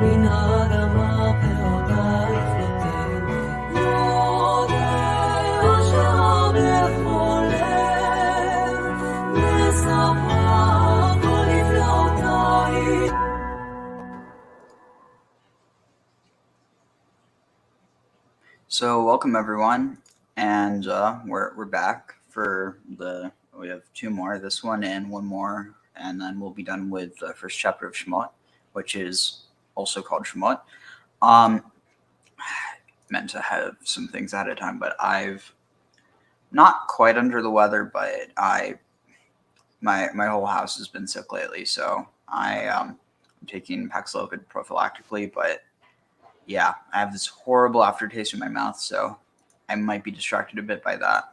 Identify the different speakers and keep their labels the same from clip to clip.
Speaker 1: מן האדמה פירותייך נותנת. יודע אשר בכל לב, מספרה כל נפלאותייך.
Speaker 2: So welcome everyone, and we're back for we have two more, this one and one more, and then we'll be done with the first chapter of Shemot, which is also called Shemot. Meant to have some things ahead of time, but I've not quite under the weather, but my whole house has been sick lately, so I'm taking Paxlovid prophylactically, but yeah, I have this horrible aftertaste in my mouth, so I might be distracted a bit by that.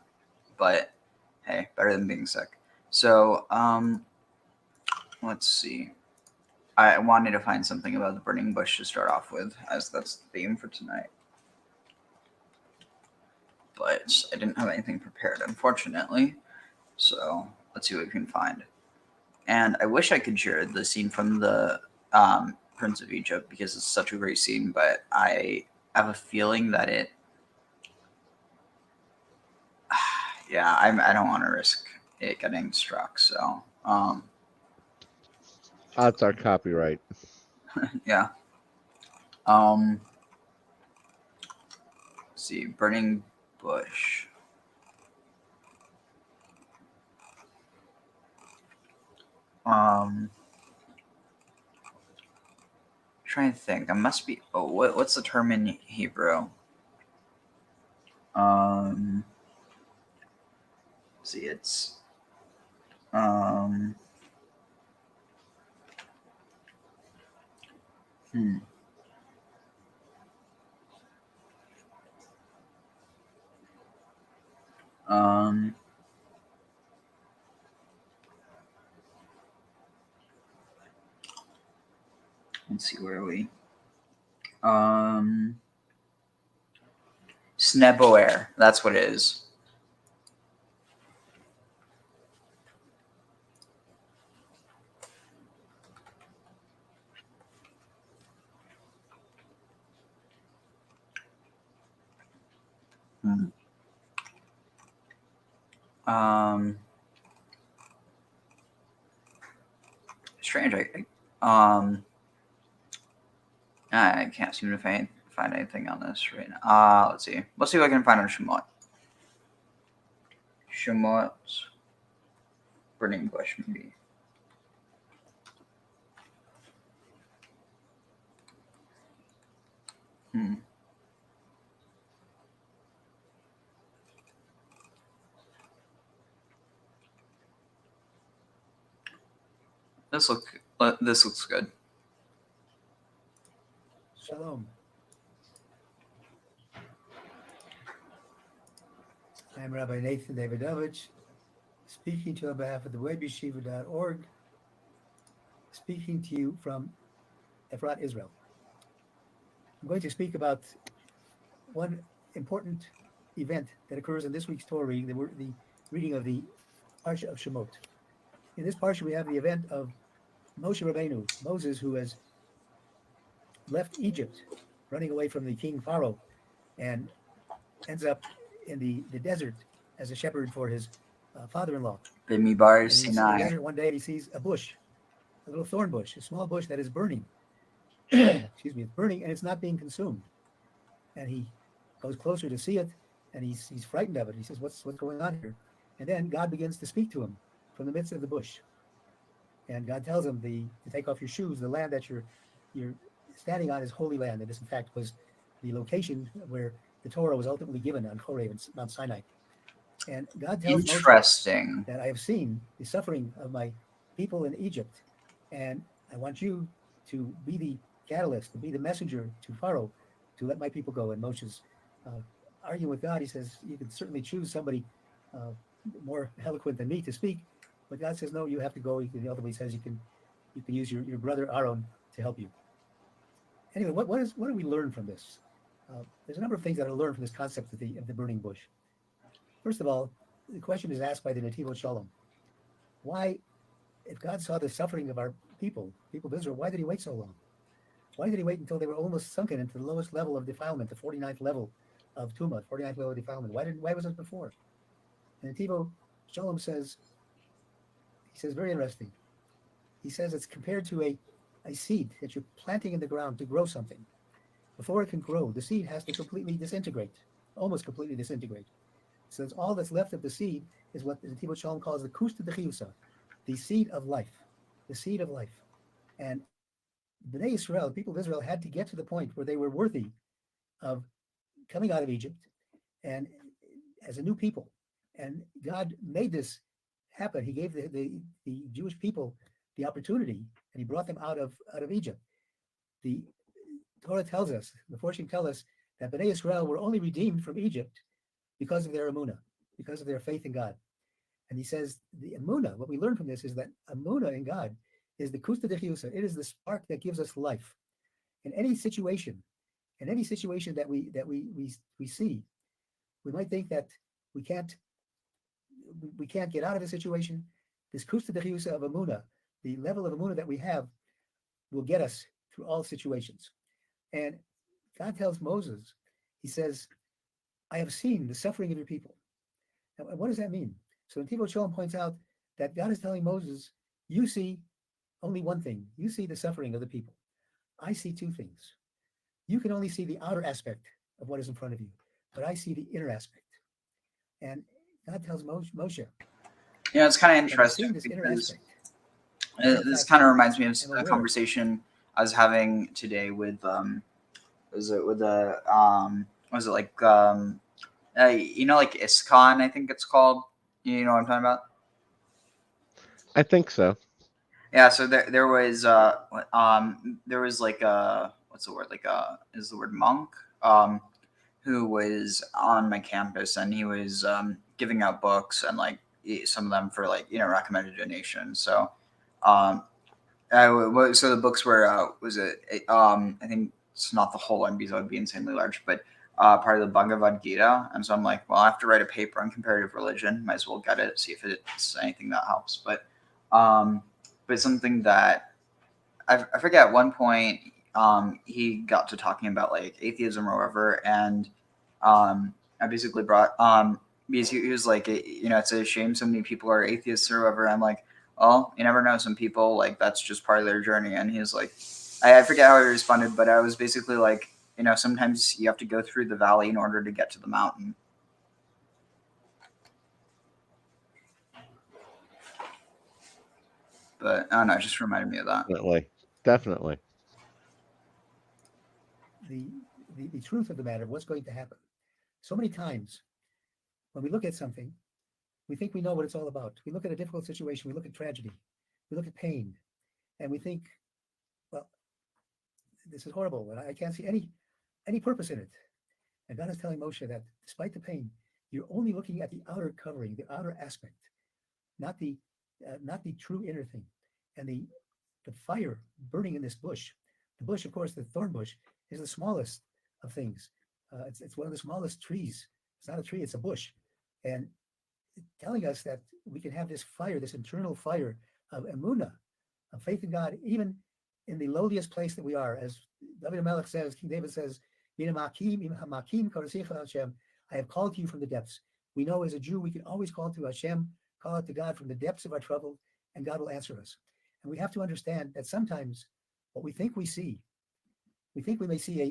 Speaker 2: But hey, better than being sick. So, let's see. I wanted to find something about the burning bush to start off with, as that's the theme for tonight. But I didn't have anything prepared, unfortunately. So let's see what we can find. And I wish I could share the scene from the Prince of Egypt, because it's such a great scene, but I have a feeling that it I don't want to risk it getting struck, so
Speaker 3: That's our copyright.
Speaker 2: yeah. Let's see, burning bush. Trying to think. I must be. Oh, what's the term in Hebrew? See, it's let's see, where are we? Sneboer. That's what it is. Strange. I can't seem to find anything on this right now. Let's see. Let's see what I can find on Shemot. Shemot, burning bush, maybe. This looks good.
Speaker 4: Shalom. I'm Rabbi Nathan Davidovich, speaking to you on behalf of the webyeshiva.org, speaking to you from Efrat, Israel. I'm going to speak about one important event that occurs in this week's Torah reading, the reading of the Parsha of Shemot. In this Parsha, we have the event of Moshe Rabbeinu, Moses, who has left Egypt, running away from the king Pharaoh, and ends up in the desert as a shepherd for his father-in-law.
Speaker 2: Mount Sinai.
Speaker 4: In the desert one day, he sees a bush, a little thorn bush, a small bush that is burning. Excuse me, it's burning and it's not being consumed. And he goes closer to see it, and he's frightened of it. He says, "What's going on here?" And then God begins to speak to him from the midst of the bush. And God tells him to take off your shoes. The land that you're standing on is holy land. And this, in fact, was the location where the Torah was ultimately given on Horeb and Mount Sinai. And God tells Moshe that I have seen the suffering of my people in Egypt, and I want you to be the catalyst, to be the messenger to Pharaoh to let my people go. And Moshe's arguing with God. He says, you can certainly choose somebody more eloquent than me to speak, but God says, no, you have to go. He ultimately says you can use your brother Aaron to help you. Anyway, what do we learn from this? There's a number of things that I learned from this concept of the burning bush. First of all, the question is asked by the Netivot Shalom. Why, if God saw the suffering of our people of Israel, why did he wait so long? Why did he wait until they were almost sunken into the lowest level of defilement, the 49th level of Tumah, 49th level of defilement? Why was it before? And Tivo Shalom says, very interesting. He says it's compared to a seed that you're planting in the ground to grow something. Before it can grow, the seed has to completely disintegrate, almost completely disintegrate. So that's all that's left of the seed is what the Tivo Shalom calls the kusta de chiyusa, the seed of life, the seed of life. And Bnei Israel, the people of Israel, had to get to the point where they were worthy of coming out of Egypt and as a new people. And God made this happen. He gave the Jewish people the opportunity, and he brought them out of Egypt. The Torah tells us, the Forshim tell us, that Bnei Israel were only redeemed from Egypt because of their emunah, because of their faith in God. And he says the emunah, what we learn from this is that emunah in God is the kusta de chiyusa. It is the spark that gives us life. In any situation that we see, we might think that we can't get out of a situation. This kusta de chiyusa of emunah, the level of emunah that we have, will get us through all situations. And God tells Moses, he says, I have seen the suffering of your people. Now, what does that mean? So Tivo Shalom points out that God is telling Moses, you see only one thing. You see the suffering of the people. I see two things. You can only see the outer aspect of what is in front of you, but I see the inner aspect. And God tells Moshe,
Speaker 2: It's kind of
Speaker 4: that I've
Speaker 2: interesting
Speaker 4: seen this inner
Speaker 2: because
Speaker 4: aspect.
Speaker 2: this kind of reminds me of
Speaker 4: I'm
Speaker 2: a
Speaker 4: aware.
Speaker 2: conversation I was having today with was it like like ISKCON, I think it's called. You know what I'm talking about?
Speaker 3: I think so.
Speaker 2: Yeah, so there was like what's the word, like is the word monk who was on my campus, and he was giving out books, and like some of them for like recommended donations. So so the books were I think it's not the whole one because that would be insanely large, but part of the Bhagavad Gita. And so I'm like, well, I have to write a paper on comparative religion. Might as well get it, see if it's anything that helps. But something that I forget at one point he got to talking about like atheism or whatever, and I basically brought because he was like, it's a shame so many people are atheists or whatever. I'm like, well, you never know. Some people, like, that's just part of their journey. And he was like, I forget how he responded, but I was basically like, sometimes you have to go through the valley in order to get to the mountain. But I don't know, it just reminded me of that.
Speaker 3: Definitely.
Speaker 4: The truth of the matter, what's going to happen. So many times when we look at something, we think we know what it's all about. We look at a difficult situation, we look at tragedy, we look at pain, and we think, well, this is horrible, and I can't see any purpose in it. And God is telling Moshe that despite the pain, you're only looking at the outer covering, the outer aspect, not the true inner thing. And the fire burning in this bush. The bush, of course, the thorn bush, is the smallest of things. It's one of the smallest trees. It's not a tree, it's a bush. And telling us that we can have this fire, this internal fire of emunah, of faith in God, even in the lowliest place that we are. As David HaMelech says, King David says, I have called to you from the depths. We know as a Jew, we can always call to Hashem, call out to God from the depths of our trouble, and God will answer us. And we have to understand that sometimes what we think we see, we think we may see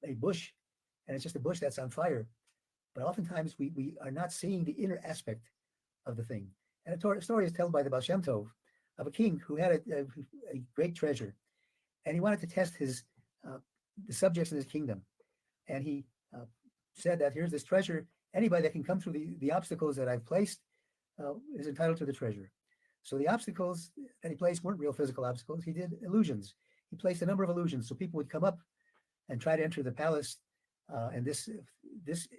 Speaker 4: a bush, and it's just a bush that's on fire. But oftentimes we are not seeing the inner aspect of the thing. And a story is told by the Baal Shem Tov of a king who had a great treasure, and he wanted to test the subjects in his kingdom. And he said that here's this treasure. Anybody that can come through the obstacles that I've placed is entitled to the treasure. So the obstacles that he placed weren't real physical obstacles. He did illusions. He placed a number of illusions so people would come up and try to enter the palace. And this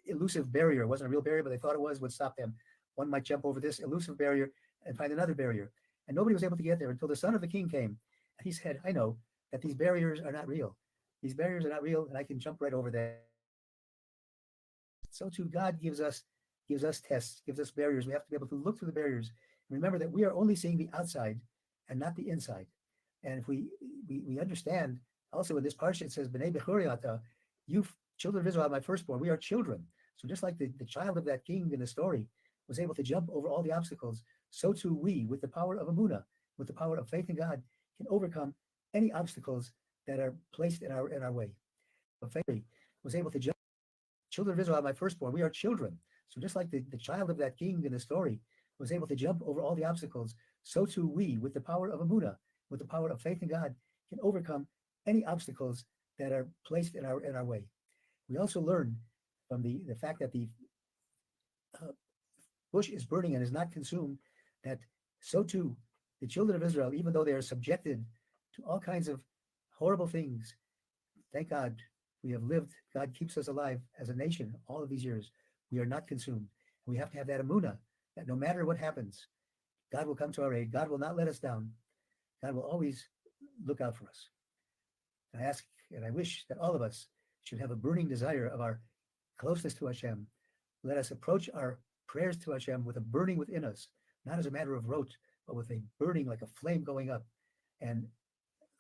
Speaker 4: elusive barrier, wasn't a real barrier, but they thought it was, would stop them. One might jump over this elusive barrier and find another barrier. And nobody was able to get there until the son of the king came. And he said, I know that these barriers are not real. These barriers are not real, and I can jump right over there. So too, God gives us tests, gives us barriers. We have to be able to look through the barriers and remember that we are only seeing the outside and not the inside. And if we understand Also in this parsha it says, B'nei Bechoriata, you children of Israel, my firstborn, we are children. So just like the child of that king in the story was able to jump over all the obstacles, so too we, with the power of Emunah, with the power of faith in God, can overcome any obstacles that are placed in our way. But faith was able to jump. Children of Israel, my firstborn, we are children. So just like the child of that king in the story was able to jump over all the obstacles, so too we, with the power of Emunah, with the power of faith in God, can overcome any obstacles that are placed in our way. We also learn from the fact that the bush is burning and is not consumed, that so too the children of Israel, even though they are subjected to all kinds of horrible things, thank God we have lived. God keeps us alive as a nation all of these years. We are not consumed. We have to have that emunah that no matter what happens, God will come to our aid. God will not let us down. God will always look out for us. I ask and I wish that all of us should have a burning desire of our closeness to Hashem. Let us approach our prayers to Hashem with a burning within us, not as a matter of rote, but with a burning like a flame going up, and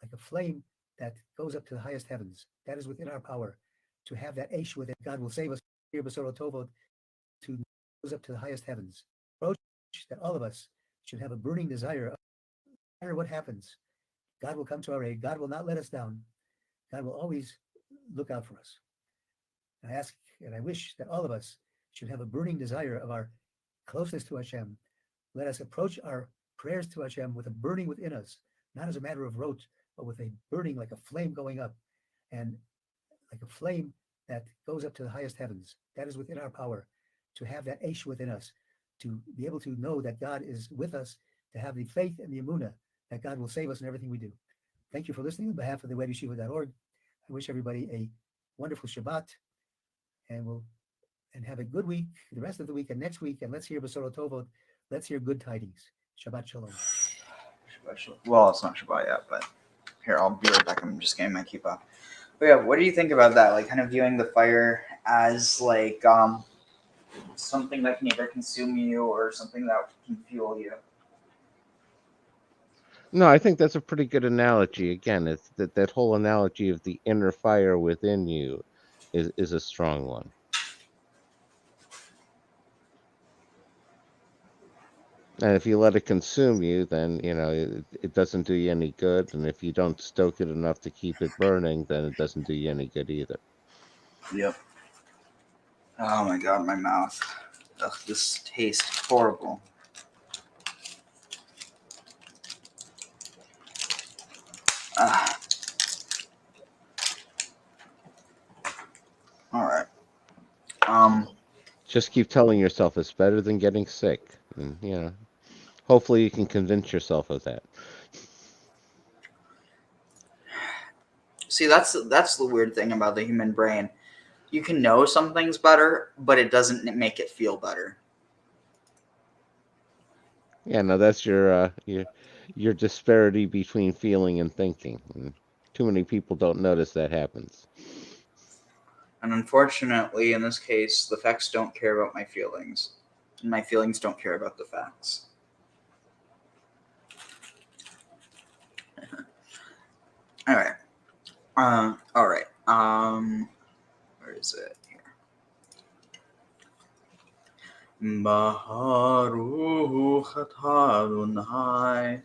Speaker 4: like a flame that goes up to the highest heavens. That is within our power to have that Aish within. God will save us here, B'Sorot Tovot, to goes up to the highest heavens. Approach that all of us should have a burning desire of, no matter what happens, God will come to our aid. God will not let us down. God will always look out for us. I ask and I wish that all of us should have a burning desire of our closeness to Hashem. Let us approach our prayers to Hashem with a burning within us, not as a matter of rote, but with a burning like a flame going up, and like a flame that goes up to the highest heavens. That is within our power to have that Aish within us, to be able to know that God is with us, to have the faith and the emunah that God will save us in everything we do. Thank you for listening on behalf of the webyeshiva.org. I wish everybody a wonderful Shabbat, and have a good week, the rest of the week and next week, and let's hear B'Sorot Tovot. Let's hear good tidings. Shabbat Shalom.
Speaker 2: Shabbat Shalom. Well, it's not Shabbat yet, but here, I'll be right back. I'm just getting my kippah. But yeah, what do you think about that? Like, kind of viewing the fire as like something that can either consume you or something that can fuel you.
Speaker 3: No, I think that's a pretty good analogy. Again, it's that whole analogy of the inner fire within you is a strong one. And if you let it consume you, then, it doesn't do you any good. And if you don't stoke it enough to keep it burning, then it doesn't do you any good either.
Speaker 2: Yep. Oh my God, my mouth. Ugh, this tastes horrible. All right.
Speaker 3: Just keep telling yourself it's better than getting sick. And, hopefully you can convince yourself of that.
Speaker 2: See, that's the weird thing about the human brain. You can know something's better, but it doesn't make it feel better.
Speaker 3: Yeah, no, that's your disparity between feeling and thinking. And too many people don't notice that happens.
Speaker 2: And unfortunately, in this case, the facts don't care about my feelings. And my feelings don't care about the facts. All right. All right. Where is it? Baruch atah Adonai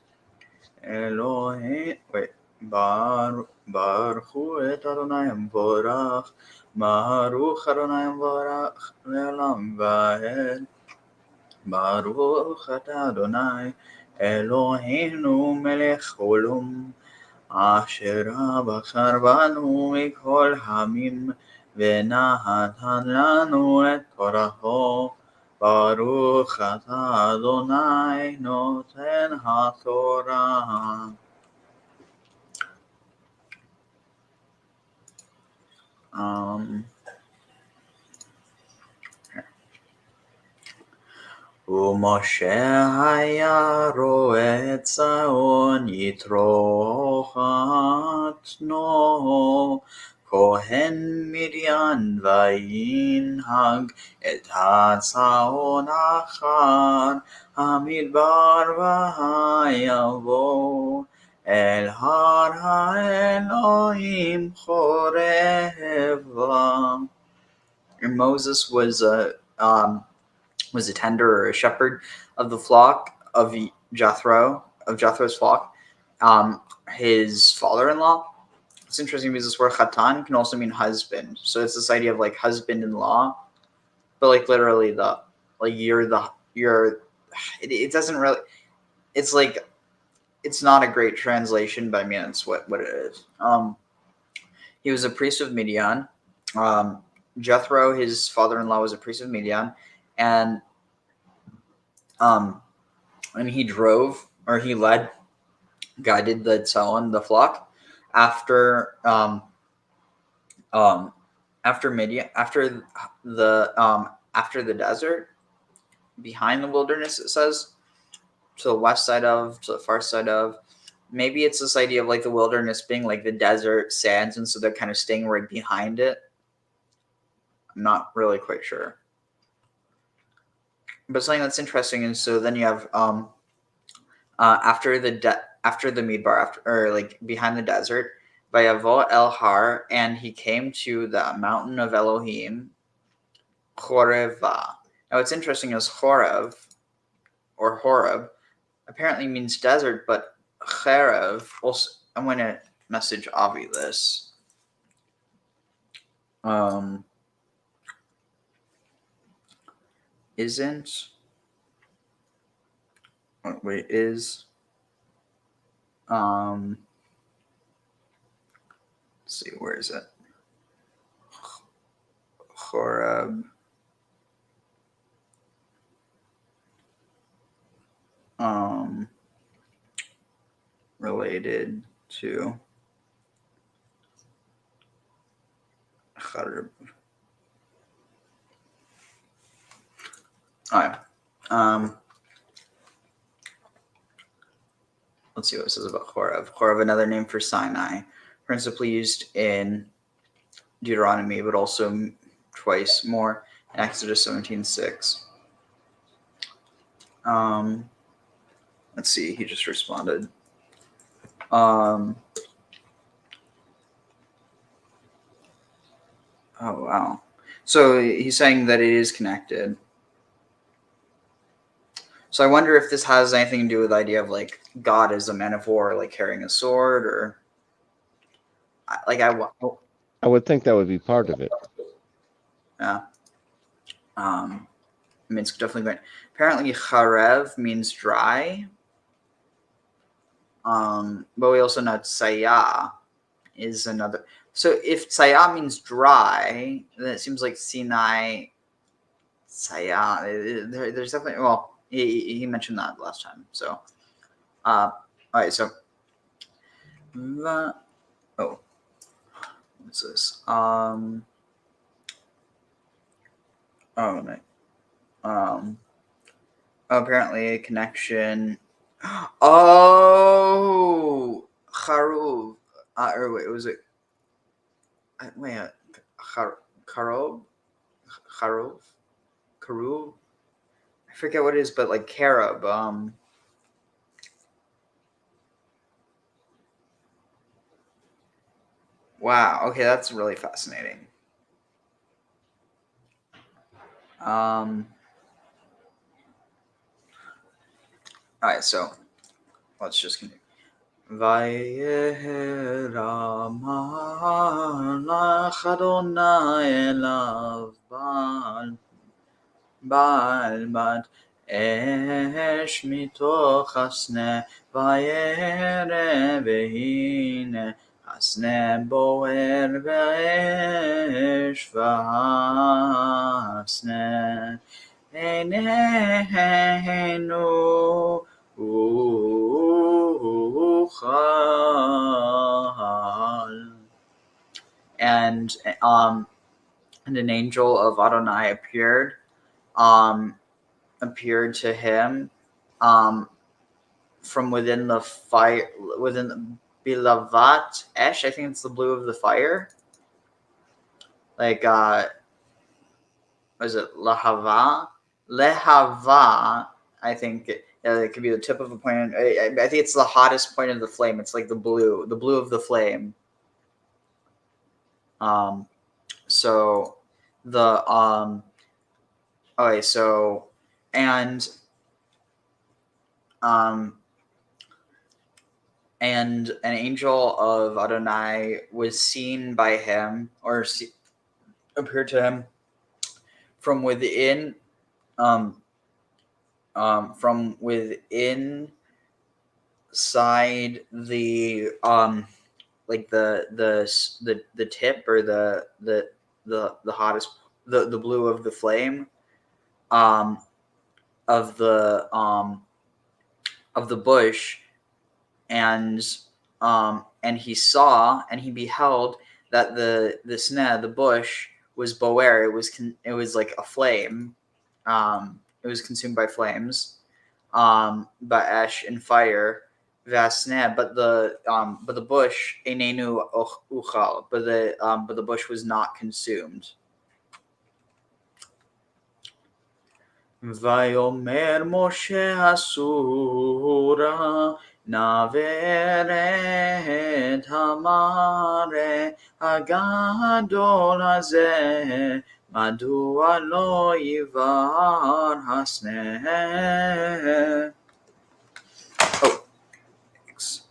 Speaker 2: Elohim. Wait. Baruch et Adonai Borach. Baruch Adonai Borach Le'olam Va'ed. Baruch atah Adonai Eloheinu melech olam. אשר בחר בנו מכל העמים ונתן לנו את תורתו. ברוך אתה אדוני נותן התורה. ומשה היה רואה את צאן יתרו חתנו כהן מדיין וינהג את הצאן אחר המדבר ויבוא El har ha'elohim choreva. And Moses was a tender or a shepherd of the flock of Jethro's flock. His father-in-law. It's interesting because this word chatan can also mean husband. So it's this idea of like husband-in-law, but like literally it doesn't really, it's like, it's not a great translation, but I mean, it's what it is. He was a priest of Midian. Jethro, his father-in-law, was a priest of Midian, and he guided the Tzelon, the flock, after Midian, after the desert, behind the wilderness, it says, to the west side of, to the far side of. Maybe it's this idea of like the wilderness being like the desert sands, and so they're kind of staying right behind it. I'm not really quite sure. But something that's interesting is, so then you have after the Midbar, or like behind the desert, Vayavo El Har, and he came to the mountain of Elohim, Choreva. Now what's interesting is Horeb apparently means desert, but Cherev also. I'm going to message Avi this. Isn't. Wait, is. Let's see, where is it? Horeb. Related to Horeb. All right. Let's see what it says about Horeb. Horeb, another name for Sinai, principally used in Deuteronomy, but also twice more in Exodus 17:6. Let's see. He just responded. Oh wow. So he's saying that it is connected. So I wonder if this has anything to do with the idea of like God as a man of war, like carrying a sword, or like
Speaker 3: I would think that would be part of it.
Speaker 2: Yeah. I mean, it's definitely great. Apparently, charev means dry. But we also know Tsaya is another. So if Tsaya means dry, then it seems like Sinai, Tsaya. There's definitely, well, he mentioned that last time. So, all right. So, what's this? Apparently a connection. Oh, Charuv. Or wait, was it? Wait, Karov? Karuv? I forget what it is, but like carob. Wow. Okay, that's really fascinating. All right, so let's just continue. Vayera malach Adonai elav bal bat esh mitoch hasne vayere vehine hasne boer ve'esh v'hasne Einenu and an angel of Adonai appeared to him from within the fire, within the bilavat esh. I think it's the blue of the fire. Like was it lahava? Lehava, I think It could be the tip of a point. I think it's the hottest point of the flame. It's like the blue of the flame. So the okay, so and an angel of Adonai was seen by him, or appeared to him from within, from within side the like the tip, or the hottest, the blue of the flame, of the bush, and he saw, and he beheld that the sneh, the bush, was boer. It was like a flame. It was consumed by flames, ba'esh, in fire, v'asneh, but the bush, einenu uchal, but the bush was not consumed. Vayomer Moshe Hasura Naveret Hamare Hagadol Hazeh Madua Lo Yivar Hasneh. Oh, thanks.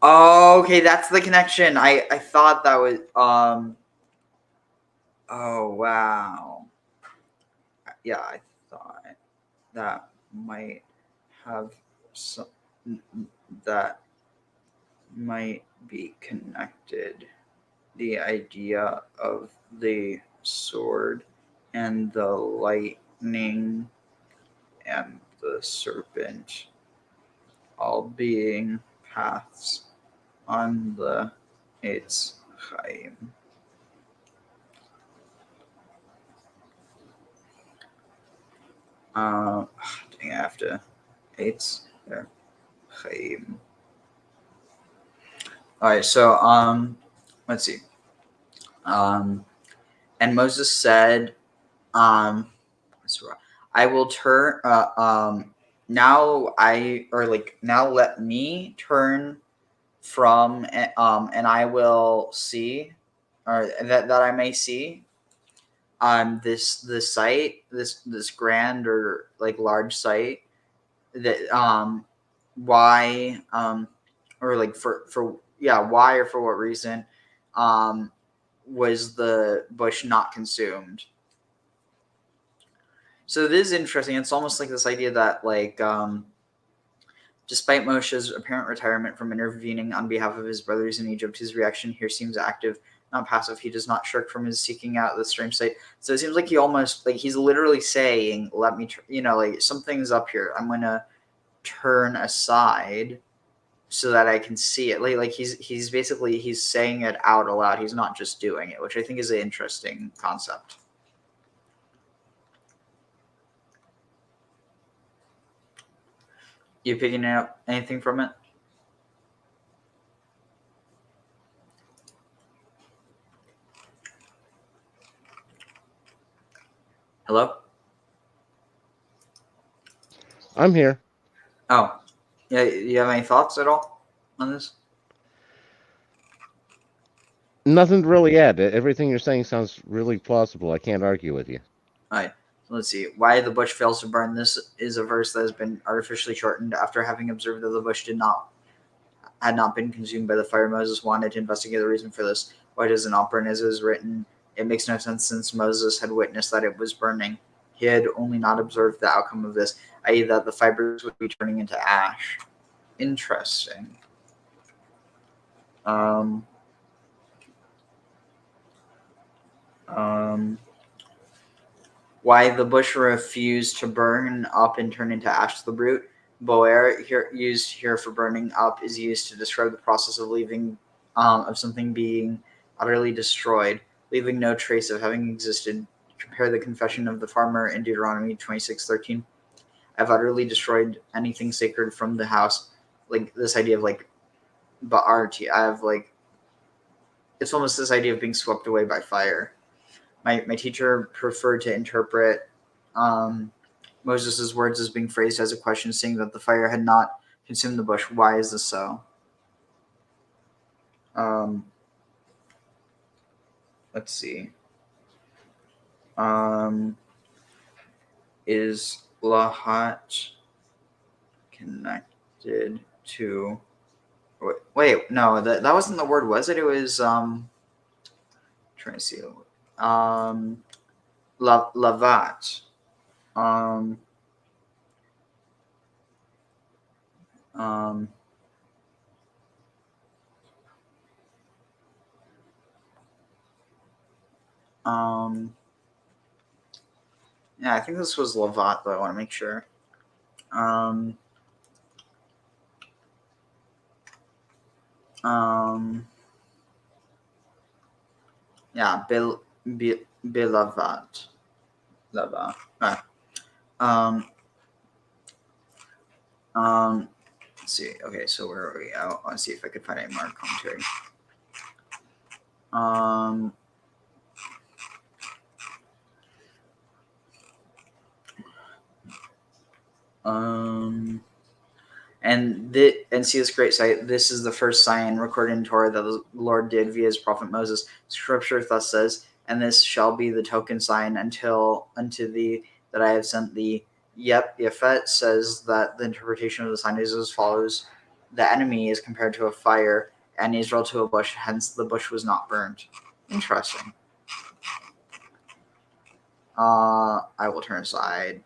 Speaker 2: Okay, that's the connection. I thought that was oh wow. Yeah, I thought that might have some, that might be connected. The idea of the sword and the lightning and the serpent all being paths on the Eitz Chaim. Dang, I have to. Eitz Chaim. All right, so let's see. And Moses said, I will turn. Now let me turn from, and I will see, or that I may see, this site, this grand, or like large site, that why, or like why, or for what reason was the bush not consumed. So this is interesting. It's almost like this idea that, like, despite Moshe's apparent retirement from intervening on behalf of his brothers in Egypt, his reaction here seems active, not passive. He does not shirk from his seeking out the strange sight. So it seems like he almost, like, he's literally saying, let me, like, something's up here. I'm going to turn aside so that I can see it. Like he's basically, he's saying it out aloud. He's not just doing it, which I think is an interesting concept. You picking up anything from it? Hello?
Speaker 3: I'm here.
Speaker 2: Oh, yeah. You have any thoughts at all on this?
Speaker 3: Nothing to really add. Everything you're saying sounds really plausible. I can't argue with you.
Speaker 2: All right. Let's see. Why the bush fails to burn. This is a verse that has been artificially shortened after having observed that the bush had not been consumed by the fire. Moses wanted to investigate the reason for this. Why does it not burn as it is written? It makes no sense, since Moses had witnessed that it was burning. He had only not observed the outcome of this, i.e. that the fibers would be turning into ash. Interesting. Why the bush refused to burn up and turn into ash. The root boer, used here for burning up, is used to describe the process of leaving, of something being utterly destroyed, leaving no trace of having existed. Compare the confession of the farmer in Deuteronomy 26:13. I've utterly destroyed anything sacred from the house. Like this idea of like ba'arti. I have like, it's almost this idea of being swept away by fire. My teacher preferred to interpret Moses' words as being phrased as a question, saying that the fire had not consumed the bush. Why is this so? Let's see. Is lahat connected to? Wait, no, that wasn't the word, was it? It was trying to see. Lavat. Yeah, I think this was Lavat, but I want to make sure. Yeah, Bilavat. Lava. Let's see. Okay, so where are we? I want to see if I could find any more commentary. And see this great sight. This is the first sign recorded in Torah that the Lord did via his prophet Moses. Scripture thus says, "And this shall be the token sign unto thee that I have sent thee." Yep, Yafet says that the interpretation of the sign is as follows: the enemy is compared to a fire, and Israel to a bush. Hence, the bush was not burned. Interesting. I will turn aside.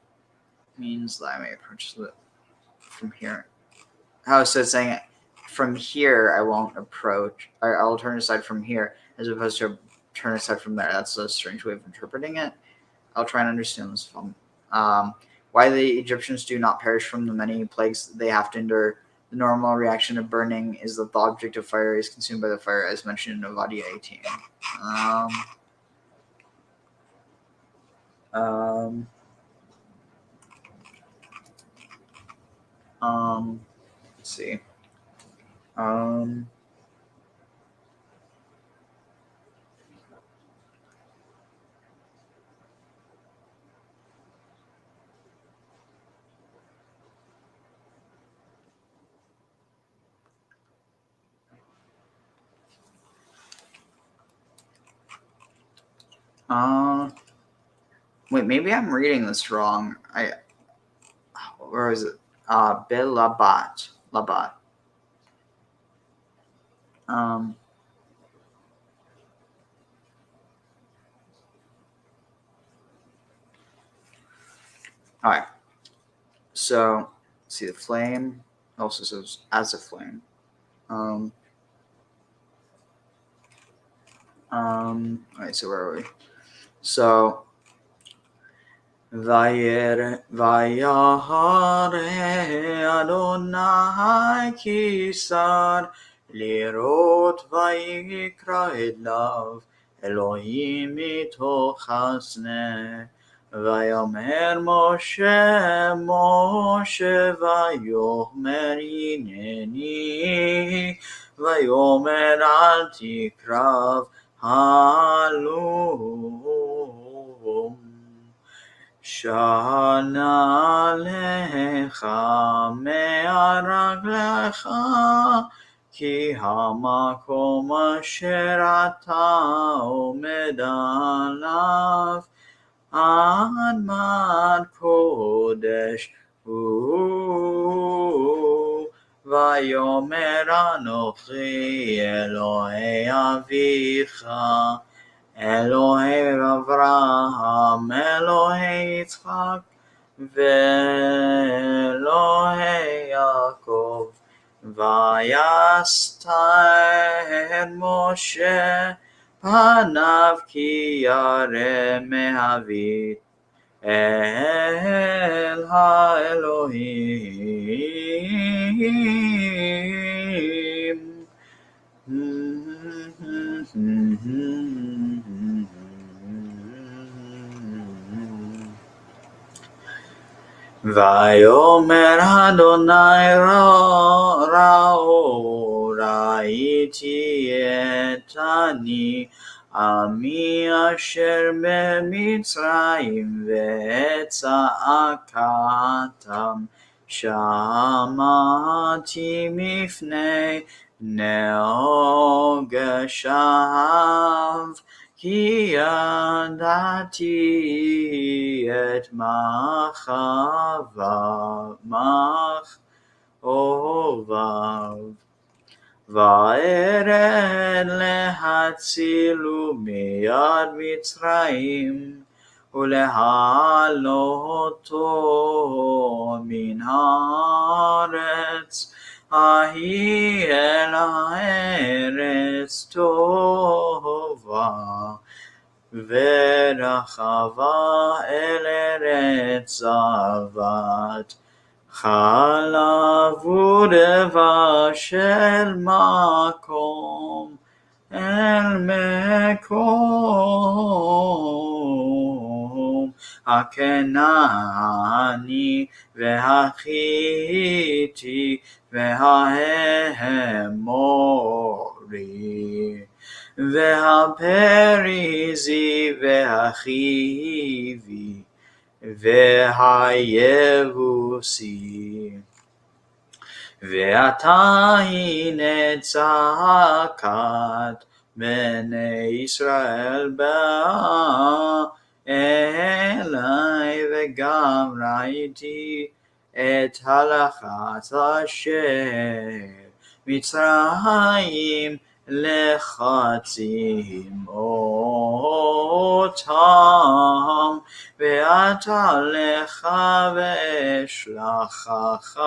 Speaker 2: Means that I may approach it from here. Oh, so it's saying from here I won't approach. I'll turn aside from here as opposed to turn aside from there. That's a strange way of interpreting it. I'll try and understand this film. Why the Egyptians do not perish from the many plagues they have to endure. The normal reaction of burning is that the object of fire is consumed by the fire, as mentioned in Ovadia 18. Let's see. Wait, maybe I'm reading this wrong. Where is it? Labat. All right. So, see the flame. Also says as a flame. All right. So where are we? So, Vayare Adonai Kisar Lirot Vayikra Elav Elohim mitoch hasneh Vayomer Moshe Vayomer Hineni Vayomer al tikrav halum Shana lecha me'araglecha ki hamakom asher ata omed alav admad kodesh hu vayomer anochi Elohei avicha Elohei Avraham, Elohei Yitzchak, Ve'Elohei Yaakov, Vayastaer Moshe, Panav ki yareh mehavit, El HaElohim. Vayomer Adonai Ra'o Ra'iti et ani עמי אשר במצרים ואת צעקתם שמעתי מפני נאוג שווא, כי ידעתי את מכאוביו. וארד להצילו מיד מצרים, ולהעלותו מן הארץ ההיא אל הארץ טובה ורחבה, אל ארץ זבת חלב ודבש, אל מקום אל מקום הכנעני והחיתי והאמורי והפריזי והחיבי והיבוסי. ועתה הנה צעקת בני ישראל באה אלי, וגם ראיתי את הלכת אשר מצרים לחצים אותם. ועתה לך ואשלחך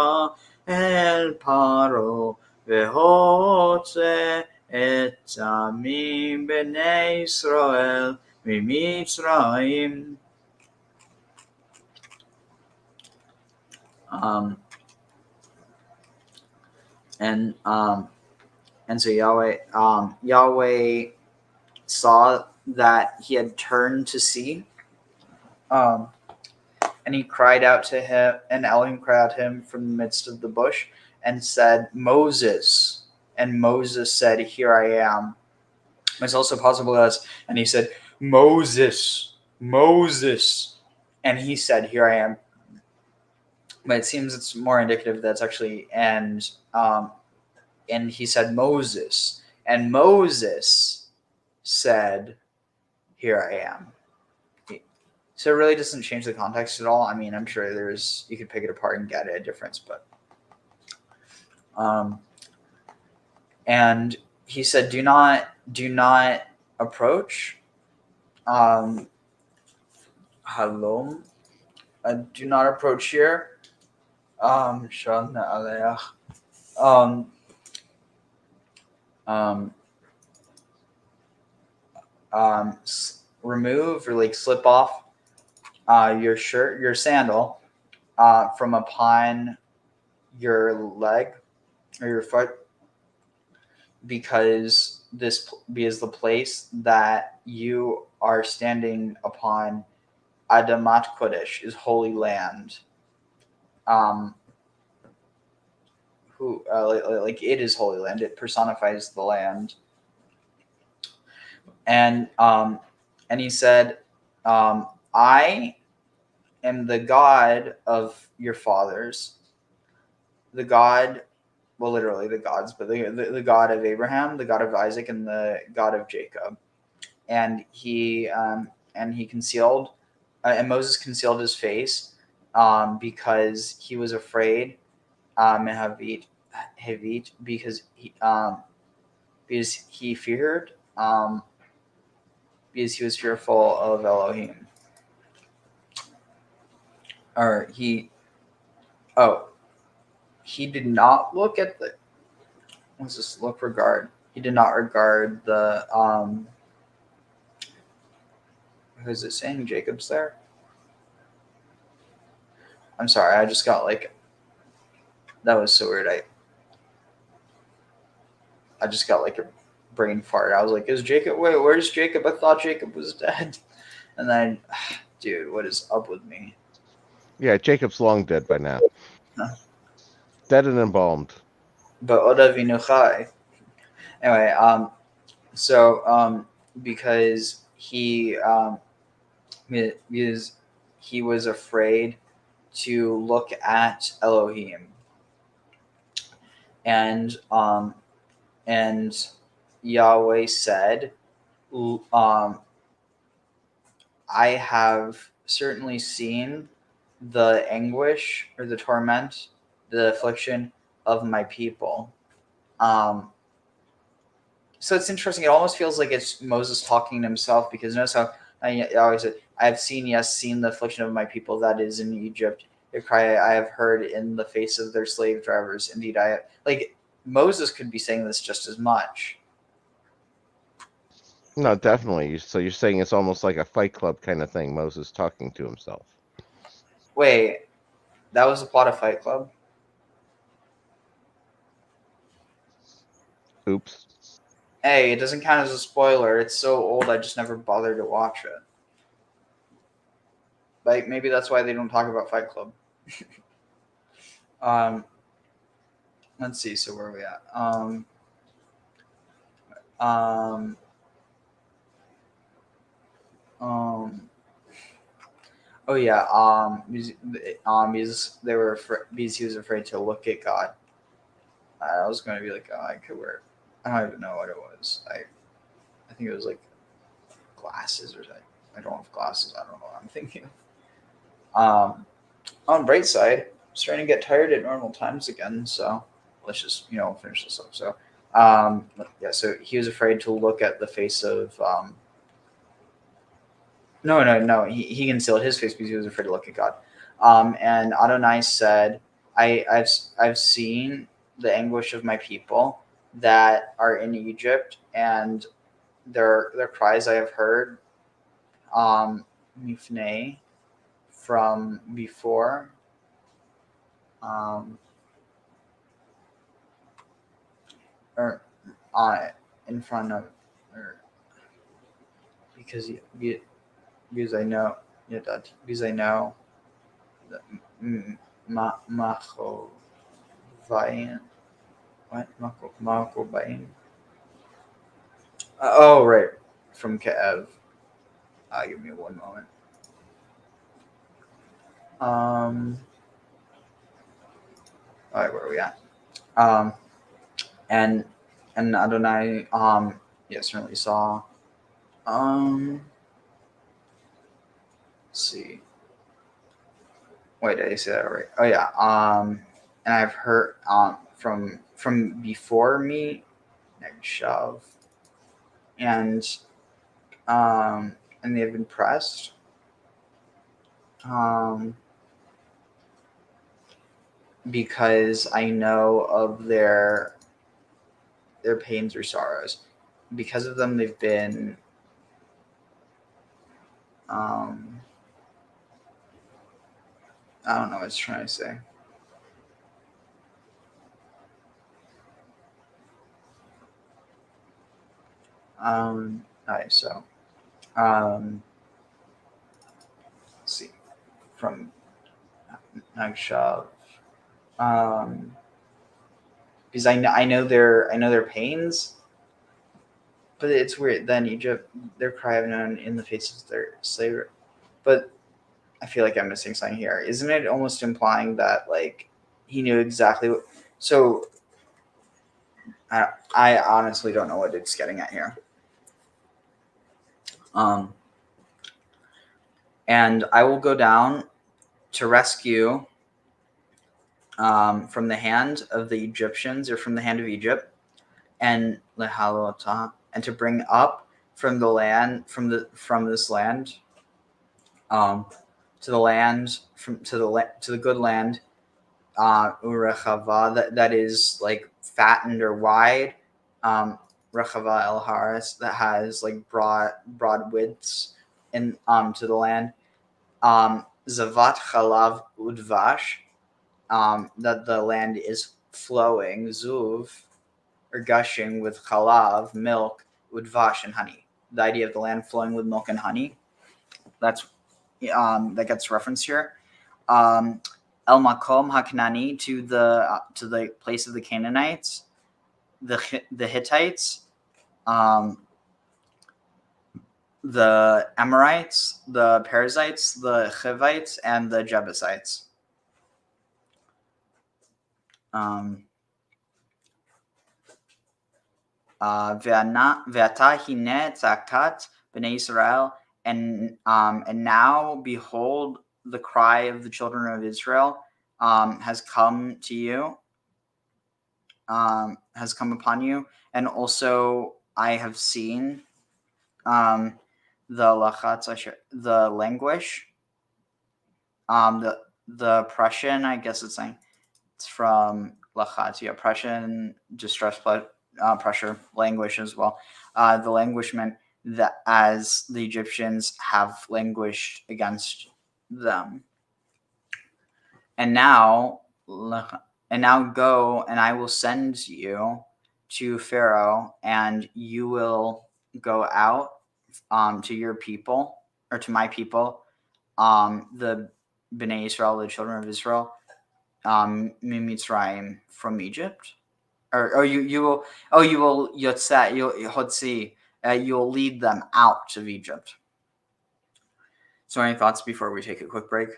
Speaker 2: אל פרעה, והוצא את עמי בני ישראל ממצרים. And so Yahweh saw that he had turned to see, and he cried out to him, and Elohim cried out to him from the midst of the bush and said, Moses. And Moses said, Here I am. It's also possible as, and he said, Moses, Moses. And he said, Here I am. But it seems it's more indicative that's actually, and he said, Moses. And Moses said, Here I am. So it really doesn't change the context at all. I mean, I'm sure you could pick it apart and get a difference, but and he said, do not approach. Halom. Do not approach here. Shalna aleach. Remove or slip off your shirt, your sandal, from upon your leg or your foot, because the place that you are standing upon, Adamat Kodesh, is holy land. It is holy land. It personifies the land. And he said, I am the God of your fathers, the God, well, literally the gods, but the God of Abraham, the God of Isaac, and the God of Jacob. And he concealed, and Moses concealed his face, because he was afraid, because he feared, because he was fearful of Elohim. Or he did not look at the, let's just look regard. He did not regard the, who's it saying? Jacob's there? I'm sorry, I just got that was so weird. I just got a brain fart. I was like, is Jacob, wait, where's Jacob? I thought Jacob was dead. And then, dude, what is up with me?
Speaker 3: Yeah, Jacob's long dead by now.
Speaker 2: Huh.
Speaker 3: Dead and embalmed.
Speaker 2: But Oda Vinuchai. Anyway, because he was afraid to look at Elohim, and Yahweh said, I have certainly seen the anguish or the torment, the affliction of my people. So it's interesting. It almost feels like it's Moses talking to himself, because notice how I always said, I have seen the affliction of my people that is in Egypt. Their cry I have heard in the face of their slave drivers. Indeed, Moses could be saying this just as much.
Speaker 3: No, definitely. So you're saying it's almost like a Fight Club kind of thing, Moses talking to himself.
Speaker 2: Wait, that was the plot of Fight Club?
Speaker 3: Oops.
Speaker 2: Hey, it doesn't count as a spoiler. It's so old, I just never bothered to watch it. Like, maybe that's why they don't talk about Fight Club. Let's see. So where are we at? Oh yeah. Because they were because he was afraid to look at God. I was going to be like, oh, I could wear. I don't even know what it was. I think it was like glasses or something. I don't have glasses. I don't know what I'm thinking. On the bright side, I'm starting to get tired at normal times again. So let's just finish this up. So yeah. So he was afraid to look at the face of. No. He concealed his face because he was afraid to look at God. And Adonai said, I've seen the anguish of my people that are in Egypt, and their cries I have heard, mifnei, from before, or in front of, or because I know, because I know that Machovayin. What? Machovayin? Oh, right. From Ke'ev. Give me one moment. All right, where are we at? And Adonai, certainly saw. Let's see. Wait, did I say that right? Oh yeah. And I've heard from before me, Shav, and they've been pressed. Because I know of their pains or sorrows. Because of them, they've been I don't know what it's trying to say. All right, so let's see, from Nagshav, because I know their pains, but it's weird. Then Egypt, their cry of known in the face of their slavery, but I feel like I'm missing something here. Isn't it almost implying that like he knew exactly what? So I honestly don't know what it's getting at here. And I will go down to rescue from the hand of the Egyptians, or from the hand of Egypt, and lehalota, and to bring up from the land, from this land, to the land, to the good land, urechava, that is like fattened or wide, rechava el haris, that has like broad widths, and to the land, zavat chalav udvash, that the land is flowing, zuv, or gushing with chalav, milk, udvash, and honey. The idea of the land flowing with milk and honey, that's that gets referenced here. El Makom HaKanani, to the place of the Canaanites, the Hittites, the Amorites, the Perizzites, the Hivites, and the Jebusites. Ve'ata hine tzakat b'nei Yisrael, and now behold, the cry of the children of Israel has come to you, has come upon you, and also I have seen the languish, the oppression. I guess it's saying it's from lachatz, yeah, oppression, distress, pressure, languish as well. The languishment that as the Egyptians have languished against them, and now go, and I will send you to Pharaoh, and you will go out to your people, or to my people, the Bnei Israel, the children of Israel, Mitzrayim, from Egypt, or you will yotzeh, you'll lead them out of Egypt. So, any thoughts before we take a quick break?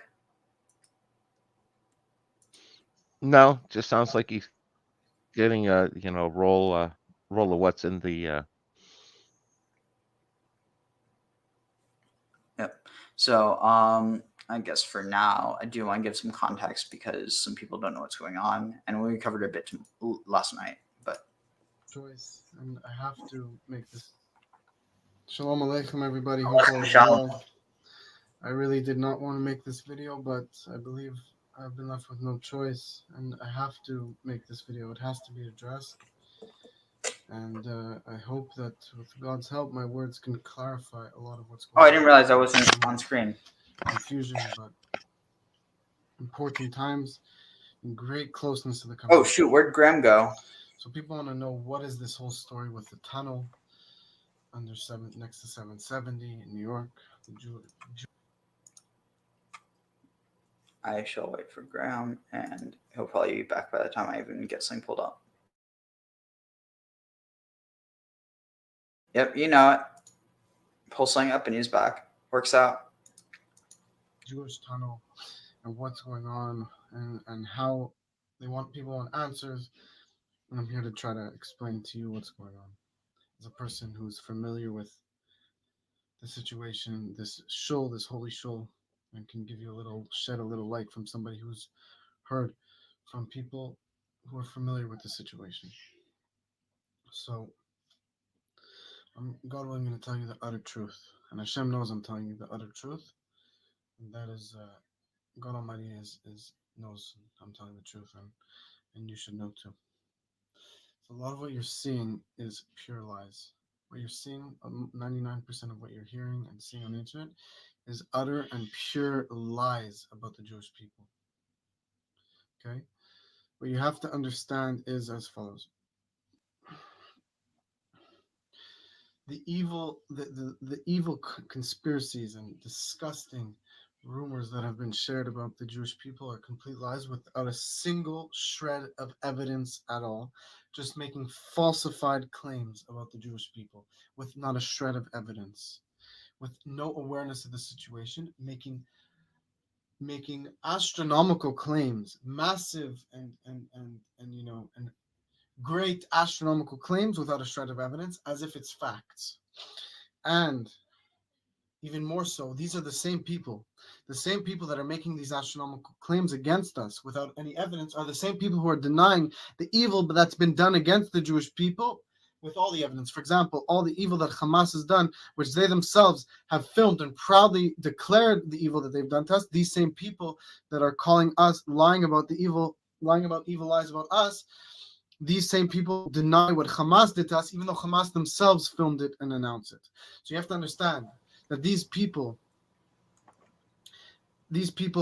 Speaker 3: No, just sounds like he's getting a roll of what's in the.
Speaker 2: Yep. So, I guess for now, I do want to give some context because some people don't know what's going on, and we covered a bit last night. But
Speaker 5: choice, and I have to make this. Shalom Aleichem, everybody.
Speaker 2: Shalom.
Speaker 5: I really did not want to make this video, but I believe I've been left with no choice, and I have to make this video. It has to be addressed, and I hope that with God's help, my words can clarify a lot of what's going on.
Speaker 2: I didn't realize I wasn't on screen.
Speaker 5: Confusion, but important times and great closeness to the coming.
Speaker 2: Oh shoot, where'd Graham go?
Speaker 5: So people want to know, what is this whole story with the tunnel next to 770 in New York?
Speaker 2: I shall wait for Graham, and he'll probably be back by the time I even get something pulled up. Yep, you know it. Pull something up and he's back. Works out.
Speaker 5: Jewish tunnel and what's going on, and how people want answers. And I'm here to try to explain to you what's going on. As a person who's familiar with the situation, this holy shul, and can give you shed a little light from somebody who's heard from people who are familiar with the situation. So, God willing, I'm going to tell you the utter truth. And Hashem knows I'm telling you the utter truth. And that is, God Almighty knows I'm telling the truth, and you should know too. So a lot of what you're seeing is pure lies. What you're seeing, 99% of what you're hearing and seeing on the internet, is utter and pure lies about the Jewish people. Okay? What you have to understand is as follows. The evil conspiracies and disgusting rumors that have been shared about the Jewish people are complete lies without a single shred of evidence at all, just making falsified claims about the Jewish people with not a shred of evidence, with no awareness of the situation, making astronomical claims, massive and great astronomical claims without a shred of evidence, as if it's facts. And even more so, these are the same people that are making these astronomical claims against us without any evidence, are the same people who are denying the evil that's been done against the Jewish people with all the evidence. For example, all the evil that Hamas has done, which they themselves have filmed and proudly declared the evil that they've done to us, these same people that are calling us, lying about evil lies about us, these same people deny what Hamas did to us, even though Hamas themselves filmed it and announced it. So you have to understand that these people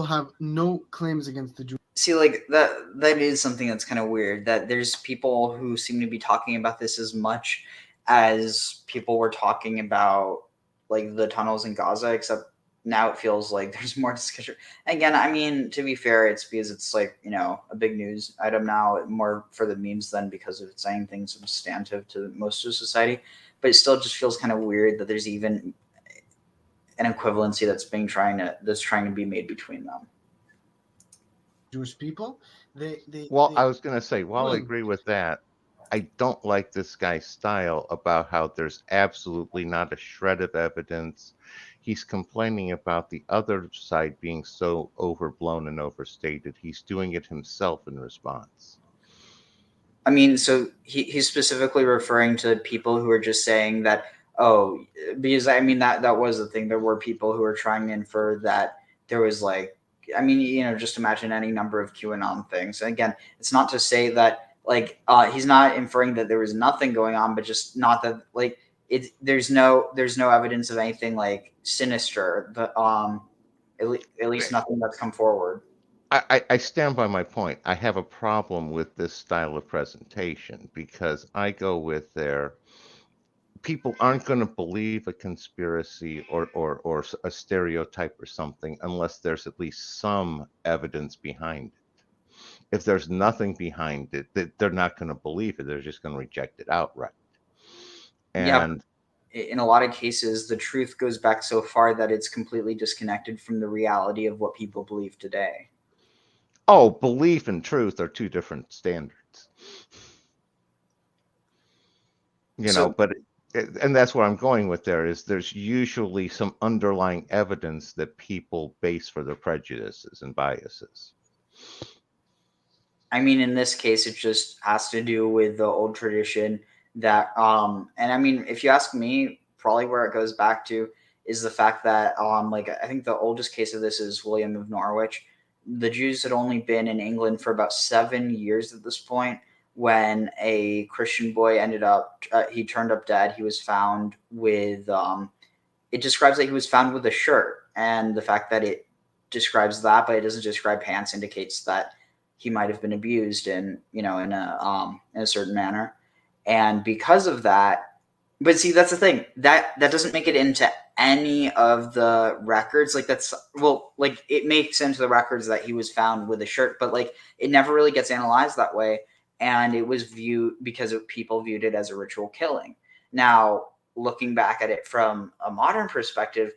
Speaker 5: have no claims against the Jews.
Speaker 2: See, like that is something that's kind of weird, that there's people who seem to be talking about this as much as people were talking about like the tunnels in Gaza, except now it feels like there's more discussion. Again, I mean, to be fair, it's because it's like, a big news item now, more for the memes than because of it saying things substantive to most of society. But it still just feels kind of weird that there's even an equivalency that's trying to be made between them.
Speaker 5: Jewish people,
Speaker 3: Well,
Speaker 5: they
Speaker 3: I was going to say, while I
Speaker 5: willing.
Speaker 3: agree with that, I don't like this guy's style about how there's absolutely not a shred of evidence. He's complaining about the other side being so overblown and overstated. He's doing it himself in response.
Speaker 2: I mean, so he's specifically referring to people who are just saying that, oh, because I mean that was the thing. There were people who were trying to infer that there was like, I mean, just imagine any number of QAnon things. And again, it's not to say that like he's not inferring that there was nothing going on, but just not that like there's no evidence of anything like sinister. At least nothing that's come forward.
Speaker 3: I stand by my point. I have a problem with this style of presentation because I go with people aren't going to believe a conspiracy or a stereotype or something unless there's at least some evidence behind it. If there's nothing behind it, they're not going to believe it. They're just going to reject it outright.
Speaker 2: Yeah,
Speaker 3: And
Speaker 2: in a lot of cases, the truth goes back so far that it's completely disconnected from the reality of what people believe today.
Speaker 3: oh, belief and truth are two different standards. But and that's where I'm going with there's usually some underlying evidence that people base for their prejudices and biases.
Speaker 2: I mean, in this case, it just has to do with the old tradition that, and I mean, if you ask me, probably where it goes back to is the fact that, like, I think the oldest case of this is William of Norwich. The Jews had only been in England for about 7 years at this point when a Christian boy he turned up dead. He was found with, it describes that he was found with a shirt, and the fact that it describes that, but it doesn't describe pants, indicates that he might have been abused in a certain manner. And because of that, but see, that's the thing that doesn't make it into any of the records. Like like it makes into the records that he was found with a shirt, but like it never really gets analyzed that way. And it was viewed because people viewed it as a ritual killing. Now, looking back at it from a modern perspective,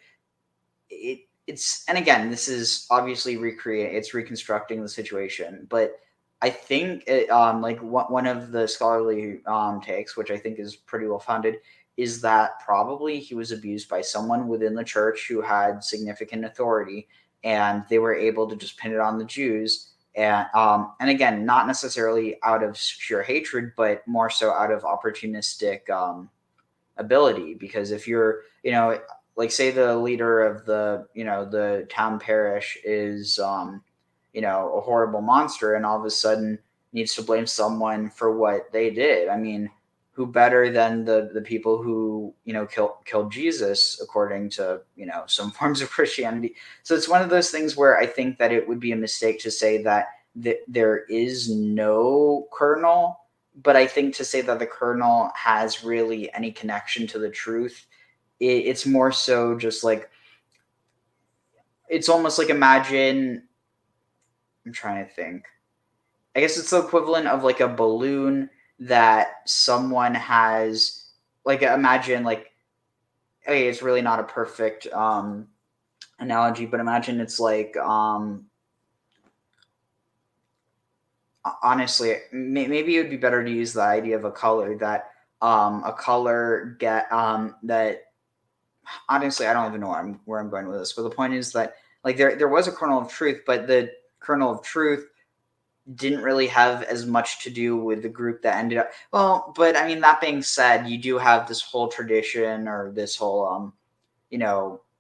Speaker 2: it's and again, this is obviously reconstructing the situation, but I think like one of the scholarly takes, which I think is pretty well founded, is that probably he was abused by someone within the church who had significant authority, and they were able to just pin it on the Jews. And again, not necessarily out of sheer hatred, but more so out of opportunistic ability. Because if you're, like say the leader of the town parish is, a horrible monster, and all of a sudden needs to blame someone for what they did. I mean, who better than the people who, killed Jesus, according to, some forms of Christianity. So it's one of those things where I think that it would be a mistake to say that there is no kernel, but I think to say that the kernel has really any connection to the truth, it's more so just like, it's almost like, imagine, I'm trying to think. I guess it's the equivalent of like a balloon that someone has, like, imagine like, okay, it's really not a perfect analogy, but imagine it's like, honestly, maybe it would be better to use the idea of a color that that, honestly, I don't even know where I'm going with this, but the point is that like there was a kernel of truth, but the kernel of truth didn't really have as much to do with the group that ended up. Well, but I mean, that being said, you do have this whole tradition, or this whole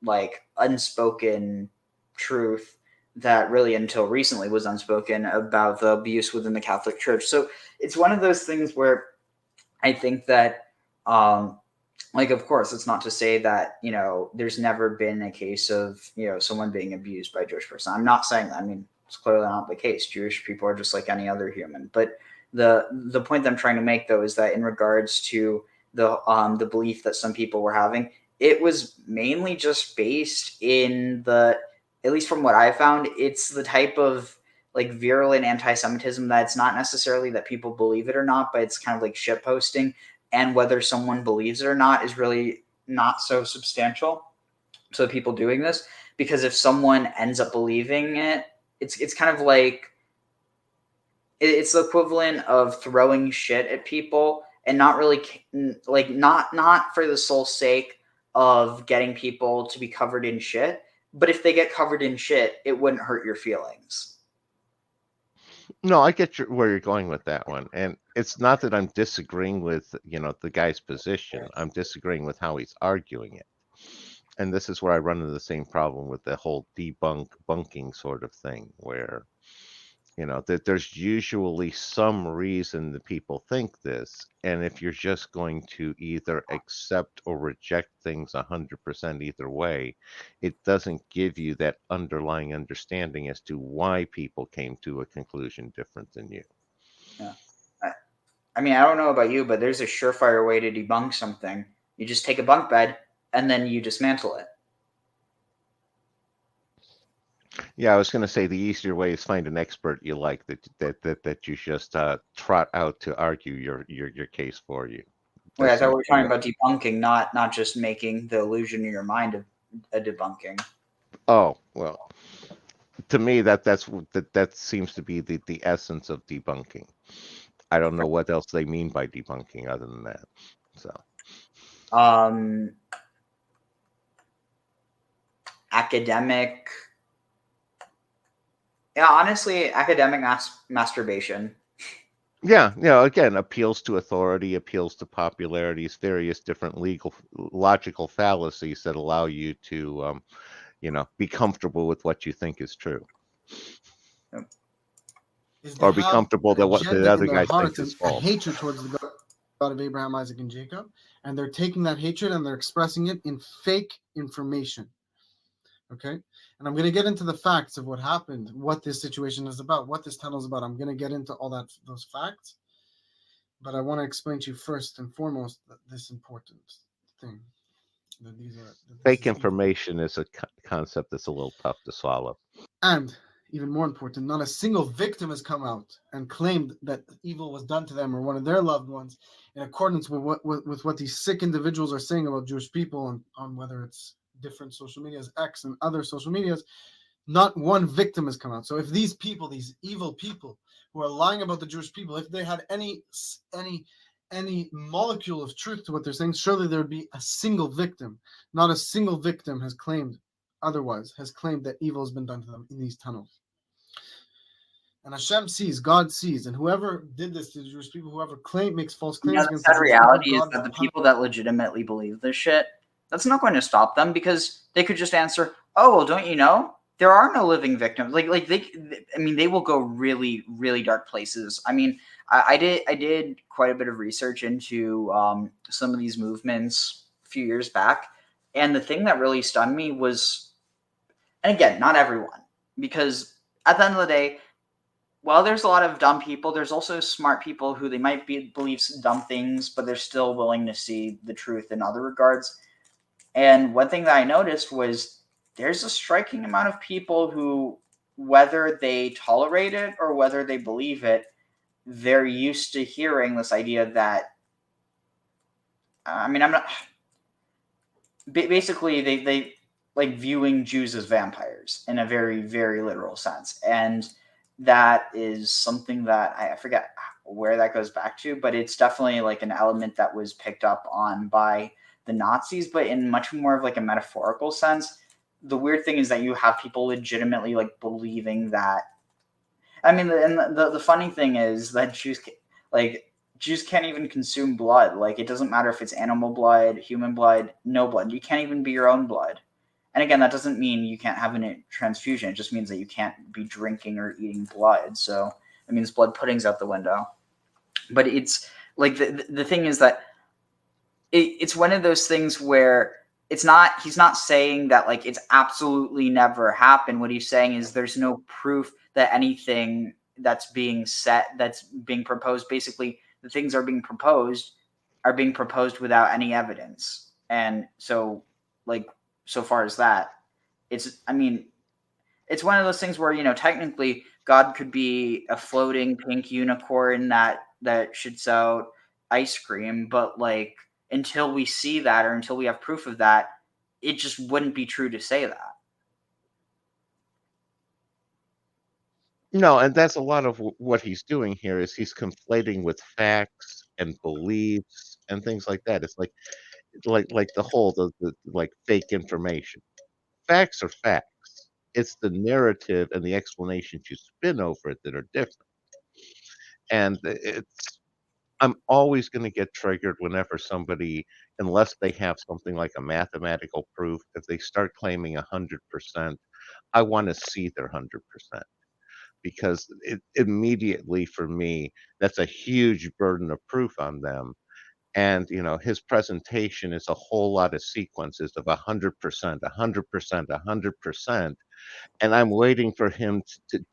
Speaker 2: like unspoken truth that really until recently was unspoken about the abuse within the Catholic Church. So it's one of those things where I think that like, of course, it's not to say that, there's never been a case of, someone being abused by a Jewish person. I'm not saying that. I mean, it's clearly not the case. Jewish people are just like any other human. But the point that I'm trying to make, though, is that in regards to the belief that some people were having, it was mainly just based in at least from what I found, it's the type of like virulent anti-Semitism that it's not necessarily that people believe it or not, but it's kind of like shitposting. And whether someone believes it or not is really not so substantial. So the people doing this, because if someone ends up believing it, it's kind of like it's the equivalent of throwing shit at people and not really like not for the sole sake of getting people to be covered in shit, but if they get covered in shit, it wouldn't hurt your feelings.
Speaker 3: No, I get where you're going with that one. And it's not that I'm disagreeing with, the guy's position. I'm disagreeing with how he's arguing it. And this is where I run into the same problem with the whole bunking sort of thing, where that there's usually some reason that people think this, and if you're just going to either accept or reject things 100% either way, it doesn't give you that underlying understanding as to why people came to a conclusion different than you.
Speaker 2: Yeah. I mean, I don't know about you, but there's a surefire way to debunk something. You just take a bunk bed and then you dismantle it.
Speaker 3: Yeah, I was going to say the easier way is find an expert you like that you just trot out to argue your case for you.
Speaker 2: Wait, I thought we were talking about debunking, not just making the illusion in your mind of a debunking.
Speaker 3: Oh, well, to me that seems to be the essence of debunking. I don't know what else they mean by debunking other than that. So,
Speaker 2: academic. Yeah, honestly, academic masturbation.
Speaker 3: Yeah, again, appeals to authority, appeals to popularities, various different logical fallacies that allow you to, be comfortable with what you think is true. Or be comfortable that what the other guy thinks is false.
Speaker 5: A hatred towards the God of Abraham, Isaac, and Jacob, and they're taking that hatred and they're expressing it in fake information. Okay, and I'm going to get into the facts of what happened, what this situation is about, what this tunnel is about. I'm going to get into all those facts, but I want to explain to you first and foremost this important thing. That
Speaker 3: fake information is a concept that's a little tough to swallow.
Speaker 5: And even more important, not a single victim has come out and claimed that evil was done to them or one of their loved ones in accordance with what these sick individuals are saying about Jewish people on whether it's different social medias, X and other social medias. Not one victim has come out. So if these people, these evil people who are lying about the Jewish people, if they had any molecule of truth to what they're saying, surely there would be a single victim. Not a single victim has claimed otherwise, has claimed that evil has been done to them in these tunnels. And Hashem sees, God sees, and whoever did this to the Jewish people, whoever makes false claims against the Jewish
Speaker 2: reality
Speaker 5: people,
Speaker 2: is that the people that legitimately believe this shit, that's not going to stop them, because they could just answer, "Oh, well, don't you know? There are no living victims." They will go really, really dark places. I mean, I did quite a bit of research into some of these movements a few years back, and the thing that really stunned me was, and again, not everyone, because at the end of the day, while there's a lot of dumb people, there's also smart people who they might believe dumb things, but they're still willing to see the truth in other regards. And one thing that I noticed was there's a striking amount of people who, whether they tolerate it or whether they believe it, they're used to hearing this idea that, I'm not, basically they like viewing Jews as vampires in a very, very literal sense. And that is something that I forget where that goes back to, but it's definitely like an element that was picked up on by the Nazis, but in much more of like a metaphorical sense. The weird thing is that you have people legitimately like believing that. I mean, the funny thing is that Jews can't even consume blood. Like, it doesn't matter if it's animal blood, human blood, no blood. You can't even be your own blood. And again, that doesn't mean you can't have a transfusion. It just means that you can't be drinking or eating blood. So it means blood pudding's out the window. But it's like the thing is that it's one of those things where he's not saying that like it's absolutely never happened. What he's saying is there's no proof that anything that's being proposed, basically the things are being proposed without any evidence. And so like, so far as that, it's one of those things where, technically God could be a floating pink unicorn that shits out ice cream, but like, until we see that or until we have proof of that, it just wouldn't be true to say that.
Speaker 3: No, and that's a lot of what he's doing here is he's conflating with facts and beliefs and things like that. It's like the whole the like fake information. Facts are facts. It's the narrative and the explanations you spin over it that are different. And I'm always going to get triggered whenever somebody, unless they have something like a mathematical proof, if they start claiming 100%, I want to see their 100%. Because it immediately, for me, that's a huge burden of proof on them. And his presentation is a whole lot of sequences of 100%, 100%, 100%, and I'm waiting for him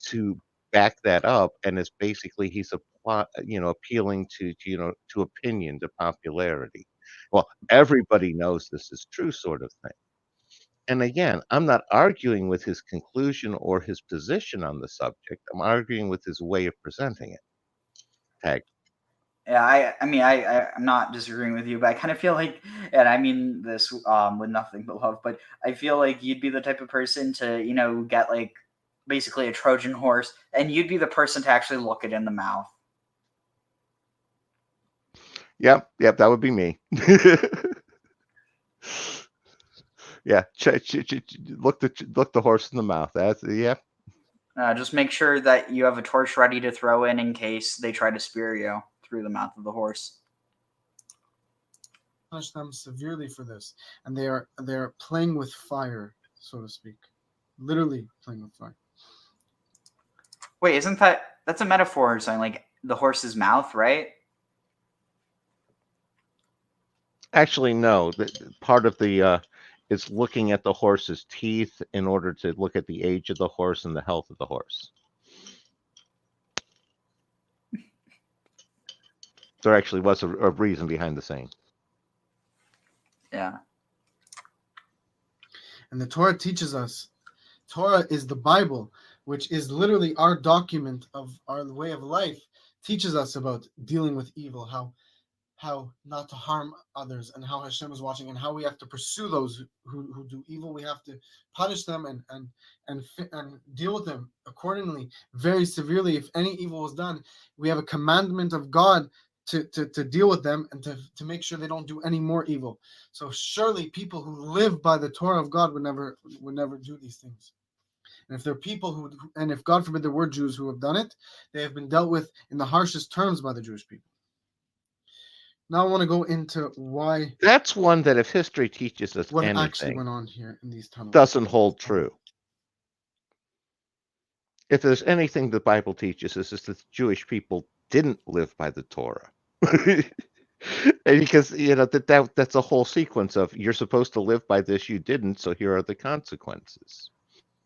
Speaker 3: to back that up. And it's basically he's appealing to opinion, to popularity. Well, everybody knows this is true, sort of thing. And again, I'm not arguing with his conclusion or his position on the subject. I'm arguing with his way of presenting it. Tag.
Speaker 2: Yeah, I'm not disagreeing with you, but I kind of feel like, and I mean this with nothing but love, but I feel like you'd be the type of person to, get like basically a Trojan horse, and you'd be the person to actually look it in the mouth.
Speaker 3: Yep, that would be me. Yeah, look the horse in the mouth. That's yeah.
Speaker 2: Just make sure that you have a torch ready to throw in case they try to spear you through the mouth of the horse.
Speaker 5: Punish them severely for this, and they're playing with fire, so to speak, literally playing with fire.
Speaker 2: Wait, that's a metaphor or something, like the horse's mouth, right?
Speaker 3: Actually, no. Part of the is looking at the horse's teeth in order to look at the age of the horse and the health of the horse. There actually was a reason behind the saying.
Speaker 2: Yeah.
Speaker 5: And the Torah teaches us, Torah is the Bible, which is literally our document of our way of life, teaches us about dealing with evil, how not to harm others, and how Hashem is watching, and how we have to pursue those who do evil. We have to punish them and deal with them accordingly, very severely. If any evil is done, we have a commandment of God to deal with them and to make sure they don't do any more evil. So surely people who live by the Torah of God would never do these things. And if there are people and if God forbid there were Jews who have done it, they have been dealt with in the harshest terms by the Jewish people. Now I want to go into why.
Speaker 3: That's one that, if history teaches us
Speaker 5: what
Speaker 3: anything,
Speaker 5: actually went on here in these tunnels
Speaker 3: doesn't hold true. If there's anything the Bible teaches us, is that the Jewish people didn't live by the Torah. Because that's a whole sequence of you're supposed to live by this, you didn't, so here are the consequences.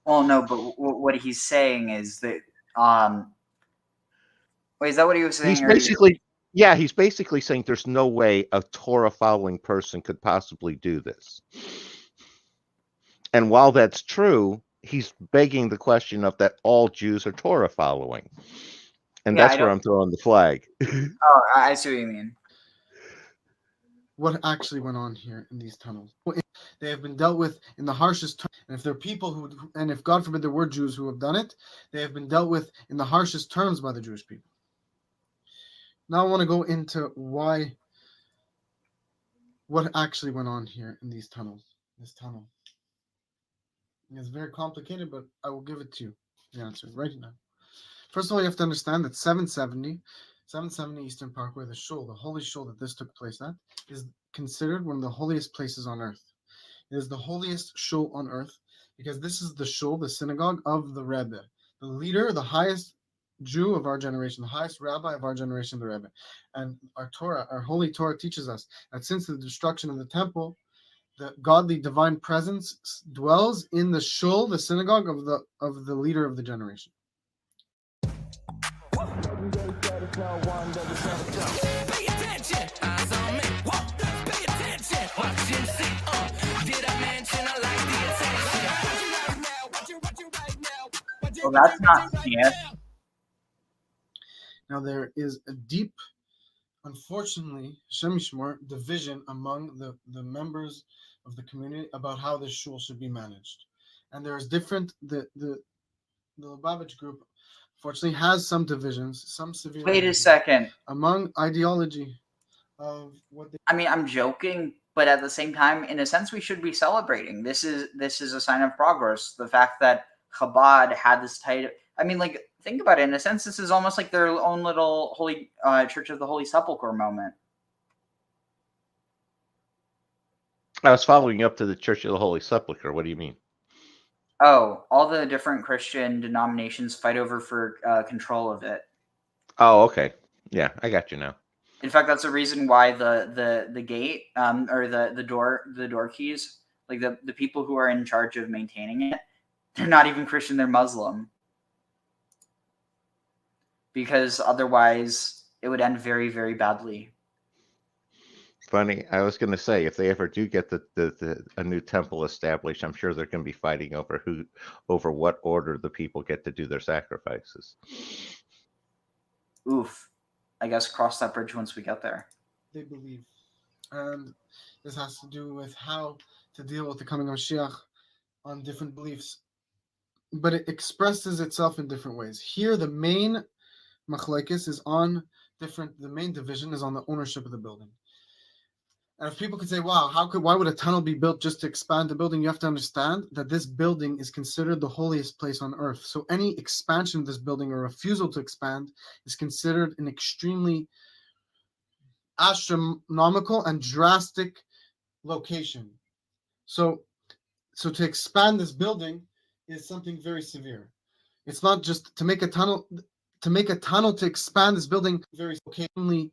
Speaker 2: Well, no, but what he's saying is that wait, is that what he was saying?
Speaker 3: He's basically saying there's no way a Torah following person could possibly do this. And while that's true, he's begging the question of that all Jews are Torah following. And that's where I'm throwing the flag.
Speaker 2: Oh, I see what you mean.
Speaker 5: What actually went on here in these tunnels? They have been dealt with in the harshest terms. And if there are people and if God forbid there were Jews who have done it, they have been dealt with in the harshest terms by the Jewish people. Now I want to go into what actually went on here in these tunnels. This tunnel. It's very complicated, but I will give it to you, the answer right now. First of all, you have to understand that 770 Eastern Parkway, the shul, the holy shul that this took place at, is considered one of the holiest places on earth. It is the holiest shul on earth because this is the shul, the synagogue of the Rebbe, the leader, the highest Jew of our generation, the highest rabbi of our generation, the Rebbe. And our Torah, our holy Torah teaches us that since the destruction of the temple, the godly divine presence dwells in the shul, the synagogue of the leader of the generation.
Speaker 2: Well, that's not yes.
Speaker 5: Now there is a deep, unfortunately, Hashem Yishmor, division among the members of the community about how this shul should be managed. And there's different, the Lubavitch group, fortunately, has some divisions, some severe
Speaker 2: Wait a
Speaker 5: divisions
Speaker 2: second.
Speaker 5: among ideology of what they
Speaker 2: I mean, I'm joking, but at the same time, in a sense, we should be celebrating. This is a sign of progress. The fact that Chabad had this title. I mean, like, think about it. In a sense, this is almost like their own little holy Church of the Holy Sepulchre moment.
Speaker 3: I was following up to the Church of the Holy Sepulchre. What do you mean?
Speaker 2: Oh, all the different Christian denominations fight over for control of it.
Speaker 3: Oh, okay. Yeah, I got you now.
Speaker 2: In fact, that's the reason why the gate or the door keys, like the people who are in charge of maintaining it, they're not even Christian, they're Muslim. Because otherwise it would end very, very badly.
Speaker 3: Funny. I was going to say, if they ever do get a new temple established, I'm sure they're going to be fighting over what order the people get to do their sacrifices.
Speaker 2: Oof. I guess cross that bridge once we get there.
Speaker 5: they believe. And this has to do with how to deal with the coming of Mashiach on different beliefs. But it expresses itself in different ways. Here, the main machlekes is on the main division is on the ownership of the building. And if people could say, wow, why would a tunnel be built just to expand the building? You have to understand that this building is considered the holiest place on earth. So any expansion of this building or refusal to expand is considered an extremely astronomical and drastic location. So to expand this building is something very severe. It's not just to make a tunnel to expand this building very occasionally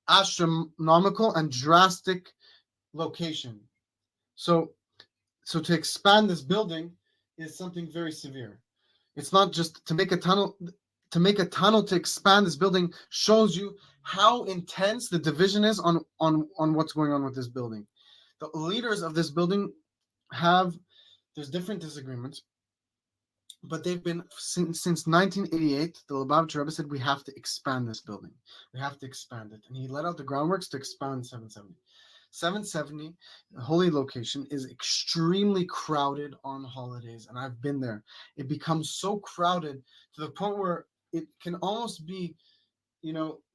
Speaker 5: astronomical and drastic location. So to expand this building is something very severe. It's not just to make a tunnel to expand this building shows you how intense the division is on what's going on with this building. The leaders of this building there's different disagreements, but they've been since 1988. The Lubavitcher Rebbe said we have to expand this building. We have to expand it, and he let out the groundworks to expand 770. 770, the holy location, is extremely crowded on holidays, and I've been there. It becomes so crowded to the point where it can almost be,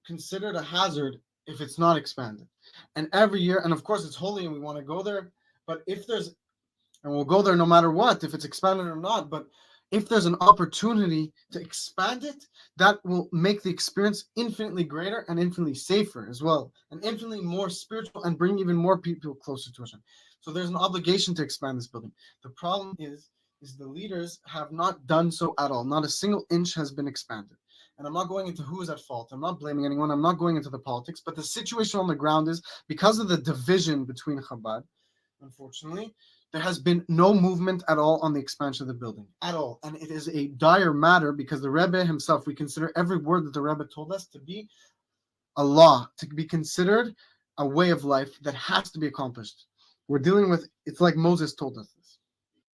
Speaker 5: considered a hazard if it's not expanded. And every year, and of course it's holy and we want to go there, but and we'll go there no matter what, if it's expanded or not, but if there's an opportunity to expand it, that will make the experience infinitely greater and infinitely safer as well, and infinitely more spiritual, and bring even more people closer to Hashem. So there's an obligation to expand this building. The problem is the leaders have not done so at all. Not a single inch has been expanded. And I'm not going into who is at fault. I'm not blaming anyone. I'm not going into the politics. But the situation on the ground is, because of the division between Chabad, unfortunately, there has been no movement at all on the expansion of the building, at all. And it is a dire matter, because the Rebbe himself, we consider every word that the Rebbe told us to be a law, to be considered a way of life that has to be accomplished. We're dealing with, it's like Moses told us this,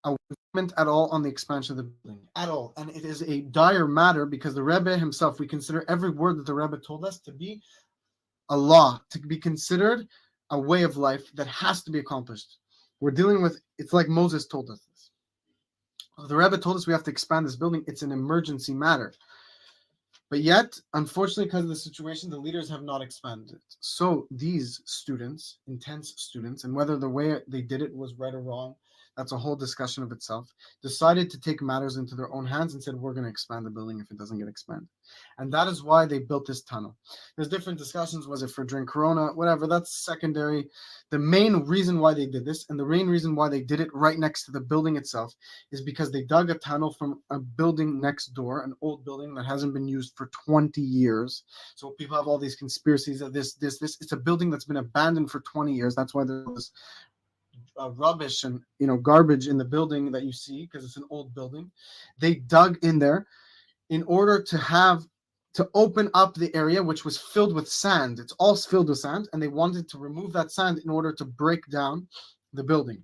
Speaker 5: a movement at all on the expansion of the building, at all. And it is a dire matter, because the Rebbe himself, we consider every word that the Rebbe told us to be a law, to be considered a way of life that has to be accomplished. We're dealing with, it's like Moses told us this. The Rebbe told us we have to expand this building. It's an emergency matter. But yet, unfortunately, because of the situation, the leaders have not expanded. So these students, intense students, and whether the way they did it was right or wrong, that's a whole discussion of itself, decided to take matters into their own hands and said, we're going to expand the building if it doesn't get expanded. And that is why they built this dunnel. There's different discussions. Was it for during Corona? Whatever, that's secondary. The main reason why they did this, and the main reason why they did it right next to the building itself, is because they dug a tunnel from a building next door, an old building that hasn't been used for 20 years. So people have all these conspiracies of this. It's a building that's been abandoned for 20 years. That's why there's rubbish and garbage in the building that you see, because it's an old building. They dug in there in order to open up the area, which was filled with sand. It's all filled with sand, and they wanted to remove that sand in order to break down the building.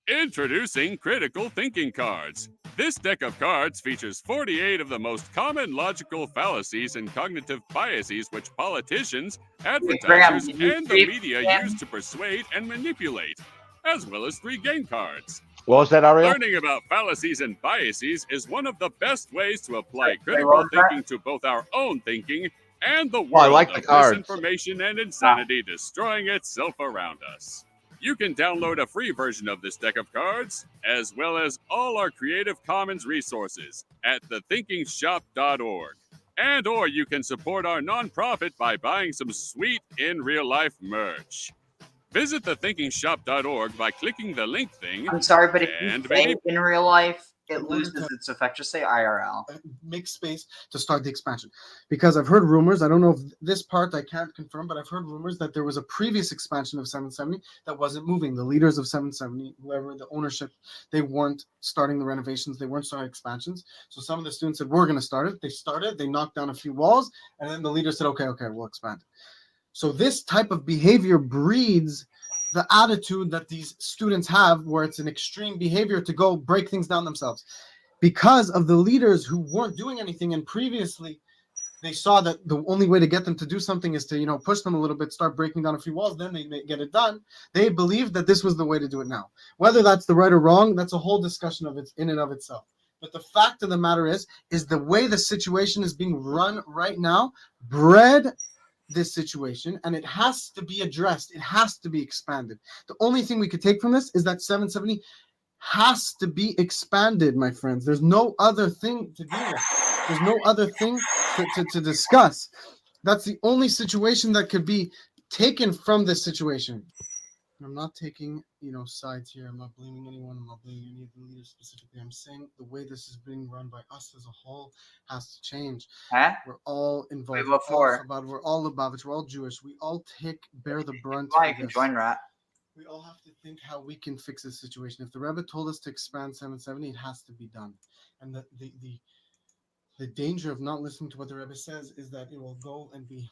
Speaker 6: Introducing Critical Thinking Cards. This deck of cards features 48 of the most common logical fallacies and cognitive biases which politicians, advertisers,
Speaker 2: did you
Speaker 6: and the
Speaker 2: sleep,
Speaker 6: media
Speaker 2: Graham?
Speaker 6: use to persuade and manipulate, as well as 3 game cards.
Speaker 3: What was that, Ariel?
Speaker 6: Learning about fallacies and biases is one of the best ways to apply
Speaker 2: Wait,
Speaker 6: critical
Speaker 2: what was that?
Speaker 6: thinking to both our own thinking and the
Speaker 3: I
Speaker 6: world
Speaker 3: like the
Speaker 6: of
Speaker 3: cards.
Speaker 6: misinformation and insanity destroying itself around us. You can download a free version of this deck of cards, as well as all our Creative Commons resources at thethinkingshop.org. And or you can support our nonprofit by buying some sweet in real life merch. Visit thethinkingshop.org by clicking the link thing.
Speaker 2: I'm sorry, but if you
Speaker 6: And
Speaker 2: say
Speaker 6: maybe-
Speaker 2: in real life, it
Speaker 5: In order
Speaker 2: loses
Speaker 5: to-
Speaker 2: its effect. Just say IRL.
Speaker 5: Make space to start the expansion, because I've heard rumors. I don't know if this part I can't confirm, but I've heard rumors that there was a previous expansion of 770 that wasn't moving. The leaders of 770, whoever the ownership, they weren't starting the renovations, they weren't starting expansions. So some of the students said, we're going to start it. They started, they knocked down a few walls, and then the leader said, okay, we'll expand it. So this type of behavior breeds the attitude that these students have, where it's an extreme behavior to go break things down themselves. Because of the leaders who weren't doing anything, and previously they saw that the only way to get them to do something is to, push them a little bit, start breaking down a few walls, then they may get it done. They believed that this was the way to do it now. Whether that's the right or wrong, that's a whole discussion of it in and of itself. But the fact of the matter is the way the situation is being run right now bred this situation, and it has to be addressed. It has to be expanded. The only thing we could take from this is that 770 has to be expanded, my friends. There's no other thing to deal with. There's no other thing to discuss. That's the only situation that could be taken from this situation. I'm not taking, sides here. I'm not blaming anyone. I'm not blaming any of the leaders specifically. I'm saying the way this is being run by us as a whole has to change.
Speaker 2: Huh?
Speaker 5: We're all involved.
Speaker 2: Wait, what for?
Speaker 5: We're all Lubavitch. We're all Jewish. We all bear the brunt
Speaker 2: Why
Speaker 5: for
Speaker 2: you can
Speaker 5: this.
Speaker 2: join Rat?
Speaker 5: We all have to think how we can fix this situation. If the Rebbe told us to expand 770, it has to be done. And the danger of not listening to what the Rebbe says is that it will go and be,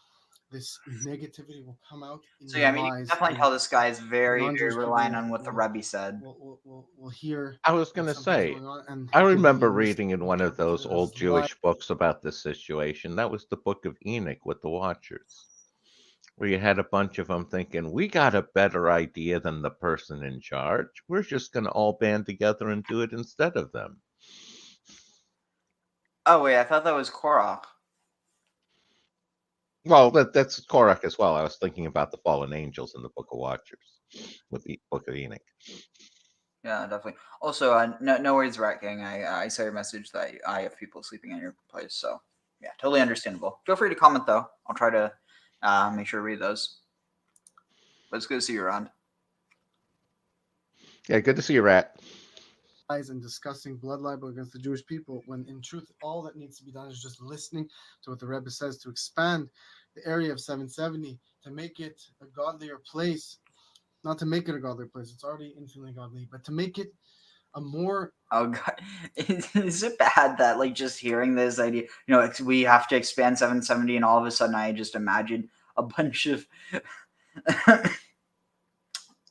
Speaker 5: this negativity will come out in
Speaker 2: So yeah, I mean, you can
Speaker 5: lies.
Speaker 2: definitely tell this guy is very, very
Speaker 5: non-Jewish
Speaker 2: relying
Speaker 5: people
Speaker 2: on what the
Speaker 5: will-
Speaker 2: Rebbe said.
Speaker 5: We'll hear.
Speaker 3: I was
Speaker 5: that
Speaker 3: going to
Speaker 5: something's
Speaker 3: say,
Speaker 5: going on, and
Speaker 3: I
Speaker 5: it could be
Speaker 3: remember reading in one of
Speaker 5: misinterpreted
Speaker 3: those
Speaker 5: as
Speaker 3: old
Speaker 5: lie.
Speaker 3: Jewish books about this situation. That was the Book of Enoch with the Watchers, where you had a bunch of them thinking, we got a better idea than the person in charge. We're just going to all band together and do it instead of them.
Speaker 2: Oh wait, I thought that was Korach.
Speaker 3: Well, that's Korach as well. I was thinking about the fallen angels in the Book of Watchers with the Book of Enoch.
Speaker 2: Yeah, definitely. Also, no worries, Rat Gang. I saw your message that I have people sleeping in your place, so yeah, totally understandable. Feel free to comment though. I'll try to make sure to read those. But it's good to see you around.
Speaker 3: Yeah, good to see you, Rat.
Speaker 5: And discussing blood libel against the Jewish people, when in truth all that needs to be done is just listening to what the Rebbe says, to expand the area of 770, to make it a godlier place. Not to make it a godlier place, it's already infinitely godly, but to make it a more...
Speaker 2: Oh god, is it bad that just hearing this idea, we have to expand 770, and all of a sudden I just imagine a bunch of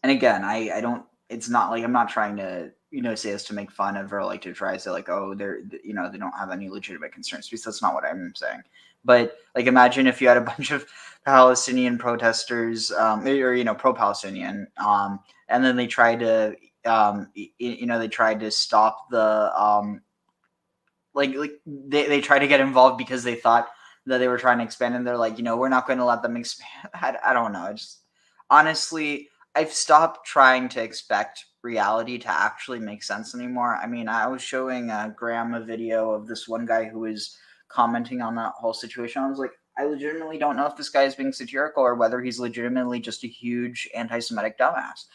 Speaker 2: and again, I don't, it's not I'm not trying to say this to make fun of, or to try to say they're they don't have any legitimate concerns, because that's not what I'm saying. But imagine if you had a bunch of Palestinian protesters, or pro-Palestinian, and then they tried to they tried to stop the they tried to get involved because they thought that they were trying to expand, and they're we're not going to let them expand. I don't know. Honestly, I've stopped trying to expect reality to actually make sense anymore. I mean, I was showing Graham a video of this one guy who was commenting on that whole situation. I was like, I legitimately don't know if this guy is being satirical or whether he's legitimately just a huge anti-Semitic dumbass.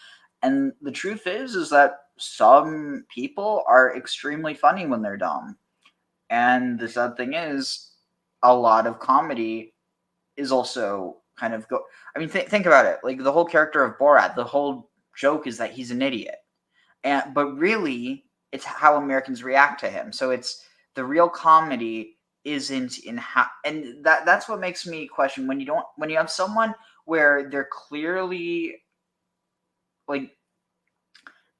Speaker 2: And the truth is that some people are extremely funny when they're dumb. And the sad thing is, a lot of comedy is also kind of think about it. The whole character of Borat, the whole joke is that he's an idiot. But really, it's how Americans react to him. So it's the real comedy isn't in how, and that's what makes me question when you have someone where they're clearly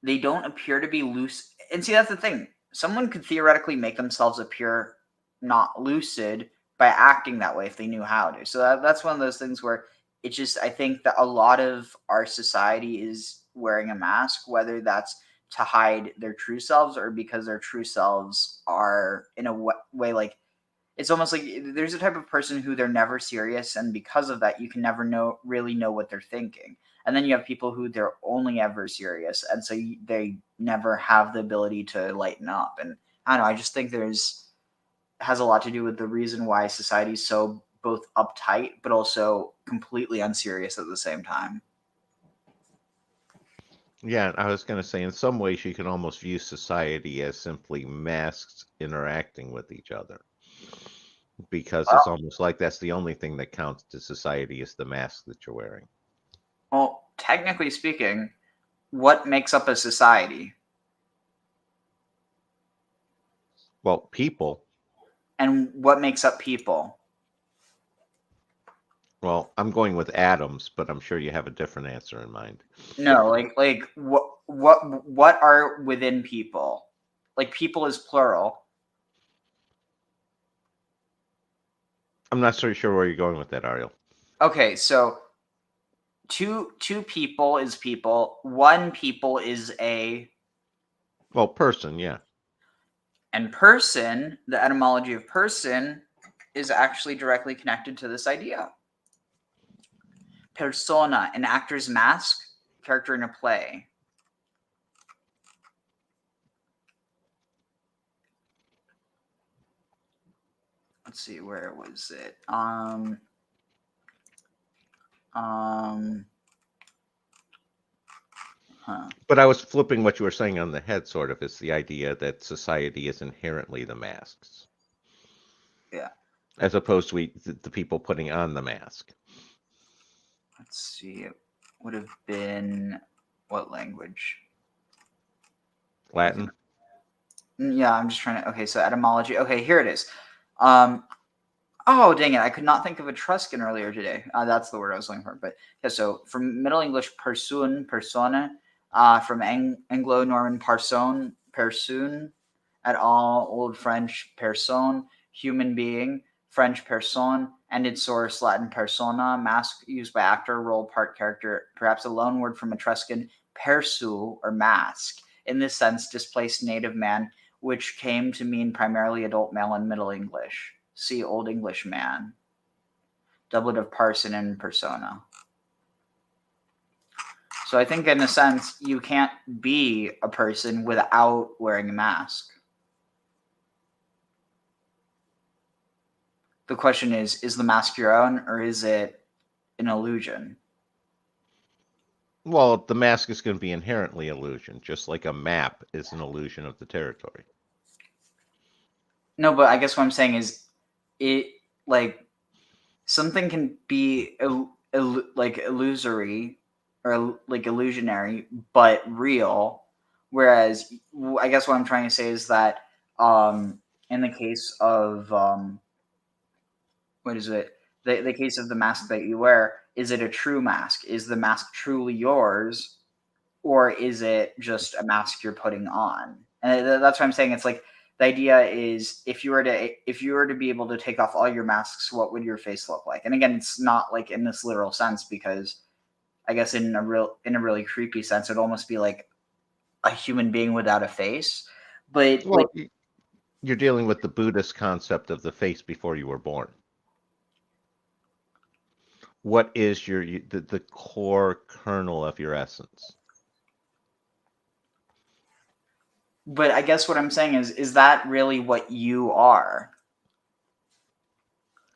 Speaker 2: they don't appear to be loose. And see, that's the thing. Someone could theoretically make themselves appear not lucid by acting that way if they knew how to. So that's one of those things where it just, I think that a lot of our society is wearing a mask, whether that's to hide their true selves or because their true selves are in a way like, it's almost like there's a type of person who they're never serious, and because of that, you can never really know what they're thinking. And then you have people who they're only ever serious, and so they never have the ability to lighten up. And I don't know, I just think has a lot to do with the reason why society is so both uptight but also completely unserious at the same time.
Speaker 3: Yeah, I was going to say, in some ways, you can almost view society as simply masks interacting with each other, because it's almost like that's the only thing that counts to society is the mask that you're wearing.
Speaker 2: Well, technically speaking, what makes up a society?
Speaker 3: Well, people.
Speaker 2: And what makes up people?
Speaker 3: Well, I'm going with atoms, but I'm sure you have a different answer in mind.
Speaker 2: No, like what are within people? Like people is plural.
Speaker 3: I'm not so sure where you're going with that, Ariel.
Speaker 2: Okay, so two people is people. One people is a
Speaker 3: person, yeah.
Speaker 2: And person, the etymology of person, is actually directly connected to this idea. Persona, an actor's mask, character in a play. Let's see, where was it?
Speaker 3: But I was flipping what you were saying on the head, sort of. It's the idea that society is inherently the masks.
Speaker 2: Yeah.
Speaker 3: As opposed to the people putting on the mask.
Speaker 2: Let's see, it would have been what language?
Speaker 3: Latin?
Speaker 2: Yeah, I'm just trying to. Okay, so etymology. Okay, here it is. Oh, dang it. I could not think of Etruscan earlier today. That's the word I was looking for. But yeah, so from Middle English, person, persona, from Anglo-Norman parson, persoon, et al., Old French personne, human being, French personne, and its source Latin persona, mask used by actor, role, part, character, perhaps a loan word from Etruscan persu, or mask. In this sense, displaced native man, which came to mean primarily adult male in Middle English. See Old English man. Doublet of parson and persona. So I think in a sense, you can't be a person without wearing a mask. The question is the mask your own or is it an illusion?
Speaker 3: Well, the mask is going to be inherently illusion, just like a map is an illusion of the territory.
Speaker 2: No, but I guess what I'm saying is it like something can be like illusory or like illusionary but real, whereas I guess what I'm trying to say is that in the case of what is it, the case of the mask that you wear, is it a true mask? Is the mask truly yours, or is it just a mask you're putting on? And that's what I'm saying. It's like the idea is if you were to be able to take off all your masks, what would your face look like? And again, it's not like in this literal sense, because I guess in a really creepy sense, it'd almost be like a human being without a face. But
Speaker 3: well, you're dealing with the Buddhist concept of the face before you were born. What is the core kernel of your essence?
Speaker 2: But I guess what I'm saying is that really what you are?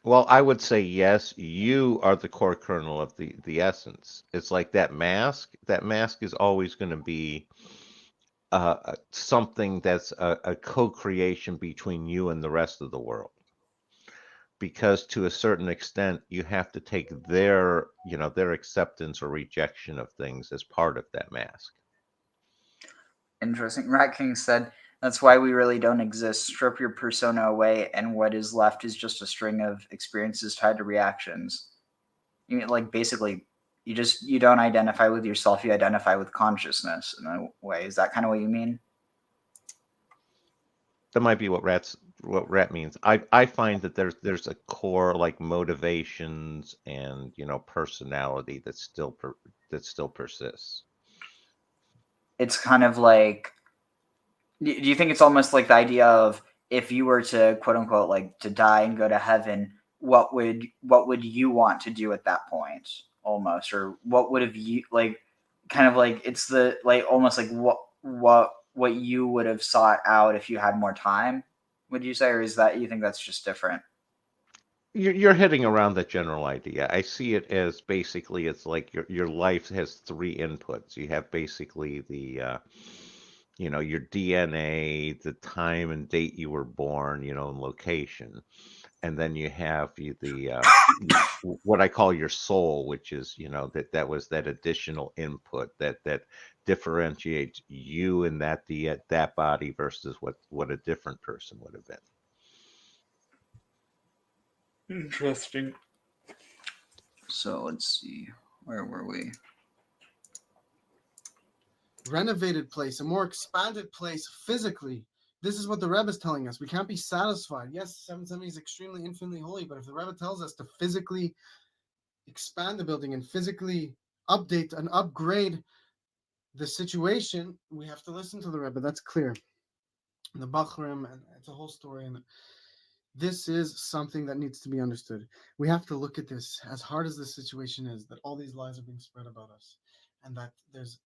Speaker 3: Well, I would say yes. You are the core kernel of the essence. It's like that mask. That mask is always going to be something that's a co-creation between you and the rest of the world. Because to a certain extent, you have to take their acceptance or rejection of things as part of that mask.
Speaker 2: Interesting. Rat King said, that's why we really don't exist. Strip your persona away, and what is left is just a string of experiences tied to reactions. You mean, like, basically, you don't identify with yourself, you identify with consciousness in a way. Is that kind of what you mean?
Speaker 3: That might be what rat means. I find that there's a core like motivations and personality that still persists.
Speaker 2: It's kind of like, do you think it's almost like the idea of, if you were to quote unquote like to die and go to heaven, what would you want to do at that point, almost, or what would have you like, kind of like, it's the like almost like what you would have sought out if you had more time, would you say, or is that, you think that's just different?
Speaker 3: You're hitting around that general idea. I see it as basically it's like your life has three inputs. You have basically the your DNA, the time and date you were born, and location, and then you have what I call your soul, which is that was that additional input that differentiates you in that body versus what a different person would have been.
Speaker 2: Interesting. So let's see, where were we?
Speaker 5: Renovated place, a more expanded place physically. This is what the Rebbe is telling us. We can't be satisfied. Yes, 770 is extremely infinitely holy, but if the Rebbe tells us to physically expand the building and physically update and upgrade the situation, we have to listen to the Rebbe. That's clear. The Bachrim, and it's a whole story, and this is something that needs to be understood. We have to look at this, as hard as the situation is, that all these lies are being spread about us, and that there's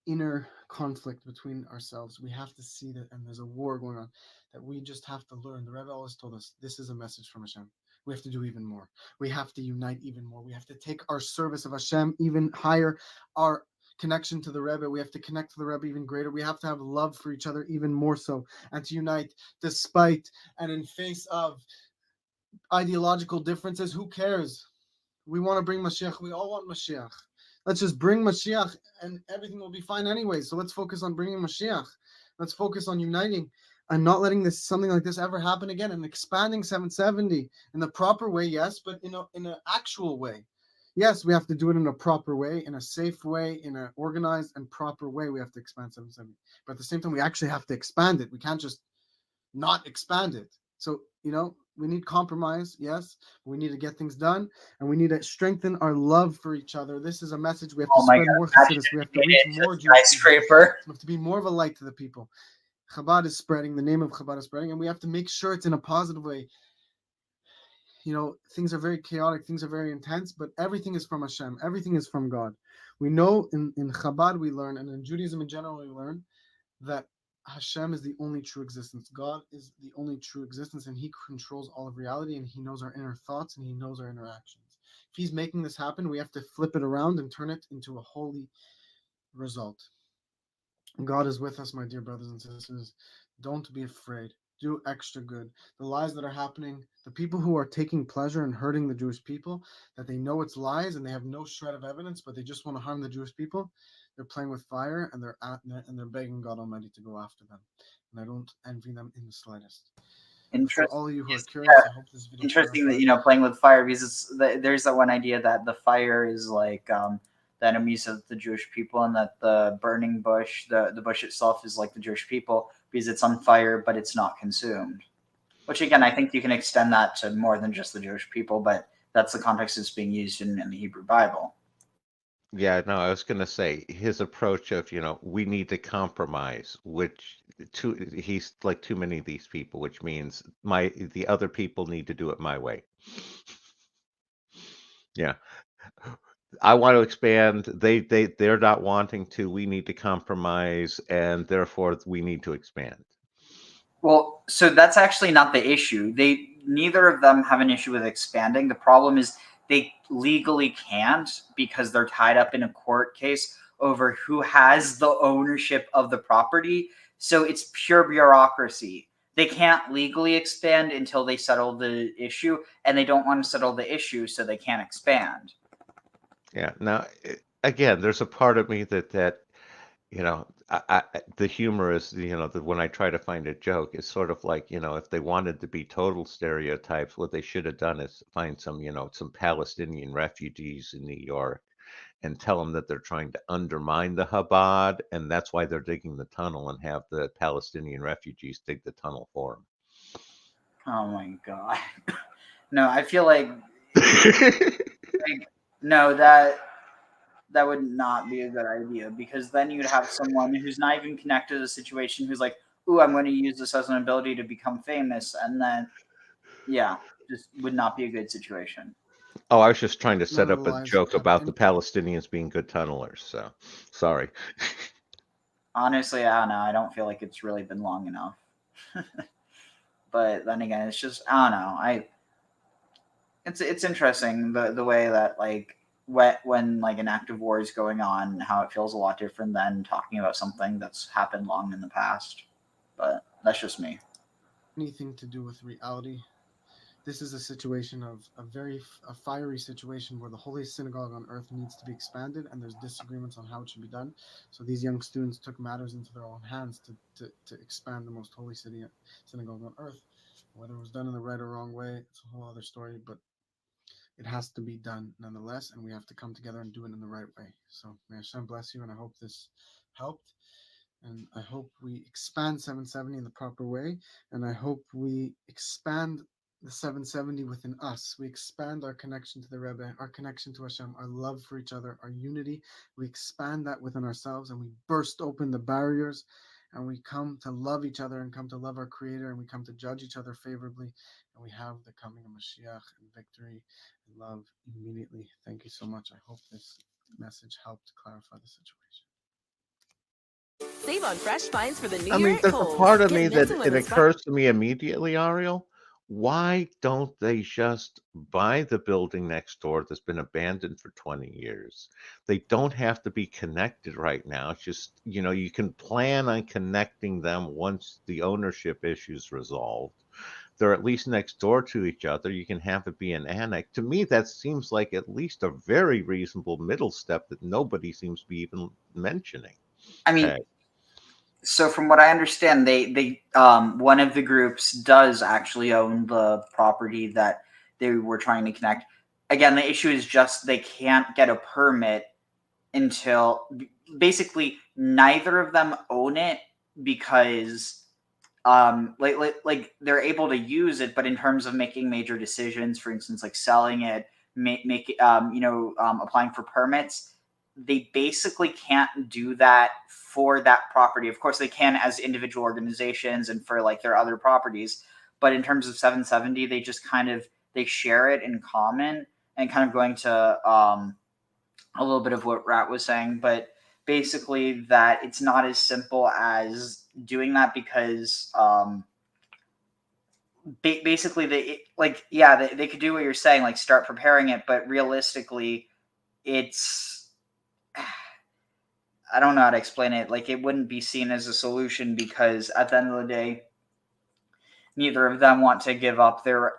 Speaker 5: inner conflict between ourselves. We have to see that, and there's a war going on, that we just have to learn. The Rebbe always told us, this is a message from Hashem. We have to do even more. We have to unite even more. We have to take our service of Hashem even higher, our connection to the Rebbe. We have to connect to the Rebbe even greater. We have to have love for each other even more so, and to unite despite and in face of ideological differences. Who cares? We want to bring Mashiach. We all want Mashiach. Let's just bring Mashiach and everything will be fine anyway. So let's focus on bringing Mashiach. Let's focus on uniting and not letting something like this ever happen again, and expanding 770 in the proper way, yes, but in an actual way. Yes, we have to do it in a proper way, in a safe way, in an organized and proper way. We have to expand 770. But at the same time, we actually have to expand it. We can't just not expand it. So, we need compromise, yes. We need to get things done, and we need to strengthen our love for each other. This is a message we have to spread more chassidus. We have to reach more Jews.
Speaker 2: Skyscraper.
Speaker 5: We have to be more of a light to the people. Chabad is spreading. The name of Chabad is spreading, and we have to make sure it's in a positive way. Things are very chaotic. Things are very intense, but everything is from Hashem. Everything is from God. We know in Chabad we learn, and in Judaism in general we learn, that Hashem is the only true existence. God is the only true existence, and He controls all of reality, and He knows our inner thoughts, and He knows our interactions. If He's making this happen, we have to flip it around and turn it into a holy result. God is with us, my dear brothers and sisters. Don't be afraid. Do extra good. The lies that are happening, the people who are taking pleasure in hurting the Jewish people, that they know it's lies and they have no shred of evidence, but they just want to harm the Jewish people, they're playing with fire, and they're begging God Almighty to go after them. And I don't envy them in the slightest. For all of you who are curious, I hope this video
Speaker 2: interesting that playing with fire, because there's that one idea that the fire is like the enemies of the Jewish people, and that the burning bush, the bush itself, is like the Jewish people because it's on fire but it's not consumed. Which again, I think you can extend that to more than just the Jewish people, but that's the context it's being used in the Hebrew Bible.
Speaker 3: Yeah, no, I was going to say his approach of, we need to compromise, which he's like too many of these people, which means the other people need to do it my way. Yeah. I want to expand. They're not wanting to. We need to compromise, and therefore we need to expand.
Speaker 2: Well, so that's actually not the issue. Neither of them have an issue with expanding. The problem is they legally can't, because they're tied up in a court case over who has the ownership of the property. So it's pure bureaucracy. They can't legally expand until they settle the issue, and they don't want to settle the issue, so they can't expand.
Speaker 3: Yeah. Now, again, there's a part of me that the humor is, when I try to find a joke, it's sort of like, if they wanted to be total stereotypes, what they should have done is find some Palestinian refugees in New York and tell them that they're trying to undermine the Chabad, and that's why they're digging the tunnel, and have the Palestinian refugees dig the tunnel for them.
Speaker 2: Oh my god. No, I feel like no, that would not be a good idea, because then you'd have someone who's not even connected to the situation who's like, "Ooh, I'm going to use this as an ability to become famous," and then yeah, just would not be a good situation.
Speaker 3: Oh, I was just trying to
Speaker 5: None
Speaker 3: set
Speaker 5: of
Speaker 3: up
Speaker 5: the
Speaker 3: a
Speaker 5: lives
Speaker 3: joke
Speaker 5: have
Speaker 3: about the
Speaker 5: impact.
Speaker 3: Palestinians being good tunnelers. So, sorry.
Speaker 2: Honestly, I don't know. I don't feel like it's really been long enough. But then again, it's just I don't know. It's interesting the way that like when like an active war is going on, how it feels a lot different than talking about something that's happened long in the past. But that's just me.
Speaker 5: Anything to do with reality. This is a situation of a fiery situation where the holiest synagogue on earth needs to be expanded, and there's disagreements on how it should be done. So these young students took matters into their own hands to expand the most holy synagogue on earth. Whether it was done in the right or wrong way, it's a whole other story, but it has to be done nonetheless, and we have to come together and do it in the right way. So may Hashem bless you, and I hope this helped. And I hope we expand 770 in the proper way. And I hope we expand the 770 within us. We expand our connection to the Rebbe, our connection to Hashem, our love for each other, our unity. We expand that within ourselves, and we burst open the barriers, and we come to love each other and come to love our Creator, and we come to judge each other favorably. And we have the coming of Mashiach and victory and love immediately. Thank you so much. I hope this message helped clarify the situation.
Speaker 7: Save on fresh finds for the new
Speaker 3: I
Speaker 7: year
Speaker 3: mean,
Speaker 7: at
Speaker 3: there's a
Speaker 7: Kohl's.
Speaker 3: part of
Speaker 7: Get
Speaker 3: me
Speaker 7: men's
Speaker 3: that
Speaker 7: and
Speaker 3: it
Speaker 7: women's
Speaker 3: occurs to me immediately, Ariel. Why don't they just buy the building next door that's been abandoned for 20 years? They don't have to be connected right now. It's just, you can plan on connecting them once the ownership issue's resolved. They're at least next door to each other. You can have it be an annex. To me, that seems like at least a very reasonable middle step that nobody seems to be even mentioning.
Speaker 2: I mean,
Speaker 3: Okay.
Speaker 2: so from what I understand, they one of the groups does actually own the property that they were trying to connect. Again, the issue is just they can't get a permit until basically neither of them own it, because like they're able to use it, but in terms of making major decisions, for instance, like selling it, applying for permits, they basically can't do that for that property. Of course, they can as individual organizations and for like their other properties, but in terms of 770, they just they share it in common, and kind of going to a little bit of what Rat was saying, but basically that it's not as simple as doing that, because basically they could do what you're saying, like start preparing it, but realistically it's I don't know how to explain it. Like, it wouldn't be seen as a solution, because at the end of the day, neither of them want to give up their.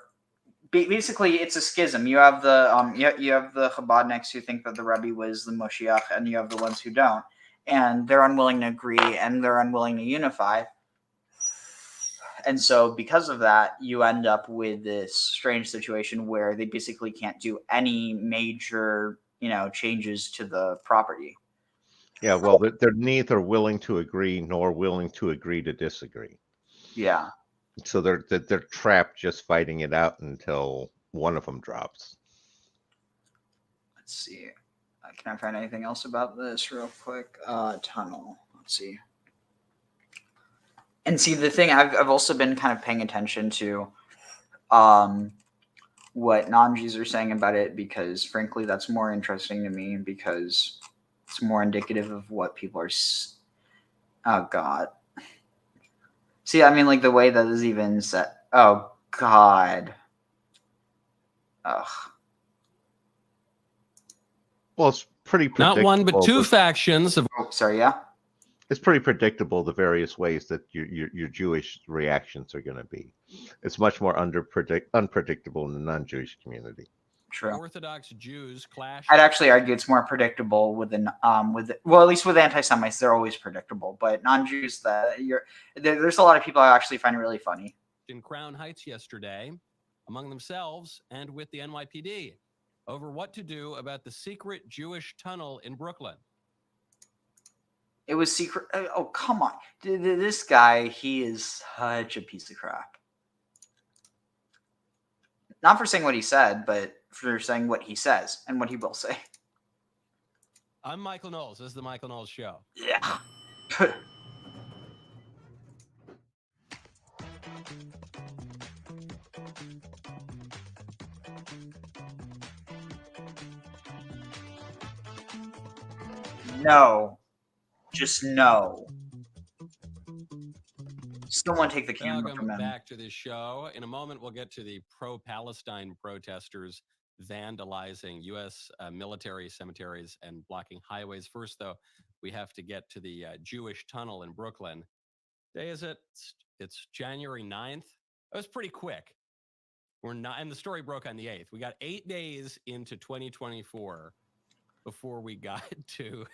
Speaker 2: Basically, it's a schism. You have the you have the Chabadniks who think that the Rebbe was the Moshiach, and you have the ones who don't, and they're unwilling to agree, and they're unwilling to unify. And so, because of that, you end up with this strange situation where they basically can't do any major, changes to the property.
Speaker 3: Yeah, well, they're neither willing to agree nor willing to agree to disagree.
Speaker 2: Yeah.
Speaker 3: So they're trapped just fighting it out until one of them drops.
Speaker 2: Let's see. Can I find anything else about this real quick? Tunnel. Let's see. And see, the thing, I've also been kind of paying attention to what non-Jews are saying about it, because frankly that's more interesting to me, because it's more indicative of what people are oh god. See, I mean, like the way that is even set. Oh god. Ugh.
Speaker 3: Well, it's pretty
Speaker 8: Not
Speaker 3: predictable.
Speaker 8: one, but two factions of.
Speaker 2: Oh, sorry, yeah.
Speaker 3: It's pretty predictable the various ways that your Jewish reactions are going to be. It's much more unpredictable in the non-Jewish community.
Speaker 2: True.
Speaker 8: Orthodox Jews clash.
Speaker 2: I'd actually argue it's more predictable at least with anti-Semites, they're always predictable. But non-Jews, there's a lot of people I actually find it really funny.
Speaker 8: In Crown Heights yesterday, among themselves and with the NYPD. over what to do about the secret Jewish tunnel in Brooklyn.
Speaker 2: It was secret. Oh, come on. This guy, he is such a piece of crap. Not for saying what he said, but for saying what he says and what he will say.
Speaker 8: I'm Michael Knowles. This is the Michael Knowles Show.
Speaker 2: Yeah. No. Just no. Someone take the camera from
Speaker 8: Welcome
Speaker 2: him.
Speaker 8: back to this show. In a moment, we'll get to the pro-Palestine protesters vandalizing U.S. Military cemeteries and blocking highways. First, though, we have to get to the Jewish tunnel in Brooklyn. Day is it? It's January 9th. That was pretty quick. We're not, and the story broke on the 8th. We got 8 days into 2024 before we got to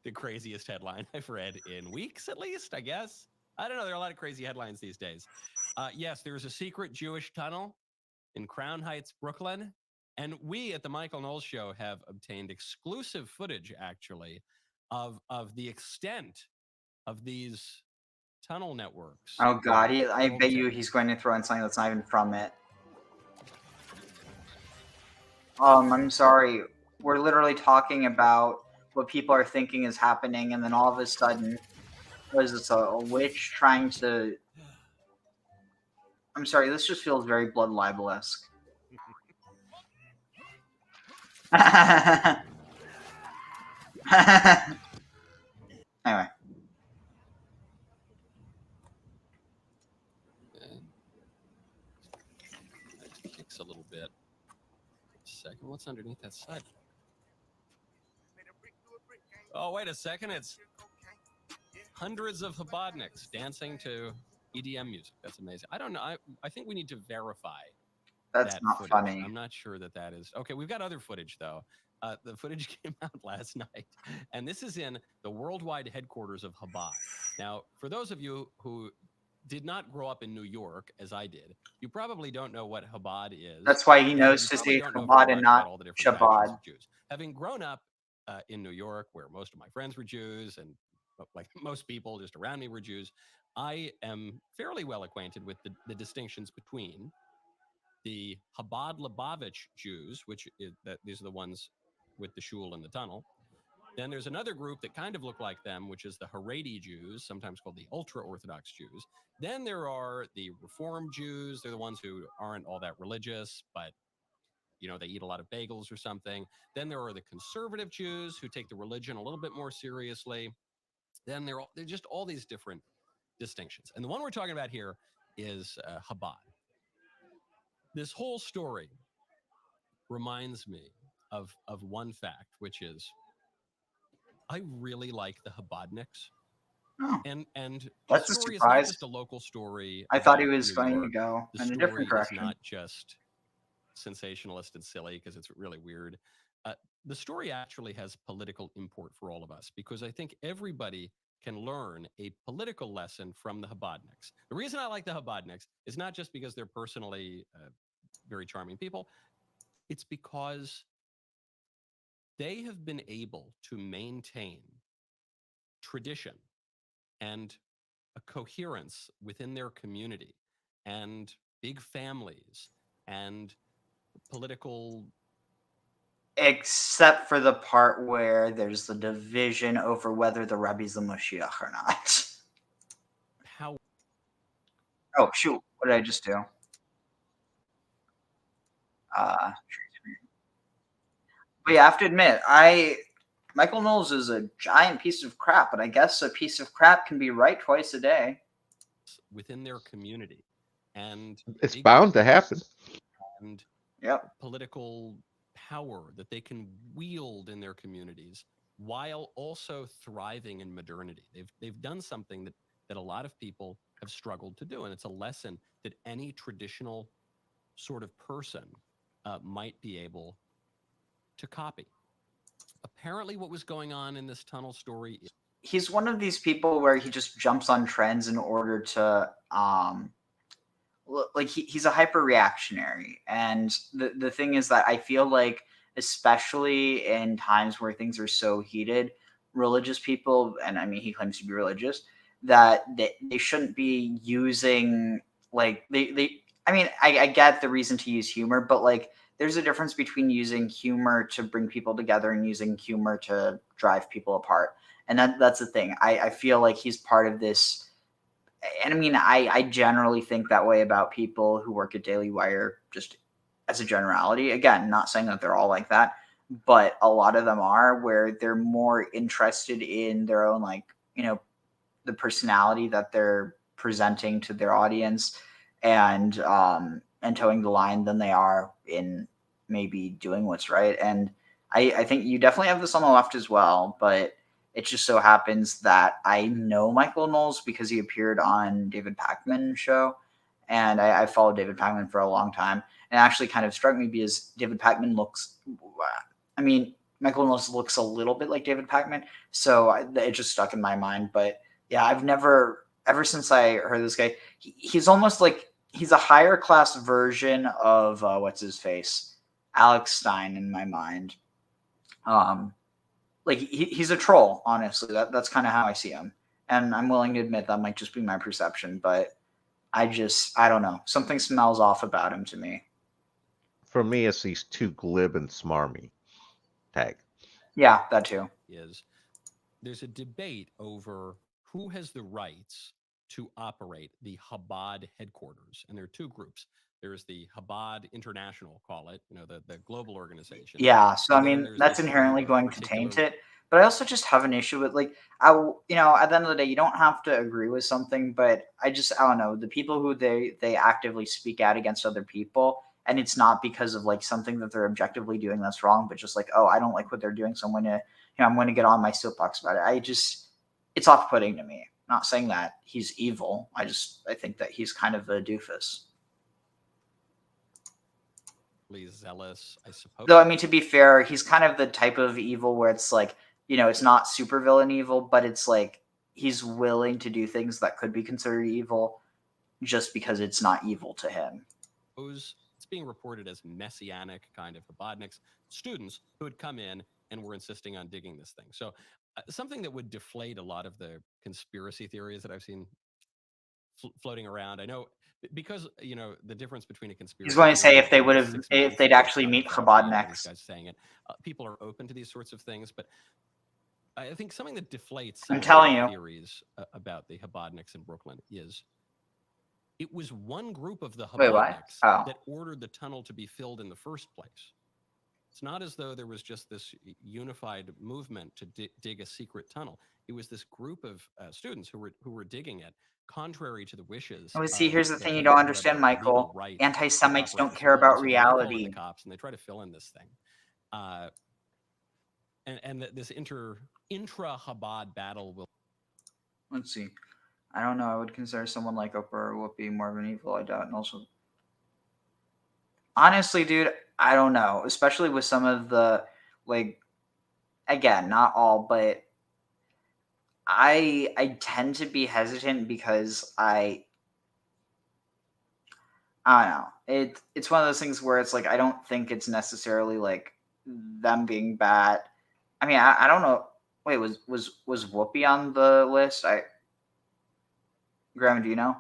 Speaker 8: the craziest headline I've read in weeks, at least, I guess. I don't know. There are a lot of crazy headlines these days. Yes, there's a secret Jewish tunnel in Crown Heights, Brooklyn. And we at the Michael Knowles Show have obtained exclusive footage, actually, of the extent of these tunnel networks.
Speaker 2: Oh, God. I bet you he's going to throw in something that's not even from it. I'm sorry. We're literally talking about what people are thinking is happening, and then all of a sudden, was this a witch trying to... I'm sorry, this just feels very blood libel-esque. Anyway.
Speaker 8: That takes a little bit. Second, what's underneath that side? Oh, wait a second. It's hundreds of Chabadniks dancing to EDM music. That's amazing. I don't know. I think we need to verify.
Speaker 2: That's
Speaker 8: that
Speaker 2: not
Speaker 8: footage.
Speaker 2: funny.
Speaker 8: I'm not sure that is. Okay, we've got other footage, though. The footage came out last night, and this is in the worldwide headquarters of Chabad. Now, for those of you who did not grow up in New York, as I did, you probably don't know what Chabad is.
Speaker 2: That's why he
Speaker 8: and
Speaker 2: knows
Speaker 8: you
Speaker 2: to
Speaker 8: probably
Speaker 2: say
Speaker 8: don't know
Speaker 2: Chabad
Speaker 8: very
Speaker 2: and
Speaker 8: much about
Speaker 2: not
Speaker 8: all the different factions
Speaker 2: Shabbat.
Speaker 8: of Jews. Having grown up in New York, where most of my friends were Jews, and like most people just around me were Jews, I am fairly well acquainted with the distinctions between the Chabad Lubavitch Jews, which is these are the ones with the shul and the tunnel. Then there's another group that kind of look like them, which is the Haredi Jews, sometimes called the ultra-Orthodox Jews. Then there are the Reform Jews. They're the ones who aren't all that religious, but you know, they eat a lot of bagels or something. Then there are the conservative Jews who take the religion a little bit more seriously. Then they're just all these different distinctions. And the one we're talking about here is Chabad. This whole story reminds me of one fact, which is I really like the Chabadniks.
Speaker 2: Oh,
Speaker 8: And
Speaker 2: that's
Speaker 8: the
Speaker 2: a
Speaker 8: story is
Speaker 2: surprise.
Speaker 8: not just a local story.
Speaker 2: I thought he
Speaker 8: about
Speaker 2: was
Speaker 8: New
Speaker 2: going to
Speaker 8: York.
Speaker 2: go
Speaker 8: The
Speaker 2: in a
Speaker 8: story
Speaker 2: different
Speaker 8: is
Speaker 2: direction.
Speaker 8: not just sensationalist and silly because it's really weird. The story actually has political import for all of us because I think everybody can learn a political lesson from the Chabadniks. The reason I like the Chabadniks is not just because they're personally very charming people. It's because they have been able to maintain tradition and a coherence within their community and big families and political.
Speaker 2: Except for the part where there's the division over whether the Rebbe's the Moshiach or not.
Speaker 8: How?
Speaker 2: Oh, shoot. What did I just do? But yeah, I have to admit, Michael Knowles is a giant piece of crap, but I guess a piece of crap can be right twice a day.
Speaker 8: Within their community. And
Speaker 3: It's bound to happen.
Speaker 8: And
Speaker 2: Yep.
Speaker 8: political power that they can wield in their communities while also thriving in modernity. They've done something that a lot of people have struggled to do. And it's a lesson that any traditional sort of person might be able to copy. Apparently what was going on in this tunnel story is
Speaker 2: He's one of these people where he just jumps on trends in order to like he's a hyper reactionary. And the thing is that I feel like especially in times where things are so heated. Religious people, and I mean, he claims to be religious, that they shouldn't be using like they I mean, I get the reason to use humor, but like there's a difference between using humor to bring people together and using humor to drive people apart. And that's the thing. I feel like he's part of this. And I mean, I generally think that way about people who work at Daily Wire, just as a generality. Again, not saying that they're all like that, but a lot of them are, where they're more interested in their own, like, the personality that they're presenting to their audience, and towing the line, than they are in maybe doing what's right. And I think you definitely have this on the left as well, but it just so happens that I know Michael Knowles because he appeared on David Pakman's show, and I followed David Pakman for a long time. And it actually kind of struck me because David Pakman looks, I mean, Michael Knowles looks a little bit like David Pakman, so it just stuck in my mind. But yeah, I've never, ever since I heard this guy, he's almost like, he's a higher class version of what's his face, Alex Stein, in my mind. Like he's a troll, honestly. That's kind of how I see him, and I'm willing to admit that might just be my perception, but I don't know. Something smells off about him to me.
Speaker 3: For me, it's these too glib and smarmy tag.
Speaker 2: Yeah, that too.
Speaker 8: There's a debate over who has the rights to operate the Chabad headquarters, and there are two groups. There's the Chabad International, call it, the global organization.
Speaker 2: Yeah, so I
Speaker 8: And then
Speaker 2: mean,
Speaker 8: there's
Speaker 2: that's
Speaker 8: this
Speaker 2: inherently
Speaker 8: group of
Speaker 2: going to taint
Speaker 8: particular-
Speaker 2: it. But I also just have an issue with, like, at the end of the day, you don't have to agree with something, but I don't know, the people who they actively speak out against other people, and it's not because of like something that they're objectively doing that's wrong, but just like, oh, I don't like what they're doing, so I'm going to get on my soapbox about it. It's off-putting to me. I'm not saying that he's evil. I think that he's kind of a doofus.
Speaker 8: Zealous, I suppose.
Speaker 2: Though, I mean, to be fair, he's kind of the type of evil where it's like, it's not supervillain evil, but it's like he's willing to do things that could be considered evil just because it's not evil to him.
Speaker 8: It's being reported as messianic kind of Chabadniks, students who had come in and were insisting on digging this thing. So something that would deflate a lot of the conspiracy theories that I've seen floating around. I know because the difference between a conspiracy.
Speaker 2: He's going to say
Speaker 8: theory
Speaker 2: if they
Speaker 8: and
Speaker 2: would
Speaker 8: a
Speaker 2: have,
Speaker 8: 6
Speaker 2: if
Speaker 8: months
Speaker 2: they'd
Speaker 8: of
Speaker 2: actually meet
Speaker 8: these
Speaker 2: Chabadniks.
Speaker 8: guys saying it, people are open to these sorts of things, but I think something that deflates
Speaker 2: I'm
Speaker 8: some
Speaker 2: telling
Speaker 8: of the
Speaker 2: you.
Speaker 8: theories about the Chabadniks in Brooklyn is it was one group of the
Speaker 2: Wait, what?
Speaker 8: Chabadniks
Speaker 2: Oh.
Speaker 8: that ordered the tunnel to be filled in the first place. It's not as though there was just this unified movement to dig a secret tunnel. It was this group of students who were digging it, contrary to the wishes.
Speaker 2: Oh, see, here's the thing you
Speaker 8: people
Speaker 2: don't
Speaker 8: who had
Speaker 2: understand,
Speaker 8: the
Speaker 2: Michael.
Speaker 8: legal right to
Speaker 2: Anti-Semites
Speaker 8: operate
Speaker 2: don't
Speaker 8: the
Speaker 2: care
Speaker 8: tunnel.
Speaker 2: about
Speaker 8: So they call in
Speaker 2: reality.
Speaker 8: the cops and they try to fill in this thing. And this intra-Chabad battle will.
Speaker 2: Let's see. I don't know. I would consider someone like Oprah or Whoopi more of an evil. I doubt. And also, honestly, dude, I don't know. Especially with some of the, like, again, not all, but I tend to be hesitant because I don't know. It's one of those things where it's like I don't think it's necessarily like them being bad. I mean, I don't know. Wait, was Whoopi on the list? Graham, do you know?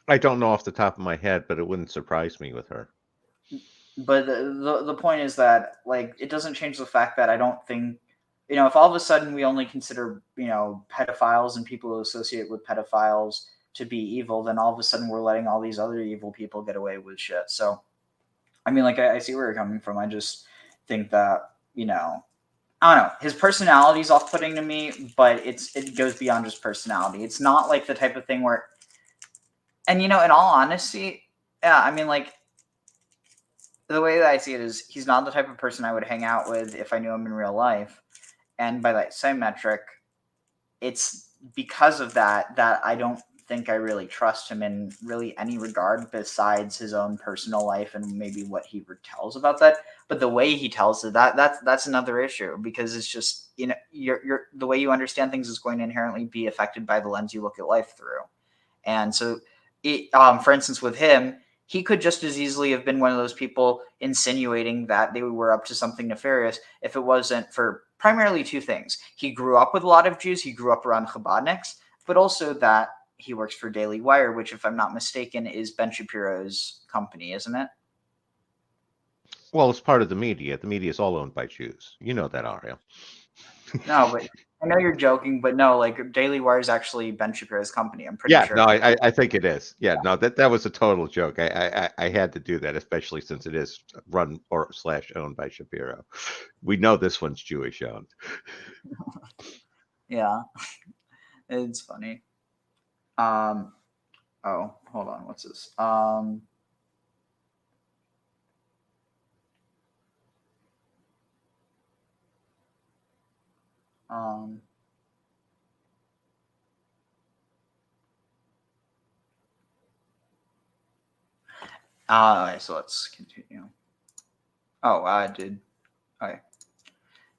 Speaker 3: I don't know off the top of my head, but it wouldn't surprise me with her.
Speaker 2: But the point is that, like, it doesn't change the fact that I don't think, if all of a sudden we only consider, pedophiles and people who associate with pedophiles to be evil, then all of a sudden we're letting all these other evil people get away with shit. So, I mean, like, I see where you're coming from. I just think that, I don't know. His personality is off-putting to me, but it goes beyond just personality. It's not like the type of thing where, and in all honesty, yeah, I mean, like, the way that I see it is he's not the type of person I would hang out with if I knew him in real life. And by that same metric, it's because of that I don't think I really trust him in really any regard besides his own personal life and maybe what he tells about that. But the way he tells it, that's another issue, because it's just, you're the way you understand things is going to inherently be affected by the lens you look at life through. And so for instance, with him, he could just as easily have been one of those people insinuating that they were up to something nefarious if it wasn't for primarily two things. He grew up with a lot of Jews. He grew up around Chabadniks, but also that he works for Daily Wire, which, if I'm not mistaken, is Ben Shapiro's company, isn't it?
Speaker 3: Well, it's part of the media. The media is all owned by Jews. You know that, Ariel.
Speaker 2: No, but I know you're joking, but no, like Daily Wire is actually Ben Shapiro's company. I'm pretty
Speaker 3: Yeah,
Speaker 2: sure.
Speaker 3: no, I think it is. Yeah, no, that was a total joke. I had to do that, especially since it is run or slash owned by Shapiro. We know this one's Jewish owned.
Speaker 2: Yeah, it's funny. Oh, hold on. What's this? Okay, so let's continue. Oh, I did. Okay.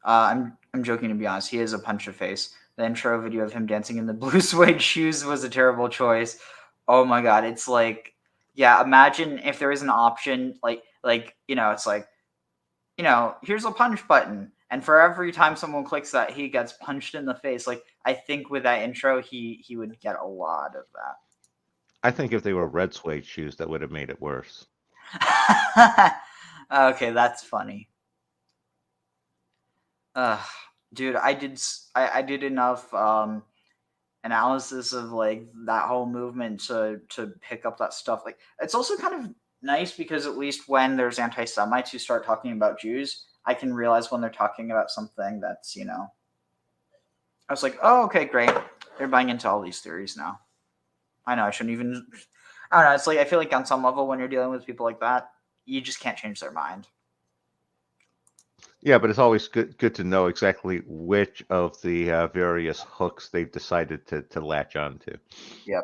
Speaker 2: I'm joking, to be honest. He is a punch of face. The intro video of him dancing in the blue suede shoes was a terrible choice. Oh my god, it's like, yeah, imagine if there was an option like it's like, here's a punch button, and for every time someone clicks that, he gets punched in the face. Like, I think with that intro, he would get a lot of
Speaker 3: I think if they were red suede shoes, that would have made it worse.
Speaker 2: that. Okay, that's funny. Dude, I did enough analysis of like that whole movement to pick up that stuff. Like, it's also kind of nice because at least when there's anti-Semites who start talking about Jews, I can realize when they're talking about something that's, I was like, oh, okay, great. They're buying into all these theories now. I know, I shouldn't even, I don't know. It's like, I feel like on some level when you're dealing with people like that, you just can't change their mind.
Speaker 3: Yeah, but it's always good to know exactly which of the various hooks they've decided to latch onto.
Speaker 2: Yep.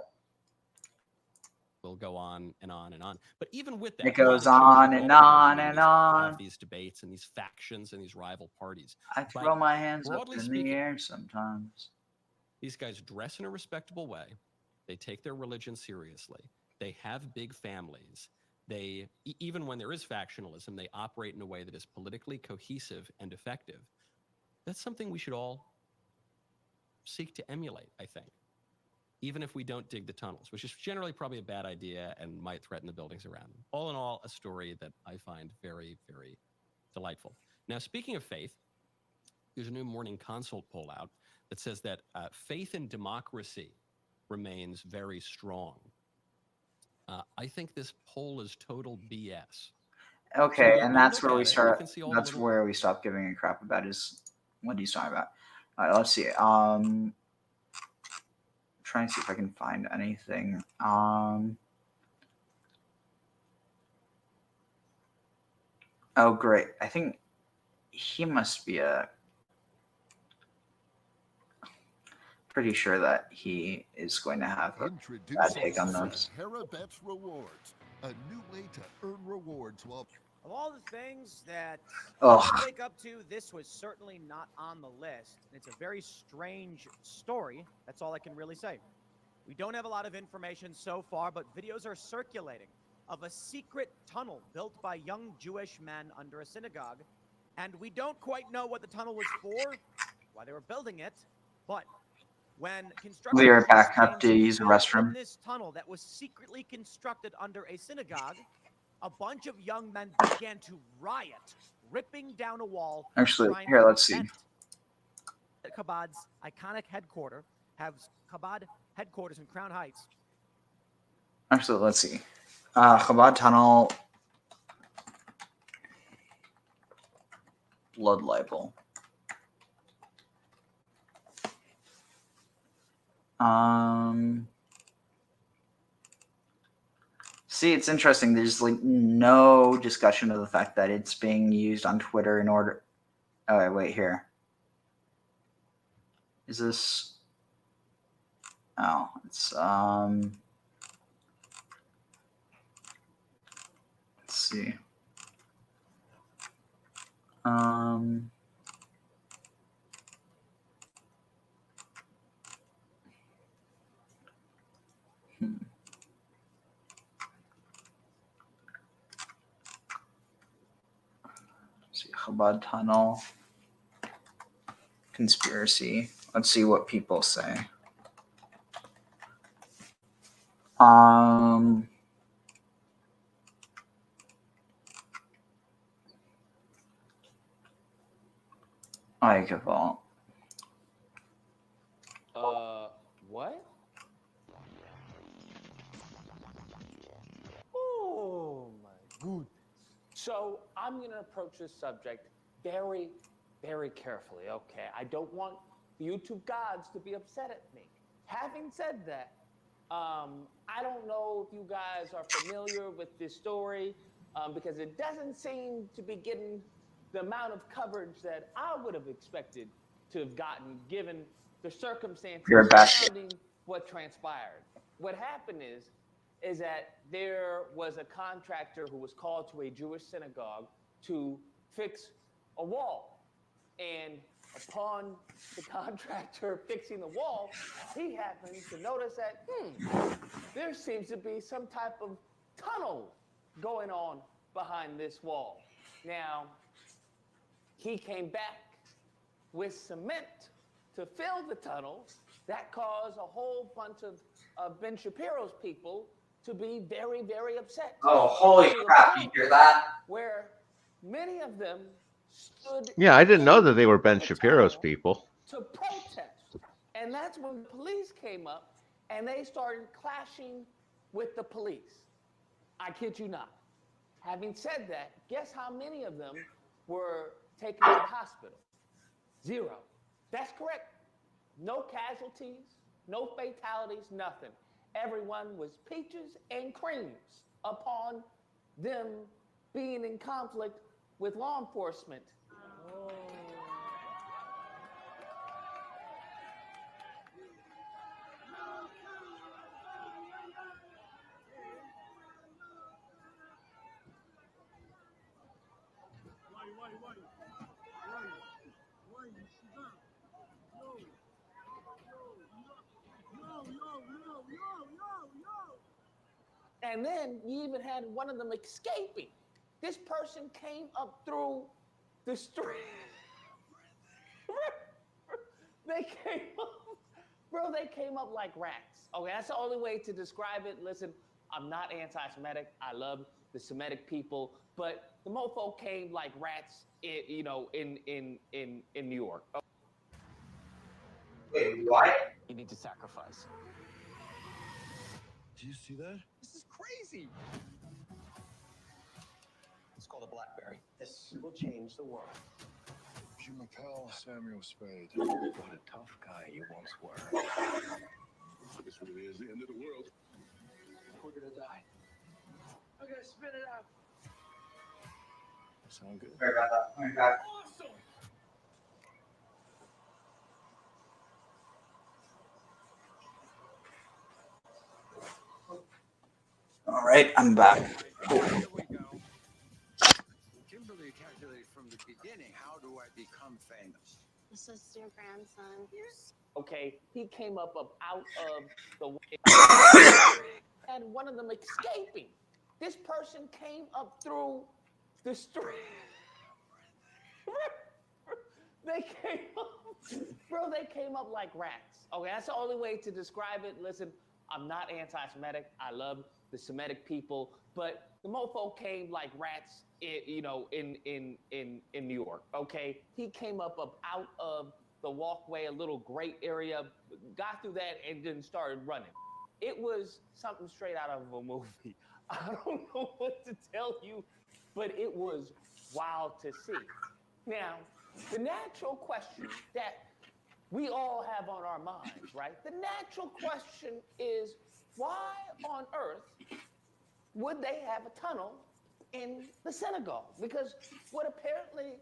Speaker 8: Will go on and on and on. But even with that,
Speaker 2: It goes on and on and on.
Speaker 8: Have these debates and these factions and these rival parties.
Speaker 2: I throw my hands up
Speaker 8: broadly
Speaker 2: in
Speaker 8: speaking,
Speaker 2: the air sometimes.
Speaker 8: These guys dress in a respectable way. They take their religion seriously. They have big families. They, even when there is factionalism, they operate in a way that is politically cohesive and effective. That's something we should all seek to emulate, I think, even if we don't dig the tunnels, which is generally probably a bad idea and might threaten the buildings around them. All in all, a story that I find very, very delightful. Now, speaking of faith, there's a new Morning Consult poll out that says that faith in democracy remains very strong. I think this poll is total BS.
Speaker 2: Okay,
Speaker 8: So
Speaker 2: and that's where we
Speaker 8: you
Speaker 2: start.
Speaker 8: can see all the
Speaker 2: That's
Speaker 8: little-
Speaker 2: where we stop giving a crap about is what he's talking about. All right, let's see. Trying to see if I can find anything. Oh, great. I think he must be pretty sure that he is going to have a bad take on this.
Speaker 9: Herabet's Rewards, a new way to earn rewards while
Speaker 10: Of all the things that
Speaker 2: Ugh.
Speaker 10: you wake up to, this was certainly not on the list. It's a very strange story. That's all I can really say. We don't have a lot of information so far, but videos are circulating of a secret tunnel built by young Jewish men under a synagogue. And we don't quite know what the tunnel was for, why they were building it, but when construction
Speaker 2: We are back
Speaker 10: crews
Speaker 2: up to
Speaker 10: came
Speaker 2: use the
Speaker 10: build
Speaker 2: restroom.
Speaker 10: in this tunnel that was secretly constructed under a synagogue, a bunch of young men began to riot, ripping down a wall.
Speaker 2: Actually,
Speaker 10: trying
Speaker 2: here,
Speaker 10: to
Speaker 2: let's see.
Speaker 10: prevent Chabad's iconic headquarters has Chabad headquarters in Crown Heights.
Speaker 2: Actually, let's see. Chabad Tunnel blood libel. See, it's interesting. There's like no discussion of the fact that it's being used on Twitter in order. Oh, wait here. Is this? Oh, it's Let's see. Chabad tunnel conspiracy. Let's see what people say. 𤤔𐤌𐤅.
Speaker 11: What? Oh my goodness. So I'm going to approach this subject very, very carefully, okay? I don't want the YouTube gods to be upset at me. Having said that, I don't know if you guys are familiar with this story because it doesn't seem to be getting the amount of coverage that I would have expected to have gotten given the circumstances surrounding what transpired. What happened is that there was a contractor who was called to a Jewish synagogue to fix a wall. And upon the contractor fixing the wall, he happened to notice that, there seems to be some type of tunnel going on behind this wall. Now, he came back with cement to fill the tunnel. That caused a whole bunch of Ben Shapiro's people to be very, very upset.
Speaker 2: Oh, holy crap, you hear that?
Speaker 11: Where many of them stood.
Speaker 3: Yeah, I didn't know that they were Ben Shapiro's people.
Speaker 11: To protest. And that's when the police came up and they started clashing with the police. I kid you not. Having said that, guess how many of them were taken to the hospital? 0. That's correct. No casualties, no fatalities, nothing. Everyone was peaches and creams upon them being in conflict with law enforcement. And then you even had one of them escaping. This person came up through the street. They came up like rats. Okay, that's the only way to describe it. Listen, I'm not anti-Semitic. I love the Semitic people, but the mofo came like rats, in New York.
Speaker 2: Wait, what?
Speaker 11: You need to sacrifice.
Speaker 9: Do you see that?
Speaker 11: This is crazy.
Speaker 12: It's called a BlackBerry. This will change the world.
Speaker 9: You McCall, Samuel Spade.
Speaker 12: What a tough guy you once were.
Speaker 9: This really is the end of the world.
Speaker 12: We're gonna die. I'm gonna spit it out.
Speaker 9: Sound good?
Speaker 2: Sorry about that. Oh my God.
Speaker 12: Awesome.
Speaker 2: All right, I'm back.
Speaker 13: Here we go. Kimberly calculated from the beginning, how do I become famous?
Speaker 14: This is your grandson.
Speaker 11: Okay, he came up out of the way. And one of them escaping. This person came up through the street. They came up like rats. Okay, that's the only way to describe it. Listen, I'm not anti-Semitic. I love the Semitic people, but the mofo came like rats, in New York. Okay, he came up out of the walkway, a little grate area, got through that, and then started running. It was something straight out of a movie. I don't know what to tell you, but it was wild to see. Now, the natural question that we all have on our minds, right? The natural question is, why on earth would they have a tunnel in the synagogue? Because what apparently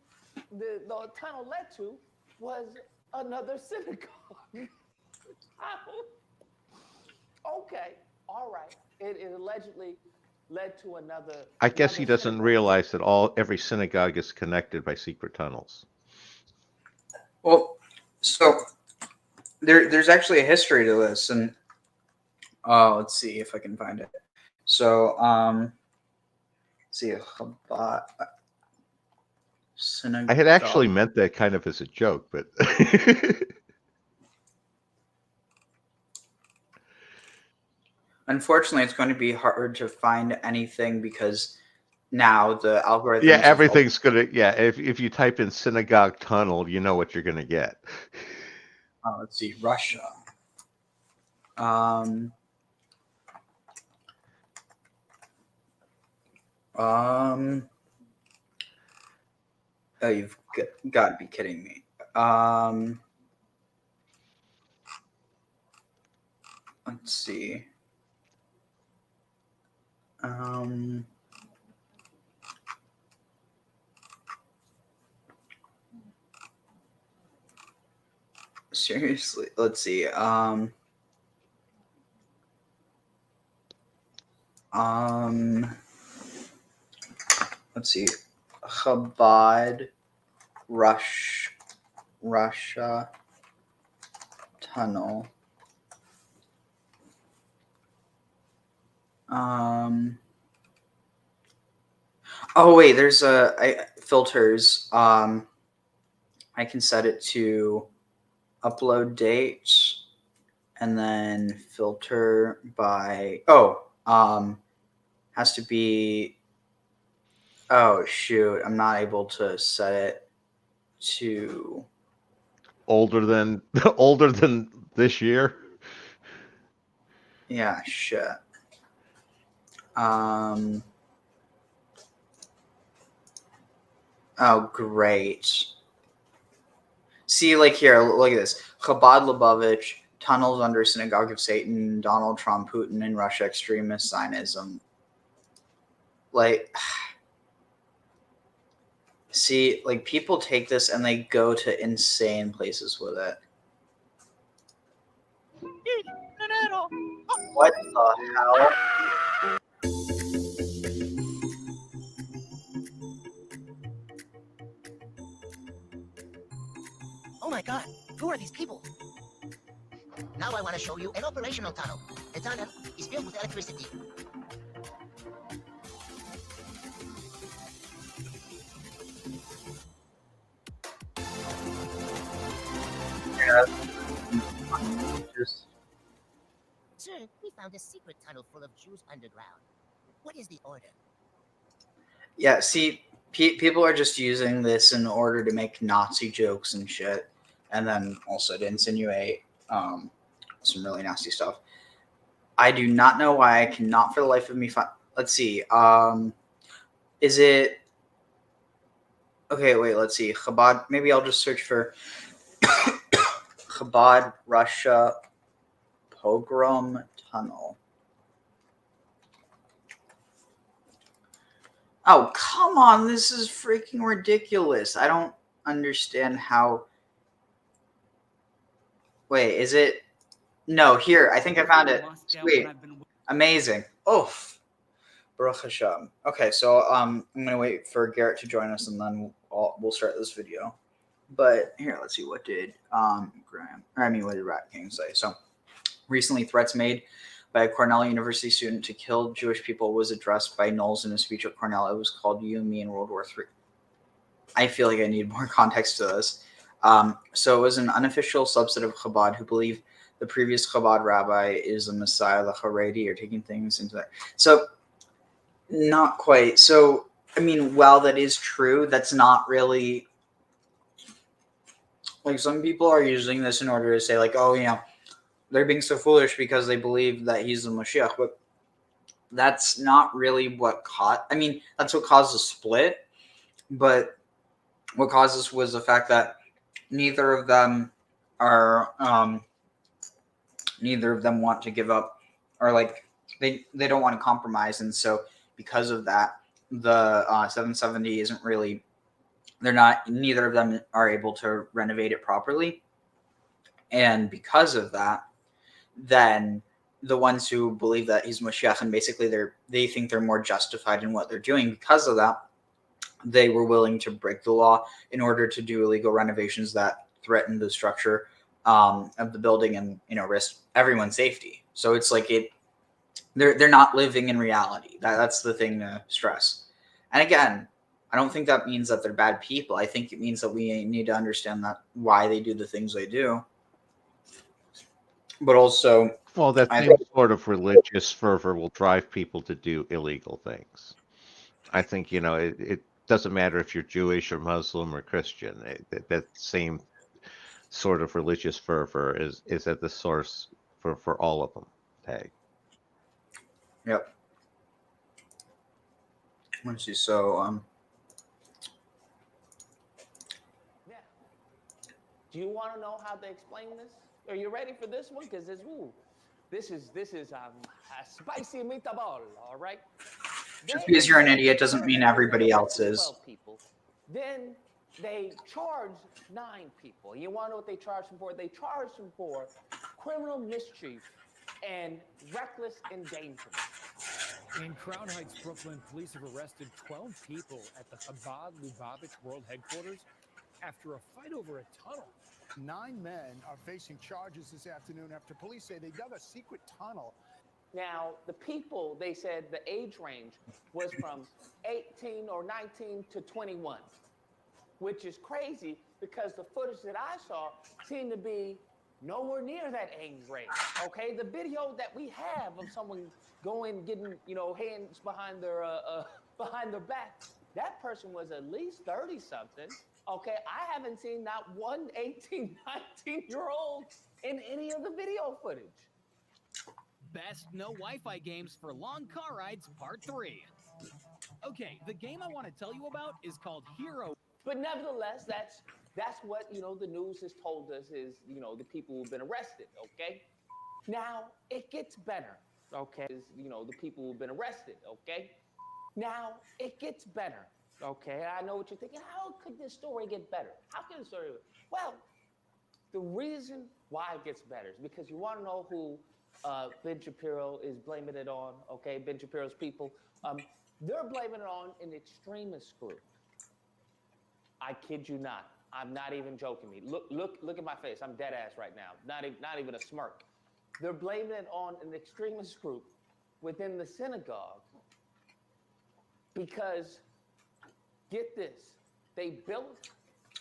Speaker 11: the tunnel led to was another synagogue. Okay, all right. It allegedly led to another.
Speaker 3: I guess he doesn't
Speaker 11: synagogue.
Speaker 3: realize that every synagogue is connected by secret tunnels.
Speaker 2: Well, so there's actually a history to this, and let's see if I can find it. So let's see, Chabad. synagogue.
Speaker 3: I had actually meant that kind of as a joke, but
Speaker 2: unfortunately, it's going to be hard to find anything because now the algorithms.
Speaker 3: yeah, everything's gonna. Yeah, if you type in synagogue tunnel, you know what you're gonna get.
Speaker 2: Let's see, Russia. Oh, you've got to be kidding me. Let's see. Seriously, let's see. Let's see. Chabad, Russia tunnel. Oh wait, there's filters. I can set it to upload date and then filter by has to be. Oh shoot, I'm not able to set it to
Speaker 3: older than this year.
Speaker 2: Yeah, shit. Oh, great. See, like here, look at this. Chabad Lubavitch, tunnels under Synagogue of Satan, Donald Trump, Putin, and Russia, extremist Zionism. Like, see, like people take this and they go to insane places with it. What the hell?
Speaker 15: Oh my god, who are these people? Now I want to show you an operational tunnel. The tunnel is filled with electricity.
Speaker 2: Yeah.
Speaker 15: Sir, we found a secret tunnel full of Jews underground. What is the order?
Speaker 2: Yeah, see, people are just using this in order to make Nazi jokes and shit, and then also to insinuate some really nasty stuff. I do not know why I cannot for the life of me find. Let's see. Is it okay? Wait, let's see. Chabad. Maybe I'll just search for Chabad Russia pogrom tunnel. Oh, come on. This is freaking ridiculous. I don't understand how. Wait, is it? No, here. I think I found it. Sweet. Amazing. Oof. Baruch Hashem. Okay, so I'm going to wait for Garrett to join us, and then we'll start this video. But here, let's see. What did what did Rat King say? So, recently threats made by a Cornell University student to kill Jewish people was addressed by Knowles in a speech at Cornell. It was called You and Me in World War III. I feel like I need more context to this. So it was an unofficial subset of Chabad who believe the previous Chabad rabbi is a Messiah, the Haredi, or taking things into that. So not quite. So, I mean, while that is true, that's not really like some people are using this in order to say like, oh, you know, they're being so foolish because they believe that he's the Mashiach, but that's not really what caused. I mean, that's what caused the split, but what caused this was the fact that neither of them want to give up, or like they don't want to compromise, and so because of that, the 770 isn't really. Neither of them are able to renovate it properly, and because of that, then the ones who believe that he's Mashiach and basically they think they're more justified in what they're doing because of that, they were willing to break the law in order to do illegal renovations that threaten the structure of the building and, you know, risk everyone's safety. So it's like they're not living in reality. That's the thing to stress. And again, I don't think that means that they're bad people. I think it means that we need to understand that why they do the things they do. But also,
Speaker 3: Well, that
Speaker 2: I
Speaker 3: same sort of religious fervor will drive people to do illegal things. I think, it doesn't matter if you're Jewish or Muslim or Christian. That same sort of religious fervor is at the source for all of them. Tag.
Speaker 2: Yep. Let's see. So,
Speaker 11: Yeah. Do you want to know how they explain this? Are you ready for this one? Because this is spicy meatball. All right.
Speaker 2: just because you're an idiot doesn't mean everybody else is.
Speaker 11: 12 people. Then they charge 9 people. You want to know what they charge them for? They charge them for criminal mischief and reckless endangerment.
Speaker 16: In Crown Heights, Brooklyn, police have arrested 12 people at the 𐤔𐤌𐤅 World Headquarters after a fight over a tunnel.
Speaker 17: 9 men are facing charges this afternoon after police say they dug a secret tunnel.
Speaker 11: Now, the people, they said the age range was from 18 or 19 to 21, which is crazy because the footage that I saw seemed to be nowhere near that age range, okay? The video that we have of someone going, getting, hands behind their back, that person was at least 30-something, okay? I haven't seen not one 18, 19-year-old in any of the video footage.
Speaker 16: Best no Wi-Fi games for long car rides, part 3. Okay, the game I want to tell you about is called Hero.
Speaker 11: But nevertheless, that's what, the news has told us is, the people who've been arrested, okay? Now, it gets better, okay? The people who've been arrested, okay? Now, it gets better, okay? I know what you're thinking. How could this story get better? How can the story get better? Well, the reason why it gets better is because you want to know who Ben Shapiro is blaming it on, okay? Ben Shapiro's people. They're blaming it on an extremist group. I kid you not. I'm not even joking me. Look at my face. I'm dead ass right now. Not even a smirk. They're blaming it on an extremist group within the synagogue because, get this, they built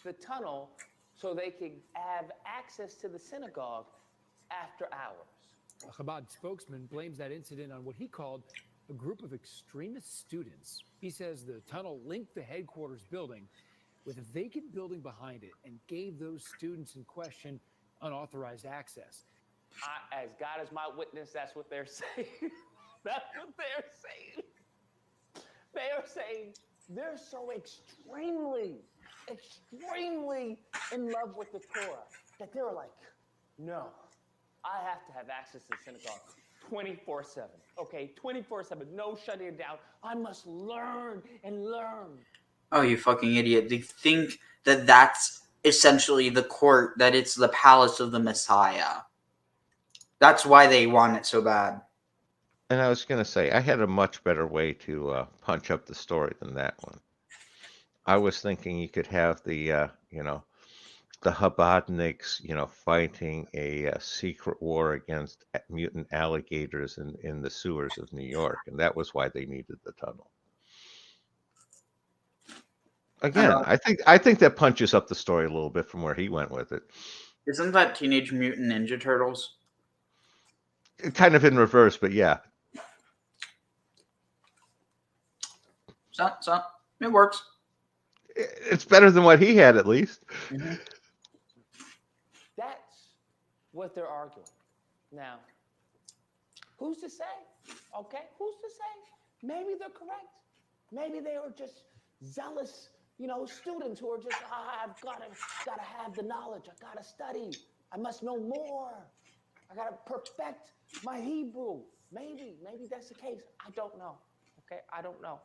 Speaker 11: the tunnel so they could have access to the synagogue after hours.
Speaker 16: A Chabad spokesman blames that incident on what he called a group of extremist students. He says the tunnel linked the headquarters building with a vacant building behind it and gave those students in question unauthorized access.
Speaker 11: As God is my witness, that's what they're saying. That's what they're saying. They are saying they're so extremely in love with the Torah that they're like, no, I have to have access to the synagogue 24/7. Okay, 24/7, no shutting it down. I must learn and learn.
Speaker 2: Oh, you fucking idiot. They think that that's essentially the court, that it's the palace of the Messiah. That's why they want it so bad.
Speaker 3: And I was going to say, I had a much better way to punch up the story than that one. I was thinking you could have the Chabadniks, fighting a secret war against mutant alligators in the sewers of New York, and that was why they needed the tunnel. Again, I think that punches up the story a little bit from where he went with it.
Speaker 2: Isn't that Teenage Mutant Ninja Turtles?
Speaker 3: Kind of in reverse, but yeah.
Speaker 2: So it works.
Speaker 3: It's better than what he had, at least.
Speaker 2: Mm-hmm.
Speaker 11: That's what they're arguing. Now, who's to say? Okay, who's to say? Maybe they're correct. Maybe they were just zealous, students who are just, I've gotta have the knowledge. I gotta study. I must know more. I gotta perfect my Hebrew. Maybe that's the case. I don't know. Okay, I don't know.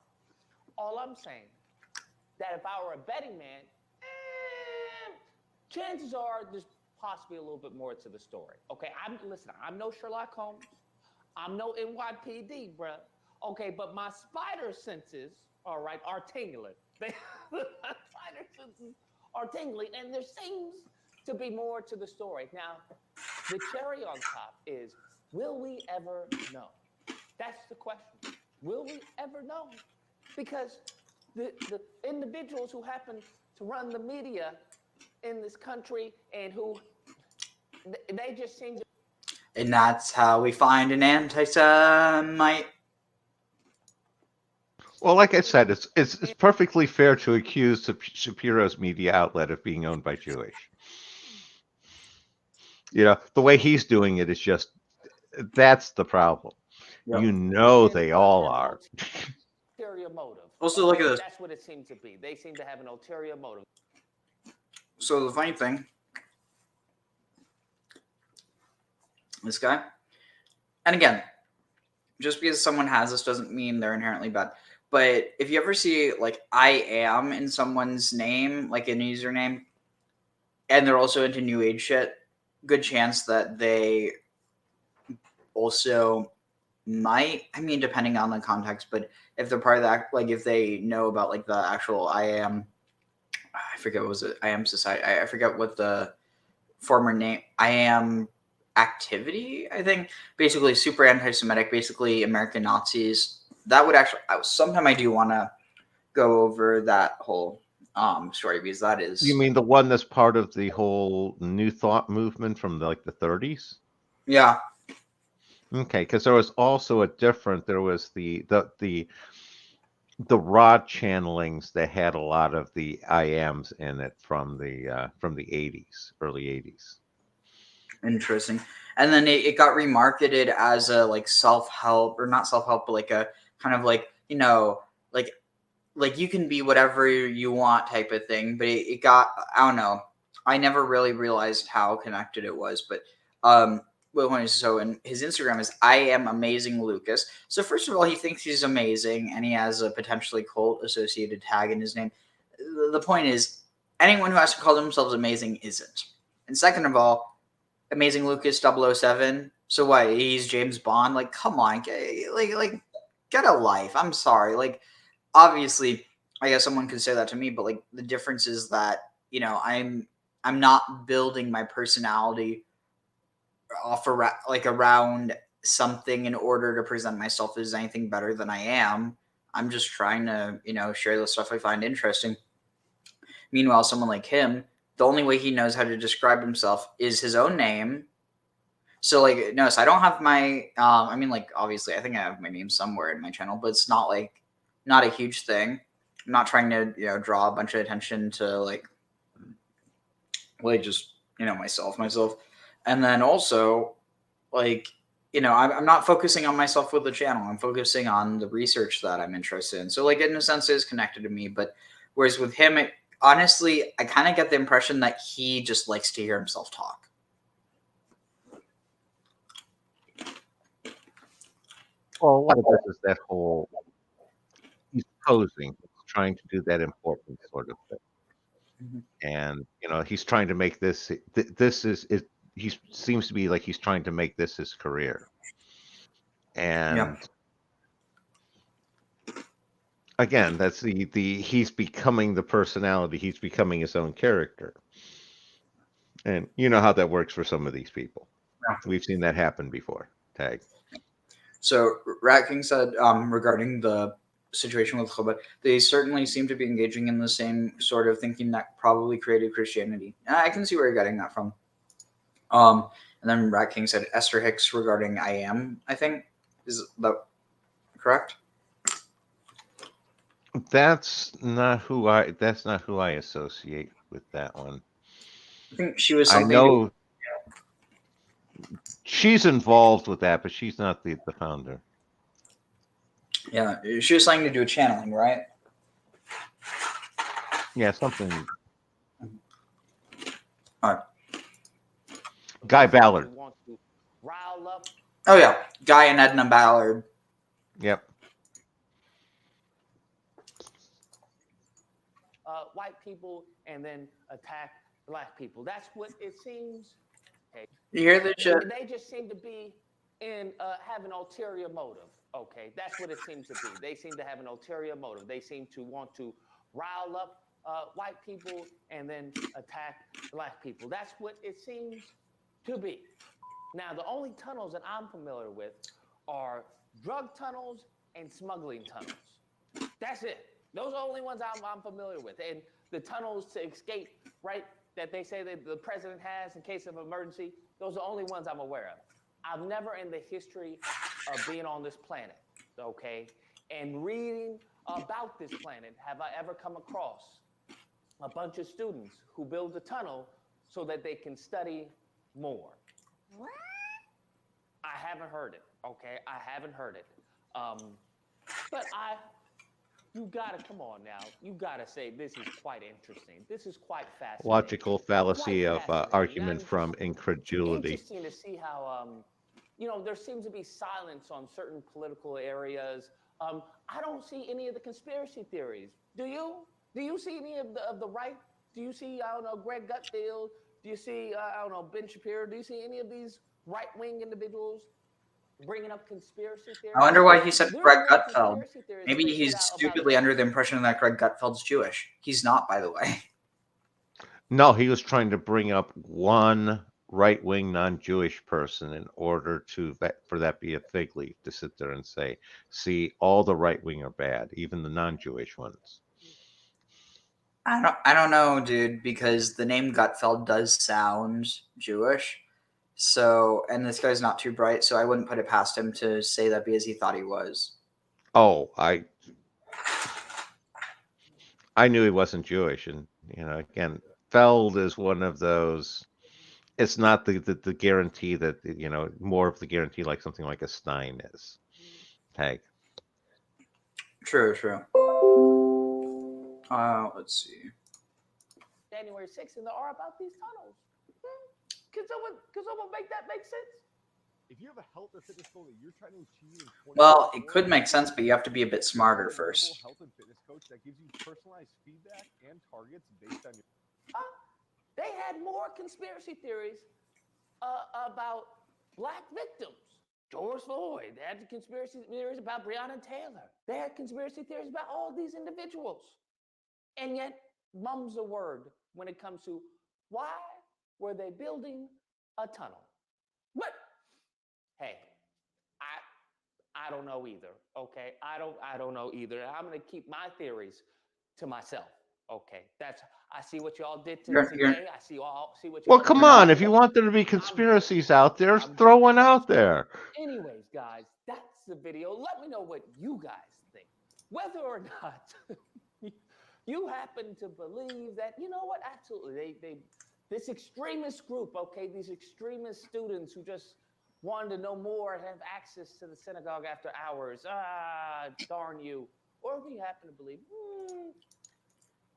Speaker 11: All I'm saying, that if I were a betting man, chances are there's possibly a little bit more to the story. Okay, I'm no Sherlock Holmes. I'm no NYPD, bruh. Okay, but my spider senses, all right, are tingling. Spider senses are tingling, and there seems to be more to the story. Now, the cherry on top is, will we ever know? That's the question. Will we ever know? Because the individuals who happen to run the media in this country and who they just seem to.
Speaker 2: And that's how we find an anti-Semite.
Speaker 3: Well, like I said, it's perfectly fair to accuse Shapiro's media outlet of being owned by Jewish. The way he's doing it is just, that's the problem.
Speaker 2: Yep.
Speaker 3: They all are.
Speaker 11: Ulterior motive.
Speaker 2: Also, look at this.
Speaker 11: That's what it seems to be. They seem to have an ulterior motive.
Speaker 2: So the funny thing, this guy, and again, just because someone has this doesn't mean they're inherently bad. But if you ever see like I am in someone's name, like a username, and they're also into new age shit, good chance that they also might, I mean, depending on the context, but if they're part of that, like if they know about like the actual I forget what was it, I am society, I forget what the former name, I am activity, I think, basically super anti-Semitic, basically American Nazis. That would actually, sometime I do want to go over that whole story, because that is.
Speaker 3: You mean the one that's part of the whole New Thought movement from the 30s?
Speaker 2: Yeah.
Speaker 3: Okay, because there was also there was the rod channelings that had a lot of the IMs in it from the 80s, early 80s.
Speaker 2: Interesting. And then it got remarketed as a like self-help, or not self-help, but like a kind of like, like you can be whatever you want type of thing. But it got, I don't know, I never really realized how connected it was. But so and his Instagram is I am amazing Lucas. So first of all, he thinks he's amazing, and he has a potentially cult associated tag in his name. The point is, anyone who has to call themselves amazing isn't. And second of all, Amazing Lucas 007. So what? He's James Bond. Like, come on, like, get a life. I'm sorry. Like, obviously, I guess someone could say that to me, but like, the difference is that I'm not building my personality off around something in order to present myself as anything better than I am. I'm just trying to share the stuff I find interesting. Meanwhile, someone like him, the only way he knows how to describe himself is his own name. So like, notice I don't have my, I mean, like, obviously I think I have my name somewhere in my channel, but it's not a huge thing. I'm not trying to, draw a bunch of attention to like just, myself. And then also like, I'm not focusing on myself with the channel. I'm focusing on the research that I'm interested in. So like, in a sense, it is connected to me, but whereas with him, honestly, I kind of get the impression that he just likes to hear himself talk.
Speaker 3: Well, a lot of this is that whole, he's posing, trying to do that important sort of thing. Mm-hmm. And, he's trying to make this, he seems to be like he's trying to make this his career. And again, that's he's becoming the personality, he's becoming his own character. And you know how that works for some of these people. Yeah. We've seen that happen before. Tag.
Speaker 2: So Rat King said regarding the situation with 𝐤𝐌𝐷, they certainly seem to be engaging in the same sort of thinking that probably created Christianity. And I can see where you're getting that from. And then Rat King said Esther Hicks regarding I am, I think. Is that correct?
Speaker 3: That's not who I associate with that one.
Speaker 2: I think she was something.
Speaker 3: I know she's involved with that, but she's not the founder.
Speaker 2: Yeah, she was saying to do a channeling, right?
Speaker 3: Yeah, something.
Speaker 2: All right.
Speaker 3: Guy Ballard.
Speaker 2: Oh yeah, Guy and Edna Ballard.
Speaker 3: Yep.
Speaker 11: White people and then attack black people. That's what it seems. Okay.
Speaker 2: You hear this shit?
Speaker 11: They just seem to be have an ulterior motive. Okay, that's what it seems to be. They seem to have an ulterior motive. They seem to want to rile up white people and then attack black people. That's what it seems to be. Now, the only tunnels that I'm familiar with are drug tunnels and smuggling tunnels. That's it. Those are the only ones I'm familiar with. And the tunnels to escape, right, that they say that the president has in case of emergency, those are the only ones I'm aware of. I've never in the history of being on this planet, okay, and reading about this planet, have I ever come across a bunch of students who build a tunnel so that they can study more.
Speaker 15: What?
Speaker 11: I haven't heard it, okay? I haven't heard it. But you gotta, come on now. You gotta say this is quite interesting. This is quite fascinating.
Speaker 3: Logical fallacy of argument
Speaker 11: I'm
Speaker 3: from incredulity.
Speaker 11: Interesting to see how, you know, there seems to be silence on certain political areas. I don't see any of the conspiracy theories. Do you? Do you see any of the right? Do you see, I don't know, 𤤔𤐿𐤅𐤕? Do you see, I don't know, Ben Shapiro? Do you see any of these right-wing individuals bringing up conspiracy theories?
Speaker 2: I wonder why he said
Speaker 11: There
Speaker 2: Greg
Speaker 11: are
Speaker 2: Gutfeld.
Speaker 11: conspiracy theories
Speaker 2: Maybe
Speaker 11: that they
Speaker 2: he's
Speaker 11: put out about
Speaker 2: stupidly under the impression that Greg Gutfeld's Jewish. He's not, by the way.
Speaker 3: No, he was trying to bring up one right-wing non-Jewish person in order for that be a fig leaf to sit there and say, see, all the right-wing are bad, even the non-Jewish ones.
Speaker 2: I don't know, dude, because the name Gutfeld does sound Jewish. So, and this guy's not too bright, so I wouldn't put it past him to say that because he thought he was.
Speaker 3: Oh, I knew he wasn't Jewish, and again, Feld is one of those. It's not the guarantee that more of the guarantee like something like a Stein is. Hey.
Speaker 2: True. Let's see.
Speaker 11: January 6th, and there are about these tunnels. Can someone make that make sense?
Speaker 9: If you have a health or fitness goal that you're trying to achieve in 2024,
Speaker 2: Well, it could make sense, but you have to be a bit smarter first.
Speaker 9: Health and fitness coach that gives you personalized feedback and targets based on your.
Speaker 11: They had more conspiracy theories about black victims. George Floyd. They had conspiracy theories about Breonna Taylor. They had conspiracy theories about all these individuals. And yet, mum's a word when it comes to why were they building a tunnel? But hey, I don't know either. Okay, I don't know either. I'm gonna keep my theories to myself. Okay, I see what y'all did today. I see what y'all.
Speaker 3: Well, come on! If you want there to be conspiracies out there, throw one out there.
Speaker 11: Anyways, guys, that's the video. Let me know what you guys think. Whether or not you happen to believe that, you know what? Absolutely, this extremist group, okay, these extremist students who just wanted to know more and have access to the synagogue after hours. Darn you. Or we happen to believe.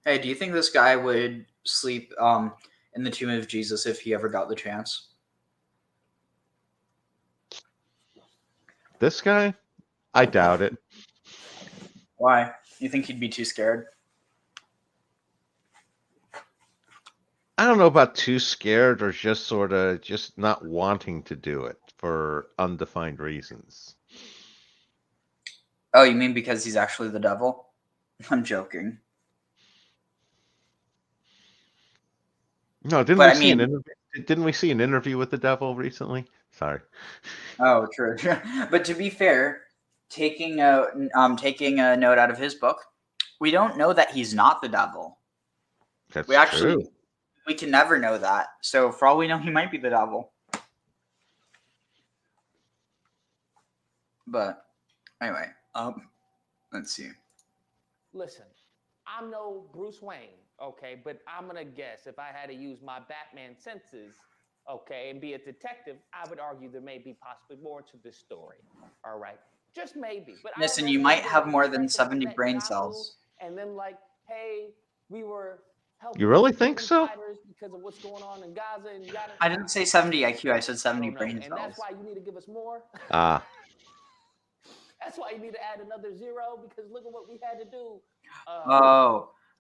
Speaker 2: Hey, do you think this guy would sleep in the tomb of Jesus if he ever got the chance?
Speaker 3: This guy? I doubt it.
Speaker 2: Why? You think he'd be too scared?
Speaker 3: I don't know about too scared or just just not wanting to do it for undefined reasons.
Speaker 2: Oh, you mean because he's actually the devil? I'm joking.
Speaker 3: No, didn't we see an interview with the devil recently? Sorry.
Speaker 2: Oh, true. But to be fair, taking a note out of his book, we don't know that he's not the devil.
Speaker 3: That's
Speaker 2: true.
Speaker 3: True.
Speaker 2: We can never know that. So for all we know, he might be the devil. But anyway, let's see.
Speaker 11: Listen, I'm no Bruce Wayne, okay, but I'm gonna guess if I had to use my Batman senses, okay, and be a detective, I would argue there may be possibly more to this story. All right, just maybe. But
Speaker 2: Listen, you might have more than 70 brain cells.
Speaker 11: And then hey, we were helping.
Speaker 3: You really think so?
Speaker 11: Because of what's going on in Gaza and yada.
Speaker 2: I didn't say 70 IQ. I said 70 brain cells.
Speaker 11: And that's why you need to give us more. That's why you need to add another 0 because look at what we had to do.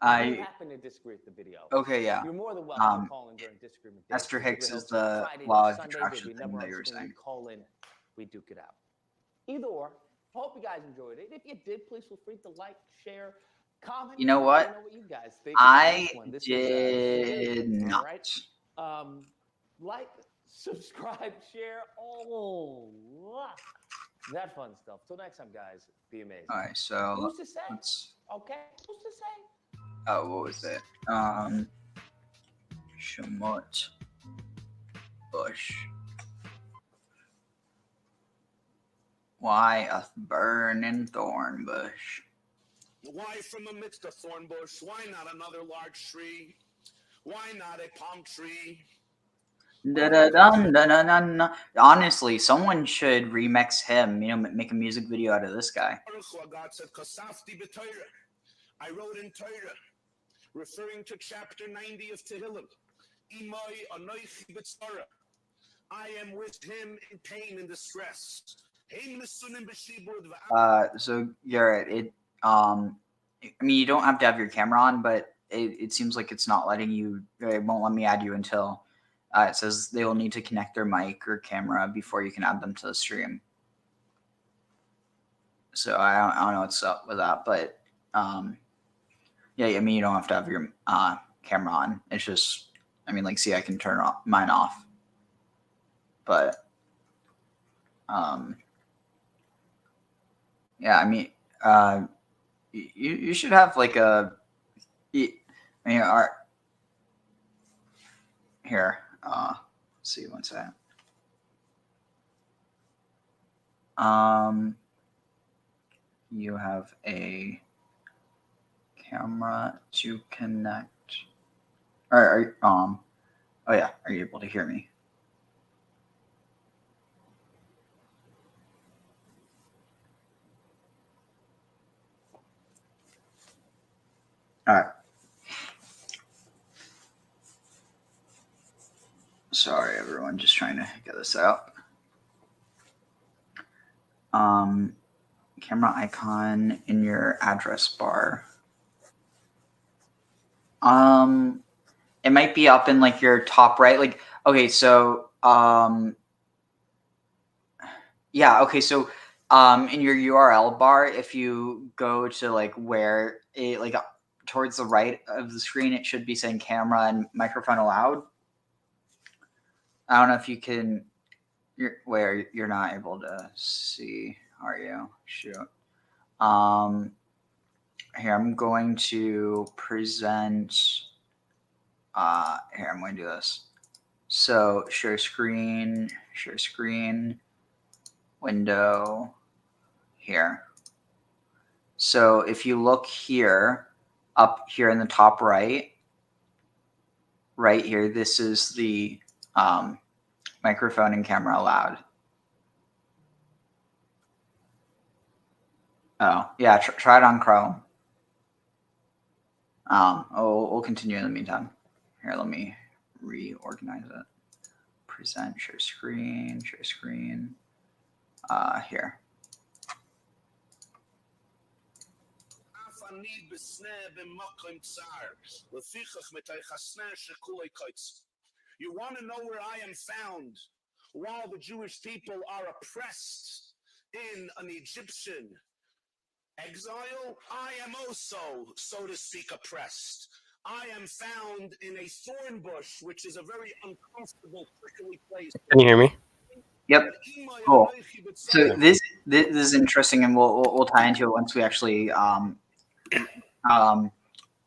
Speaker 2: I
Speaker 11: happen to disagree with the video.
Speaker 2: Okay, yeah.
Speaker 11: You're more than welcome to call in during disagreement.
Speaker 2: Esther Hicks is the law of attraction thing that you were saying.
Speaker 11: Call in, we duke it out. Either or. Hope you guys enjoyed it. If you did, please feel free to like, share, comment.
Speaker 2: You know what?
Speaker 11: Let me know what you guys think.
Speaker 2: I
Speaker 11: This
Speaker 2: did not.
Speaker 11: Right? Like, subscribe, share. that fun stuff. Till next time, guys. Be amazing.
Speaker 2: All right, so
Speaker 11: Who's to say?
Speaker 2: let's.
Speaker 11: Okay. Who's to say?
Speaker 2: Oh, what was it? Shemot Bush. Why a burning thorn bush?
Speaker 18: Why from amidst a thorn bush? Why not another large tree? Why not a palm tree?
Speaker 2: Da-da-dun-dun-dun-dun. Honestly, someone should remix him. Make a music video out of this guy.
Speaker 18: God said, "Kasafti b'Torah." I wrote in Torah, referring to chapter 90 of Tehillim. Imai anoichi b'tzara. I am with him in pain and distress.
Speaker 2: So Garrett, I mean, you don't have to have your camera on, but it seems like it's not letting you. It won't let me add you until it says they will need to connect their mic or camera before you can add them to the stream. So I don't know what's up with that, but yeah, I mean, you don't have to have your camera on. It's just, I mean, like, see, I can turn mine off, but yeah, I mean, you should have like a, I mean, here, let's see, one second. You have a camera to connect. Oh yeah, are you able to hear me? All right. Sorry, everyone. Just trying to get this out. Camera icon in your address bar. It might be up in like your top right. Like, okay, so yeah, okay, so in your URL bar, if you go to like where it like towards the right of the screen, it should be saying camera and microphone allowed. I don't know if you can. You're not able to see, are you? Shoot. Here I'm going to present. Here I'm going to do this. So share screen, window, here. So if you look here, up here in the top right here, this is the microphone and camera allowed. Oh, yeah, try it on Chrome. We'll continue in the meantime. Here, let me reorganize it. Present, share screen, here.
Speaker 18: You want to know where I am found while the Jewish people are oppressed in an Egyptian exile? I am also, so to speak, oppressed. I am found in a thorn bush, which is a very uncomfortable, prickly place.
Speaker 19: Can you hear me?
Speaker 2: Yep. Cool. So this is interesting, and we'll tie into it once we actually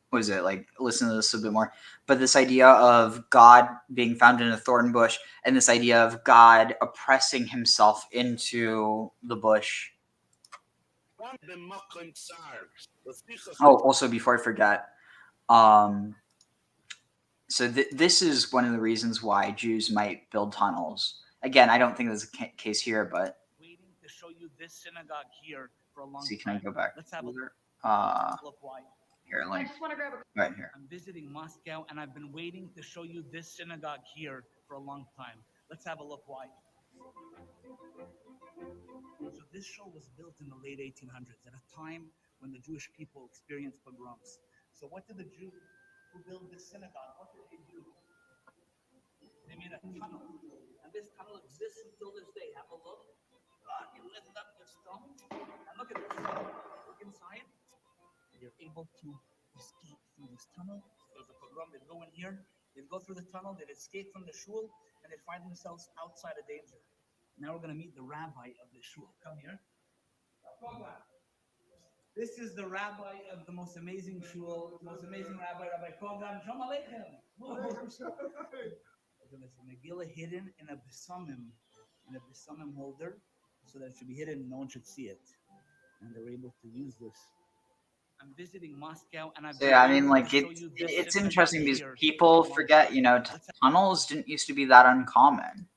Speaker 2: what is it, like, listen to this a bit more. But this idea of God being found in a thorn bush, and this idea of God oppressing himself into the bush. Oh, also before I forget, so this is one of the reasons why Jews might build tunnels. Again, I don't think there's a case here, but
Speaker 20: waiting to show you this synagogue here for a long
Speaker 2: see, can I
Speaker 20: time.
Speaker 2: go back?
Speaker 20: Let's have a look why.
Speaker 2: Here,
Speaker 20: I just want to grab a
Speaker 2: right here.
Speaker 20: I'm visiting Moscow, and I've been waiting to show you this synagogue here for a long time. Let's have a look why. So this show was built in the late 1800s, at a time when the Jewish people experienced pogroms. So what did the Jews who built this synagogue, what did they do? They made a tunnel, and this tunnel exists until this day. Have a look. You lift up your stone, and look at this. Look inside. You're able to escape through this tunnel. There's a pogrom. They go in here. They go through the tunnel. They escape from the shul, and they find themselves outside of danger. Now we're going to meet the rabbi of the shul. Come here. This is the rabbi of the most amazing shul, the most amazing rabbi, Rabbi Kogan. Shalom Aleichem. Look at this, a Megillah hidden in a besamim holder, so that it should be hidden, no one should see it. And they were able to use this. I'm visiting Moscow, and I've
Speaker 2: So yeah, I mean, like it's interesting because people forget, tunnels didn't used to be that uncommon.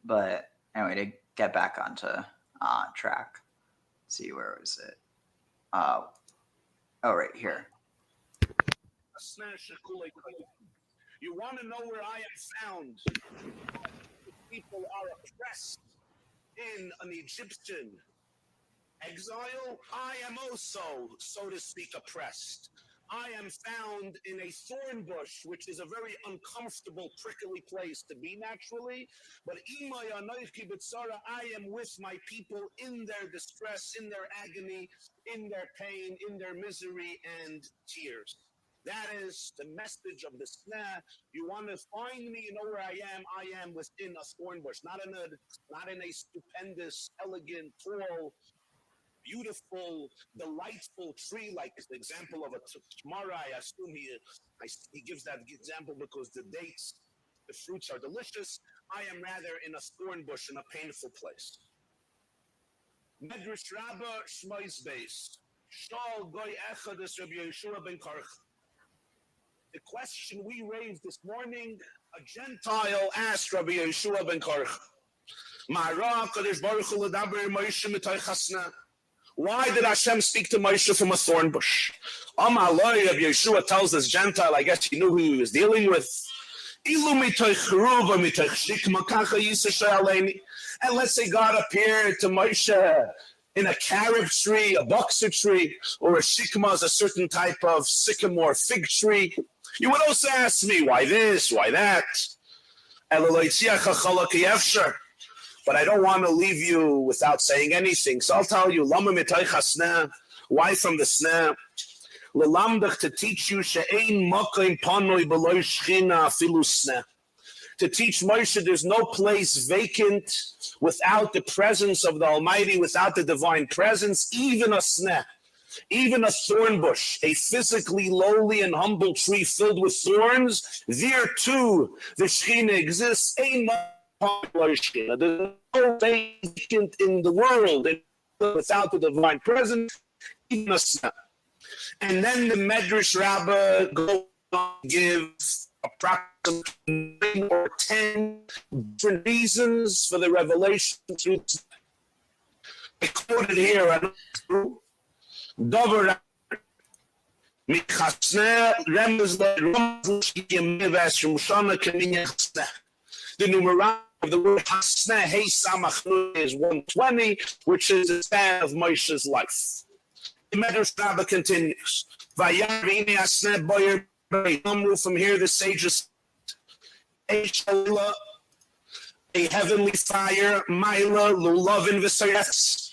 Speaker 2: But anyway, to get back onto track, let's see, where was it? Oh, right here.
Speaker 18: You want to know where I am found? People are oppressed in an Egyptian exile. I am also, so to speak, oppressed. I am found in a thorn bush, which is a very uncomfortable, prickly place to be naturally. But I am with my people in their distress, in their agony, in their pain, in their misery and tears. That is the message of the snare. You want to find me, you know where I am within a thorn bush, not in a stupendous, elegant, tall, beautiful, delightful tree, like the example of a Tzipporah. I assume he gives that example because the dates, the fruits are delicious. I am rather in a thorn bush in a painful place. Medrash Rabbah Shmois Beis. Shal Goy Echad Rabbi Yeshua ben Karch. The question we raised this morning, a Gentile asked Rabbi Yeshua ben Karch, Ma'ara Kadosh Baruch Hu l'daber Moshe mitoch hasna. Why did Hashem speak to Moshe from a thorn bush? Amaloi of Yeshua tells this Gentile, I guess he knew who he was dealing with. And let's say God appeared to Moshe in a carob tree, a boxer tree, or a shikma is a certain type of sycamore fig tree. You would also ask me, why this, why that? But I don't want to leave you without saying anything. So I'll tell you, why from the snare? To teach you, to teach Moshe there's no place vacant without the presence of the Almighty, without the divine presence, even a snare. Even a thorn bush, a physically lowly and humble tree filled with thorns, there too the Shekhinah exists. There's no vacant in the world without the divine presence, even a snap. And then the Medrash Rabbah goes on to give approximately 9 or 10 different reasons for the revelation. I quoted here, I don't know, the numerology of the word Hasna Hey Samach is 120, which is the span of Moshe's life. The Medrash Rabbah continues. From here, the sages a heavenly fire, Myla, Lulavin Visayas.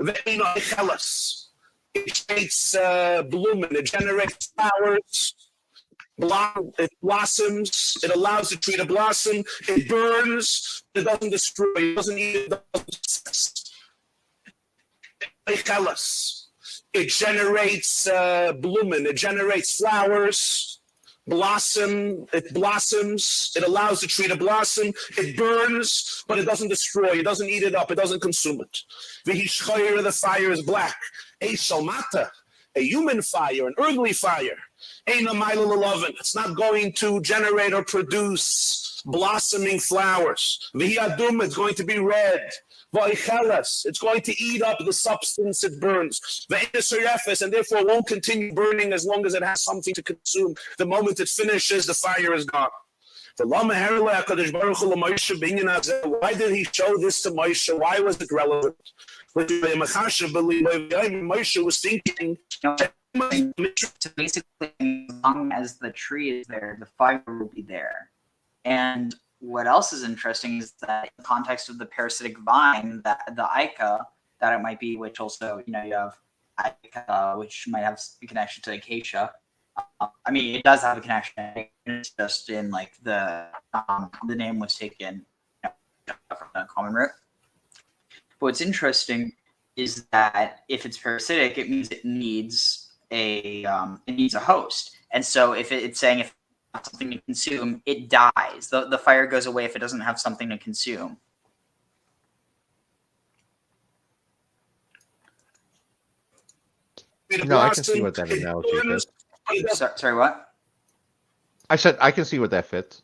Speaker 18: It creates blooming, it generates flowers, it blossoms, it allows the tree to blossom, it burns, it doesn't destroy, it doesn't eat, it doesn't. It generates blooming, it generates flowers, it blossoms, it allows the tree to blossom, it burns, but it doesn't destroy, it doesn't eat it up, it doesn't consume it. The fire is black. A shalmata, a human fire, an earthly fire. It's not going to generate or produce blossoming flowers. It's going to be red. It's going to eat up the substance it burns. And therefore won't continue burning as long as it has something to consume. The moment it finishes, the fire is gone. Why did he show this to Moshe? Why was it relevant? Moshe was thinking,
Speaker 2: so basically, as long as the tree is there, the fire will be there. And what else is interesting is that in the context of the parasitic vine, that the Ica, that it might be, which also, you have Ica, which might have a connection to Acacia. It does have a connection. It's just in like the name was taken from the common root. But what's interesting is that if it's parasitic, it means it needs a host. And so if it's saying if it's not something to consume, it dies. The fire goes away if it doesn't have something to consume.
Speaker 3: No, I can see what that analogy fits.
Speaker 2: Sorry, what?
Speaker 3: I said I can see what that fits.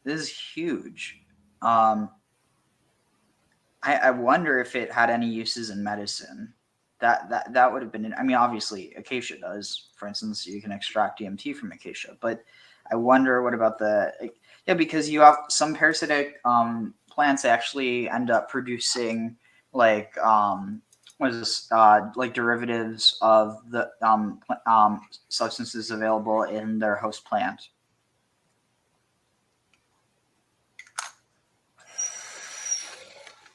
Speaker 2: This is huge. I wonder if it had any uses in medicine. That would have been. I mean, obviously, Acacia does. For instance, you can extract DMT from Acacia. But I wonder what about because you have some parasitic plants actually end up producing like like derivatives of the substances available in their host plant.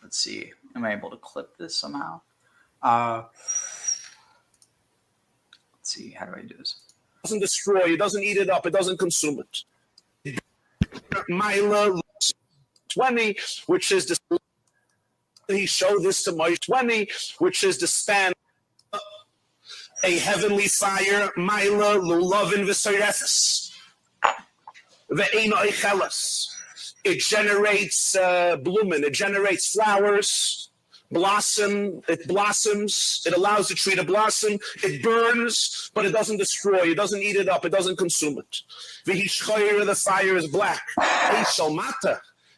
Speaker 2: Let's see. Am I able to clip this somehow? Let's see. How do I do this?
Speaker 18: It doesn't destroy. It doesn't eat it up. It doesn't consume it. Mila 20, which is the. He showed this to Moshe 20, which is the span. A heavenly fire. Mila lulavin v'sayrefes. Ve'ena eichelas. It generates blooming. It generates flowers, blossom. It blossoms. It allows the tree to blossom. It burns, but it doesn't destroy. It doesn't eat it up. It doesn't consume it. The fire is black.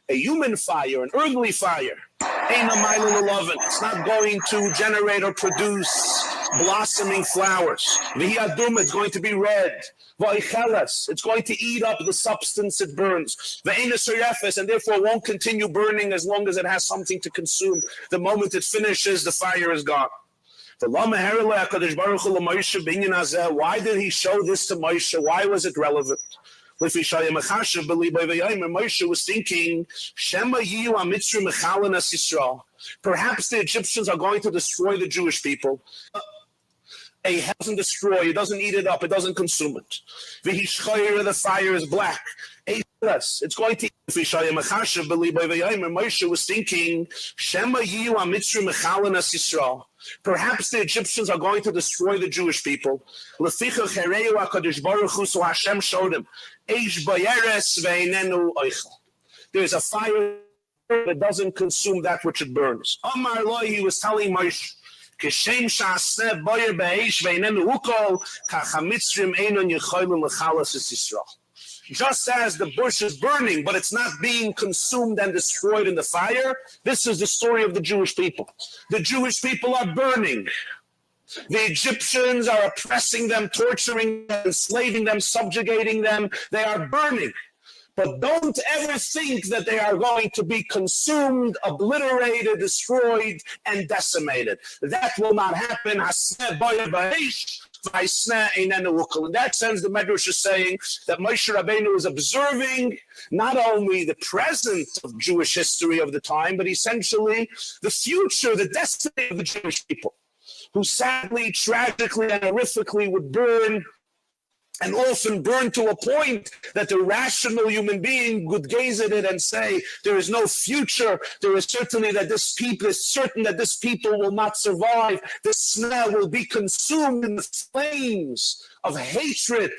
Speaker 18: A human fire, an earthly fire. It's not going to generate or produce blossoming flowers. It's going to be red. It's going to eat up the substance it burns. And therefore won't continue burning as long as it has something to consume. The moment it finishes, the fire is gone. Why did he show this to Moshe? Why was it relevant? Moshe was thinking, perhaps the Egyptians are going to destroy the Jewish people. It doesn't destroy, it doesn't eat it up, it doesn't consume it. The fire is black. It's going to Moshe was thinking, perhaps the Egyptians are going to destroy the Jewish people. So Hashem showed him, there's a fire that doesn't consume that which it burns. He was telling Moshe, just as the bush is burning, but it's not being consumed and destroyed in the fire, this is the story of the Jewish people. The Jewish people are burning. The Egyptians are oppressing them, torturing them, enslaving them, subjugating them. They are burning. But don't ever think that they are going to be consumed, obliterated, destroyed, and decimated. That will not happen. In that sense, the Medrash is saying that Moshe Rabbeinu is observing not only the present of Jewish history of the time, but essentially the future, the destiny of the Jewish people, who sadly, tragically, and horrifically would burn, and often burn to a point that the rational human being would gaze at it and say, there is no future. There is certainly that this people is certain that this people will not survive. This smell will be consumed in the flames of hatred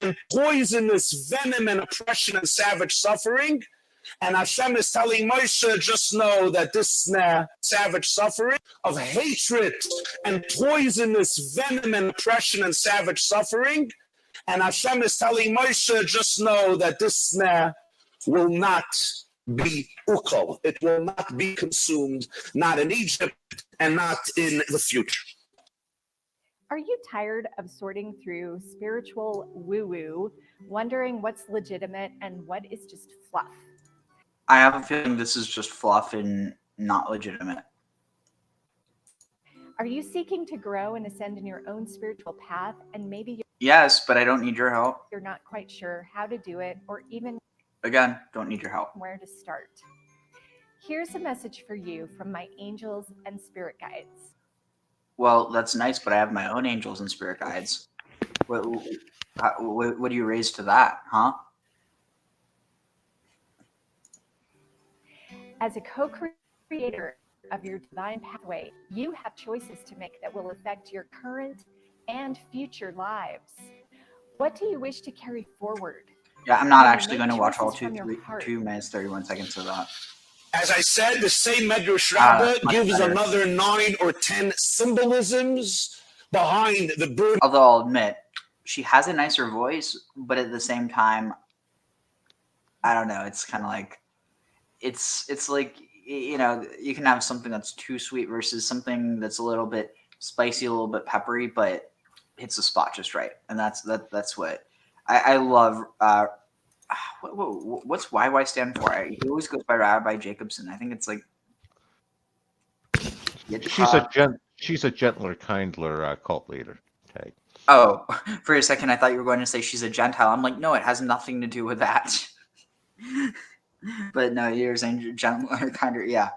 Speaker 18: and poisonous venom and oppression and savage suffering. And Hashem is telling Moshe, just know that this savage suffering of hatred and poisonous venom and oppression and savage suffering. And Hashem is telling Moshe, just know that this will not be ukol. It will not be consumed, not in Egypt and not in the future.
Speaker 19: Are you tired of sorting through spiritual woo-woo, wondering what's legitimate and what is just fluff?
Speaker 2: I have a feeling this is just fluff and not legitimate.
Speaker 19: Are you seeking to grow and ascend in your own spiritual path, and maybe
Speaker 2: Yes, but I don't need your help.
Speaker 19: you're not quite sure how to do it or even
Speaker 2: Again, don't need your help.
Speaker 19: where to start? Here's a message for you from my angels and spirit guides.
Speaker 2: Well, that's nice, but I have my own angels and spirit guides. What do you raise to that, huh?
Speaker 19: As a co-creator of your divine pathway, you have choices to make that will affect your current and future lives. What do you wish to carry forward?
Speaker 2: Yeah, I'm not
Speaker 19: When you
Speaker 2: actually
Speaker 19: make
Speaker 2: going to watch all
Speaker 19: choices from your heart.
Speaker 2: 2 minutes, 31 seconds of that.
Speaker 18: As I said, the same Medrash Rabbah
Speaker 2: much
Speaker 18: gives
Speaker 2: better.
Speaker 18: another 9 or 10 symbolisms behind the bird.
Speaker 2: Although I'll admit, she has a nicer voice, but at the same time, I don't know. It's kind of like, it's like, you know, you can have something that's too sweet versus something that's a little bit spicy, a little bit peppery, but hits the spot just right. And that's what I love. What's YY stand for? He always goes by Rabbi Jacobson. I think it's like
Speaker 3: She's a gentler, kindler cult leader. Okay.
Speaker 2: Oh, for a second I thought you were going to say she's a Gentile. I'm like, no, it has nothing to do with that. But no, you're saying gentler, kinder, yeah.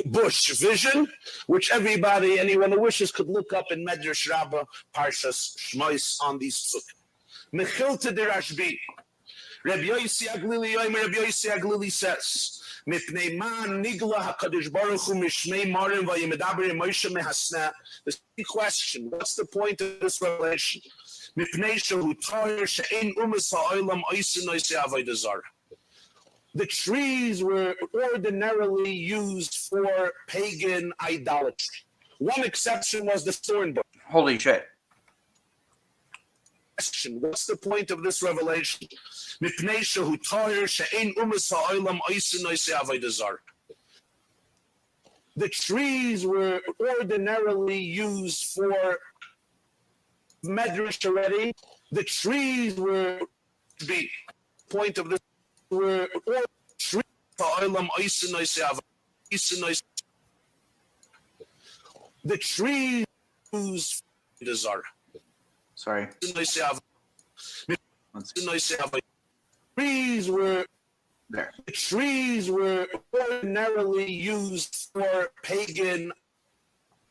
Speaker 18: Bush vision, which anyone who wishes could look up in Medrash Rabbah, Parshas Shmos on these psukim. Mechilta de Rashbi. Rabbi Yossi Aglili says, Mipnei man nigla HaKadosh Baruch Hu mishnei marim vayimedaber Moshe mehasna. The question, what's the point of this revelation? Mipnei shehu tahir she'ein umas ha'olam oisin oisei avodah zarah. The trees were ordinarily used for pagan idolatry. One exception was the thorn bush.
Speaker 2: Holy shit.
Speaker 18: What's the point of this revelation? The trees were ordinarily used for medrash already. The trees were the point of this were trees. The trees used
Speaker 2: Sorry.
Speaker 18: Trees were
Speaker 2: there.
Speaker 18: The trees were ordinarily used for pagan.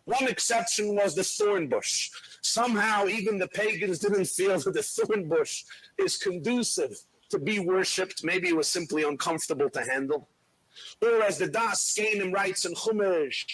Speaker 18: One exception was the thorn bush. Somehow, even the pagans didn't feel that the thorn bush is conducive to be worshipped. Maybe it was simply uncomfortable to handle. Or as the Das Skenim writes in Chumash,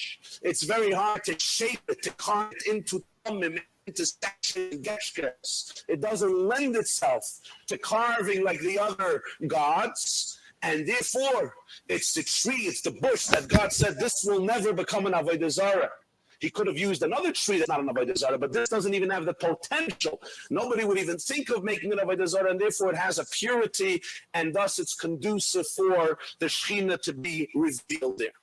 Speaker 18: it's very hard to shape it, to carve it into tamim, into sections and geshkes. It doesn't lend itself to carving like the other gods, and therefore it's the tree, it's the bush that God said this will never become an avodah zarah. He could have used another tree that's not an avodah zarah, but this doesn't even have the potential. Nobody would even think of making it avodah zarah, and therefore it has a purity, and thus it's conducive for the Shekhinah to be revealed there.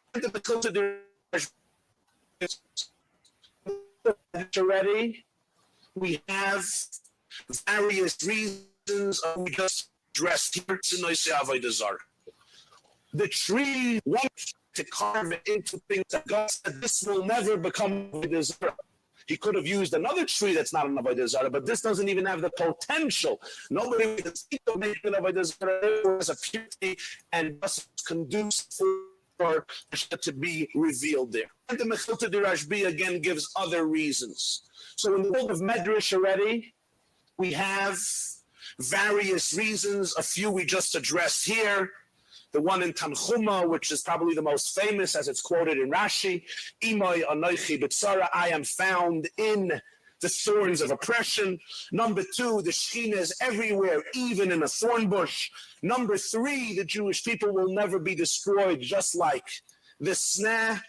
Speaker 18: Already, we have various reasons we just addressed here. The tree wants to carve it into things that God said this will never become avodah zarah. He could have used another tree that's not an avodah zarah, but this doesn't even have the potential. Nobody would think of making an avodah zarah as a purity, and thus conducive for to be revealed there. And the Mechilta de Rashbi again gives other reasons. So in the book of Medrash already, we have various reasons. A few we just addressed here. The one in Tanchuma, which is probably the most famous, as it's quoted in Rashi, Imay anoichi b'tzara, I am found in the thorns of oppression. Number 2, the Shekhinah is everywhere, even in a thorn bush. Number 3, the Jewish people will never be destroyed, just like the sneh.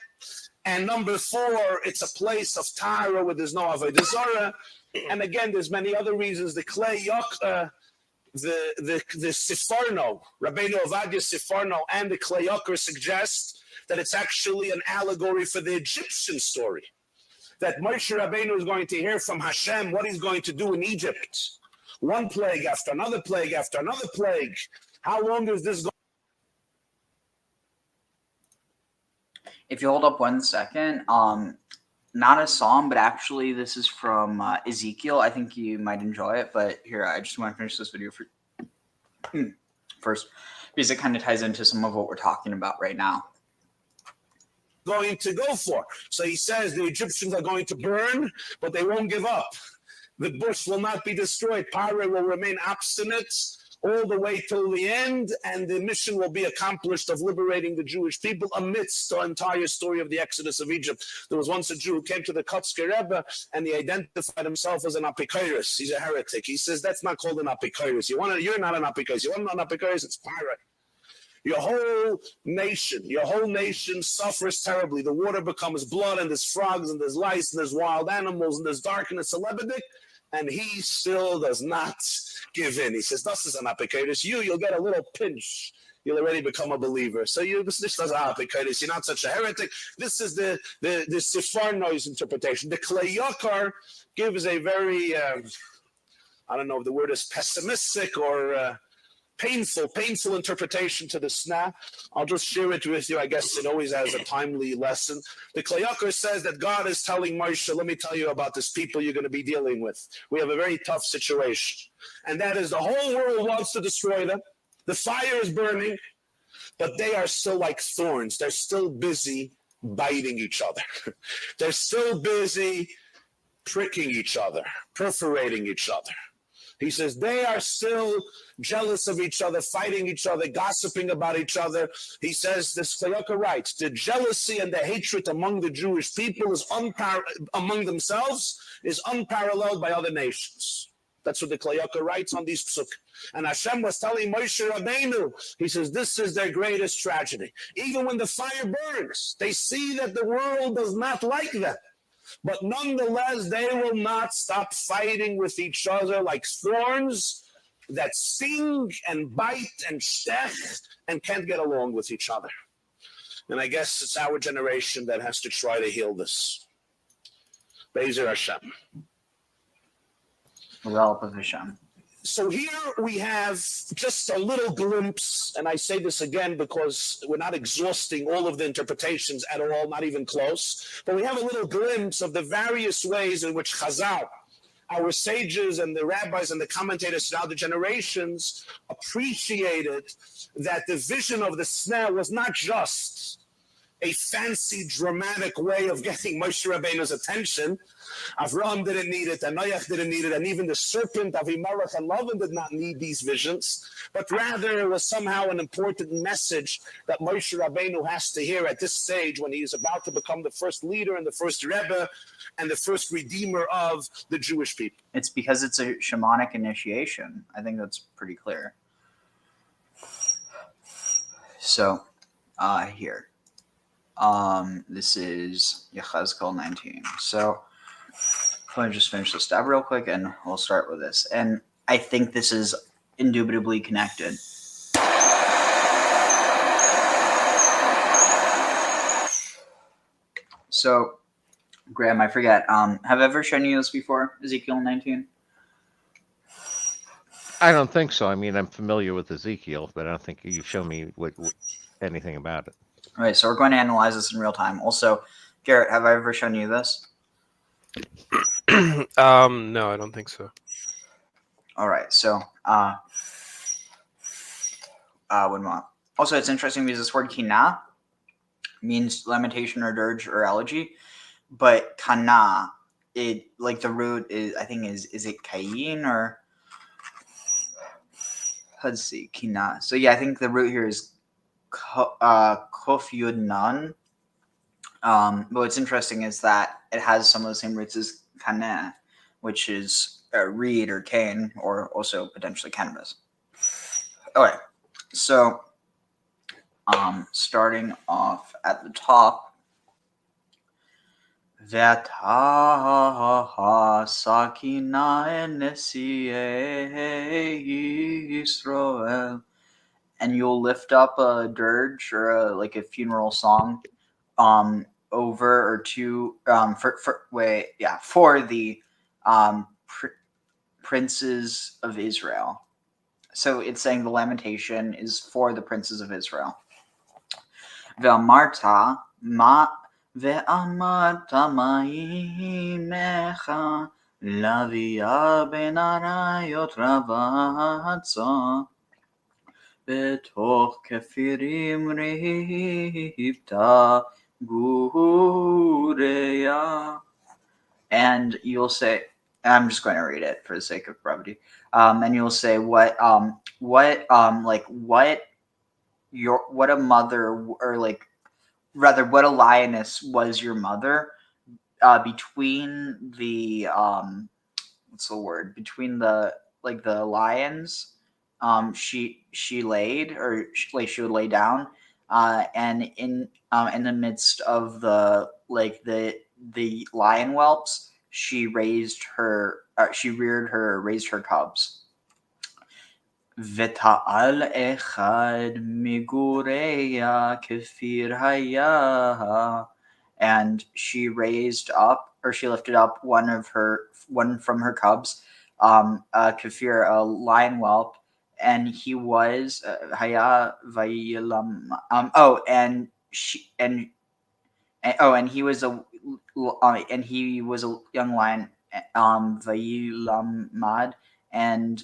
Speaker 18: And number 4, it's a place of Tahara where there's no avodah zarah. And again, there's many other reasons. The Klei Yakar, the Sifarno, Rabbeinu Ovadia Sifarno, and the Klei Yakar suggest that it's actually an allegory for the Egyptian story. That Moshe Rabbeinu is going to hear from Hashem what he's going to do in Egypt. One plague after another plague after another plague. How long is this going?
Speaker 2: If you hold up 1 second, not a psalm, but actually this is from Ezekiel. I think you might enjoy it, but here, I just want to finish this video first, because it kind of ties into some of what we're talking about right now.
Speaker 18: Going to go for. So he says the Egyptians are going to burn, but they won't give up. The bush will not be destroyed. Pharaoh will remain obstinate. all the way till the end, and the mission will be accomplished of liberating the Jewish people amidst the entire story of the Exodus of Egypt. There was once a Jew who came to the 𤤔𐤌𐤅𐤕 Rebbe, and he identified himself as an apikoros. He's a heretic. He says, that's not called an apikoros. You're not an apikoros. You want an apikoros? It's pirate. Your whole nation suffers terribly. The water becomes blood, and there's frogs, and there's lice, and there's wild animals, and there's darkness, celebrity, and he still does not give in. He says, this is an apikoros. You'll get a little pinch. You'll already become a believer. So this is an apikoros. You're not such a heretic. This is the Tzipporah interpretation. The 𤤔𐤌𤐿 gives a very, I don't know if the word is pessimistic or painful interpretation to the snah. I'll just share it with you. I guess it always has a timely lesson. The 𤤔𐤌� says that God is telling Moshe, let me tell you about this people you're going to be dealing with. We have a very tough situation. And that is the whole world wants to destroy them. The fire is burning, but they are still like thorns. They're still busy biting each other. They're still busy pricking each other, perforating each other. He says they are still jealous of each other, fighting each other, gossiping about each other. He says, this 𤤔𐤌� writes, the jealousy and the hatred among the Jewish people is among themselves is unparalleled by other nations. That's what the 𤤔𐤌� writes on these psuk. And Hashem was telling Moshe Rabbeinu, he says, this is their greatest tragedy. Even when the fire burns, they see that the world does not like them. But nonetheless, they will not stop fighting with each other like thorns that sting and bite and stech and can't get along with each other. And I guess it's our generation that has to try to heal this. Be'ezer Hashem.
Speaker 2: With the help of Hashem.
Speaker 18: So here we have just a little glimpse, and I say this again because we're not exhausting all of the interpretations at all, not even close, but we have a little glimpse of the various ways in which Chazal, our sages and the rabbis and the commentators throughout the generations, appreciated that the vision of the sneh was not just a fancy, dramatic way of getting Moshe Rabbeinu's attention. Avraham didn't need it, and Noach didn't need it, and even the serpent Avimelech and Lavan did not need these visions, but rather it was somehow an important message that Moshe Rabbeinu has to hear at this stage when he is about to become the first leader and the first Rebbe and the first redeemer of the Jewish people.
Speaker 2: It's because it's a shamanic initiation. I think that's pretty clear. So, here. This is 𤤔𐤌� 19. So let me just finish the stab real quick and we'll start with this. And I think this is indubitably connected. So, Graham, I forget. Have I ever shown you this before, Ezekiel 19?
Speaker 3: I don't think so. I mean, I'm familiar with Ezekiel, but I don't think you show me anything about it.
Speaker 2: All right, so we're going to analyze this in real time. Also, Garrett, have I ever shown you this?
Speaker 21: No, I don't think so.
Speaker 2: All right, so also it's interesting because this word kina means lamentation or dirge or elegy, but kana, it like the root is, I think is it kayin or let's see, kina. So yeah, I think the root here is kof yud nun. But what's interesting is that it has some of the same roots as kaneh, which is reed or cane, or also potentially cannabis. Okay, so starting off at the top, V'ataha sakina enesiei Yisroel, and you'll lift up a dirge or like a funeral song over or to for the princes of Israel. So it's saying the lamentation is for the princes of Israel. Ve'amarta ma'imecha lavia ben arayot ravatza betoch kefirim rivta gureya. And you'll say, I'm just going to read it for the sake of brevity. And you'll say what a mother, or like rather what a lioness was your mother, between the what's the word, between the lions, she laid, or she would lay down, and in the midst of the lion whelps, she raised her raised her cubs. ותעל אחד מגוריה כפיר היה, and she raised up, or she lifted up one from her cubs, kafir, a lion whelp, and he was haya vayilam, and he was a young lion, vayilamad, and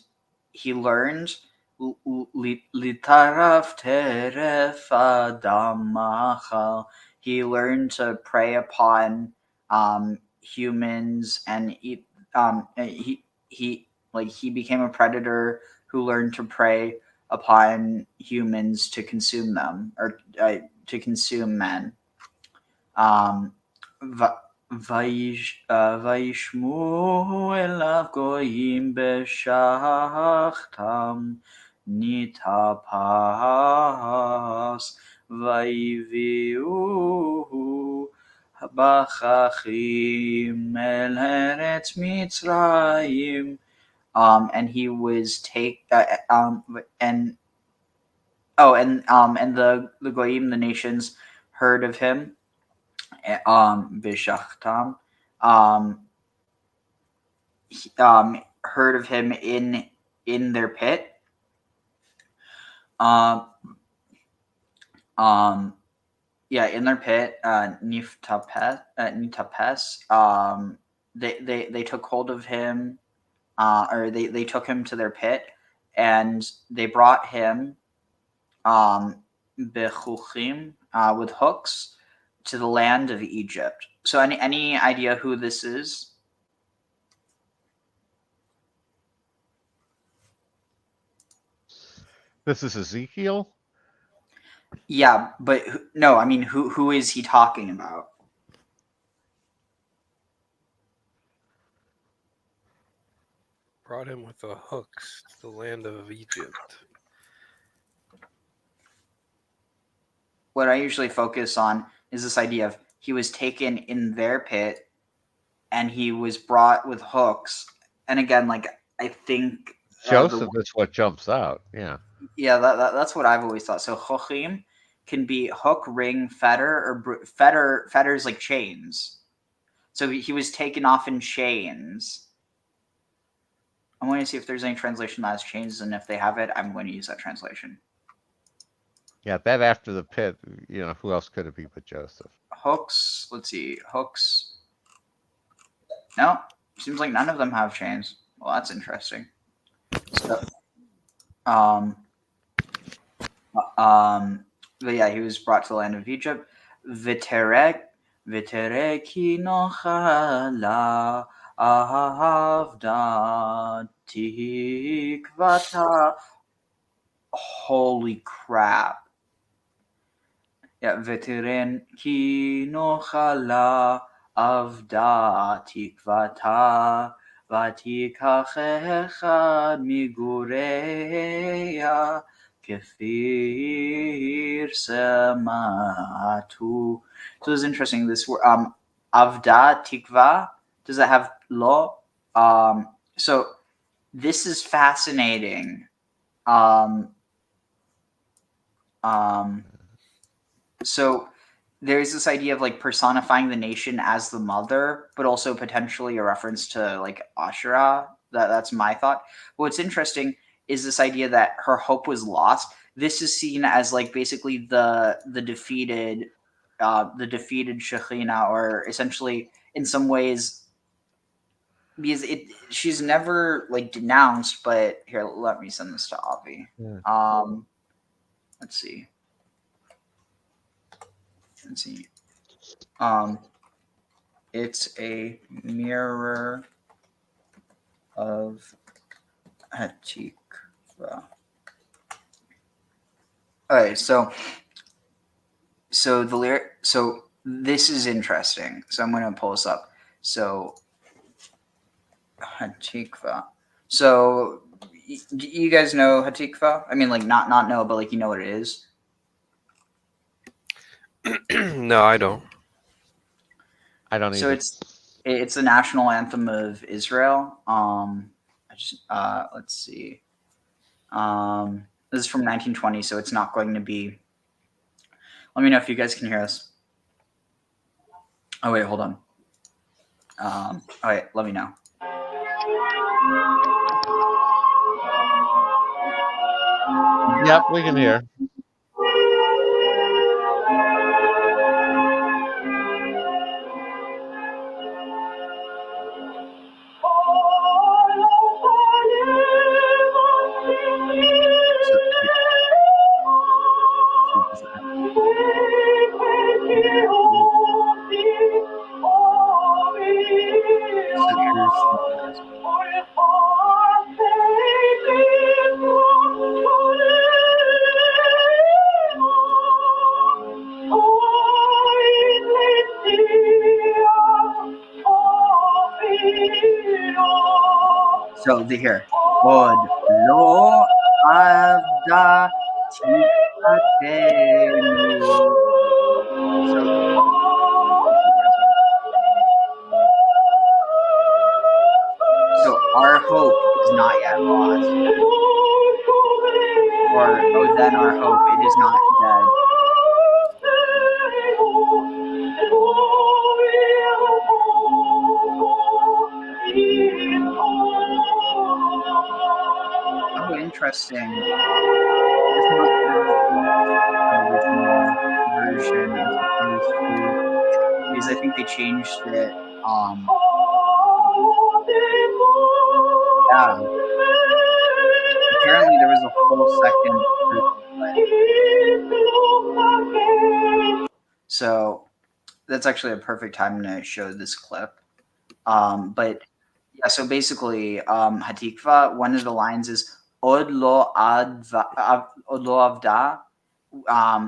Speaker 2: he learned litaraf teref adamachal. He learned to prey upon humans, and he became a predator who learned to prey upon humans to consume them, or to consume men. וישמעו אליו גויים בשחתם נתאפס ויביאוהו בככים אל ארץ מצרים. And he was and the goyim, the nations, heard of him. Bishachtam, heard of him in their pit. In their pit, Nitapes. They took hold of him, or they took him to their pit, and they brought him bechuchim, with hooks, to the land of Egypt. So any idea who this is?
Speaker 3: This is Ezekiel?
Speaker 2: Yeah, but no, I mean, who is he talking about?
Speaker 21: Brought him with the hooks to the land of Egypt.
Speaker 2: What I usually focus on is this idea of he was taken in their pit and he was brought with hooks. And again, I think
Speaker 3: Joseph is what jumps out. Yeah.
Speaker 2: Yeah, that's what I've always thought. So chochim can be hook, ring, fetter, or fetters like chains. So he was taken off in chains. I'm going to see if there's any translation that has chains, and if they have it, I'm going to use that translation.
Speaker 3: Yeah, that after the pit, who else could it be but Joseph?
Speaker 2: Hooks. Let's see. Hooks. No, seems like none of them have chains. Well, that's interesting. So, but yeah, he was brought to the land of Egypt. Viterek kinochala avda tikvata. Holy crap. Yeah, veteran kinochala avda tikvata vatikach echad migureya kefir sematu. So it's interesting. This word, avda tikva, does it have lo? So this is fascinating. So there's this idea of personifying the nation as the mother, but also potentially a reference to Asherah. That's my thought. What's interesting is this idea that her hope was lost. This is seen as basically the defeated Shekhinah, or essentially in some ways, because she's never denounced. But here, let me send this to Avi.
Speaker 3: Yeah.
Speaker 2: Let's see. It's a mirror of Hatikva. Okay, so the lyric. So this is interesting. So I'm going to pull this up. So Hatikva. So you guys know Hatikva? I mean, like not know, but like you know what it is.
Speaker 21: No, I don't.
Speaker 3: I don't
Speaker 2: So
Speaker 3: either.
Speaker 2: it's the national anthem of Israel. Let's see. This is from 1920, so it's not going to be. Let me know if you guys can hear us. Oh wait, hold on. All right, let me know.
Speaker 3: Yep, we can hear.
Speaker 2: So the here. Od lo avda tikatenu. So our hope is not yet lost. Or then our hope, it is not dead. Oh, interesting. It's not the original version as opposed to, because I think they changed it. Yeah. Apparently there was a whole second version. So that's actually a perfect time to show this clip. But yeah, so basically, Hatikva, one of the lines is Od lo avda,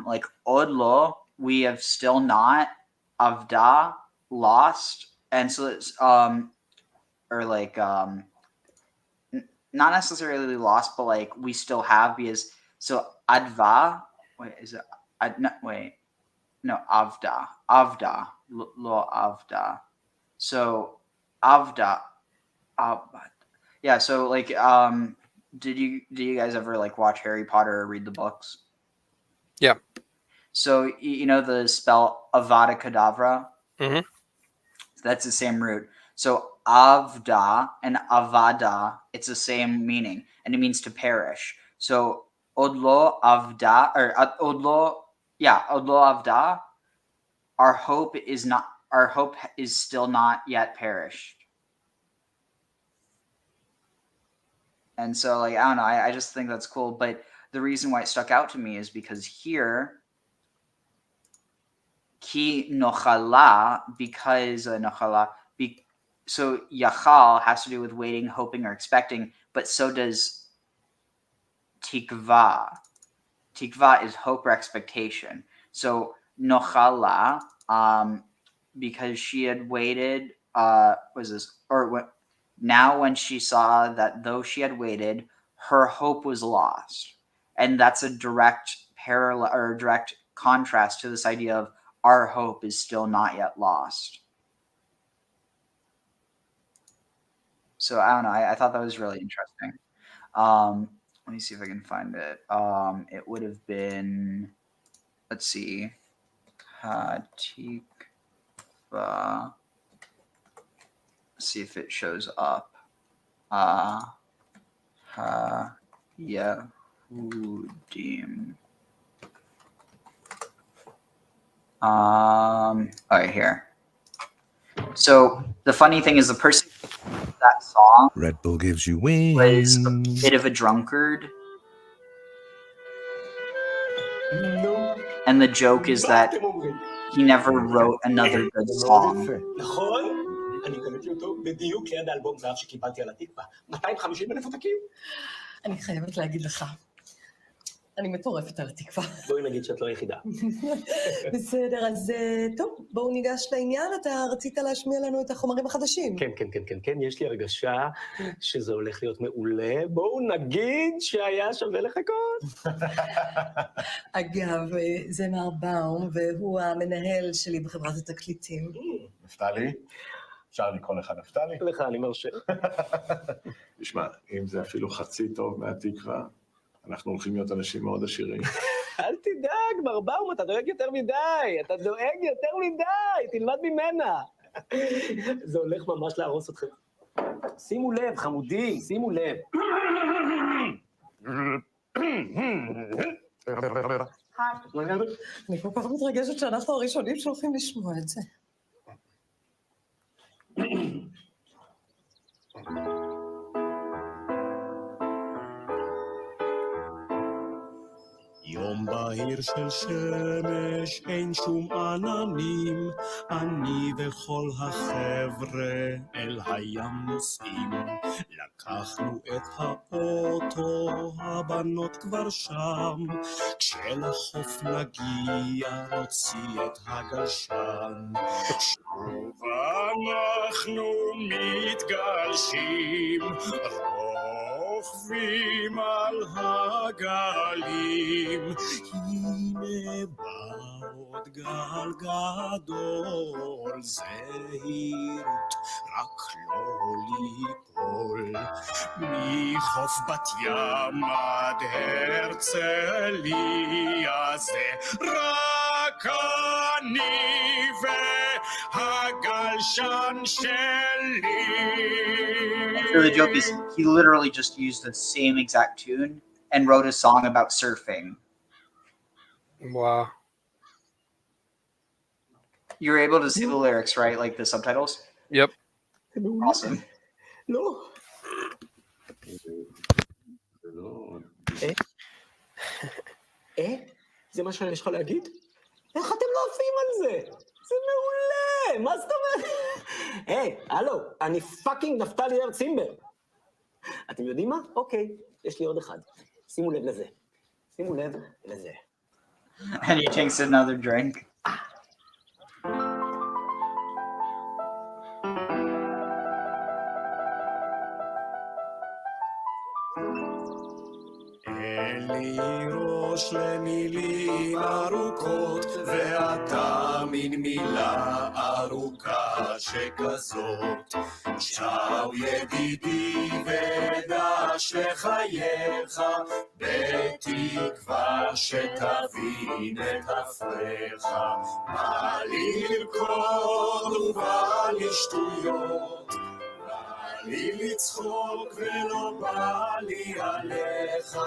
Speaker 2: like Od lo, we have still not, avda, lost, and so it's or like not necessarily lost, but like we still have, because so adva, wait, is it no, avda lo avda, so avda. Yeah, so like do you guys ever like watch Harry Potter or read the books?
Speaker 21: Yeah.
Speaker 2: So you know the spell Avada Kedavra?
Speaker 21: Mm-hmm.
Speaker 2: That's the same root. So avda and avada, it's the same meaning, and it means to perish. So odlo avda, or odlo avda, our hope is still not yet perished. And so, like, I don't know, I just think that's cool. But the reason why it stuck out to me is because here, ki nochala, because nochala, so yachal has to do with waiting, hoping, or expecting, but so does tikva. Tikva is hope or expectation. So nochala, because she had waited, now when she saw that though she had waited, her hope was lost. And that's a direct parallel or direct contrast to this idea of our hope is still not yet lost. So I don't know. I thought that was really interesting. Let me see if I can find it. It would have been, let's see, Hatikva. See if it shows up. Yehudim. All right, here. So the funny thing is, the person who wrote that song,
Speaker 1: Red Bull gives you wings,
Speaker 2: was a bit of a drunkard. And the joke is that he never wrote another good song.
Speaker 1: אני קולטתי אותו בדיוק ליד האלבום זהב שקיבלתי על התקווה. 250,000 עותקים.
Speaker 22: אני חייבת להגיד לך, אני מטורפת על התקווה.
Speaker 1: בואי נגיד שאת לא היחידה.
Speaker 22: בסדר, אז טוב, בואו ניגש לעניין. אתה רצית להשמיע לנו את החומרים החדשים.
Speaker 1: כן, יש לי הרגשה שזה הולך להיות מעולה. בואו נגיד שהיה שווה לחכות.
Speaker 22: אגב, זה מר באום, והוא המנהל שלי בחברת התקליטים.
Speaker 23: נפתלי? אפשר לקרוא לך נפתלי?
Speaker 1: לך אני מרשה.
Speaker 23: תשמע, אם זה אפילו חצי טוב מהתקווה, אנחנו הולכים להיות אנשים מאוד עשירים.
Speaker 1: אל תדאג, מר באום, אתה דואג יותר מדי. תלמד ממנה. זה הולך ממש להרוס אתכם. שימו לב, חמודים, שימו לב.
Speaker 22: אני כל כך מתרגשת שאנחנו הראשונים שהולכים לשמוע את זה.
Speaker 24: יום בהיר של שמש, אין שום עננים, אני וכל החבר'ה אל הים נוסעים. לקחנו את האוטו, הבנות כבר שם, כשלחוף נגיע נוציא את הגלשן. שוב אנחנו מתגלשים, רוכבים על הגלים, הנה בא עוד גל גדול, זהירות רק לא ליפול, מחוף בת ים עד הרצליה, זה רק אני והגלשן שלי.
Speaker 2: So the joke is he literally just used the same exact tune and wrote a song about surfing.
Speaker 21: Wow.
Speaker 2: You're able to see the lyrics, right? Like the subtitles?
Speaker 21: Yep.
Speaker 2: Awesome.
Speaker 1: לא. זה מה שיש לך להגיד? איך אתם לא עפים על זה? זה מעולה! מה זאת אומרת? היי, הלו, אני פאקינג נפתלי הרצימבר. אתם יודעים מה? אוקיי, יש לי עוד אחד. שימו לב לזה. שימו לב לזה.
Speaker 2: And he takes another drink.
Speaker 24: אין לי ראש למילים ארוכות, ואתה מין מילה ארוכה שכזאת. צ'או ידידי ודש לחייך, בתקווה שתבין את הפריך. בא לי לרקוד ובא לי שטויות, לי לצחוק ולא בא לי עליך,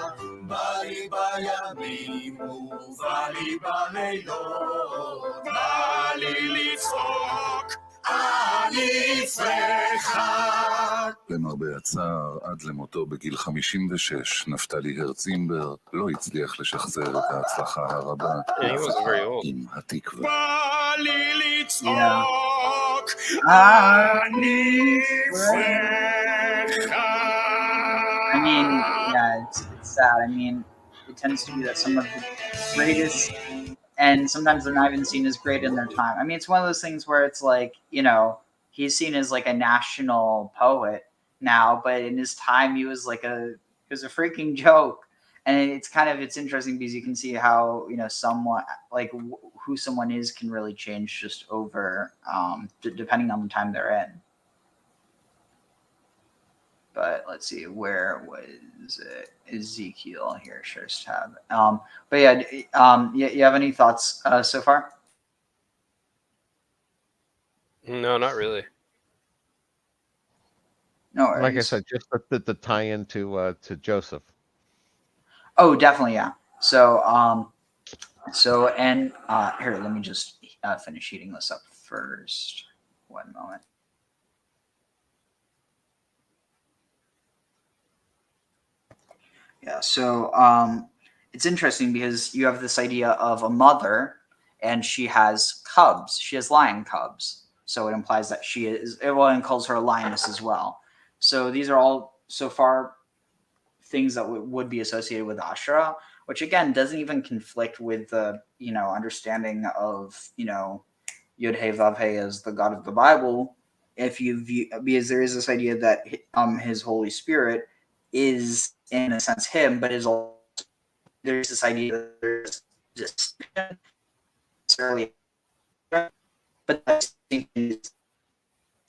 Speaker 24: בא לי בימים ובא לי בלילות, בא לי לצחוק, אני פרחה.
Speaker 25: למרבה הצער, עד למותו בגיל 56, נפתלי הרצימבר לא הצליח לשחזר את ההצלחה הרבה עם התקווה.
Speaker 24: בא לי לצחוק,
Speaker 2: אני פרחה. I mean, yeah, it's sad. I mean, it tends to be that some of the greatest, and sometimes they're not even seen as great in their time. I mean, it's one of those things where it's like, you know, he's seen as like a national poet now, but in his time he was like he was a freaking joke. And it's interesting because you can see how, you know, someone like who someone is can really change just over depending on the time they're in. But let's see, where was it? Ezekiel here, shares tab. But yeah, you have any thoughts so far?
Speaker 21: No, not really.
Speaker 2: No,
Speaker 3: like I said, just the tie-in to Joseph.
Speaker 2: Oh, definitely, yeah. So, and here, let me just finish heating this up first. One moment. Yeah, so it's interesting because you have this idea of a mother and she has cubs. She has lion cubs. So it implies that she is, well, and calls her a lioness as well. So these are all so far things that would be associated with Asherah, which again doesn't even conflict with the, you know, understanding of, you know, 𝐤𝐷𝐼 as the God of the Bible. If you view, because there is this idea that his Holy Spirit is in a sense him, but is also, there's this idea that there's just necessarily, but that's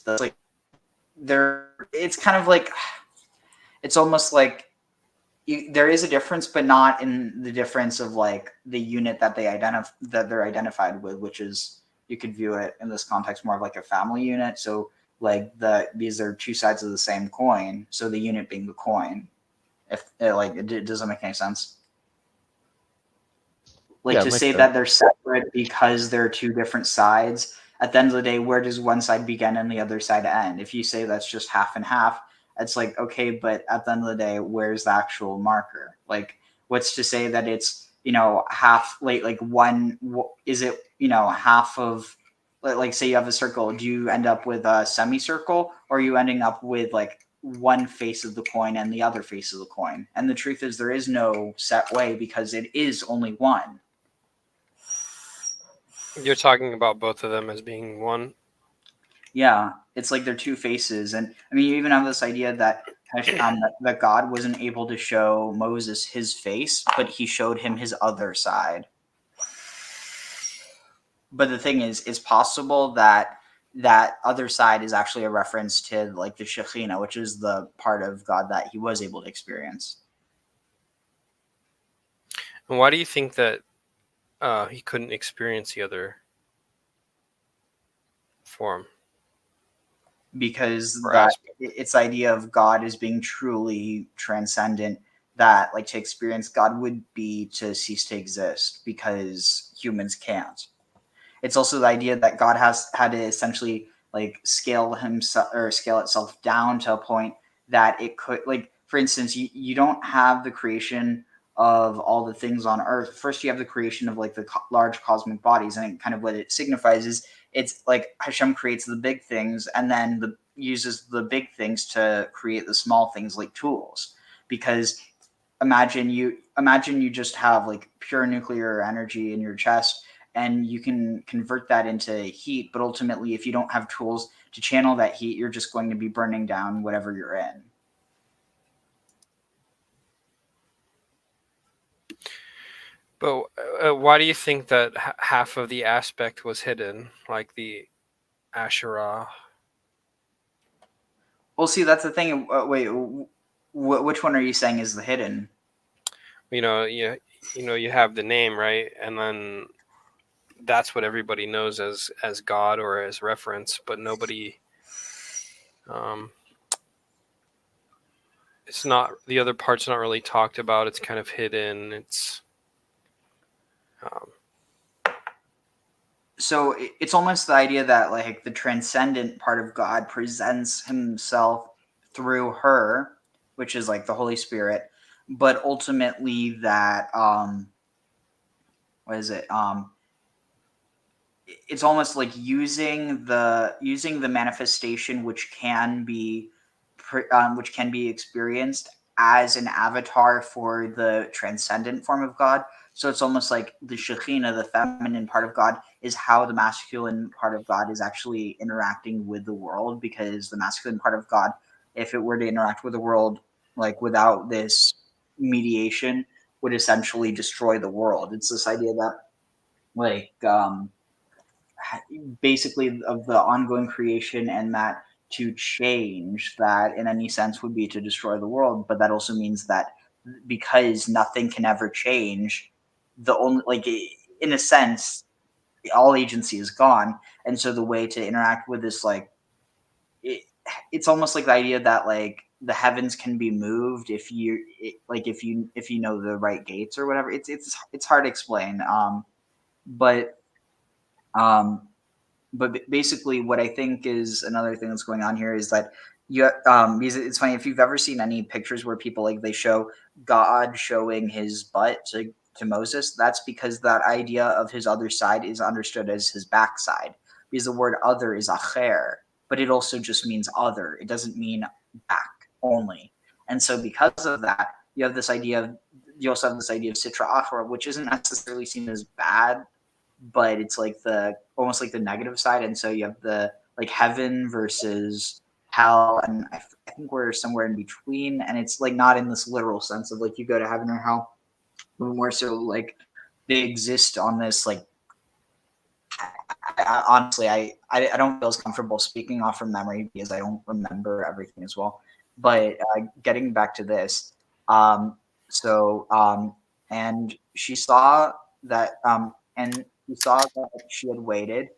Speaker 2: like there, it's kind of like, it's almost like there is a difference, but not in the difference of like the unit that they're identified with, which is, you could view it in this context more of like a family unit. So like these are two sides of the same coin. So the unit being the coin. If it doesn't make any sense. Like
Speaker 3: Yeah,
Speaker 2: to say that they're separate because they're two different sides. At the end of the day, where does one side begin and the other side end? If you say that's just half and half, it's like, okay, but at the end of the day, where's the actual marker? Like, what's to say that it's, you know, half, like one, is it, you know, half of, like say you have a circle, do you end up with a semicircle, or are you ending up with like one face of the coin and the other face of the coin? And the truth is there is no set way, because it is only one.
Speaker 21: You're talking about both of them as being one?
Speaker 2: Yeah, it's like they're two faces. And I mean, you even have this idea that that God wasn't able to show Moses his face, but he showed him his other side. But the thing is, it's possible that that other side is actually a reference to like the Shekhinah, which is the part of God that he was able to experience.
Speaker 21: And why do you think that he couldn't experience the other form?
Speaker 2: Because that it's the idea of God as being truly transcendent, that like to experience God would be to cease to exist, because humans can't. It's also the idea that God has had to essentially like scale himself, or scale itself down to a point that it could, like, for instance, you don't have the creation of all the things on earth. First you have the creation of like the large cosmic bodies, and kind of what it signifies is it's like Hashem creates the big things and then uses the big things to create the small things like tools. Because imagine you just have like pure nuclear energy in your chest, and you can convert that into heat, but ultimately if you don't have tools to channel that heat, you're just going to be burning down whatever you're in.
Speaker 21: But why do you think that half of the aspect was hidden, like the Asherah?
Speaker 2: Well, see, that's the thing. Wait, which one are you saying is the hidden?
Speaker 21: You know, you have the name, right? And then that's what everybody knows as God or as reference, but nobody, it's not, the other part's not really talked about. It's kind of hidden. It's
Speaker 2: so it's almost the idea that like the transcendent part of God presents himself through her, which is like the Holy Spirit, but ultimately that what is it? It's almost like using the manifestation, which can be experienced as an avatar for the transcendent form of God. So it's almost like the Shekhinah, the feminine part of God, is how the masculine part of God is actually interacting with the world, because the masculine part of God, if it were to interact with the world like without this mediation, would essentially destroy the world. It's this idea that like basically of the ongoing creation, and that to change that in any sense would be to destroy the world. But that also means that because nothing can ever change, the only, like, in a sense, all agency is gone. And so the way to interact with this, like, it's almost like the idea that like the heavens can be moved if you if you know the right gates or whatever. It's hard to explain. But basically what I think is another thing that's going on here is that because it's funny, if you've ever seen any pictures where people like they show God showing his butt to Moses, that's because that idea of his other side is understood as his backside. because the word other is acher, but it also just means other. It doesn't mean back only. And so because of that, you also have this idea of sitra achra, which isn't necessarily seen as bad, but it's like almost like the negative side. And so you have the like heaven versus hell, and I think we're somewhere in between, and it's like not in this literal sense of like you go to heaven or hell, but more so like they exist on this like honestly I don't feel as comfortable speaking off from memory because I don't remember everything as well. But getting back to this, and she saw that she had waited,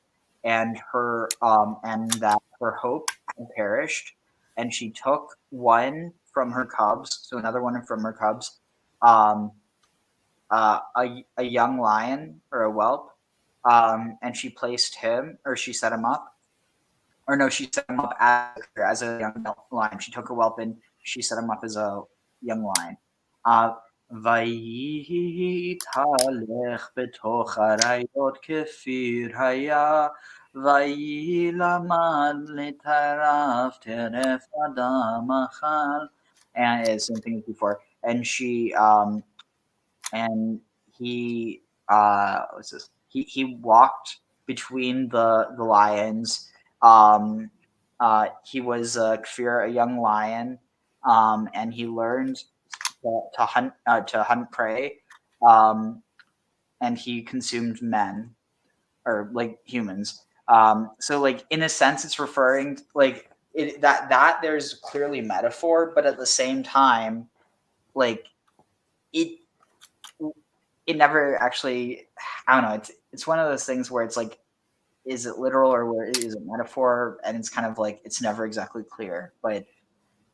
Speaker 2: and that her hope had perished, and she took one from her cubs, so another one from her cubs, a young lion or a whelp, and she placed him, or she set him up, or no, she set him up as a young lion. She took a whelp and she set him up as a young lion. ויתהלך בתוך אריות כפיר היה, וילמד לטרף טרף אדם אכל. And it's the same thing as before. And she and he what's this? He walked between the lions. He was a kfir, a young lion, and he learned to hunt prey, and he consumed men, or like humans. So like in a sense, it's referring to, like that there's clearly metaphor, but at the same time, like it never actually. I don't know. It's one of those things where it's like, is it literal or is it metaphor? And it's kind of like it's never exactly clear. But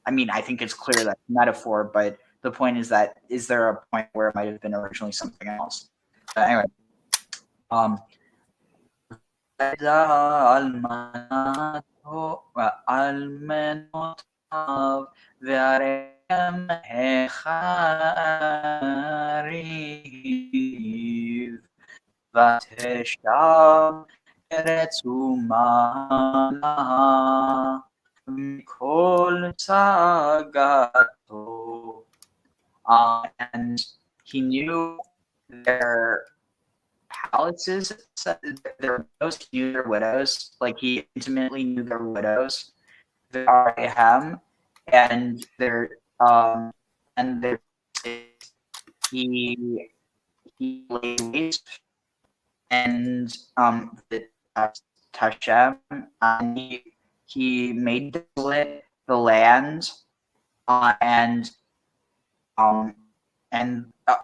Speaker 2: I mean, I think it's clear that it's metaphor. But the point is that is there a point where it might have been originally something else? Anyway, ותשב ארץ ומעלה מכל צגתו. And he knew their palaces, their widows, he knew their widows, like he intimately knew their widows, and their he laid waste, and the Tashem, and he made desolate the land, and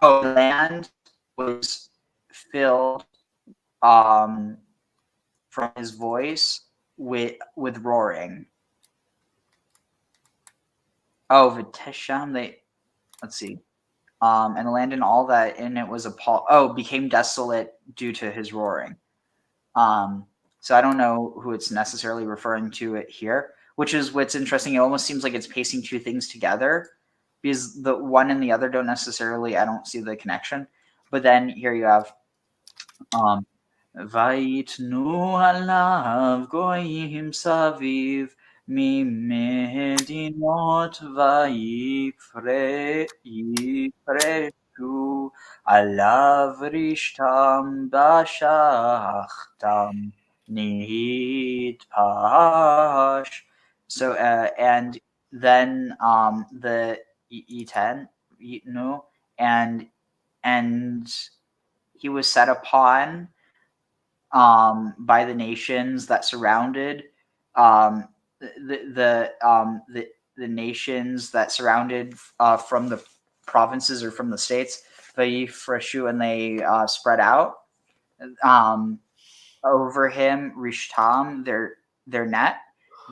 Speaker 2: the land was filled from his voice with roaring. Vitesham, let's see. And the land and all that in it was became desolate due to his roaring. So I don't know who it's necessarily referring to it here, which is what's interesting. It almost seems like it's pacing two things together, because the one and the other don't necessarily, I don't see the connection. But then here you have Vayitnu alav goyim saviv ממדינות ויפרשו עליו רשתם בשחתם נתפש. So and then the Yitnu, and he was set upon by the nations that surrounded the nations that surrounded from the provinces or from the states, Vayifreshu, and they spread out over him, Rishtam, their net,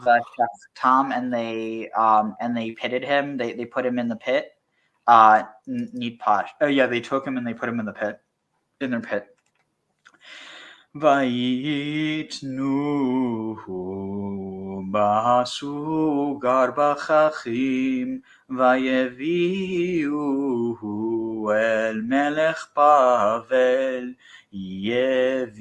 Speaker 2: Vashaftam, and they pitted him. They put him in the pit. Nidpash. Oh yeah, they took him and they put him in the pit, in their pit. ויתנוהו בסוגר בחכים ויביאוהו אל מלך בבל יביאוהו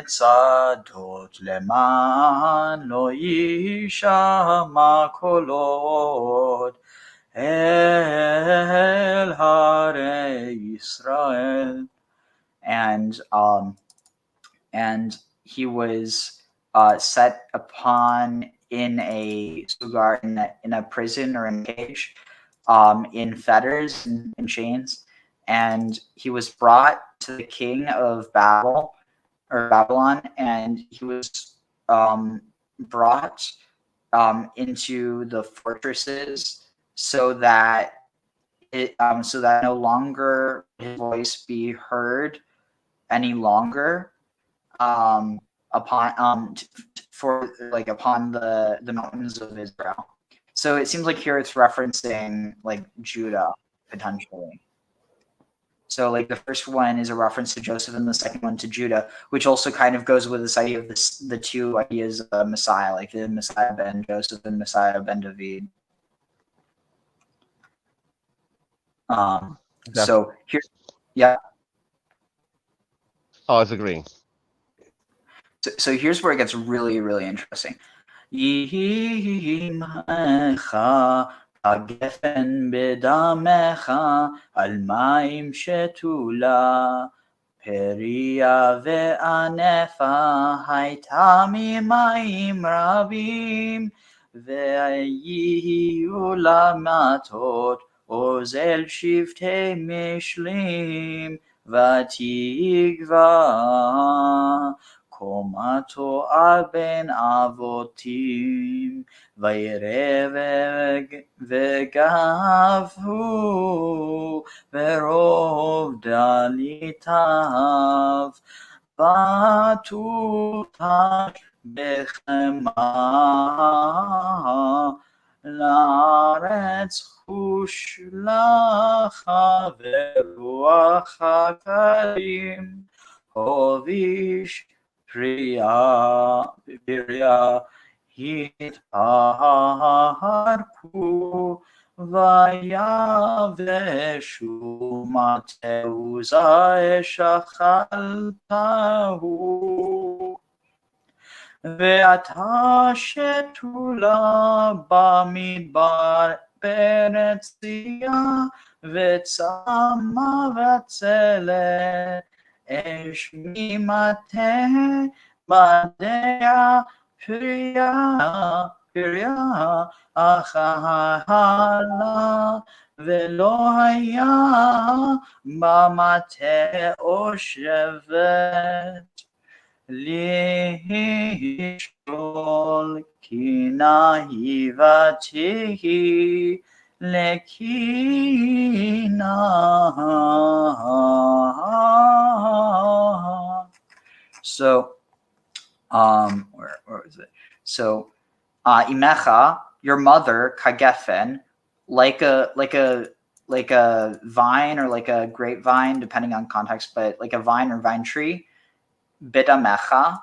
Speaker 2: במצדות למען לא יישמע קולות אל הרי ישראל. And he was set upon in a sugar, in a prison or in a cage, in fetters and in chains, and he was brought to the king of Babylon, and he was brought into the fortresses so that no longer his voice be heard any longer upon the mountains of Israel. So it seems like here it's referencing like Judah potentially. So like the first one is a reference to Joseph and the second one to Judah, which also kind of goes with this idea of the two ideas of Messiah, like the Messiah ben Joseph and Messiah ben David. So here, yeah.
Speaker 3: Oh, I was agreeing.
Speaker 2: So here's where it gets really, really interesting. הגפן בדמך על מים שתולה פריה וענפה הייתה ממים רבים ויהיו למטות אוזל שבטי משלים ותגבה קומתו על בן אבותים וירא וגבהו ברוב דליתיו ותותש בחמה לארץ חוש לך ורוח הקרים הוביש פריה התפרקו ויבשו מטהו זה שכלתהו ואתה שתולה במדבר בארץ צייה וצמא וצלת אש ממטה מדע פריה אכלה ולא היה במטה או שבט לשאול כי נהיבתי לקינה. So where is it? So Imecha, your mother, Kagefen, like a vine or like a grapevine, depending on context, but like a vine or vine tree, Bidamecha,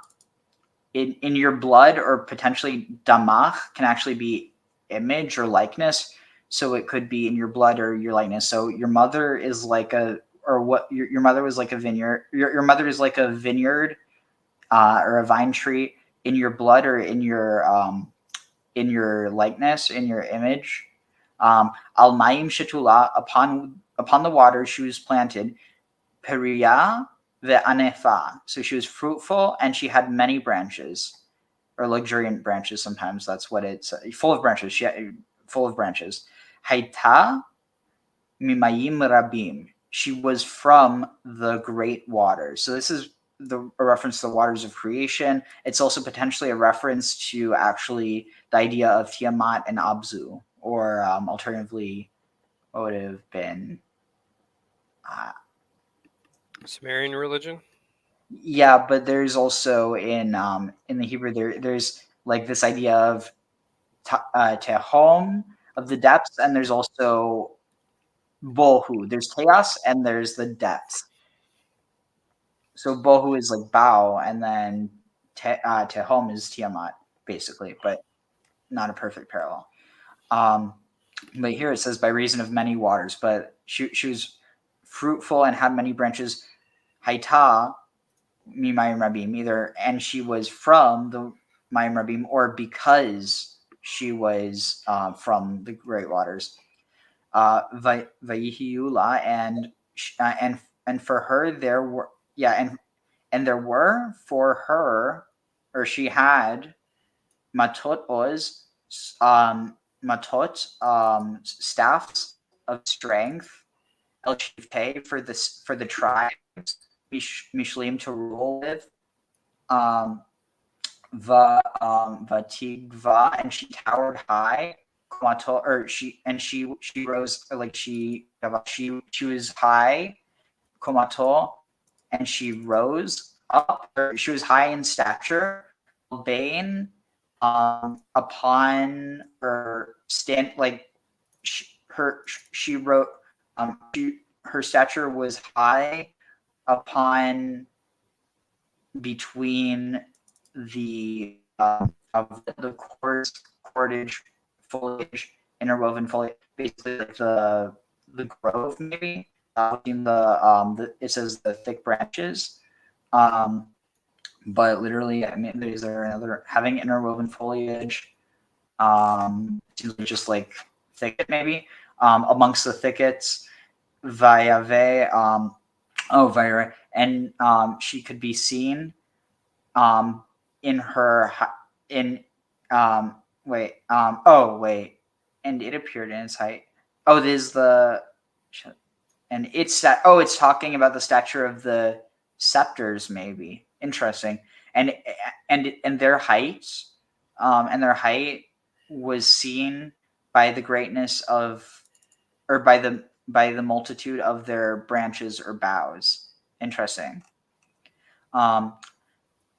Speaker 2: in your blood, or potentially damach can actually be image or likeness. So it could be in your blood or your likeness. So your mother is like your mother was like a vineyard. Your mother is like a vineyard or a vine tree in your blood or in your likeness, in your image. Al mayim shetula, upon the water she was planted. Periya ve'anefa, so she was fruitful and she had many branches, or luxuriant branches. Sometimes that's what it's full of branches. Full of branches. Hayta mimayim rabim, she was from the great waters. So this is a reference to the waters of creation. It's also potentially a reference to actually the idea of Tiamat and Abzu, or alternatively, what would have been
Speaker 21: Sumerian religion.
Speaker 2: Yeah, but there's also in the Hebrew there's like this idea of tehom, of the depths, and there's also bohu. There's chaos and there's the depths. So bohu is like bow, and then tehom is Tiamat, basically, but not a perfect parallel. But here it says by reason of many waters, but she was fruitful and had many branches. Haita Mimayim Rabim, either, and she was from the Mayim Rabim, or because she was from the great waters. Vayihiula, and for her there were and there were for her, or she had matot oz, staffs of strength, el shivtei, for the tribes, mishlim, to rule with, vatigva, and she towered high, or she rose, like she was high, komato, and she rose up, or she was high in stature, Bain, upon her stand, like her stature was high upon between the of the cordage foliage, interwoven foliage, basically like the grove, maybe. In it says the thick branches, but literally, I mean, these are another having interwoven foliage. Seems like just like thicket, maybe. Amongst the thickets, vayave, vayre, and she could be seen in her and it appeared in its height. Oh, this is the. And it's talking about the stature of the scepters, maybe. Interesting. And their height, was seen by the greatness of, or by the multitude of their branches or boughs. Interesting.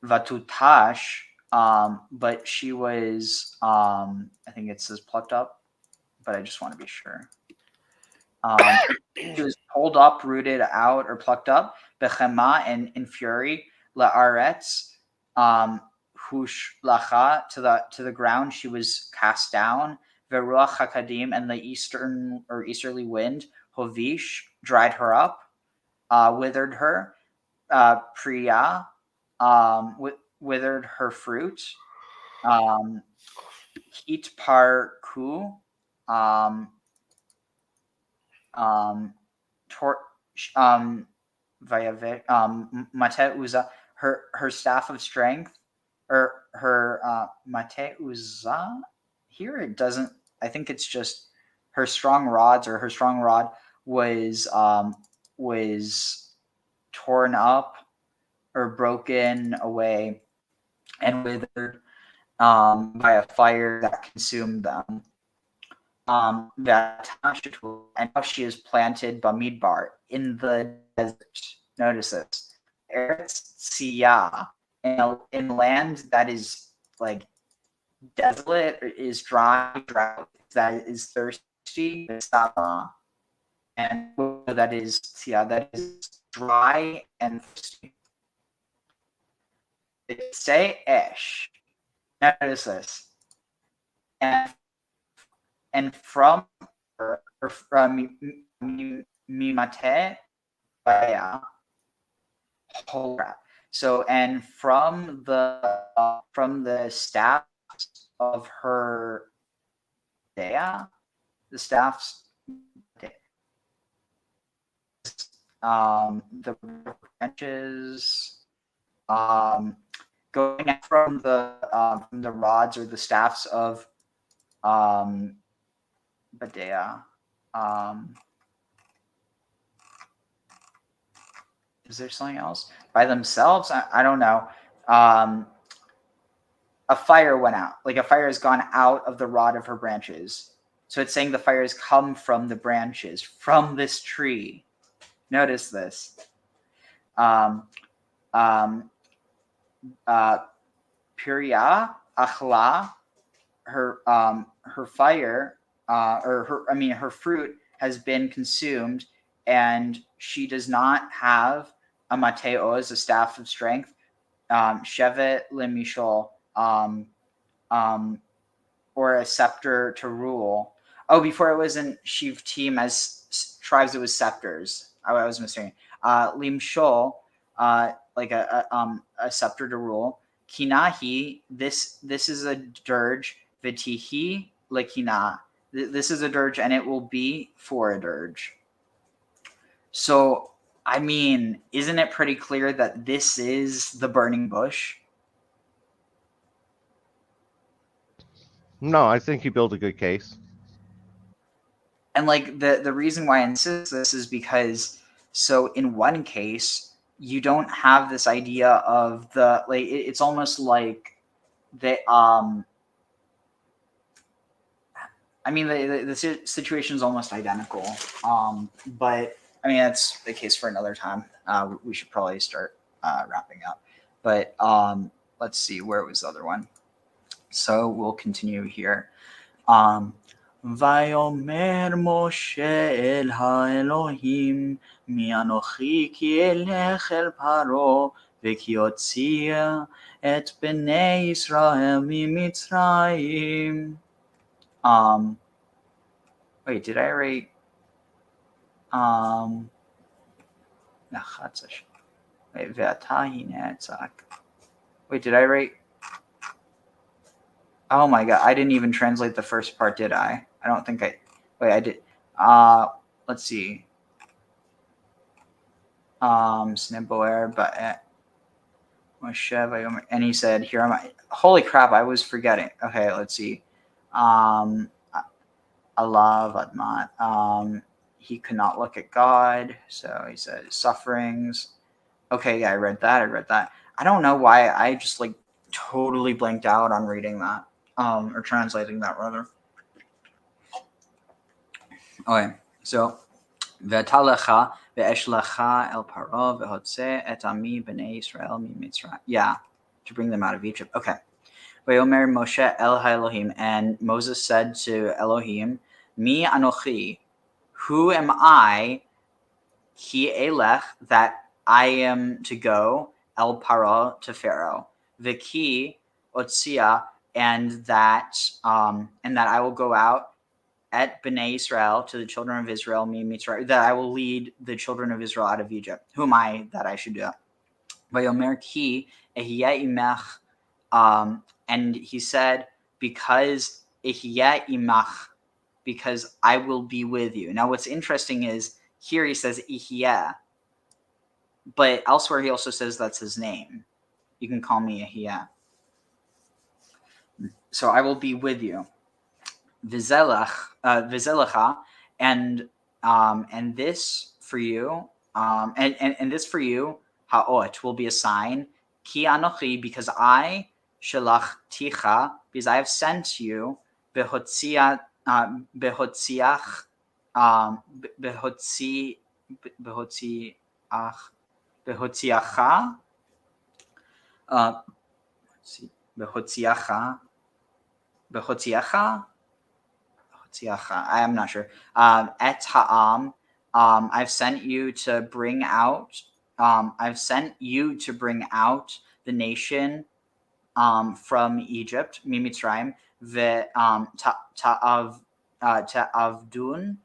Speaker 2: Vatutash, but she was, I think it says plucked up, but I just want to be sure. She was pulled up, rooted out, or plucked up. Bechema, and in fury. La'aretz, hushlacha, to the ground she was cast down. Veruach hakadim, and the easterly wind, hovish, dried her up, withered her. Priya, withered her fruit. Hit parku, Mate Uza, her staff of strength, or her Mate Uza. Here it doesn't. I think it's just her strong rods, or her strong rod was torn up or broken away and withered by a fire that consumed them. And now she is planted Bamidbar, in the desert. Notice this. Eretz Tziyah, in land that is like desolate, is dry, drought, that is thirsty, and that is Tziyah, that is dry and thirsty. Say Esh. Notice this. And from her, or from Mimate, so, and from the staffs of her dea, the staffs, the branches, going from the rods or the staffs of Badea. Is there something else? By themselves? I don't know. A fire went out. Like a fire has gone out of the rod of her branches. So it's saying the fire has come from the branches, from this tree. Notice this. Piriya, Achla, her fire, her fruit has been consumed, and she does not have a mateos, a staff of strength, shevet lemishol, or a scepter to rule. Oh, before it wasn't shivtim as tribes, it was scepters. I was mistaken. Limshol, like a scepter to rule. Kinahi, this is a dirge. Vitihi lekina. This is a dirge, and it will be for a dirge. So, I mean, isn't it pretty clear that this is the burning bush?
Speaker 3: No, I think you built a good case.
Speaker 2: And like the reason why I insist this is because so in one case you don't have this idea of the like it's almost like the I mean the situation is almost identical, but I mean that's the case for another time. We should probably start wrapping up, but let's see, where was the other one? So we'll continue here. ויאמר משה אל האלוהים מי אנוכי כי אלך אל פרעה וכי אוציע את בני ישראל ממצרים. Wait, did I write wait, ואתה הנה צעק. Wait, did I write? Oh my god, I didn't even translate the first part, did I? I don't think I... Wait, I did. Let's see. Snibboer, but... And he said, here am I. Holy crap, I was forgetting. Okay, let's see. Allah Vadmat. He could not look at God. So he said, sufferings. Okay, yeah, I read that. I don't know why I just like totally blanked out on reading that. Or translating that rather. Okay, so V'talecha ve'eshlecha el Paro ve'hotze et ami b'nei Yisrael mi'Mitzrayim. Yeah, to bring them out of Egypt. Okay. V'yomer Moshe el Elohim, and Moses said to Elohim, Mi anochi, who am I? Ki elech, that I am to go el Paro to Pharaoh. V'ki otzia, and that I will go out at Bnei Israel to the children of Israel, that I will lead the children of Israel out of Egypt. Who am I that I should do that? Vayomer ki ehyeh imech, and he said, because ehyeh imach, because I will be with you. Now, what's interesting is here he says ehyeh, but elsewhere he also says that's his name. You can call me ehyeh. So I will be with you. Vizelecha, and this for you, and this for you, ha'ot, will be a sign. Ki anochi, because I shalachticha, because I have sent you, behotziach, I am not sure. Et ha'am, I've sent you to bring out. I've sent you to bring out the nation from Egypt, Mimitzrayim, ta'avdun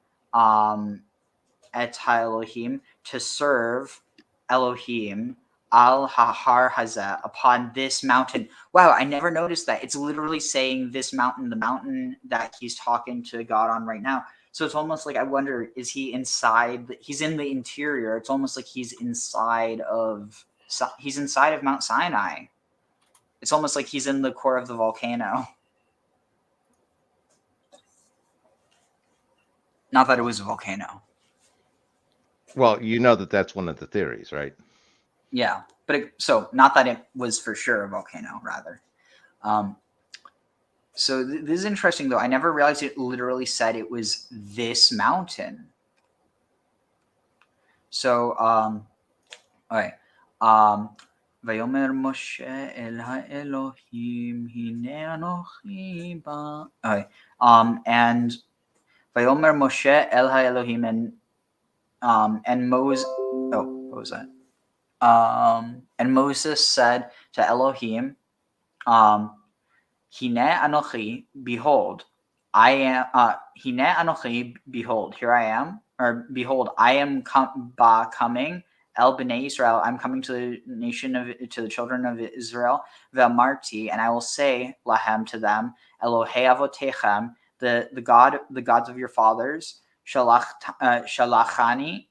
Speaker 2: et ha'Elohim, to serve Elohim al hahar hazeh, upon this mountain. Wow, I never noticed that. It's literally saying this mountain, the mountain that he's talking to God on right now. So it's almost like I wonder, is he inside? He's in the interior. It's almost like he's inside of Mount Sinai. It's almost like he's in the core of the volcano. Not that it was a volcano.
Speaker 3: Well, you know that that's one of the theories, right?
Speaker 2: Yeah, but so not that it was for sure a volcano, rather. So this is interesting, though. I never realized it literally said it was this mountain. So, all right. Vayomer Moshe el ha'Elohim hine anochi ba. Okay. And Vayomer Moshe el ha'Elohim, and Moses. Oh, what was that? And Moses said to Elohim, Hine Anochi, behold, I am, Hine Anochi, behold, here I am, or behold, I am coming, El Bnei Israel, I'm coming to the nation to the children of Israel, Ve'amarti, and I will say lahem to them, Elohei avotechem, the gods of your fathers, shalachani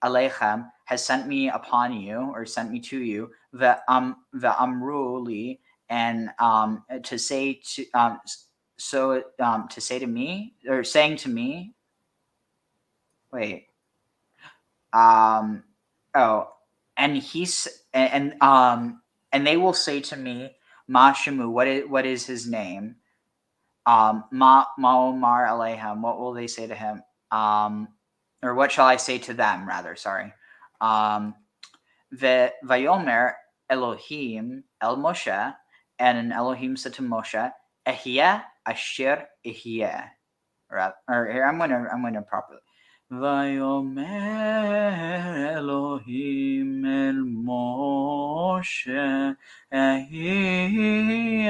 Speaker 2: alechem, has sent me upon you, or sent me to you, ve'amru, and to say to to say to me, or saying to me, wait, and they will say to me, Ma Shemu, what is his name? Ma Omar Alehem, what will they say to him? Or what shall I say to them, rather, sorry. Vayomer Elohim El Moshe, and Elohim said to Moshe, Ehyeh Asher Ehyeh. Or here, I'm gonna properly. Vayomer Elohim El Moshe, Ehyeh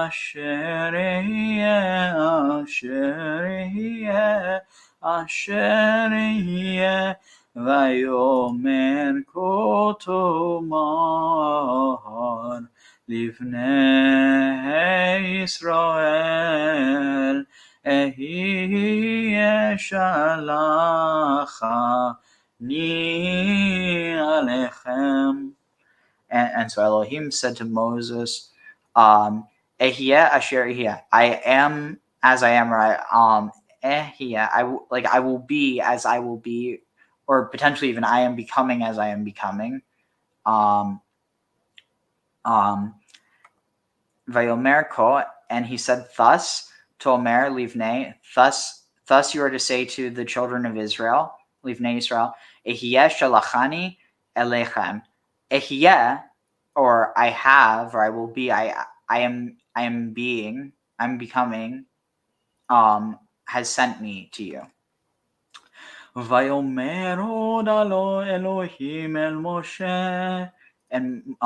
Speaker 2: Asher Ehyeh Asher Ehyeh Asher Ehyeh, Vayomer Kotomar Livnei Israel, Ehyeh shalachani alechem. And so Elohim said to Moses, Ehyeh asher ehyeh, I am as I am, or Ehyeh, I will be as I will be, or potentially even I am becoming as I am becoming. Vayomer ko, and he said thus, Tomer livnei, thus you are to say to the children of Israel, livnei Israel, Ehyeh shalachani elechem. Ehyeh, or I have, or I will be, I am being, I'm becoming, has sent me to you. Vayomer od alo Elohim el Moshe, and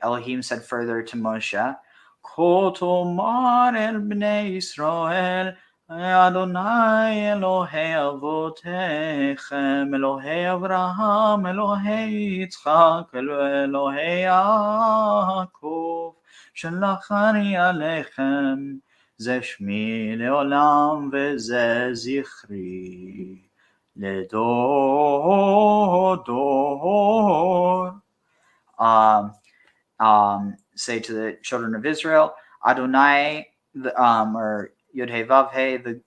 Speaker 2: Elohim said further to Moshe, Kotomar el bnei Israel, Adonai Elohei avotechem, Elohei Avraham, Elohei Yitzchak, Elohei Yaakov, shalachani alechem, ze shmi leolam veze zichri ledor dor. Say to the children of Israel, Adonai, or Yud-Heh Vav-Heh, the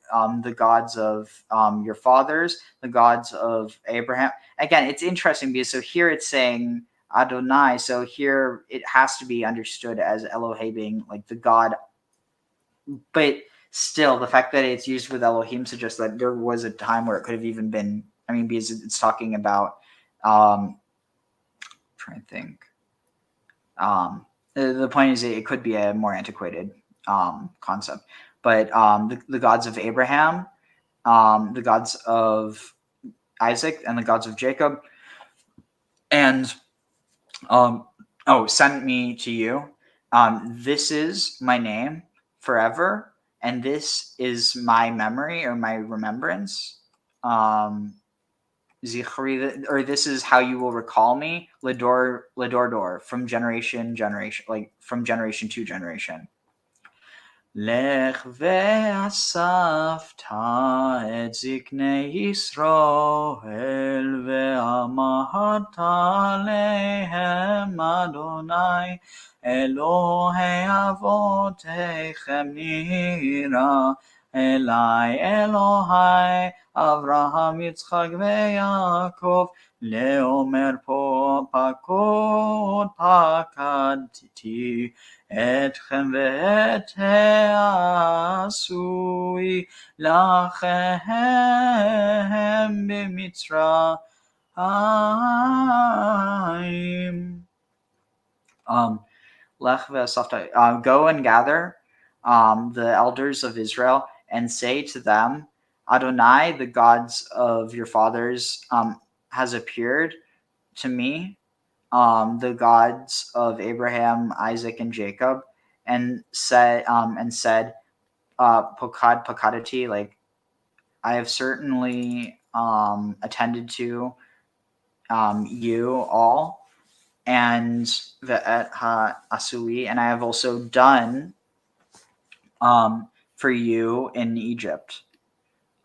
Speaker 2: gods of your fathers, the gods of Abraham. Again, it's interesting because so here it's saying Adonai, so here it has to be understood as Elohim being like the God, but still the fact that it's used with Elohim suggests that there was a time where it could have even been, I mean, because it's talking about, trying to think. The point is it could be a more antiquated concept, but the gods of Abraham, the gods of Isaac, and the gods of Jacob, and sent me to you. This is my name forever, and this is my memory or my remembrance. Zichri, or this is how you will recall me, Ledor, from generation, like from generation to generation. Lech ve'asafta et ziknei Yisrael ve'amarta lehem Adonai Elohei avotechem nira Elai Elohai Avraham Yitzchak ve'Yaakov leomer po pakod pakadti etchem ve'te'asui lachem b'Mitzrayim. Lech ve'asafta, go and gather the elders of Israel and say to them, Adonai, the gods of your fathers, has appeared to me, the gods of Abraham, Isaac, and Jacob, and said, pokadati, like have certainly attended to you all and ve'et ha'asui, and I have also done for you in Egypt,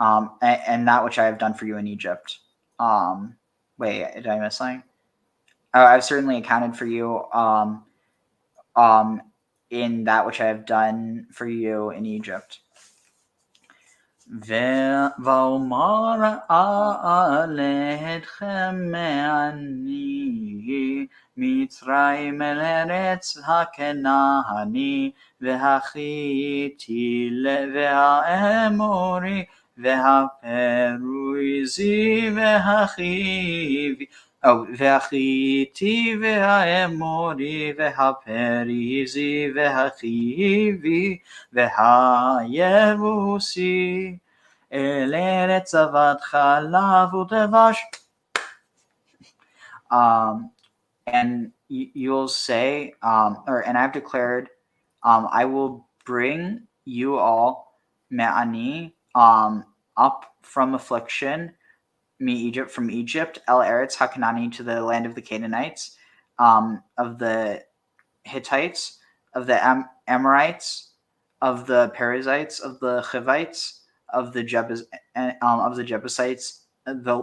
Speaker 2: and that which I have done for you in Egypt. Wait, did I miss something? I've certainly accounted for you in that which I have done for you in Egypt. ואומר אליכם מעני מצרים אל ארץ הכנעני והחיתי והאמורי והפריזי והחיבי והחיתי והאמורי והפריזי והחיבי והיבוסי אל ארץ זבת חלב ודבש. And you'll say, and I've declared, I will bring you all me'ani, up from affliction, Egypt, from Egypt, El Eretz HaKanani, to the land of the Canaanites, of the Hittites, of the Amorites, of the Perizzites, of the Hivites, of the Jebusites, the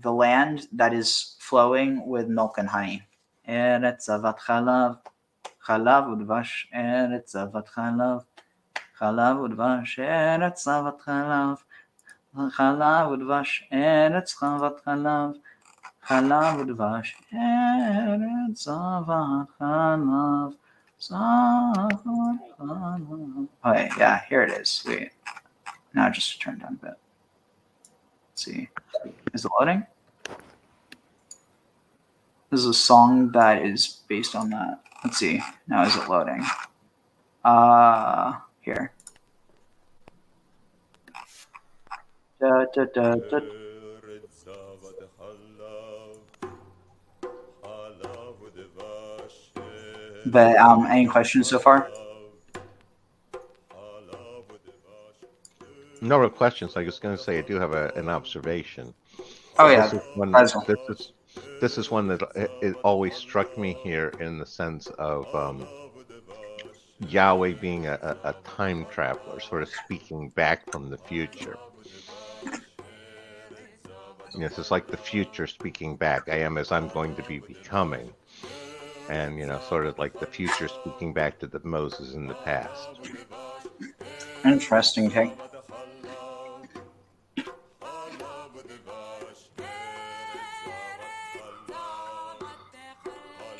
Speaker 2: land that is flowing with milk and honey. Eretz zavat chalav, chalav udvash. Eretz zavat chalav, chalav udvash. Eretz zavat chalav, chalav udvash. Eretz zavat chalav, chalav udvash. Eretz zavat chalav, zavat chalav. Okay, yeah, here it is. Wait. Now just turn down a bit. Let's see. Is it loading? This is a song that is based on that. Let's see. Now is it loading? Here. Da, da, da, da. But any questions so far?
Speaker 3: No real questions. I was going to say I do have an observation.
Speaker 2: Oh yeah,
Speaker 3: this is one that it always struck me here in the sense of Yahweh being a time traveler, sort of speaking back from the future. Yes, it's like the future speaking back. I am as I'm going to be becoming, and sort of like the future speaking back to the Moses in the past.
Speaker 2: Interesting take.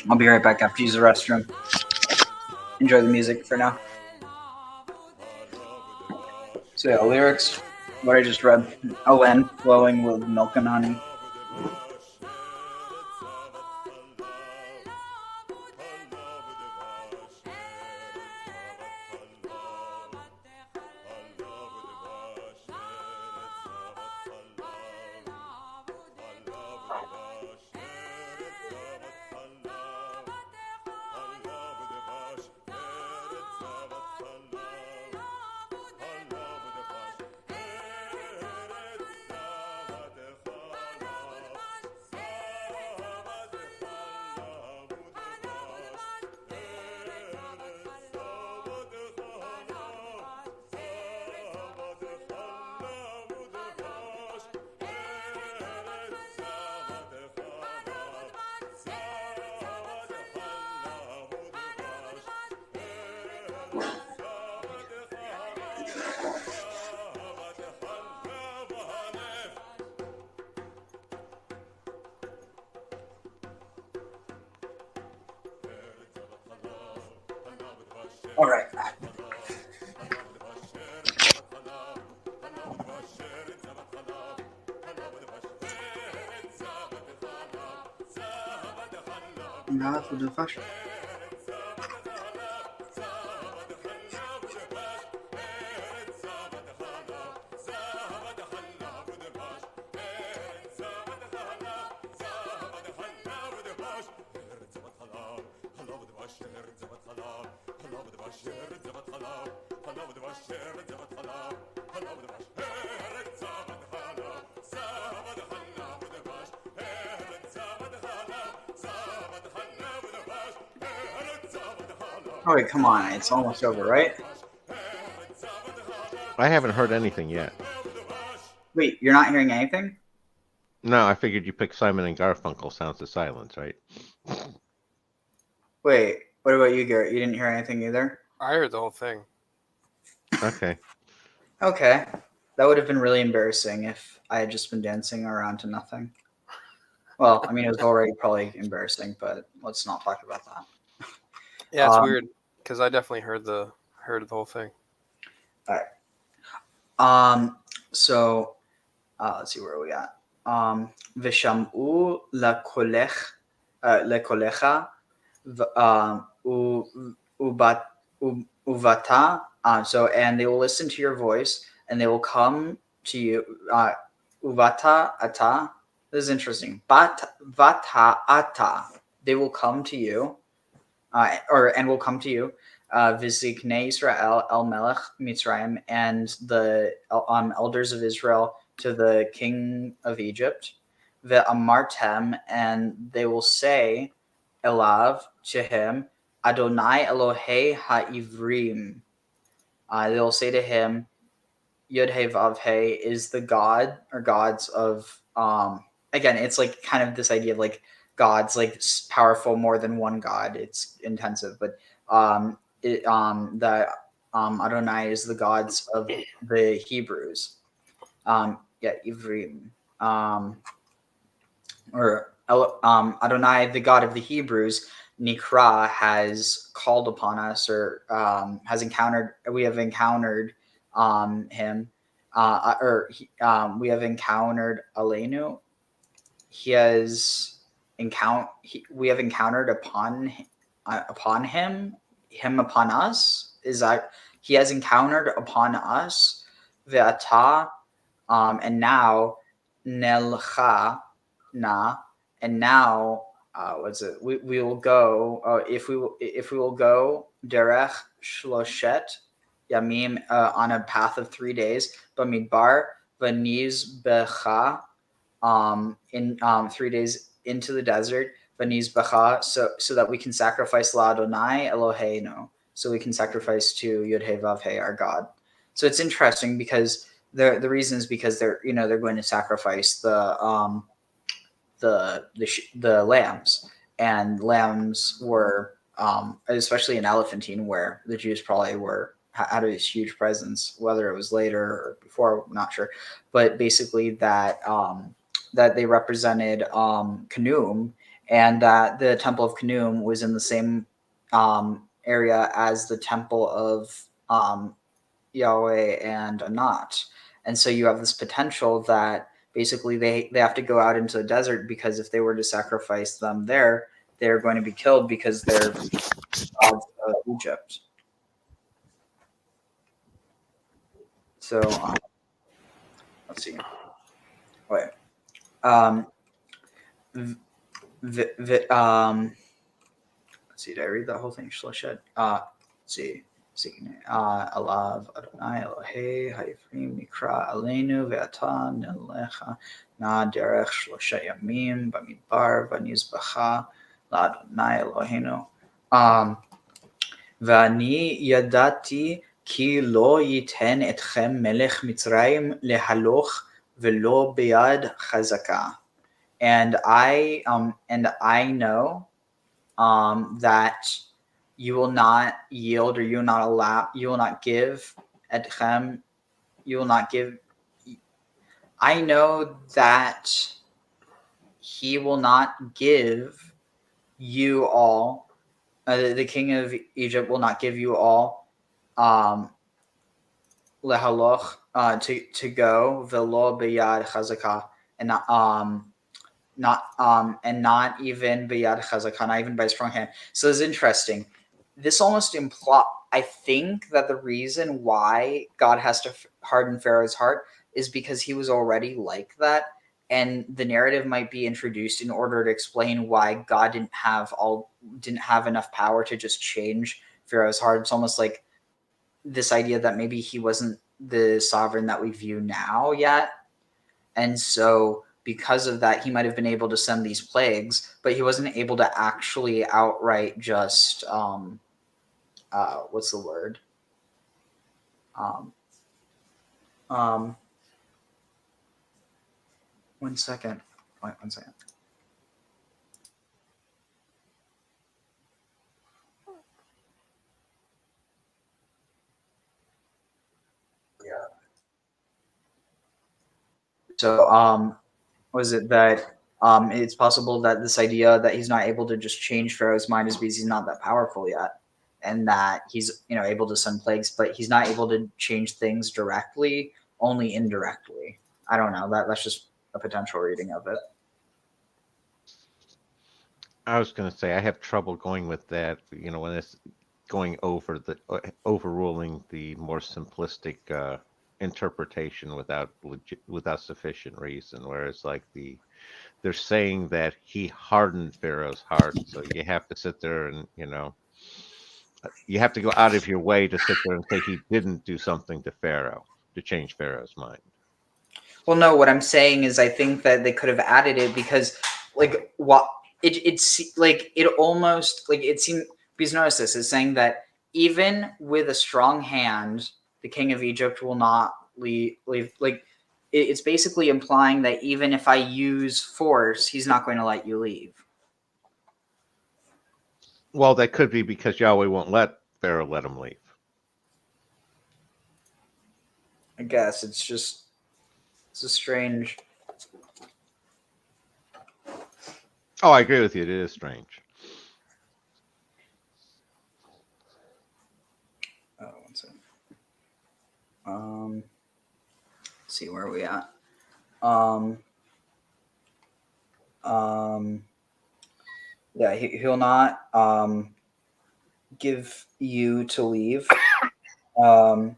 Speaker 2: I'll be right back after you use the restroom. Enjoy the music for now. So yeah, lyrics, what I just read. A land flowing with milk and honey. All right. Oh wait, come on, it's almost over, right?
Speaker 3: I haven't heard anything yet.
Speaker 2: Wait, you're not hearing anything?
Speaker 3: No, I figured you picked Simon and Garfunkel, Sounds of Silence, right?
Speaker 2: Wait, what about you, Garrett? You didn't hear anything either?
Speaker 21: I heard the whole thing.
Speaker 3: Okay.
Speaker 2: Okay. That would have been really embarrassing if I had just been dancing around to nothing. Well, I mean, it was already probably embarrassing, but let's not talk about that.
Speaker 21: Yeah, it's weird because I definitely heard the whole thing.
Speaker 2: All right. So let's see where we at. Vishamu lekolecha uvata. So and they will listen to your voice and they will come to you. Uvata ata. This is interesting. Vata ata. They will come to you, and will come to you. Viziknei Israel el Melech Mitzrayim, and the elders of Israel to the king of Egypt. Ve'amartem, and they will say, Elav, to him, Adonai Elohei ha'ivrim. They will say to him, Yod-Heh-Vav-Heh is the God or gods of, again, it's like kind of this idea of like gods, like powerful more than one God. It's intensive, but Adonai is the gods of the Hebrews. Ivrim. Adonai, the God of the Hebrews, Nikra, has called upon us, or we have encountered him, we have encountered Aleinu. We have encountered upon him upon us. Is that he has encountered upon us, ve'ata, and now nelcha na, and now we will go, if we will go derech shloshet yamim, on a path of 3 days, bamidbar vaniz becha, in 3 days into the desert, vaniz becha, so that we can sacrifice la Adonai Eloheinu, so we can sacrifice to Yod-Heh-Vav-Heh, our God. So it's interesting because the reason is because they're going to sacrifice the lambs, and lambs were, especially in Elephantine, where the Jews probably had this huge presence, whether it was later or before, I'm not sure, but basically that they represented Khnum, and that the temple of Khnum was in the same area as the temple of Yahweh and Anat. And so you have this potential that basically they have to go out into the desert, because if they were to sacrifice them there, they're going to be killed because they're gods of Egypt. So let's see. Wait. Let's see. Did I read the whole thing? Shloshet. Let's see. Alav Adonai Elohei Ha'ivrim Nikra Aleinu Ve'ata Nelecha Na Derech Shlosha Yamim Bamidbar Vanizbacha LaAdonai Eloheinu V'ani Yadati Ki Lo Yiten Etchem Melech Mitzrayim Lehaloch V'lo Beyad Chazaka. And I know that you will not yield, or you will not give etchem, you will not give. I know that he will not give you all, the king of Egypt will not give you all, lehaloch, to go, velo beyad chazakah, and not even beyad chazakah, not even by strong hand. So it's interesting. This almost implies, I think, that the reason why God has to harden Pharaoh's heart is because he was already like that, and the narrative might be introduced in order to explain why God didn't have enough power to just change Pharaoh's heart. It's almost like this idea that maybe he wasn't the sovereign that we view now yet, and so because of that, he might have been able to send these plagues, but he wasn't able to actually outright just what's the word? One second. Wait, 1 second. So, was it that it's possible that this idea that he's not able to just change Pharaoh's mind is because he's not that powerful yet, and that he's able to send plagues, but he's not able to change things directly, only indirectly. I don't know. That's just a potential reading of it.
Speaker 3: I was going to say I have trouble going with that. When it's going over the overruling the more simplistic interpretation without sufficient reason, whereas like they're saying that he hardened Pharaoh's heart, so you have to sit there and you have to go out of your way to sit there and say he didn't do something to Pharaoh to change Pharaoh's mind.
Speaker 2: Well, no, what I'm saying is I think that they could have added it because, like, what it's like it almost like it seemed, because notice this is saying that even with a strong hand, the king of Egypt will not leave. Like, it's basically implying that even if I use force, he's not going to let you leave.
Speaker 3: Well, that could be because Yahweh won't let Pharaoh let him leave.
Speaker 2: I guess it's a strange.
Speaker 3: Oh, I agree with you. It is strange.
Speaker 2: Oh, 1 second. Let's see, where are we at? Yeah, he'll not give you to leave, and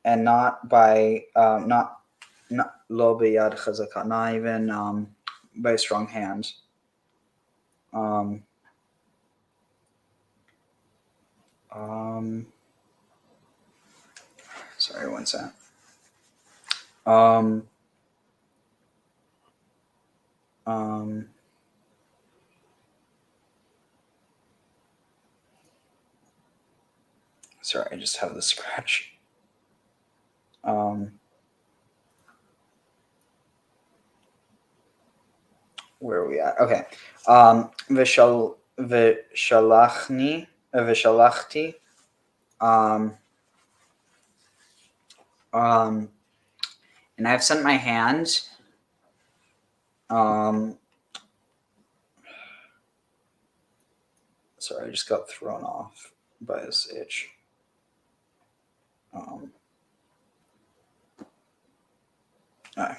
Speaker 2: not by not lo b'yad chazaka, not even by a strong hand. Sorry, 1 second. Sorry, I just have the scratch. Where are we at? Okay. Vishalachti. And I've sent my hand. Sorry, I just got thrown off by this itch. All right.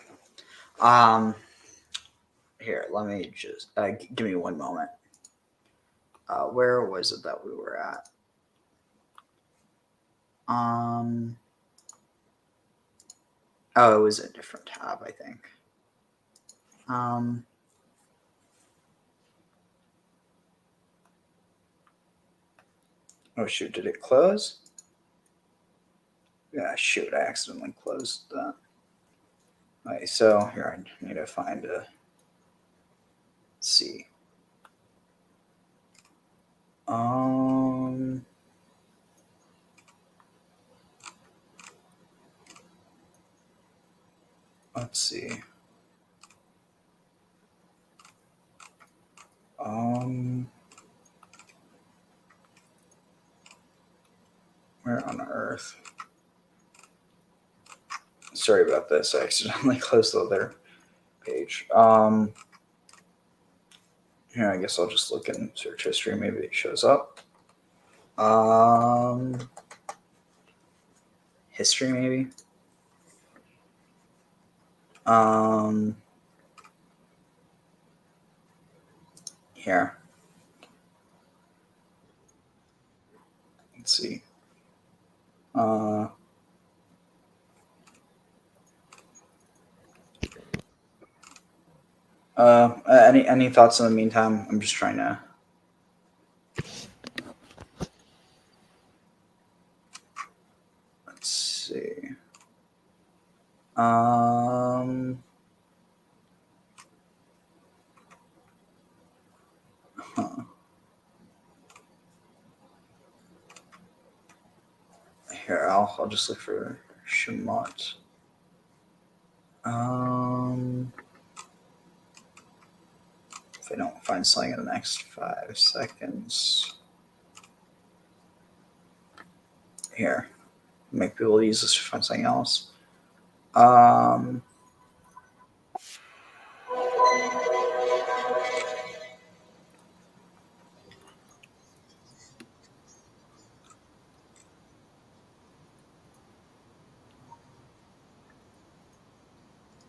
Speaker 2: Here, let me just give me 1 moment. Where was it that we were at? Oh, it was a different tab, I think. Oh shoot, did it close? Yeah, shoot, I accidentally closed that. Okay, so here I need to find a C. Let's see. Where on earth? Sorry about this. I accidentally closed the other page. Here, I guess I'll just look in search history. Maybe it shows up. History, maybe. Here. Let's see. Any thoughts in the meantime? I'm just trying to. Let's see. I'll just look for Shemot. If I don't find something in the next 5 seconds. Here. Make people use this to find something else.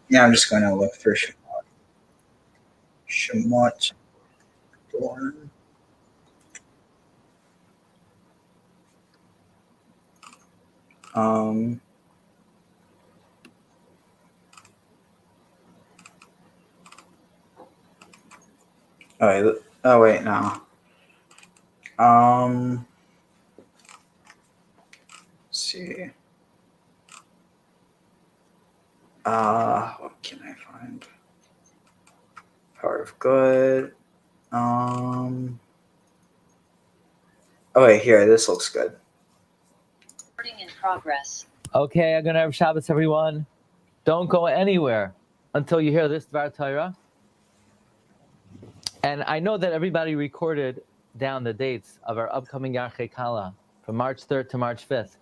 Speaker 2: Yeah, I'm just going to look for Shemot. Shemot born. Oh wait, no. Let's see. What can I find? Power of Good. Oh wait, here. This looks good.
Speaker 4: Recording in progress.
Speaker 5: Okay, I'm gonna have Shabbos, everyone. Don't go anywhere until you hear this Dvar Torah. And I know that everybody recorded down the dates of our upcoming Yarchei Kala from March 3rd to March 5th.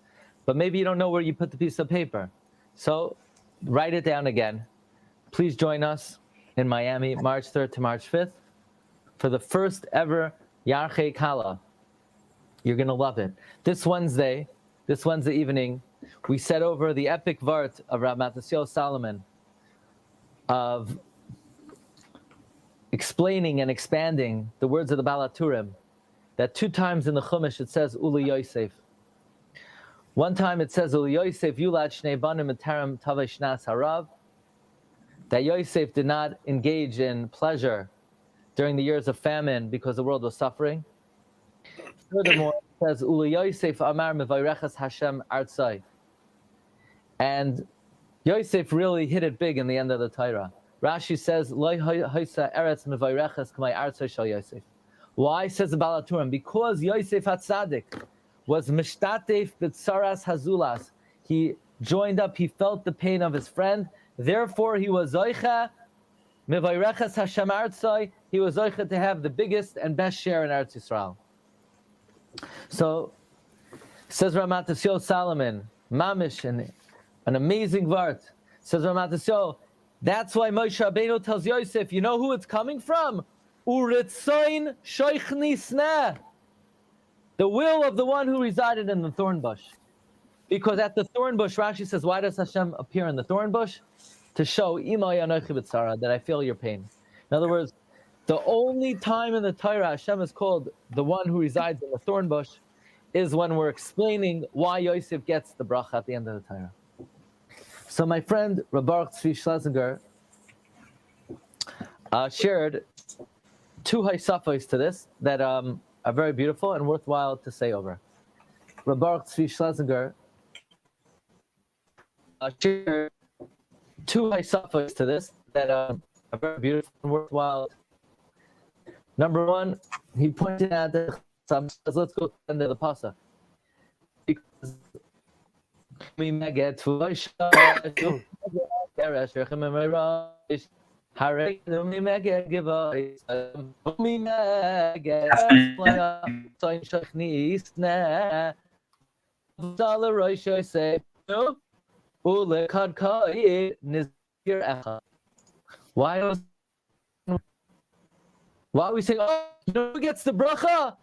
Speaker 5: But maybe you don't know where you put the piece of paper. So write it down again. Please join us in Miami, March 3rd to March 5th for the first ever Yarchei Kala. You're going to love it. This Wednesday evening, we set over the epic Vart of Rav Matisyahu Solomon of explaining and expanding the words of the Baal HaTurim, that 2 times in the Chumash it says Uli Yosef. One time it says Uli Yosef Yulad Shnei Banim Eterem Tavei Shnas Harav, that Yosef did not engage in pleasure during the years of famine because the world was suffering. Furthermore, it says Uli Yosef Amar Mevayreches Hashem Artzai, and Yosef really hit it big in the end of the Torah. Rashi says, "Lo hoisa eretz mevayreches k'may artzai shel Yosef." Why, says the Baal HaTurim? Because Yosef HaTzadik was mishtatef b'tzaras hazulas. He joined up. He felt the pain of his friend. Therefore, he was zoicha mevayreches Hashem artzai. He was zoicha to have the biggest and best share in Eretz Yisrael. So, says Rav Matisyahu Solomon, mamish, an amazing vart. Says Rav Matisyahu, that's why Moshe Rabbeinu tells Yosef, you know who it's coming from? Uritzoin shoichni sneh. The will of the one who resided in the thorn bush. Because at the thorn bush, Rashi says, why does Hashem appear in the thorn bush? To show Imay Anochi B'tzara, that I feel your pain. In other words, the only time in the Torah Hashem is called the one who resides in the thorn bush is when we're explaining why Yosef gets the bracha at the end of the Torah. So my friend Baruch Tzvi Schlesinger shared 2 haisafos to this that are very beautiful and worthwhile to say over. Baruch Tzvi Schlesinger shared 2 haisafos to this that are very beautiful and worthwhile. Number 1, he pointed out that let's go to the end of the pasuk. Because we may get to let's go to why are we saying, oh, you know who gets the bracha?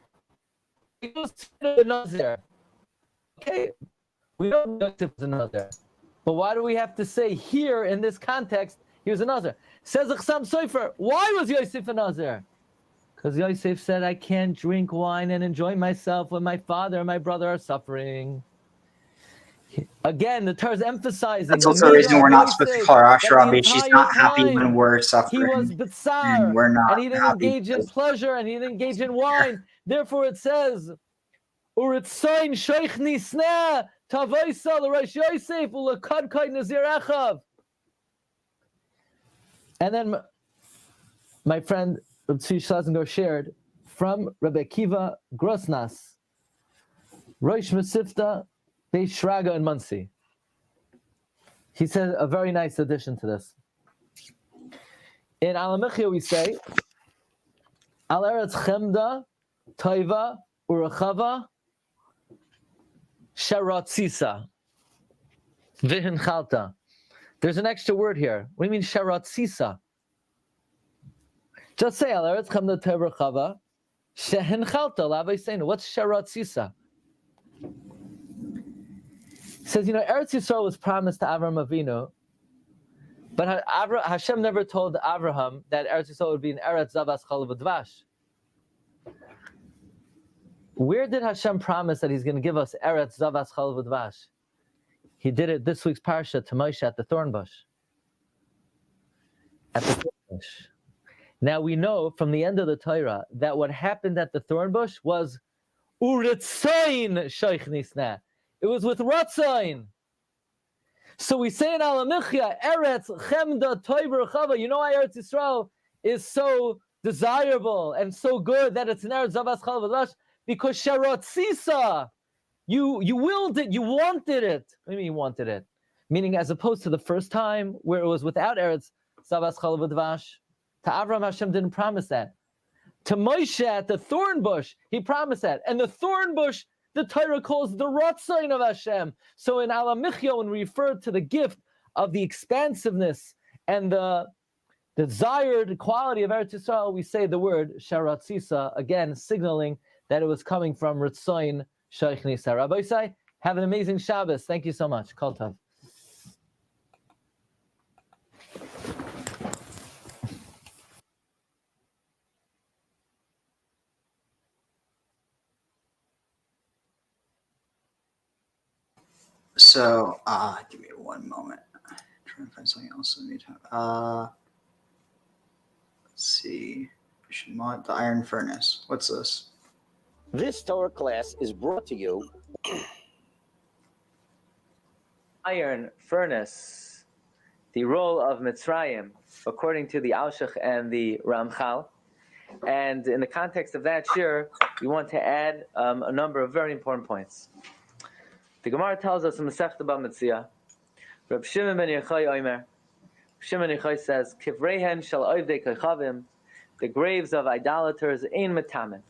Speaker 5: It goes to the Nazir. Okay, we know Yosef was a Nazir. But why do we have to say here in this context he was a Nazir? Says the Chassam Sofer, why was Yosef a Nazir? Because Yosef said, I can't drink wine and enjoy myself when my father and my brother are suffering. Again, the Torah is emphasizing.
Speaker 2: That's also the reason we're not supposed to call her Asherah. She's not happy when we're suffering.
Speaker 5: He was bitzar,
Speaker 2: we're not
Speaker 5: and he didn't engage in pleasure, and he didn't engage in wine. Therefore, it says, "Uritzayin shoichni sneh tavoisa l'Rosh Yosef u'lekadkai nazir echav." And then my friend Tzvi Schlesinger shared from Rabbi Akiva Grosnas, Rosh Mesivta They Shraga and Muncie. He said a very nice addition to this. In Alamichia we say, Al Eretz Chemda, Toiva, Urachava, Sharatzisa, Vihinchalta. There's an extra word here. What do you mean Sharatzisa? Just say Al Eretz Chemda, Toiva, Urachava, Shehinchalta, Lavaisenu. What's Sharatzisa? It says, Eretz Yisrael was promised to Avram Avinu, but Hashem never told Abraham that Eretz Yisrael would be in Eretz Zavas Chalav Udvash. Where did Hashem promise that He's going to give us Eretz Zavas Chalav Udvash? He did it this week's parsha to Moshe at the thorn bush. At the thorn bush. Now we know from the end of the Torah that what happened at the thorn bush was Uritzayin Shoich Nisna. It was with Ratzayin. So we say in Alamichia, Eretz Chemda Toiv Chava. You know why Eretz Yisrael is so desirable and so good that it's an Eretz Zavas Chalav Udvash? Because Sharatzisa, you willed it, you wanted it. What do you mean you wanted it? Meaning, as opposed to the first time where it was without Eretz Zavas Chalav Udvash, to Avraham Hashem didn't promise that. To Moshe at the thorn bush, He promised that, and the thorn bush, the Torah calls the Ratzayin of Hashem. So in Alamichya, when we refer to the gift of the expansiveness and the desired quality of Eretz Yisrael, we say the word Sharatzisa, again signaling that it was coming from Ratzayin Shoich Nisa. Rabbi Isai, have an amazing Shabbos. Thank you so much. Kol Tov.
Speaker 2: So, give me one moment. I'm trying to find something else in the meantime. Let's see. Shemot, the iron furnace. What's this?
Speaker 6: This Torah class is brought to you.
Speaker 5: Iron furnace, the role of Mitzrayim, according to the Alshach and the Ramchal. And in the context of that shir, we want to add a number of very important points. The Gemara tells us in Masechta Bamitzia, Reb Shimon ben Yochai Omer, Shimon ben Yochai says, Kivrehen shel oivdei kochavim, the graves of idolaters ein metamen.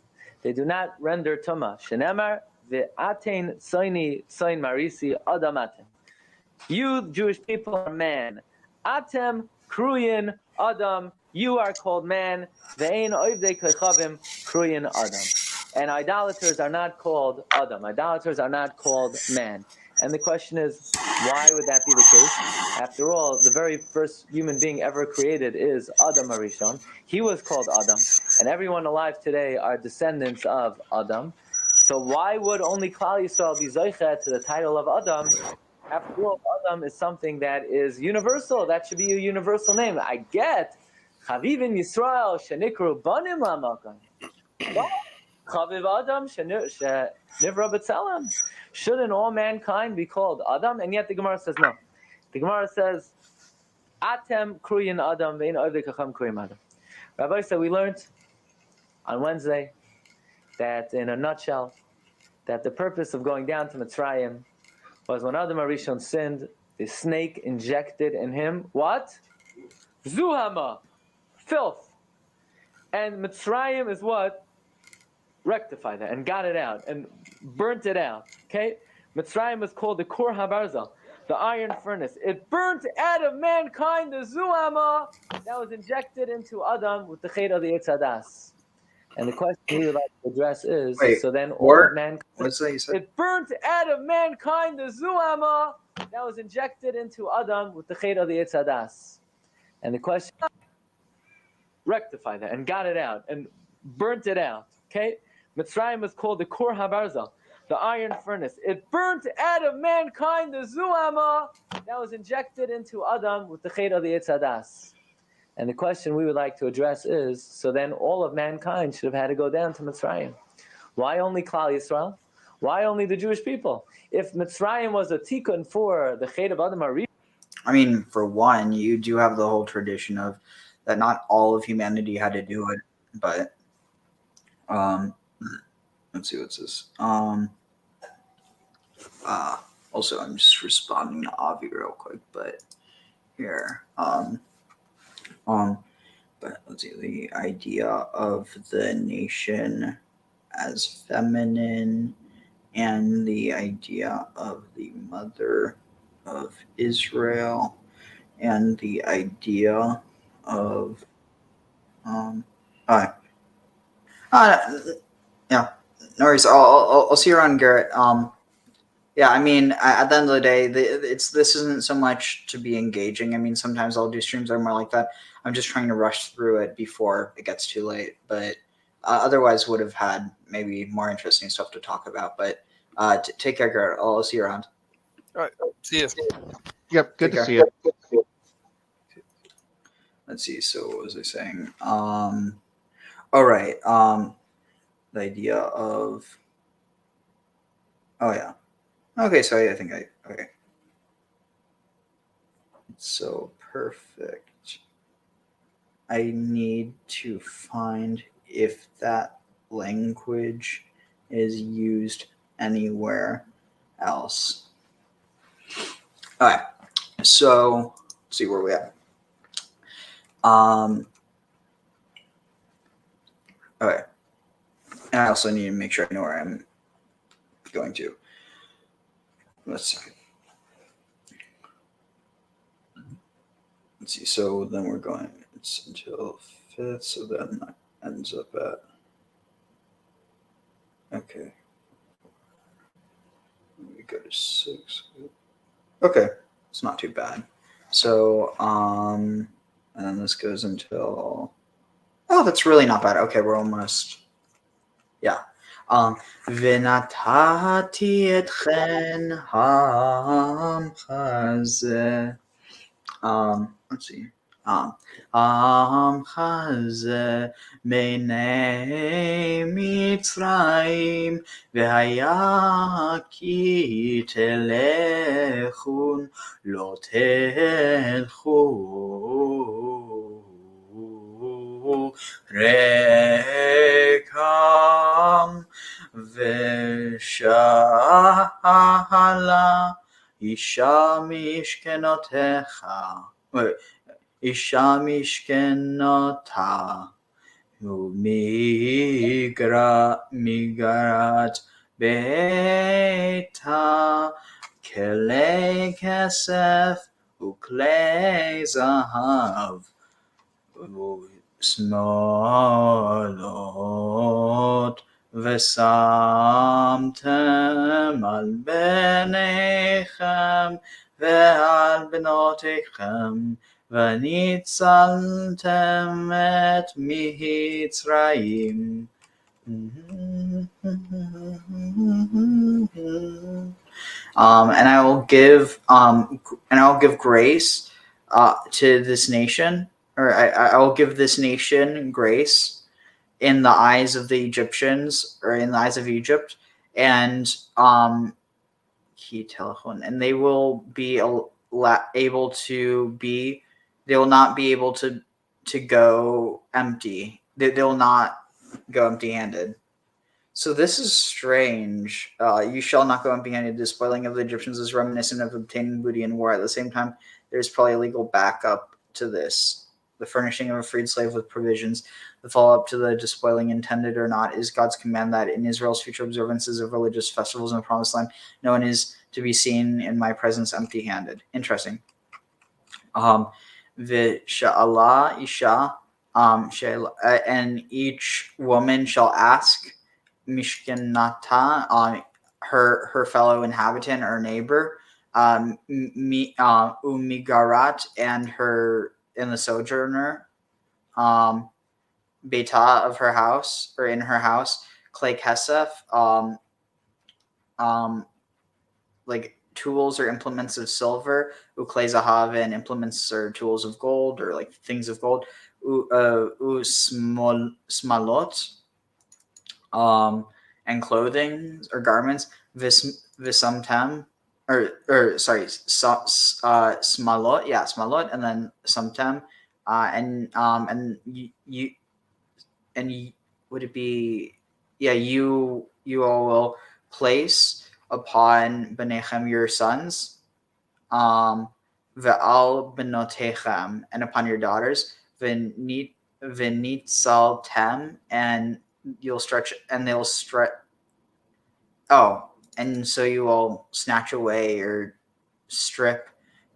Speaker 5: They do not render tumah. Shenemar ve'atein tzoini tzoin marisi adam atem. You Jewish people are man. Atem kruyin adam. You are called man. Ve'ein oivdei kochavim kruyin adam. And idolaters are not called Adam. Idolaters are not called man. And the question is, why would that be the case? After all, the very first human being ever created is Adam Arishon. He was called Adam. And everyone alive today are descendants of Adam. So why would only Klal Yisrael be Zoichet to the title of Adam? After all, Adam is something that is universal. That should be a universal name. I get Chavivin Yisrael Shenikru Banim Lamakan. Shouldn't all mankind be called Adam? And yet the Gemara says no. The Gemara says, Atem kruyin Adam ve'in oivdei kacham kruyim Adam. Rabbi said we learned on Wednesday that in a nutshell, that the purpose of going down to Mitzrayim was when Adam Arishon sinned, the snake injected in him what? Zuhama, filth. And Mitzrayim is what? Rectify that and got it out and burnt it out. Okay, Mitzrayim is called the Kur HaBarzal, the iron furnace. It burnt out of mankind the Zuhama that was injected into Adam with the Chet of the Eitz Hadas. And the question we would like to address is: so then, all of mankind, it burnt out of mankind the Zuhama that was injected into Adam with the Chet of the Eitz Hadas. And the question: rectify that and got it out and burnt it out. Okay. Mitzrayim is called the Kur HaBarzal, the iron furnace. It burnt out of mankind the Zuhama that was injected into Adam with the Chet of the Eitz Hadas. And the question we would like to address is, so then all of mankind should have had to go down to Mitzrayim. Why only Klal Yisrael? Why only the Jewish people? If Mitzrayim was a tikkun for the Chet of Adam Arishon,
Speaker 2: I mean, for one, you do have the whole tradition of that not all of humanity had to do it, but let's see what's this. Also, I'm just responding to Avi real quick, but here, but let's see, the idea of the nation as feminine and the idea of the mother of Israel and the idea of yeah, no worries. I'll see you around, Garrett. Yeah, I mean, at the end of the day, this isn't so much to be engaging. I mean, sometimes I'll do streams that are more like that. I'm just trying to rush through it before it gets too late. But otherwise, would have had maybe more interesting stuff to talk about. But take care, Garrett. I'll see you around.
Speaker 21: All right, see you.
Speaker 3: Yep, good
Speaker 2: Take
Speaker 3: to
Speaker 2: care.
Speaker 3: see you.
Speaker 2: Let's see. So what was I saying? All right. The idea of. Oh yeah. Okay, so I think okay. It's so perfect. I need to find if that language is used anywhere else. All right, so let's see where we at. Okay, and I also need to make sure I know where I'm going to. Let's see. Let's see. So then we're going. It's until 5th. So then that ends up at. Okay. We go to 6. Okay, it's not too bad. So and then this goes until. Oh, that's really not bad. Okay, we're almost. Yeah. ונתתי אתכן העמך הזה. Let's see. עמך הזה מיני מצרים, והיה כי תלכון לא תלכו רקם ושאלה אישה משכנותיך, אישה משכנותה ומגרת ביתה כלי כסף וכלי זהב ושמאלות ושמתם על בניכם ועל בנותיכם וניצלתם את מצרים. And I will give grace to this nation, or I will give this nation grace in the eyes of the Egyptians, or in the eyes of Egypt, and they will be able to be. They will not be able to go empty. They will not go empty-handed. So this is strange. You shall not go empty-handed. The spoiling of the Egyptians is reminiscent of obtaining booty in war. At the same time, there's probably a legal backup to this. The furnishing of a freed slave with provisions, the follow-up to the despoiling, intended or not, is God's command that in Israel's future observances of religious festivals in the Promised Land, no one is to be seen in my presence empty-handed. Interesting. V'sha'ala isha, and each woman shall ask mishkenata, her fellow inhabitant or neighbor, umigarat, and the sojourner, beta, of her house, or in her house, clay kesef, like tools or implements of silver, uklei zahav, and implements or tools of gold, or like things of gold, smalot, and clothing or garments, visumtem, or sorry, smalot, yeah, smalot, and then sumtem, and you would it be, yeah, you all will place upon benechem your sons, ve'al benotechem, and upon your daughters, v'nitzaltem, and you'll stretch, and they'll stretch. Oh, and so you will snatch away or strip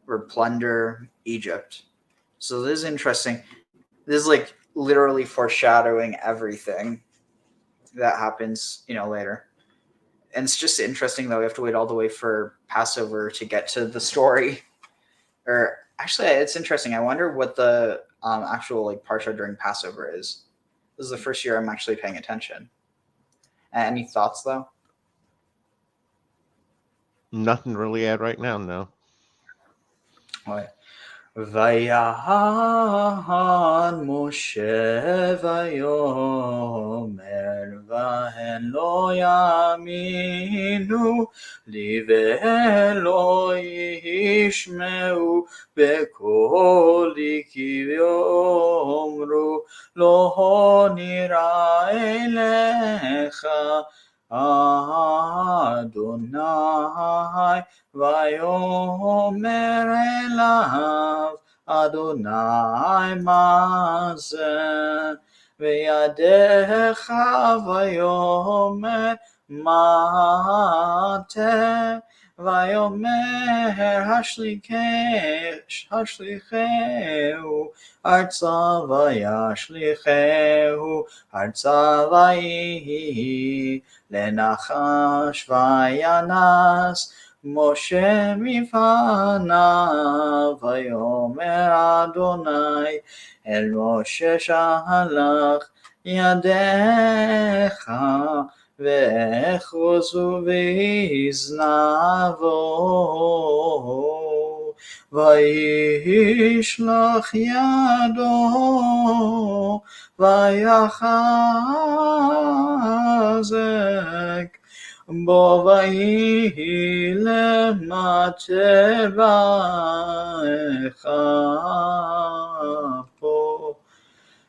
Speaker 2: or plunder Egypt. So this is interesting. This is like literally foreshadowing everything that happens, later. And it's just interesting that we have to wait all the way for Passover to get to the story. Or actually, it's interesting. I wonder what the actual like parsha during Passover is. This is the first year I'm actually paying attention. Any thoughts though?
Speaker 3: Nothing really at right now, no.
Speaker 2: Okay. Vayahan Moshe vayomer vahen lo yaminu li ve'lo yishmeu bekoli ki v'yomru lo nira elecha Adonai vayomer elav Adonai mazeh ve'yadecha vayomer mateh vayomer hashlicheu arza vayashlicheu arza vayihi lenachash vayanas Moshe mifanav vayomer Adonai el Moshe shalach yadecha ve'echozu v'iznavo vayishlach yado vayachazek Bo vayihi lemate v'echapo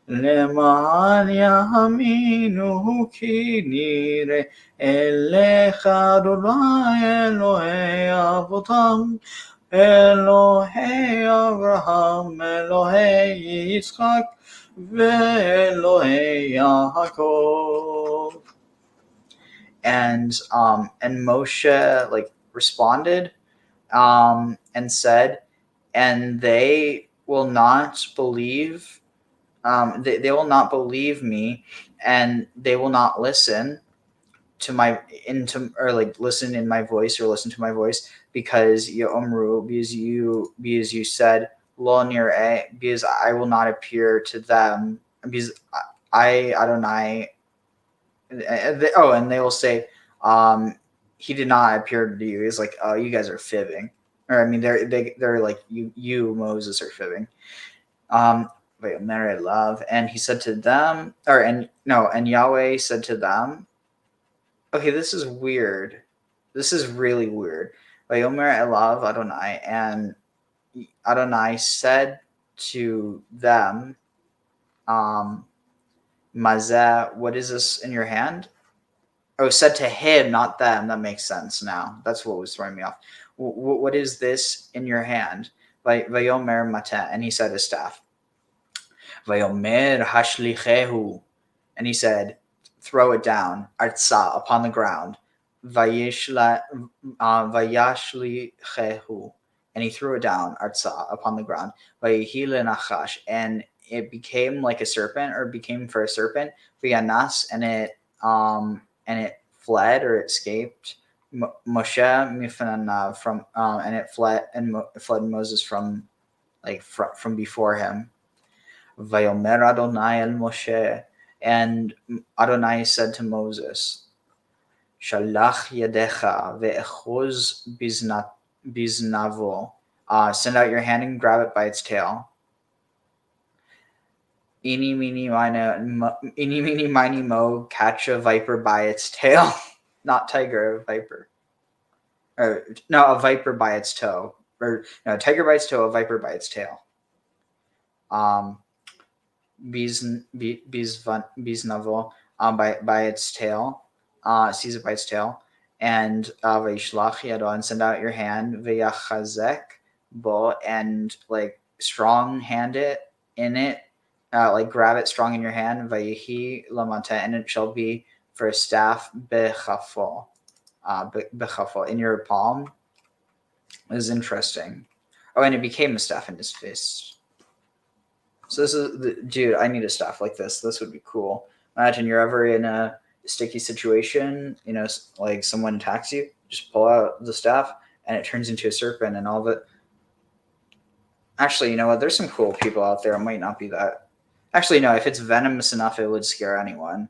Speaker 2: למען יאמינו כי נראה אליך אדוני אלוהי אבותם אלוהי אברהם אלוהי יצחק ואלוהי יעקב. And Moshe like responded and said, and they will not believe. They will not believe me, and they will not listen to listen in my voice or listen to my voice because because you said lo nireh, because I will not appear to them, because I Adonai. And they will say, he did not appear to you. He's like, oh, you guys are fibbing, or I mean, they're like you Moses are fibbing. Vayomer elav, and he said to them, and Yahweh said to them, okay, this is weird. This is really weird. Vayomer elav Adonai, and Adonai said to them, Mazeh, what is this in your hand? Oh, said to him, not them. That makes sense now. That's what was throwing me off. What is this in your hand? Vayomer mateh, and he said his staff. Vayomer hashlichehu, and he said, throw it down, artsa, upon the ground. Vayashlichehu, and he threw it down, artsa, upon the ground. Vayihi lenachash, and it became like a serpent, or became for a serpent. Vayanas, and it fled or escaped. Moshe mifanav, from and it fled Moses from before him. Vayomer Adonai el Moshe, and Adonai said to Moses, Shalach yadecha ve'echuz biznavo, send out your hand and grab it by its tail. Eeny, meeny, miny, mo, catch a viper by its tail. Not tiger, a viper. Or, no, a viper by its toe. Or, no, tiger by its toe, a viper by its tail. Biznavo, by its tail. Seize it by its tail. and vayishlach yado, and send out your hand, vayachazek bo, and like strong hand it in it, like grab it strong in your hand, vayihi lamata, and it shall be for a staff bechafo, in your palm. It is interesting. Oh, and it became a staff in his fist. So this is dude. I need a staff like this. This would be cool. Imagine you're ever in a sticky situation, you know, like someone attacks you, just pull out the staff and it turns into a serpent and all of it. Actually, you know what? There's some cool people out there. It might not be that. Actually, no, if it's venomous enough, it would scare anyone.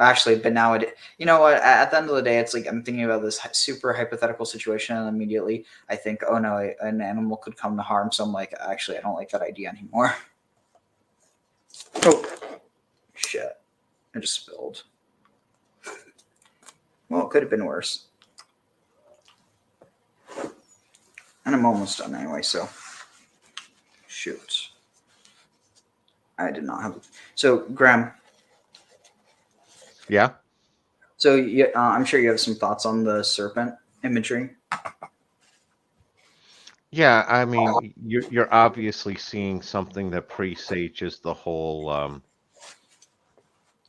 Speaker 2: Actually, but now you know what? At the end of the day, it's like I'm thinking about this super hypothetical situation, and immediately I think, oh no, an animal could come to harm. So I'm like, actually, I don't like that idea anymore. Oh, shit. I just spilled. Well, it could have been worse. And I'm almost done anyway, so. Shoot. I did not have. So, Graham.
Speaker 3: Yeah?
Speaker 2: So, I'm sure you have some thoughts on the serpent imagery.
Speaker 3: Yeah, I mean, you're obviously seeing something that presages the whole,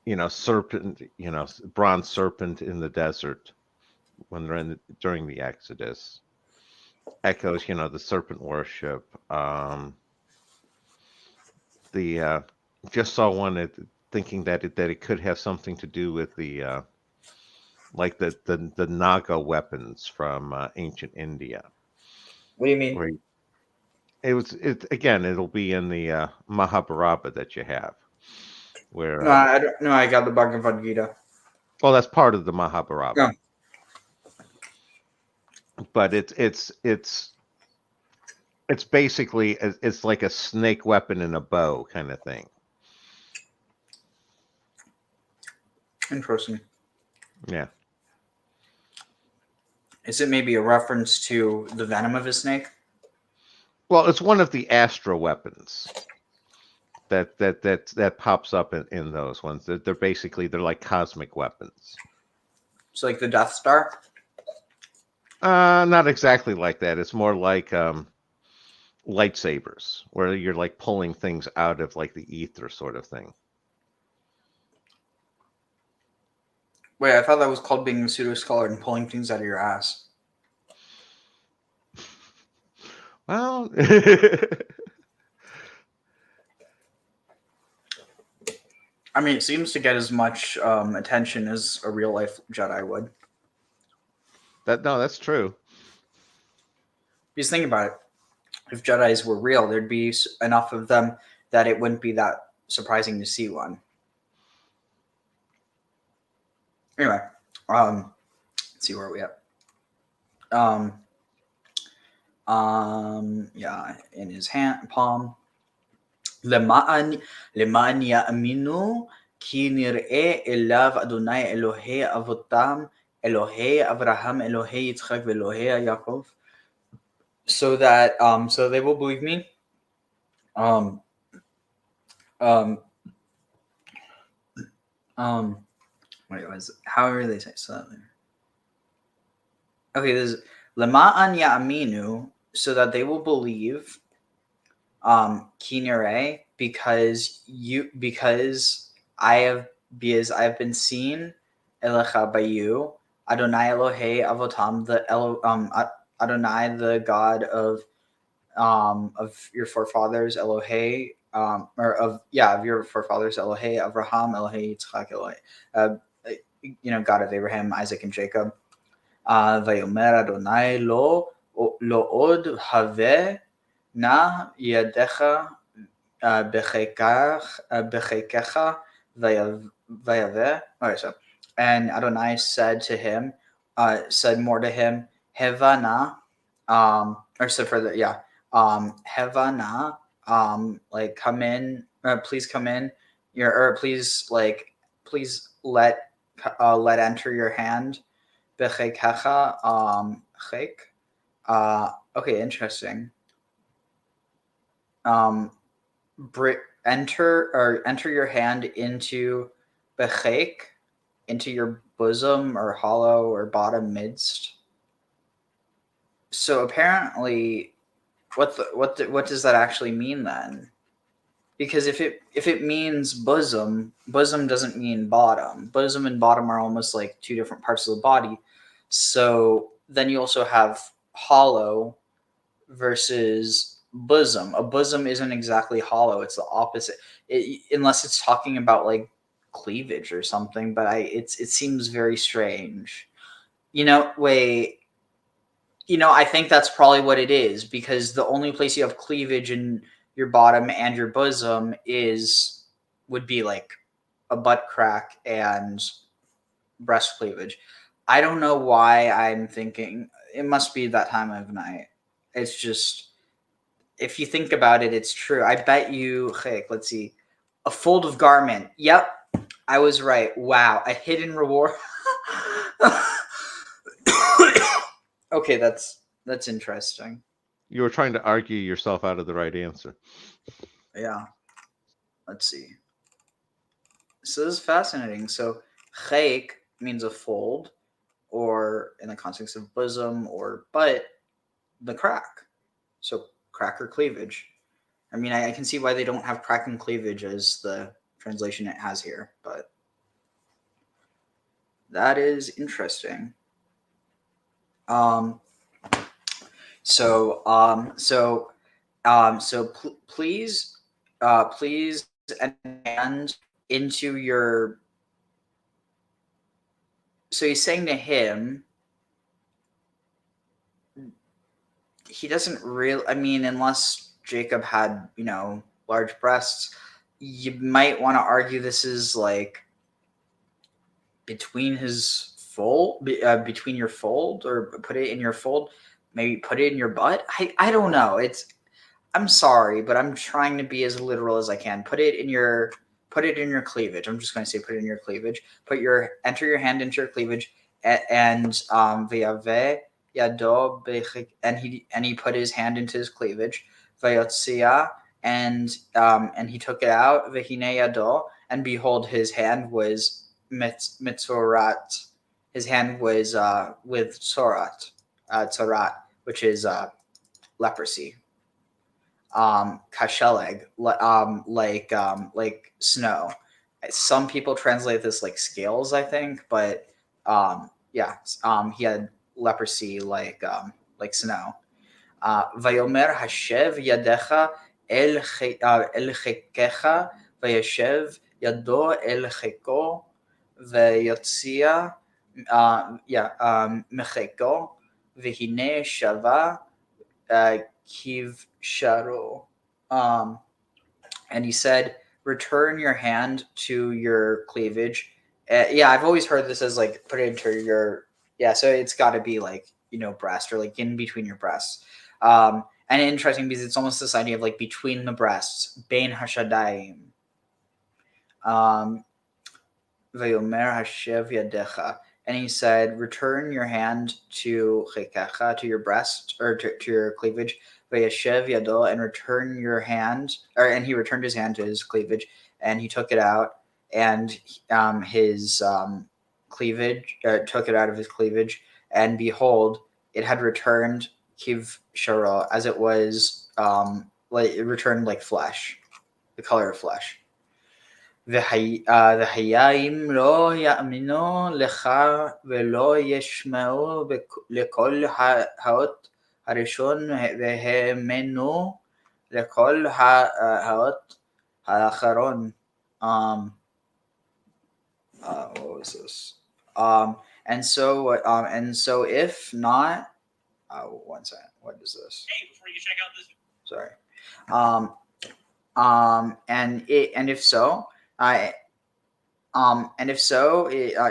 Speaker 3: you know, serpent, you know, bronze serpent in the desert when they're during the Exodus. Echoes, you know, the serpent worship. Just saw one thinking that it could have something to do with the like the Naga weapons from ancient India.
Speaker 2: What do you mean?
Speaker 3: Again, it'll be in the Mahabharata that you have. Where
Speaker 2: No, I don't. No, I got the Bhagavad Gita.
Speaker 3: Well, that's part of the Mahabharata.
Speaker 2: Yeah.
Speaker 3: But it's basically it's like a snake weapon and a bow kind of thing.
Speaker 2: Interesting.
Speaker 3: Yeah.
Speaker 2: Is it maybe a reference to the venom of a snake?
Speaker 3: Well, it's one of the astro weapons that pops up in those ones. They're basically like cosmic weapons.
Speaker 2: So like the Death Star?
Speaker 3: Not exactly like that. It's more like lightsabers, where you're like pulling things out of like the ether sort of thing.
Speaker 2: Wait, I thought that was called being a pseudo scholar and pulling things out of your ass.
Speaker 3: Well,
Speaker 2: I mean, it seems to get as much attention as a real life Jedi would.
Speaker 3: That's true.
Speaker 2: Just think about it. If Jedis were real, there'd be enough of them that it wouldn't be that surprising to see one. Anyway, let's see where we at. Yeah, in his hand palm. למען יאמינו כי נראה אליו אדוני אלוהי אבותם, אלוהי אברהם, אלוהי יצחק ואלוהי יעקב. So that so they will believe me. Wait, was it? However they say so. Okay, this is Lema'an Ya'aminu, so that they will believe. Kinere, because I have been seen Elecha by you, Adonai Elohei Avotam, Adonai, the God of your forefathers, Elohei, of your forefathers, Elohei, Avraham, Elohei, Yitzchak, Elohei, you know, God of Abraham, Isaac, and Jacob. Vayomer Adonai lo od have na yadecha bechikecha vayaveh. Okay, so and Adonai said more to him, Hevana, or said further, yeah, Hevana, like come in, please come in, please let enter your hand, bechikecha, okay, interesting. Enter your hand into bechek, into your bosom or hollow or bottom midst. So apparently, what does that actually mean then? Because if it means bosom doesn't mean bottom. Bosom and bottom are almost like two different parts of the body. So then you also have hollow versus bosom. A bosom isn't exactly hollow; it's the opposite. Unless it's talking about like cleavage or something. But it seems very strange. I think that's probably what it is, because the only place you have cleavage in your bottom and your bosom would be like a butt crack and breast cleavage. I don't know why I'm thinking it must be that time of night. It's just, if you think about it, it's true. I bet you, let's see, a fold of garment. Yep, I was right. Wow, a hidden reward. Okay, that's interesting.
Speaker 3: You were trying to argue yourself out of the right answer.
Speaker 2: Yeah. Let's see. So this is fascinating. So chayk means a fold, or in the context of bosom or butt, the crack. So crack or cleavage. I mean, I can see why they don't have crack and cleavage as the translation it has here, but that is interesting. Please and into your. So he's saying to him, he doesn't really. I mean, unless Jacob had, large breasts, you might want to argue this is like between his fold, between your fold, or put it in your fold. Maybe put it in your butt. I don't know. I'm sorry, but I'm trying to be as literal as I can. Put it in your cleavage. I'm just going to say put it in your cleavage. Enter your hand into your cleavage, and v'yaveh yado and he put his hand into his cleavage. V'yotzia and he took it out. V'hine yado, and behold, his hand was mitzorat. His hand was with tzorat, which is leprosy. Kasheleg, like snow. Some people translate this like scales, I think, but he had leprosy like snow. Vayomer hashev yadecha el chekecha vayeshev yado el cheko vayotzia mecheko v'hine shava kiv sharo. And he said, return your hand to your cleavage. I've always heard this as like put it into your, so it's got to be like, breast, or like in between your breasts. And interesting because it's almost this idea of like between the breasts, bein hashadayim. Vayomer hashev yadecha. And he said, return your hand to chekecha, to your breast, or to your cleavage. Vayeshev yado, and return your hand, and he returned his hand to his cleavage, and he took it out, and his cleavage took it out of his cleavage, and behold, it had returned kiv shara, as it was it returned like flesh, the color of flesh. והים לא יאמינו לך ולא ישמעו לכל האות הראשון והאמינו לכל האות האחרון. What was this? And so if not, one second. What is this? Hey, before you check out this. Sorry.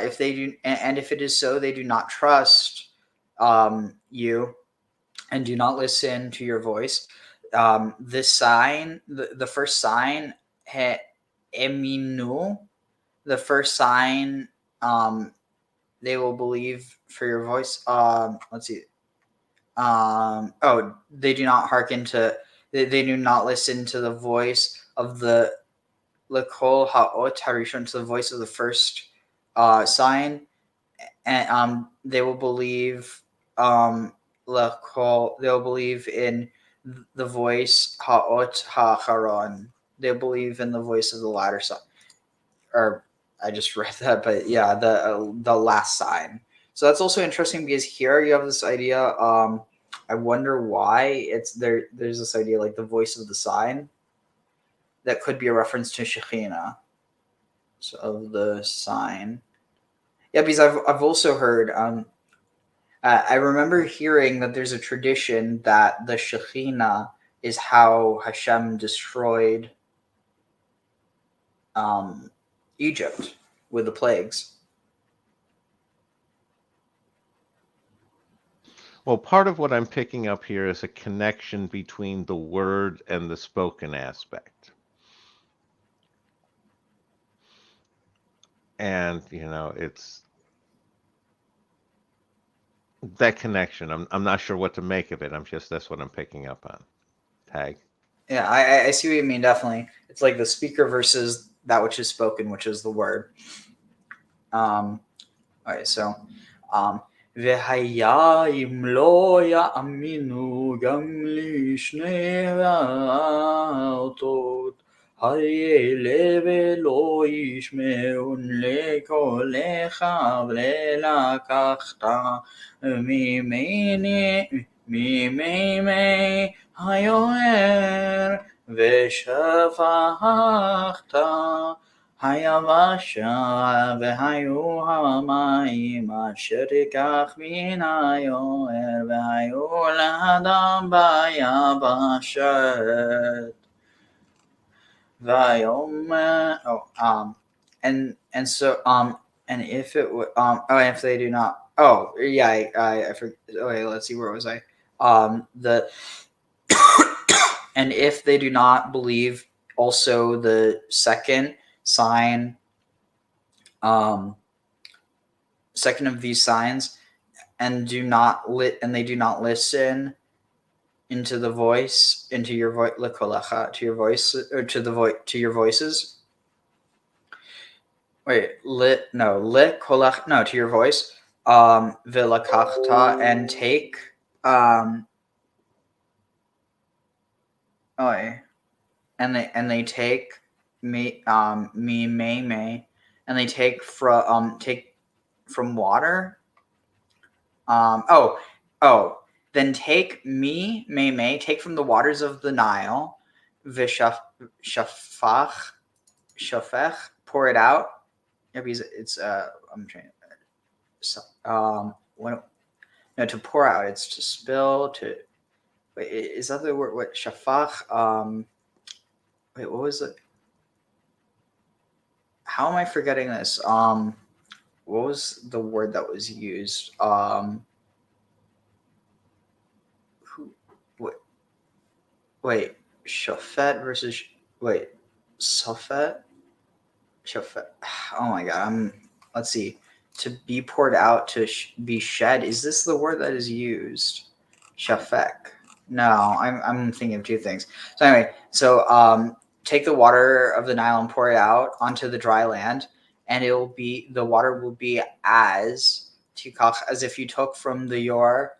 Speaker 2: If they do, and if it is so, they do not trust you, and do not listen to your voice. This sign, the first sign, eminu, the first sign, they will believe for your voice. Let's see. They do not hearken to. They do not listen to the voice of the lekol haot harishon, to the voice of the first sign, and they will believe they'll believe in the voice ha'ot ha'acharon. They'll believe in the voice of the latter sign. Or I just read that, but yeah, the last sign. So that's also interesting because here you have this idea. I wonder why it's there. There's this idea like the voice of the sign that could be a reference to Shekhinah. So of the sign. Yeah, because I've also heard. I remember hearing that there's a tradition that the Shekhinah is how Hashem destroyed Egypt with the plagues.
Speaker 3: Well, part of what I'm picking up here is a connection between the word and the spoken aspect. And, it's that connection. I'm not sure what to make of it. That's what I'm picking up on. Tag.
Speaker 2: Yeah, I see what you mean, definitely. It's like the speaker versus that which is spoken, which is the word. All right, so והיה אם לא יאמינו גם לשני האותות האלה ולא ישמעון לכל אחד ולקחת ממימי היוהר ושפכת היבשה והיו המים אשר תיקח מן היוהר והיו לאדם ביבשת. ויאמר and so and if it would if they do not I forget. Okay, let's see, where was I? The and if they do not believe also the second sign, second of these signs, and they do not listen into the voice, into your voice, to your voice, or to your voices. Wait, to your voice. Vilakachta, and take and they take me and they take from water. Then take take from the waters of the Nile, shafech, pour it out. Yeah, because it's I'm trying to pour out, it's to spill, to wait, is that the word? What shafach? Wait, what was it? How am I forgetting this? What was the word that was used? Wait, shafet versus safet? Shafet. Oh my god. Let's see. To be poured out, to be shed. Is this the word that is used? Shafek. No, I'm thinking of two things. So anyway, take the water of the Nile and pour it out onto the dry land, and the water will be as if you took from the yor.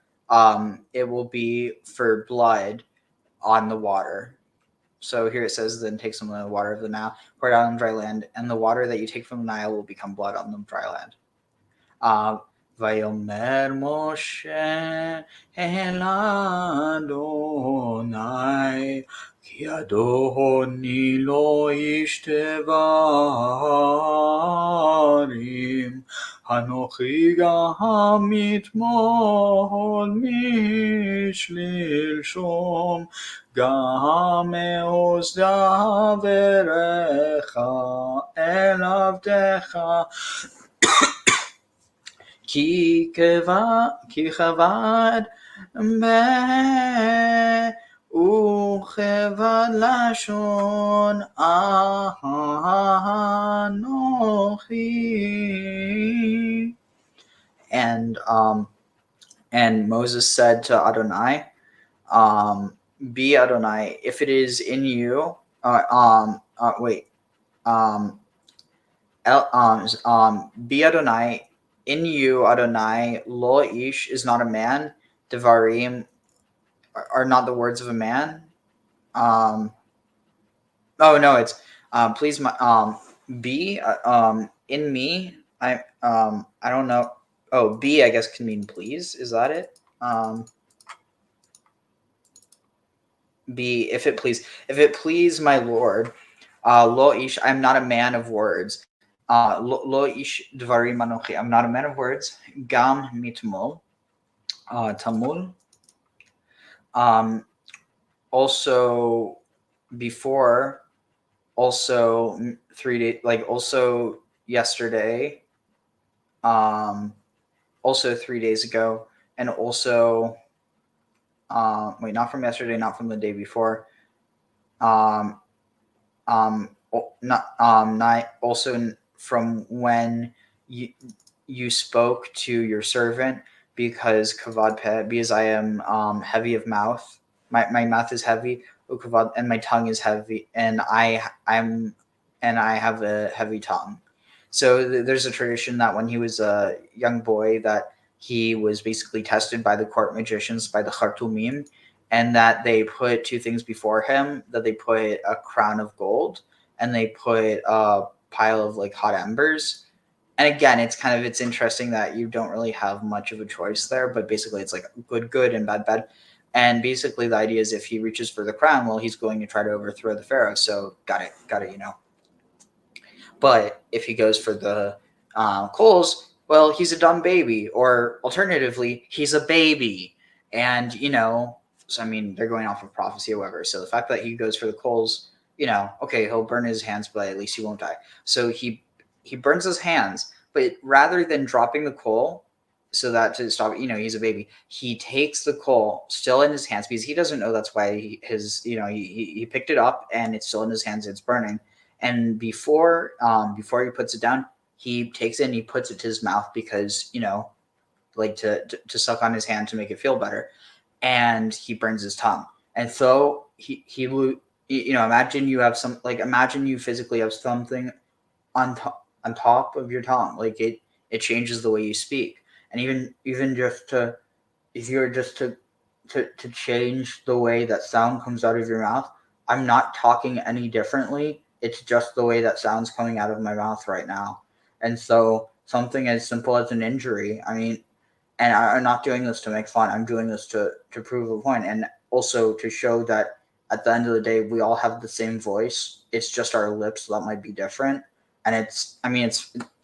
Speaker 2: It will be for blood on the water. So here it says, then take some of the water of the Nile, pour it out on dry land, and the water that you take from the Nile will become blood on the dry land. ויאמר משה אל אדוני כי אדוני לא איש דברים אנוכי גם מתמוד משלשום גם מעוז דבריך אל עבדך כי כבד וכבד לשון אנוכי. And Moses said to Adonai, be Adonai, if it is in you, Be Adonai, in you, Adonai, lo ish is not a man, devarim are not the words of a man. Oh no, it's please my be in me. I don't know. Oh, be I guess can mean please. Is that it? Be if it please my Lord. Lo ish, I'm not a man of words. Lo ish dvarim anochi, I'm not a man of words. Gam mitmol, tamul. Also before, also 3 days, like also yesterday, also 3 days ago, and also wait, not from yesterday, not from the day before. Not also from when you spoke to your servant, because kavod peh, because I am heavy of mouth. My mouth is heavy, and my tongue is heavy, and I have a heavy tongue. So there's a tradition that when he was a young boy, that he was basically tested by the court magicians, by the Khartoumim, and that they put two things before him, that they put a crown of gold and they put a pile of like hot embers. And again, it's interesting that you don't really have much of a choice there, but basically it's like good and bad. And basically the idea is if he reaches for the crown, well, he's going to try to overthrow the Pharaoh. So got it, But if he goes for the coals, well, he's a dumb baby, or alternatively, he's a baby. And, so I mean, they're going off of prophecy, however. So the fact that he goes for the coals, okay, he'll burn his hands, but at least he won't die. So he burns his hands, but rather than dropping the coal, so that to stop, he's a baby, he takes the coal still in his hands, because he doesn't know that's why he picked it up and it's still in his hands, it's burning. And before he puts it down, he takes it and he puts it to his mouth, because like to suck on his hand to make it feel better, and he burns his tongue. And so he imagine you physically have something on top of your tongue, like it changes the way you speak. And even just to change the way that sound comes out of your mouth, I'm not talking any differently. It's just the way that sound's coming out of my mouth right now. And so something as simple as an injury, and I'm not doing this to make fun, I'm doing this to prove a point, and also to show that at the end of the day, we all have the same voice. It's just our lips that might be different. And it's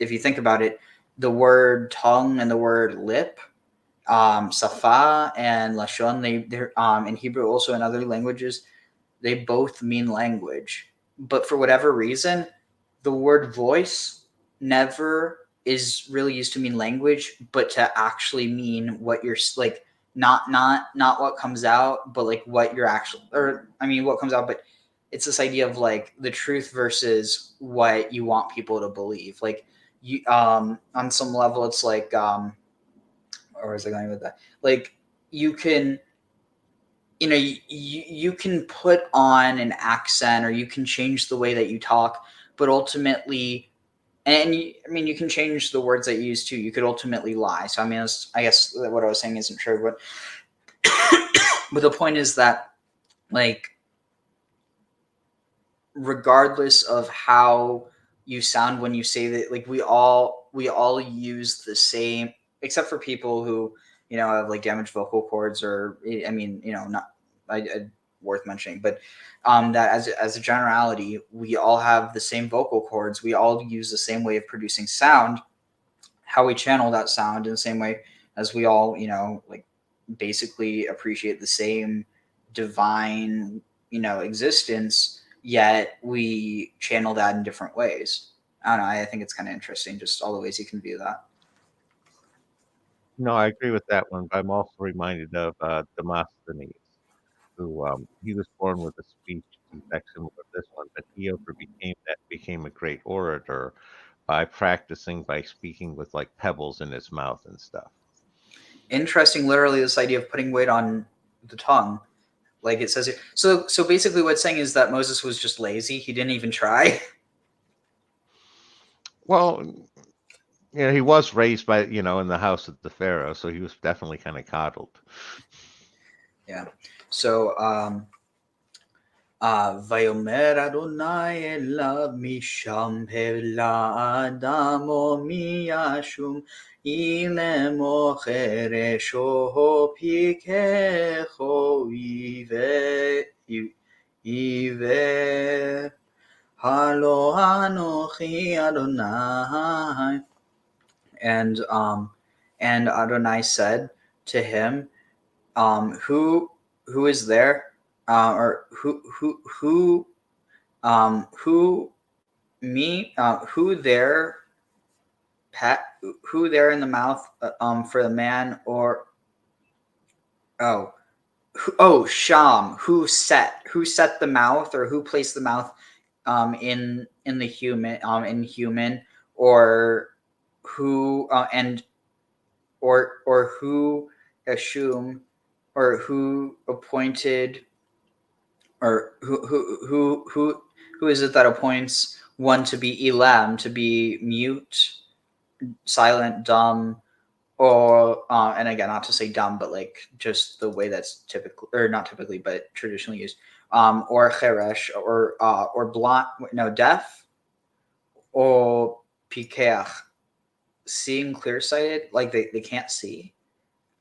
Speaker 2: if you think about it, the word tongue and the word lip, safa and lashon, they're in Hebrew, also in other languages, they both mean language. But for whatever reason, the word voice never is really used to mean language, but to actually mean what you're like, not what comes out, but like what you're actually, what comes out, but it's this idea of like the truth versus what you want people to believe. Like you, on some level, it's like, or was I going with that? Like you can, you can put on an accent, or you can change the way that you talk, but ultimately, and you can change the words that you use too. You could ultimately lie. So I guess what I was saying isn't true, but but the point is that, like, regardless of how you sound when you say that, like we all use the same, except for people who have like damaged vocal cords, or not worth mentioning, but that as a generality, we all have the same vocal cords. We all use the same way of producing sound. How we channel that sound in the same way as we all like basically appreciate the same divine existence, yet we channel that in different ways. I don't know. I think it's kind of interesting, just all the ways you can view that.
Speaker 3: No, I agree with that one, but I'm also reminded of Demosthenes, who he was born with a speech defect similar to this one, but he became a great orator by speaking with like pebbles in his mouth and stuff.
Speaker 2: Interesting, literally, this idea of putting weight on the tongue. Like it says here. So basically what it's saying is that Moses was just lazy. He didn't even try.
Speaker 3: Well, he was raised by, in the house of the Pharaoh, so he was definitely kind of coddled.
Speaker 2: Yeah. So, Vayomer Adonai elav misham hevla adamo miyashum ilemo cheresho pikecho iver halo anochi Adonai. And Adonai said to him, who is there, or who me, who there, who there in the mouth, for the man, or Sham, who set the mouth, or who placed the mouth in the human, in human, or who or who assume, or who appointed, or who is it that appoints one to be elam, to be mute, silent, dumb, or and again, not to say dumb, but like just the way that's typically, or not typically, but traditionally used, or cheresh, or blind, no, deaf, or pikeach, seeing clear-sighted, like they can't see.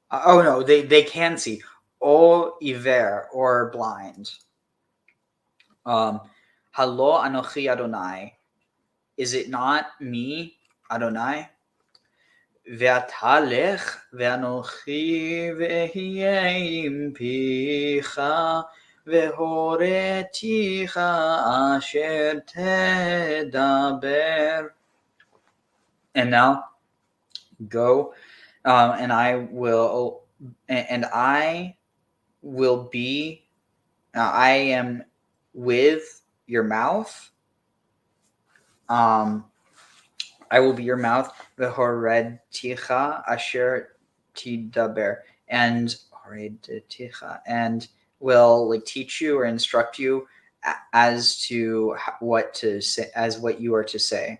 Speaker 2: Oh no, they can see. Or iver, or blind. Halo anochi Adonai, is it not me, Adonai? Ve'atalech ve'anochi ve'hiye im picha ve'horeticha asher tedaber. And now go, and I will be, I am with your mouth. I will be your mouth. Vehored ticha asher tidaber, and will like teach you or instruct you as to what to say, as what you are to say.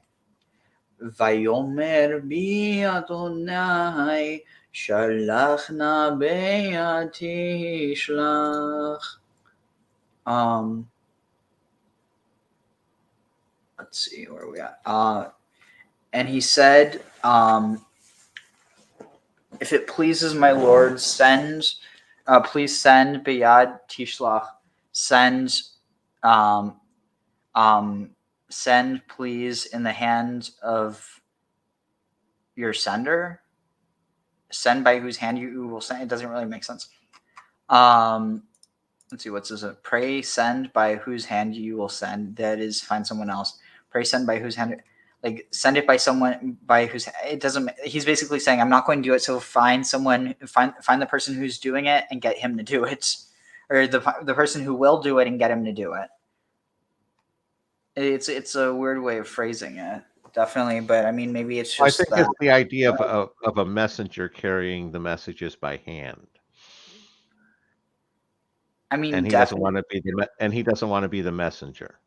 Speaker 2: Vayomer bi Adonai shalach na be'ati shlach. Let's see where we at. And he said, if it pleases my Lord, please send beyad tishlach, send please in the hand of your sender. Send by whose hand you will send. It doesn't really make sense. Let's see, what's this? Pray send by whose hand you will send. That is, find someone else. Pray send by whose hand, like send it by someone by whose, it doesn't, he's basically saying, I'm not going to do it, so find someone, find the person who's doing it and get him to do it, or the person who will do it and get him to do it. It's a weird way of phrasing it, definitely, but I mean, maybe it's just,
Speaker 3: I think it's the idea of a messenger carrying the messages by hand.
Speaker 2: I mean,
Speaker 3: and he doesn't want to be the messenger.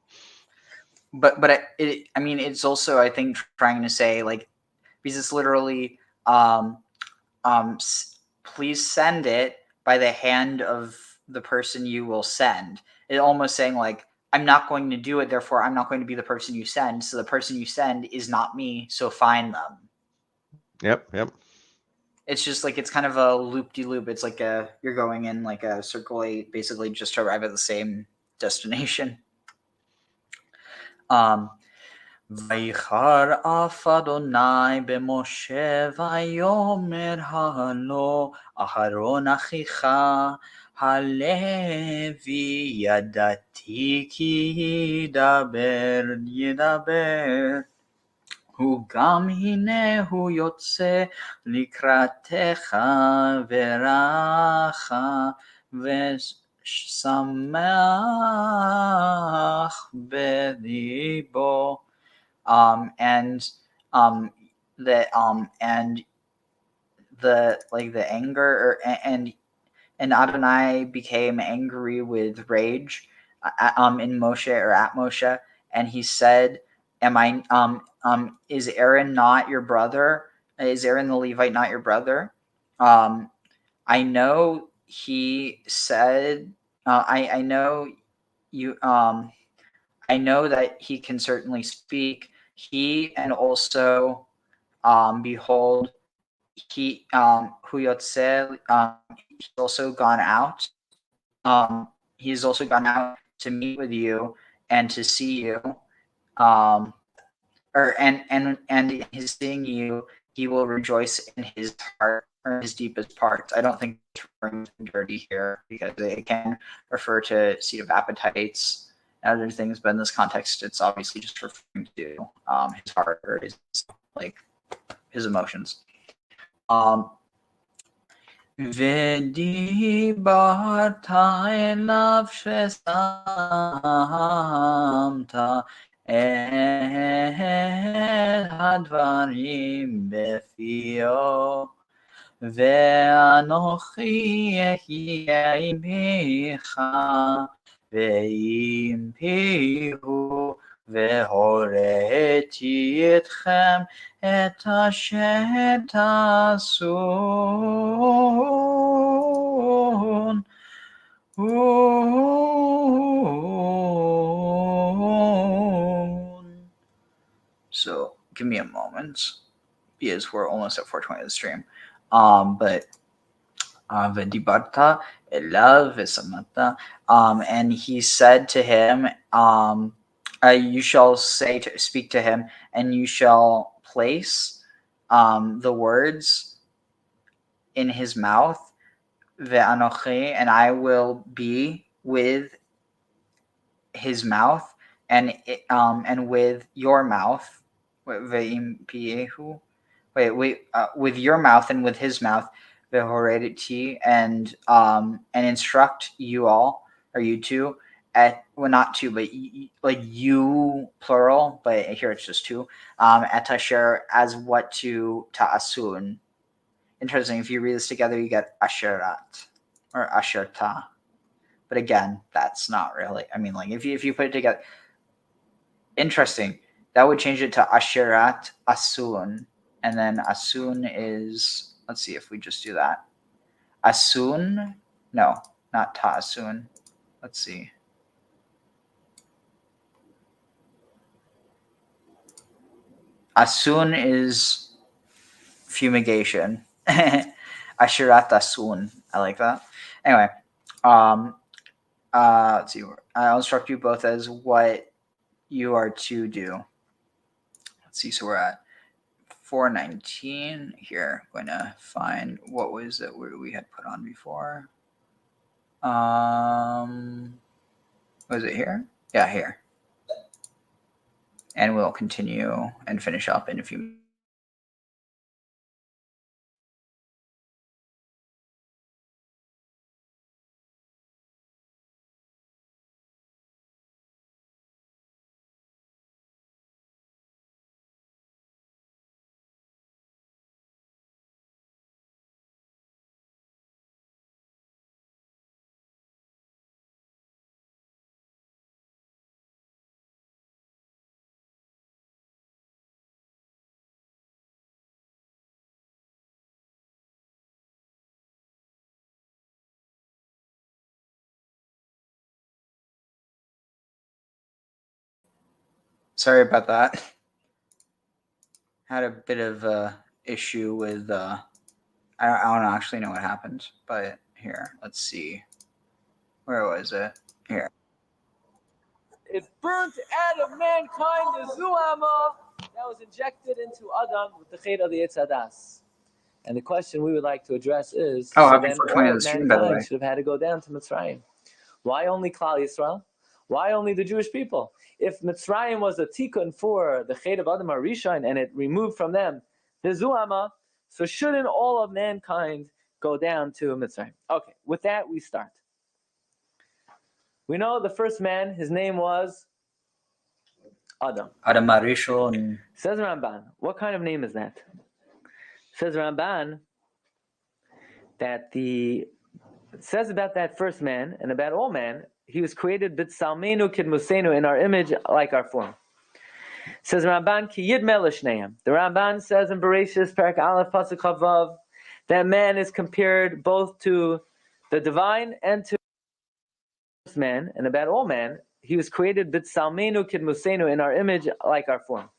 Speaker 2: But I mean, it's also, I think, trying to say, like, because it's literally, please send it by the hand of the person you will send. It almost saying, like, I'm not going to do it, therefore I'm not going to be the person you send. So the person you send is not me, so find them.
Speaker 3: Yep.
Speaker 2: It's just like, it's kind of a loop-de-loop. It's like you're going in like a circle 8, basically, just to arrive at the same destination. Vaychar af Adonai b'Moshe vayomer halo Aharon achicha halevi yadati ki yidaber hu gam hine hu yotze likratecha veracha v'samach b'libo. And the anger, and Adonai became angry with rage in Moshe, or at Moshe, and he said, is Aaron not your brother? Is Aaron the Levite not your brother? I know he said, I know you, I know that he can certainly speak. He, and also, behold, he, Huyotzel, he's also gone out. He's also gone out to meet with you and to see you. And his seeing you, he will rejoice in his heart or his deepest parts. I don't think it's referring to dirty here because it can refer to seat of appetites and other things, but in this context, it's obviously just referring to his heart or his emotions. ודיברת אליו ששמת את הדברים בפיו, ואנוכי אהיה עמך ועם פיהו, והוריתי אתכם את אשר תעשון. So give me a moment because we're almost at 4:20 of the stream. But ודיברת אליו ושמת, and he said to him, you shall speak to him, and you shall place the words in his mouth, ve'anochi, and I will be with his mouth, and with your mouth, with your mouth and with his mouth, ve'horediti, and instruct you all, or you two, not two, but like you plural, but here it's just two. Et asher, as what to ta'asun. Interesting. If you read this together, you get asherat or asherta. But again, that's not really. I mean, like if you put it together, interesting. That would change it to asherat asun, and then asun is. Let's see if we just do that. Asun, no, not ta'asun. Let's see. Asun is fumigation. Ashirat asun. I like that. Anyway, let's see. I'll instruct you both as what you are to do. Let's see. So we're at 4:19 here. I'm going to find what was it we had put on before. Was it here? Yeah, here. And we'll continue and finish up in a few minutes. Sorry about that. Had a bit of issue with I don't actually know what happened, but here, let's see. Where was it? Here.
Speaker 5: It burnt out of mankind the zuama that was injected into Adam with the chet of the Eitz Hadas. And the question we would like to address is,
Speaker 2: Oh,
Speaker 5: so
Speaker 2: happy
Speaker 5: then
Speaker 2: 420
Speaker 5: all
Speaker 2: of
Speaker 5: of
Speaker 2: the stream, by the way.
Speaker 5: mankind should have had to go down to Mitzrayim. Why only Klal Yisrael? Why only the Jewish people? If Mitzrayim was a tikkun for the chet of Adam HaRishon and it removed from them the zuama, so shouldn't all of mankind go down to Mitzrayim? Okay, with that we start. We know the first man, his name was Adam.
Speaker 2: Adam HaRishon.
Speaker 5: Says Ramban. What kind of name is that? Says Ramban that it says about that first man and about all man, he was created b'tzalmenu kidmusenu, in our image like our form. It Says Ramban ki yidme l'shneim. The Ramban says in Bereshis Perek Aleph Pasuk Chavav that man is compared both to the divine and to man, and about all man. He was created b'tzalmenu kidmusenu, in our image, like our form.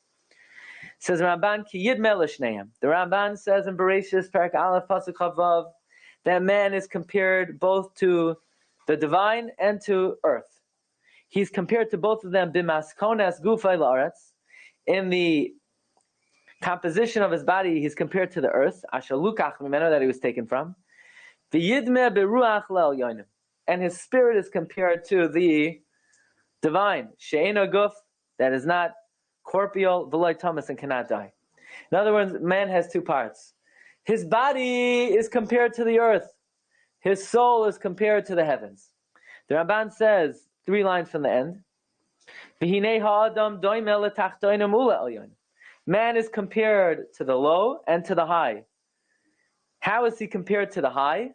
Speaker 5: Says Ramban ki yidme l'shneim. The Ramban says in Bereshis Perek Aleph Pasuk Chavav that man is compared both to the divine and to earth. He's compared to both of them b'maskonas gufay la'aretz. In the composition of his body, he's compared to the earth, asher lukach mimeno, that he was taken from. V'yidme beruach le'elyonim, and his spirit is compared to the divine, she'ena guf, that is not corporeal, v'loy tamas, and cannot die. In other words, man has two parts. His body is compared to the earth. His soul is compared to the heavens. The Ramban says, 3 lines from the end, man is compared to the low and to the high. How is he compared to the high?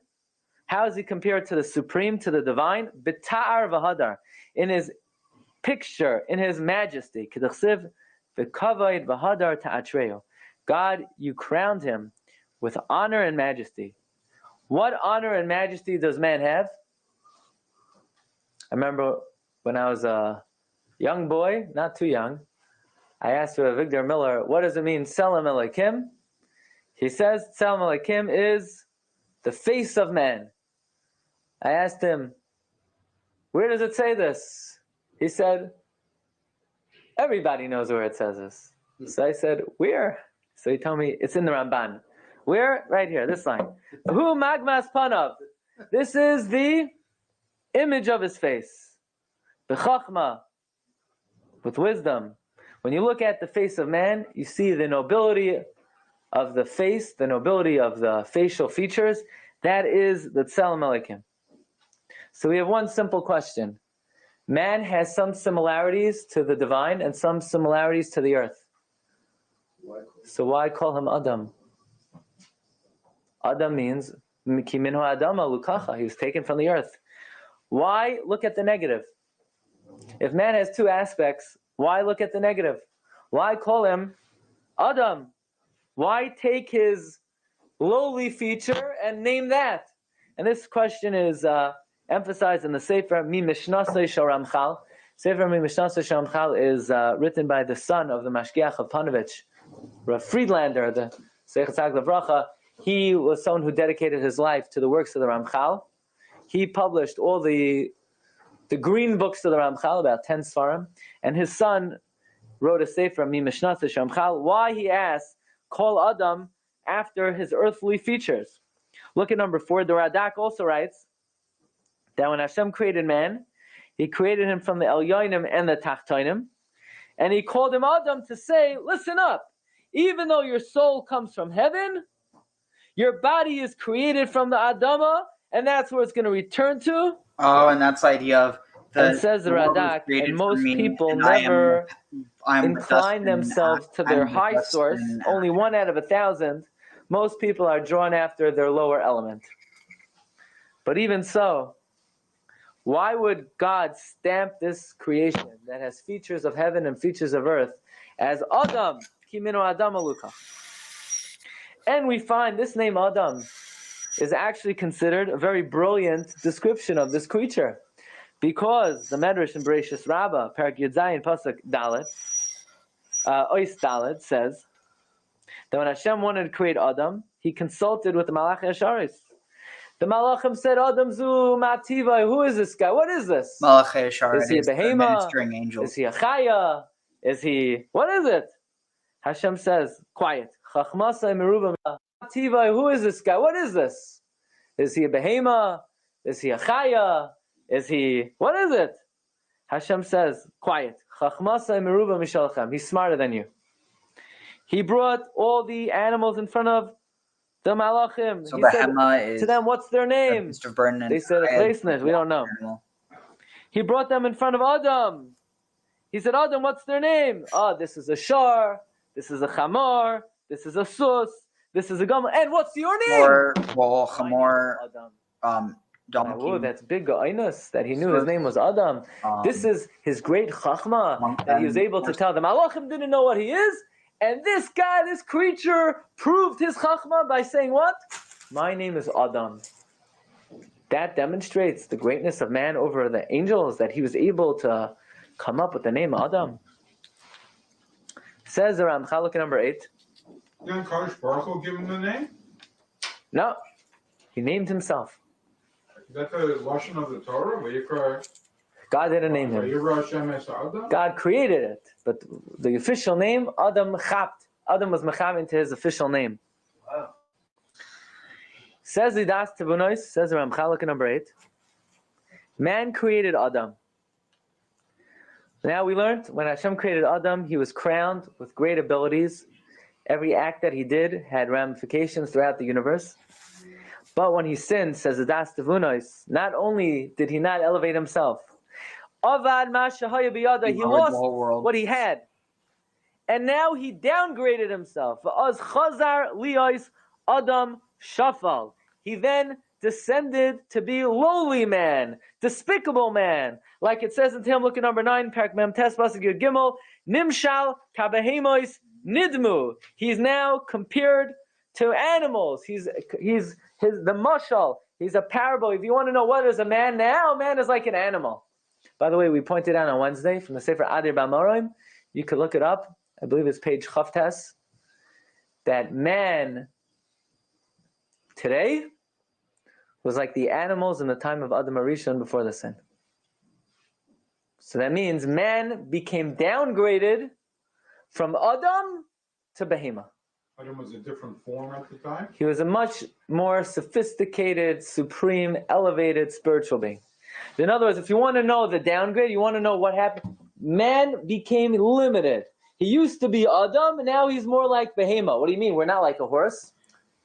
Speaker 5: How is he compared to the supreme, to the divine? B'ta'ar v'hadar, in his picture, in his majesty. God, you crowned him with honor and majesty. What honor and majesty does man have? I remember when I was a young boy, not too young, I asked Victor Miller, what does it mean, Tselem Elokim? He says, Tselem Elokim is the face of man. I asked him, where does it say this? He said, everybody knows where it says this. So I said, where? So he told me, it's in the Ramban. Where? Right here, this line. Hu magmas panav. This is the image of his face. B'chachma, with wisdom. When you look at the face of man, you see the nobility of the face, the nobility of the facial features. That is the Tselem Elokim. So we have one simple question. Man has some similarities to the divine and some similarities to the earth. So why call him Adam? Adam means, ki minhu Adama lukacha, he was taken from the earth. Why look at the negative? If man has 2 aspects, why look at the negative? Why call him Adam? Why take his lowly feature and name that? And this question is emphasized in the Sefer Mi Mishnasei Shel Ramchal. Sefer Mi Mishnasei Shel Ramchal is written by the son of the Mashgiach of Panovich, Rav Friedlander, the Sefer Tzag Levracha. He was someone who dedicated his life to the works of the Ramchal. He published all the green books of the Ramchal, about 10 Sfarim, and his son wrote a Sefer, Mi Mishnasei Shel Ramchal, why he asked, call Adam after his earthly features. Look at number 4. The Radak also writes that when Hashem created man, he created him from the Elyonim and the Tachtonim, and he called him Adam to say, listen up, even though your soul comes from heaven, your body is created from the Adama, and that's where it's going to return to.
Speaker 2: Oh, and that's the idea of
Speaker 5: and says the Radak, and most people never incline themselves to their high source. Only 1 out of 1,000. Most people are drawn after their lower element. But even so, why would God stamp this creation that has features of heaven and features of earth as Adam, Kimino Adam Aluka? And we find this name Adam is actually considered a very brilliant description of this creature. Because the Medrash in Bereshis Rabbah, Perek Yud Zayin Pasuk Dalet, Ois Dalet says that when Hashem wanted to create Adam, he consulted with the Malach Yasharis. The Malachim said, Adam Zu Mativai, who is this guy? What is this?
Speaker 2: Malach Yasharis
Speaker 5: is he a Behema?
Speaker 2: ministering angel.
Speaker 5: Is he a Chaya? Is he, what is it? Hashem says, quiet. Chachmasai Meruba Mativai, who is this guy? What is this? Is he a Behema? Is he a Chaya? Is he, what is it? Hashem says, quiet. Chachmasai Meruba Mishalchem. He's smarter than you. He brought all the animals in front of the Malachim.
Speaker 2: So
Speaker 5: he
Speaker 2: Behema
Speaker 5: said
Speaker 2: is
Speaker 5: to them, what's their name?
Speaker 2: Mr. Vernon.
Speaker 5: They said a placeness. We don't know. He brought them in front of Adam. He said, Adam, what's their name? Oh, this is a shar. This is a chamor. This is a sus. This is a gama. And what's your name?
Speaker 2: Chamor, donkey.
Speaker 5: Oh, that's big ga'inus, that he knew his name was Adam. This is his great chachma, that he was able to tell them. Malachim didn't know what he is, and this guy, this creature, proved his chachma by saying what? My name is Adam. That demonstrates the greatness of man over the angels, that he was able to come up with the name Adam. Says around Chaluk number 8.
Speaker 7: Didn't Kadosh Baruch Hu give him the name?
Speaker 5: No, he named himself.
Speaker 7: Is that the Lashon of the Torah? Vayikra-
Speaker 5: God didn't name him.
Speaker 7: Vayikra Hashem es Adam?
Speaker 5: God created it, but the official name, Adam Chapt. Adam was mecham into his official name.
Speaker 7: Wow.
Speaker 5: Says Lidas Tibunois, says Ram Chaluk number 8. Man created Adam. Now we learned when Hashem created Adam, he was crowned with great abilities. Every act that he did had ramifications throughout the universe. But when he sinned, says Lidas Tibunois, not only did he not elevate himself, Avad Mashahaya Biyada, he lost what he had. And now he downgraded himself. Va'az Chazar Liyos Adam Shafal. He then descended to be lowly man, despicable man. Like it says in Tehillim, look at number 9, Parak Mem Tes Pasuk Yud Gimel, Nimshal Kabehemois Nidmu. He's now compared to animals. He's the mashal. He's a parable. If you want to know what is a man now, man is like an animal. By the way, we pointed out on Wednesday from the Sefer Adir B'Amorim, you could look it up. I believe it's page Chavtes, that man today was like the animals in the time of Adam Arishon before the sin. So that means man became downgraded from Adam to Behema.
Speaker 7: Adam was a different form at the time?
Speaker 5: He was a much more sophisticated, supreme, elevated spiritual being. In other words, if you want to know the downgrade, you want to know what happened, man became limited. He used to be Adam, and now he's more like Behema. What do you mean? We're not like a horse?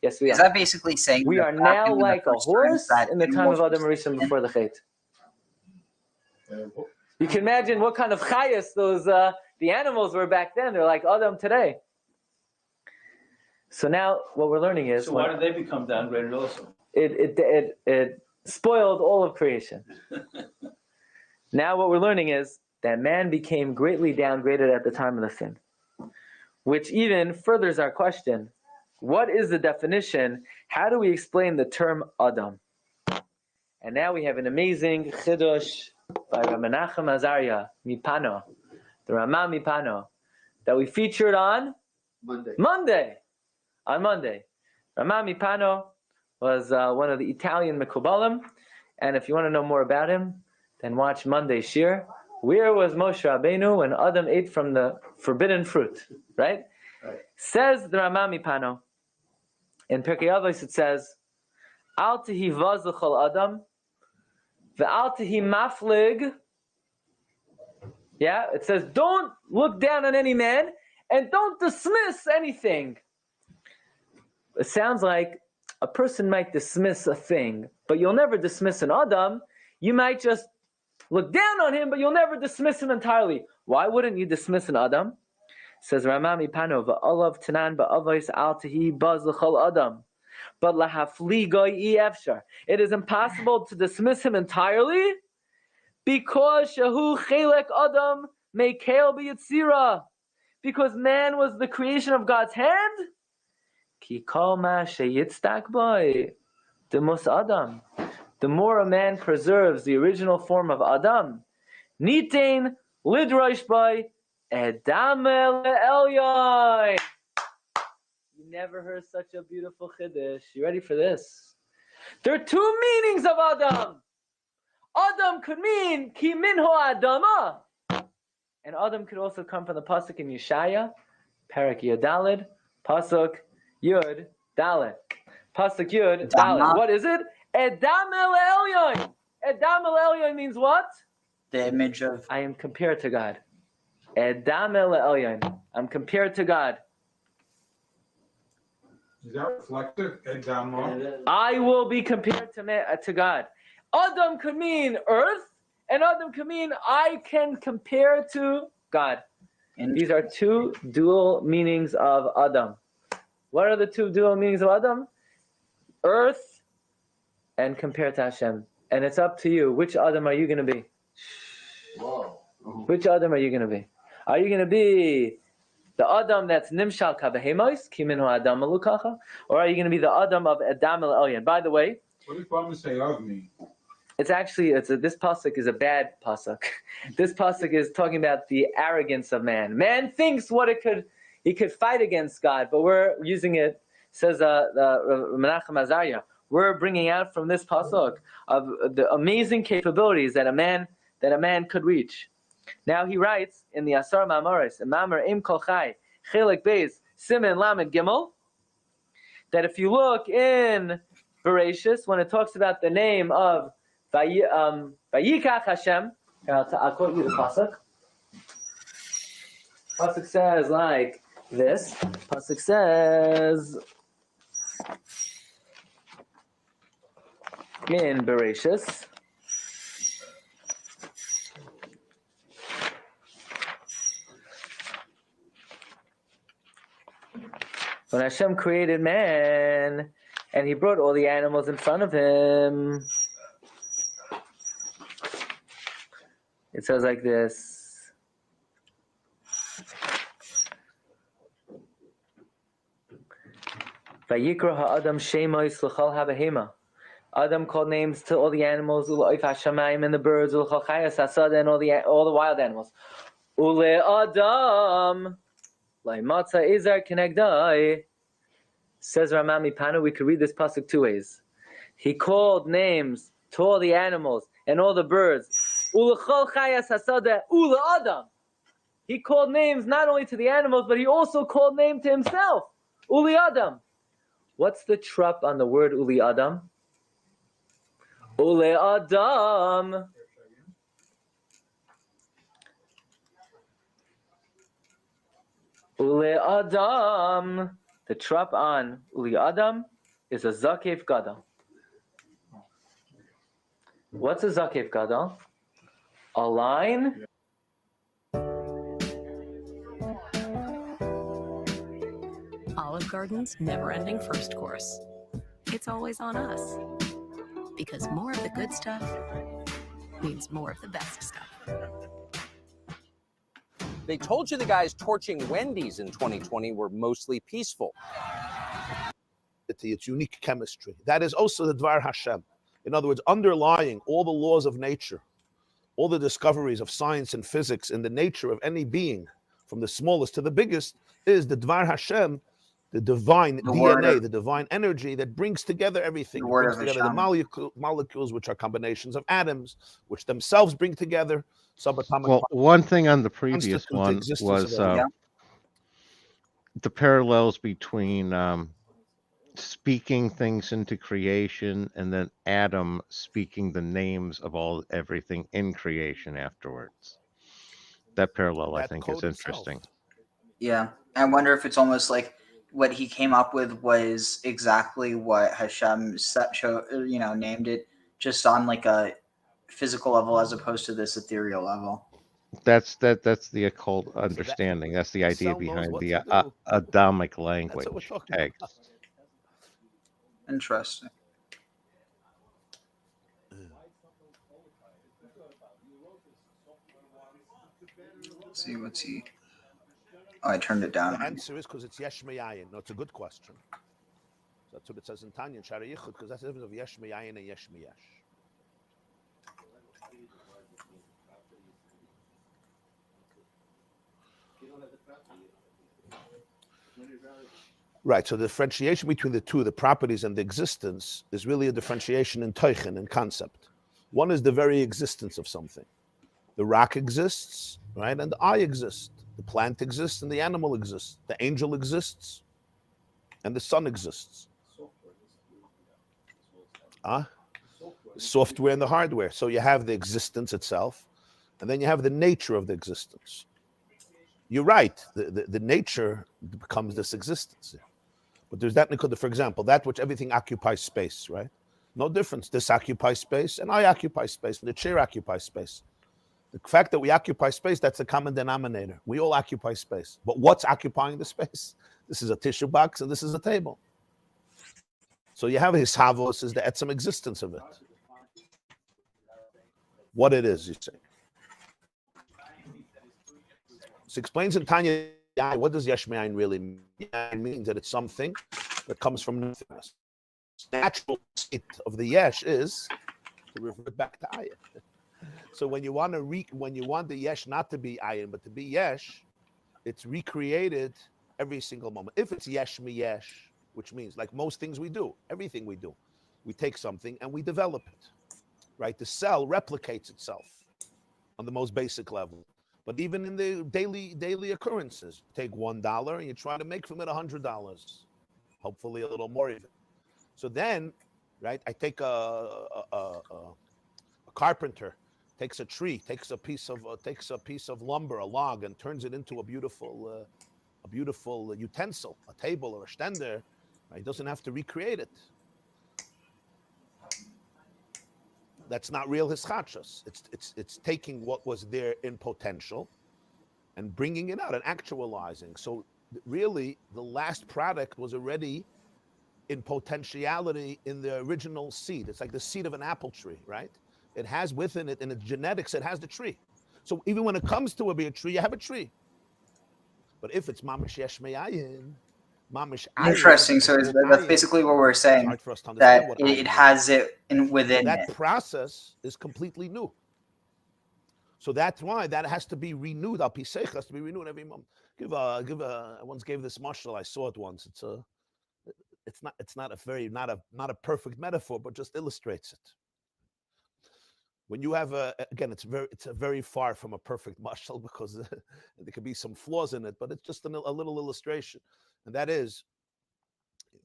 Speaker 5: Yes, we are.
Speaker 2: Is that basically saying
Speaker 5: we are now like a horse in the time of Adam Rishon before the Chet? You can imagine what kind of chayas those the animals were back then. They're like Adam today. So now what we're learning is,
Speaker 8: so why did they become downgraded also?
Speaker 5: It spoiled all of creation. Now what we're learning is that man became greatly downgraded at the time of the sin, which even furthers our question. What is the definition? How do we explain the term Adam? And now we have an amazing chidush by Rav Menachem Azariah Mipano, the Rama Mipano, that we featured on Monday. On Monday. Rama Mipano was one of the Italian Mekubalim, and if you want to know more about him, then watch Monday's Shir. Where was Moshe Rabbeinu when Adam ate from the forbidden fruit? Right? Says the Rama Mipano. In Pirkei Avos it says, Al tehi vaz l'chol Adam, ve'al tehi maflig. Yeah, it says, don't look down on any man, and don't dismiss anything. It sounds like a person might dismiss a thing, but you'll never dismiss an Adam. You might just look down on him, but you'll never dismiss him entirely. Why wouldn't you dismiss an Adam? Says Rama Mipano, va'alav tanan ba'avos al tehi baz l'chol Adam. But lahafli goy efshar. It is impossible to dismiss him entirely because shahu chelek Adam mekel b'yitzira. Because man was the creation of God's hand. Ki kol ma sheyitzdak boy demus Adam. The more a man preserves the original form of Adam, nitain lidrosh boy Edam elyon. You never heard such a beautiful chiddush. You ready for this? There are two meanings of Adam. Adam could mean ki minho Adama, and Adam could also come from the pasuk in Yeshaya, Parak Yudalid, pasuk Yud Dalid, pasuk Yud Dalid. What is it? Edam elyon. Edam elyon means what?
Speaker 2: The image of.
Speaker 5: I am compared to God. Edam elyon. I'm compared to God.
Speaker 7: Is that reflective? Edam.
Speaker 5: I will be compared to God. Adam could mean earth, and Adam could mean I can compare to God. And these are two dual meanings of Adam. What are the two dual meanings of Adam? Earth and compared to Hashem. And it's up to you. Which Adam are you going to be?
Speaker 23: Whoa.
Speaker 5: Which Adam are you going to be? Are you going to be the Adam that's Nimshal Kabehemos, Kiminu Adam Alukacha? Or are you going to be the Adam of Adam El Elyon? By the way,
Speaker 7: What does Brahma say of me?
Speaker 5: this pasuk is a bad pasuk. This pasuk is talking about the arrogance of man. Man thinks he could fight against God, but we're using it, says Menachem Azariah, we're bringing out from this pasuk of the amazing capabilities that a man could reach. Now he writes in the Asar Ma'amaris, Mamar Im Kol Chai, Chelik Beis, Siman Lamed Gimel, that if you look in Bereshis, when it talks about the name of Vayikach Hashem, I'll quote you the pasuk. Pasuk says like this. Pasuk says in Bereshis, when Hashem created man and he brought all the animals in front of him, it says like this. Vayikra ha'adam shemois l'chol ha'behema. Adam called names to all the animals, u'la'if ha'shamayim, and the birds, u'l'chol chayas ha'sada, and all the wild animals. U'le'adam la'matza izar kenegdai. Says Ramami Panu, we could read this pasuk two ways. He called names to all the animals and all the birds. U'l'chol chayas ha'sada u'le'adam. He called names not only to the animals, but he also called name to himself. Uli Adam. What's the trup on the word Uli Adam? Uli Adam. Uli Adam. The trup on Uli Adam is a Zakev Gadol. What's a Zakev Gadol? A line.
Speaker 10: Olive Garden's never-ending first course. It's always on us. Because more of the good stuff means more of the best stuff.
Speaker 6: They told you the guys torching Wendy's in 2020 were mostly peaceful.
Speaker 18: Its unique chemistry. That is also the Dvar Hashem. In other words, underlying all the laws of nature, all the discoveries of science and physics in the nature of any being, from the smallest to the biggest, is the Dvar Hashem, the divine DNA, the divine energy that brings together everything. It brings together the molecules, which are combinations of atoms, which themselves bring together subatomic.
Speaker 3: Well, one thing on the previous one was the parallels between speaking things into creation and then Adam speaking the names of everything in creation afterwards. That parallel, I think, is interesting.
Speaker 2: Yeah, I wonder if it's almost like what he came up with was exactly what Hashem named it, just on like a physical level as opposed to this ethereal level.
Speaker 3: That's the occult understanding. That's the idea behind the Adamic language text.
Speaker 2: Interesting. Let's see, what's he? Oh, I turned it down.
Speaker 18: The answer is because it's Yesh Me'ayin. No, it's a good question. That's what it says in Tanya and Shara Yichud, because that's the difference of Yesh Me'ayin and Yesh Me'yash. Right, so the differentiation between the two, the properties and the existence, is really a differentiation in teichen, in concept. One is the very existence of something. The rock exists, right, and I exist. The plant exists and the animal exists. The angel exists and the sun exists. The software and the hardware. So you have the existence itself, and then you have the nature of the existence. You're right, the nature becomes this existence. But there's that, for example, that which everything occupies space, right? No difference. This occupies space and I occupy space and the chair occupies space. The fact that we occupy space, that's the common denominator. We all occupy space. But what's occupying the space? This is a tissue box and this is a table. So you have his havos, is the etzem existence of it.
Speaker 12: what it is, you say. So explains in Tanya, what does yesh me'ayin really mean? It means that it's something that comes from nothingness. The natural state of the yesh is to revert back to ayin. So when you want the yesh not to be ayin but to be yesh, it's recreated every single moment. If it's yesh mi yesh, which means like most things we do, everything we do, we take something and we develop it, right? The cell replicates itself on the most basic level. But even in the daily occurrences, take $1 and you try to make from it $100, hopefully a little more even. So then, right? I take a carpenter takes a tree, takes a piece of lumber, a log, and turns it into a beautiful utensil, a table or a stender. Right? He doesn't have to recreate it. That's not real hischachas. It's taking what was there in potential and bringing it out and actualizing. So really, the last product was already in potentiality in the original seed. It's like the seed of an apple tree, right? It has within it, in its genetics, it has the tree. So even when it comes to a tree, you have a tree. But if it's mamish yesh me'ayin, mamish ayin,
Speaker 2: Interesting. So that's basically what we're saying, that it has it within
Speaker 12: that
Speaker 2: it.
Speaker 12: process is completely new. So that's why that has to be renewed. Al pisech has to be renewed every month. I once gave this mashal. I saw it once. It's not a perfect metaphor, but just illustrates it. When you have it's very far from a perfect mashal because there could be some flaws in it, but it's just a little illustration, and that is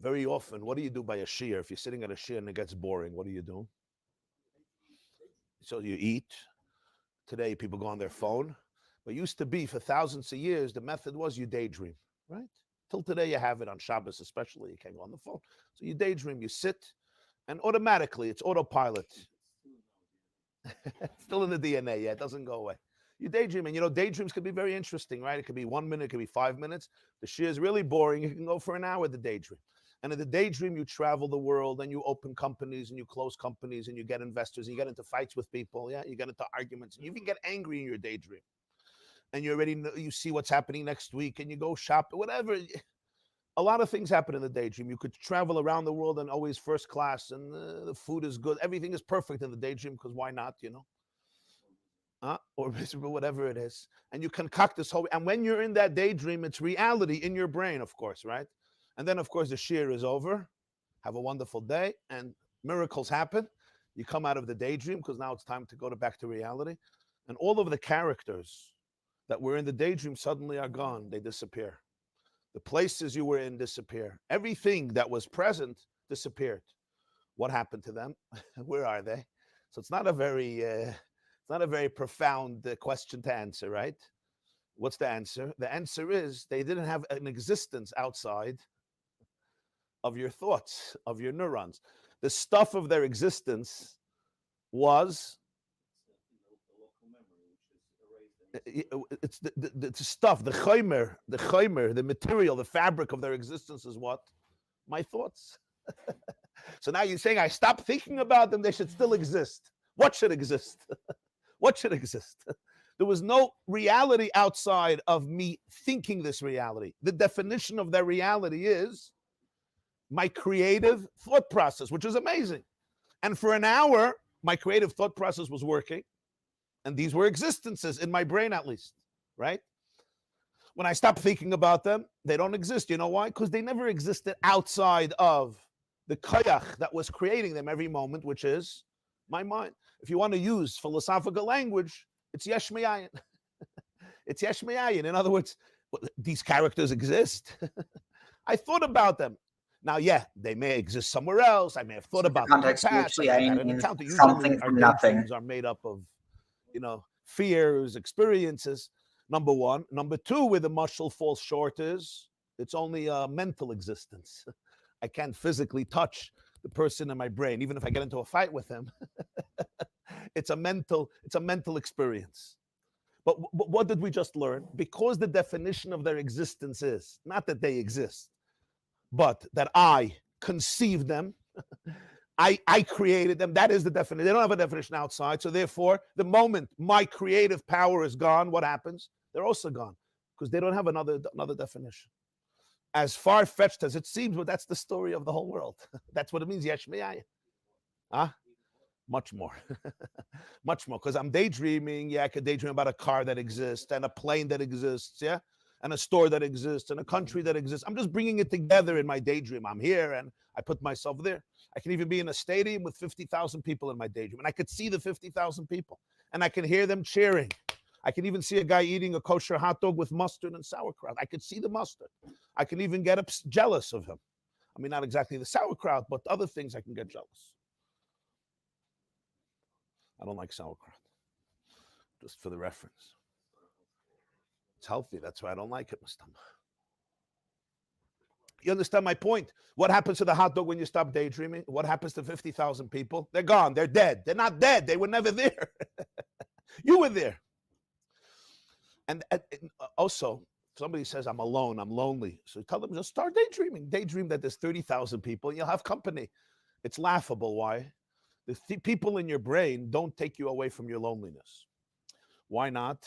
Speaker 12: very often. What do you do by a shiur? If you're sitting at a shiur and it gets boring, what do you do? So you eat. Today people go on their phone, but used to be for thousands of years the method was you daydream, right? Till today you have it on Shabbos especially. You can't go on the phone, so you daydream. You sit, and automatically it's autopilot. It's still in the DNA, yeah, it doesn't go away. You daydream, and daydreams could be very interesting, right? It could be 1 minute, it could be 5 minutes. The shiur is really boring. You can go for an hour, the daydream. And in the daydream, you travel the world, and you open companies, and you close companies, and you get investors, and you get into fights with people, yeah? You get into arguments, and you even get angry in your daydream. And you see what's happening next week, and you go shop, whatever. A lot of things happen in the daydream. You could travel around the world and always first class, and the food is good. Everything is perfect in the daydream because why not, or whatever it is. And you concoct this whole. And when you're in that daydream, it's reality in your brain, of course, right? And then, of course, the shiur is over. Have a wonderful day, and miracles happen. You come out of the daydream because now it's time to go back to reality, and all of the characters that were in the daydream suddenly are gone. They disappear. The places you were in disappear. Everything that was present disappeared. What happened to them? Where are they? So it's not a very profound question to answer, right? What's the answer? The answer is they didn't have an existence outside of your thoughts, of your neurons. The stuff of their existence was it's the stuff, the chaymer, the material, the fabric of their existence is what? My thoughts. So now you're saying I stop thinking about them, they should still exist. What should exist? What should exist? There was no reality outside of me thinking this reality. The definition of that reality is my creative thought process, which is amazing. And for an hour, my creative thought process was working. And these were existences in my brain, at least, right? When I stop thinking about them, they don't exist. You know why? Because they never existed outside of the koyach that was creating them every moment, which is my mind. If you want to use philosophical language, it's yesh me'ayin. It's yesh me'ayin. In other words, these characters exist. I thought about them. Now, yeah, they may exist somewhere else. I may have thought about them in the past. I had an encounter. Usually, our daydreams are made up of fears, experiences, number one. Number two, where the mashal falls short is, it's only a mental existence. I can't physically touch the person in my brain, even if I get into a fight with him. It's a mental experience. But what did we just learn? Because the definition of their existence is, not that they exist, but that I conceive them, I created them. That is the definition. They don't have a definition outside. So therefore, the moment my creative power is gone, what happens? They're also gone because they don't have another definition. As far-fetched as it seems, but that's the story of the whole world. That's what it means, yesh me'ayin. Huh? Much more. Much more. Because I'm daydreaming. Yeah, I could daydream about a car that exists and a plane that exists. Yeah. And a store that exists and a country that exists. I'm just bringing it together in my daydream. I'm here and I put myself there. I can even be in a stadium with 50,000 people in my daydream. And I could see the 50,000 people. And I can hear them cheering. I can even see a guy eating a kosher hot dog with mustard and sauerkraut. I could see the mustard. I can even get jealous of him. I mean, not exactly the sauerkraut, but other things I can get jealous. I don't like sauerkraut, just for the reference. It's healthy. That's why I don't like it, Mr. You understand my point? What happens to the hot dog when you stop daydreaming? What happens to 50,000 people? They're gone. They're dead. They're not dead. They were never there. You were there. And also, somebody says, I'm alone, I'm lonely. So tell them, just start daydreaming. Daydream that there's 30,000 people and you'll have company. It's laughable. Why? The people in your brain don't take you away from your loneliness. Why not?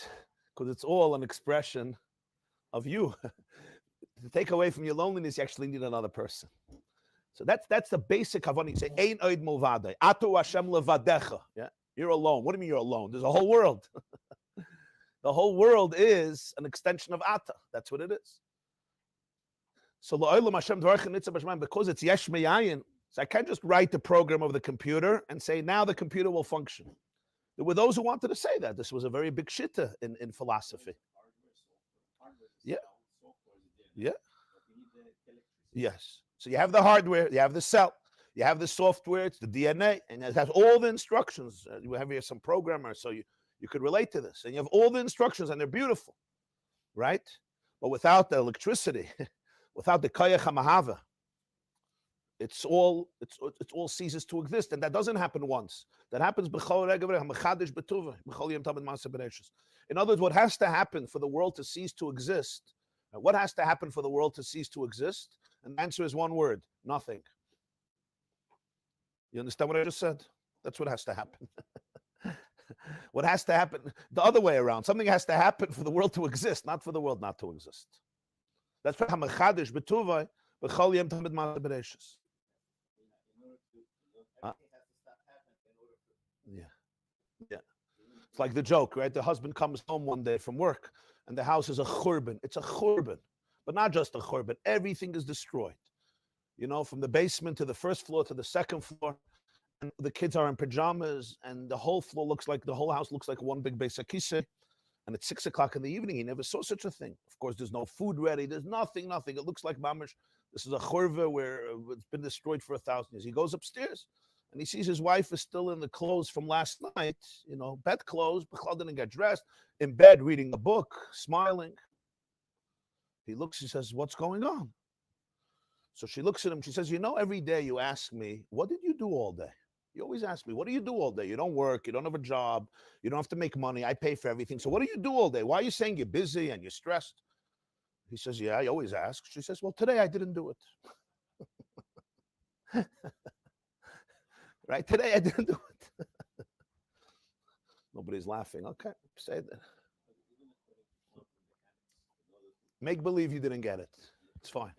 Speaker 12: Because it's all an expression of you. To take away from your loneliness, you actually need another person. So that's the basic Havana. You say, Ein oid mulvadai. Atu Hashem levadecha. Yeah, you're alone. What do you mean you're alone? There's a whole world. The whole world is an extension of Ata. That's what it is. So because it's yesh me'ayin, so I can't just write the program of the computer and say, now the computer will function. There were those who wanted to say that. This was a very big shitta in philosophy. Yeah. Yeah. Yes. So you have the hardware, you have the cell, you have the software, it's the DNA, and it has all the instructions. You have here some programmers, so you could relate to this. And you have all the instructions, and they're beautiful, right? But without the electricity, without the kayach hamahava, it's all ceases to exist, and that doesn't happen once. That happens b'chol regavre hamachadish b'tuva b'chol yom tamid ma'aseh b'reishis. In other words, what has to happen for the world to cease to exist? What has to happen for the world to cease to exist? And the answer is one word: nothing. You understand what I just said? That's what has to happen. What has to happen? The other way around. Something has to happen for the world to exist, not for the world not to exist. That's why hamachadish b'tuva b'chol yom tamid ma'aseh b'reishis. Yeah. Yeah. It's like the joke, right? The husband comes home one day from work and the house is a churban. It's a churban, but not just a churban. Everything is destroyed. You know, from the basement to the first floor to the second floor. And the kids are in pajamas and the whole floor the whole house looks like one big beis Acacia. And it's 6 o'clock in the evening. He never saw such a thing. Of course, there's no food ready. There's nothing. It looks like mamish. This is a churva where it's been destroyed for 1,000 years. He goes upstairs. And he sees his wife is still in the clothes from last night, you know, bed clothes, but didn't get dressed, in bed reading a book, smiling. He looks, he says, what's going on? So she looks at him, she says, you know, every day you ask me, what did you do all day? You always ask me, what do you do all day? You don't work, you don't have a job, you don't have to make money, I pay for everything. So what do you do all day? Why are you saying you're busy and you're stressed? He says, yeah, I always ask. She says, well, today I didn't do it. Right? Today I didn't do it. Nobody's laughing. Okay, say that. Make believe you didn't get it. It's fine.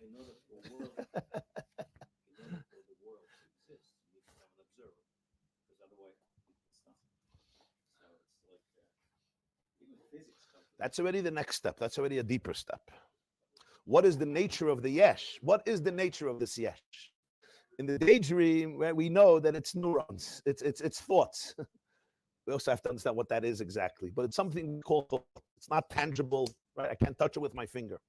Speaker 12: That's already the next step. That's already a deeper step. What is the nature of the yesh? What is the nature of this yesh? In the daydream, where we know that it's neurons, it's thoughts. We also have to understand what that is exactly, but it's something we call thought. It's not tangible, right? I can't touch it with my finger.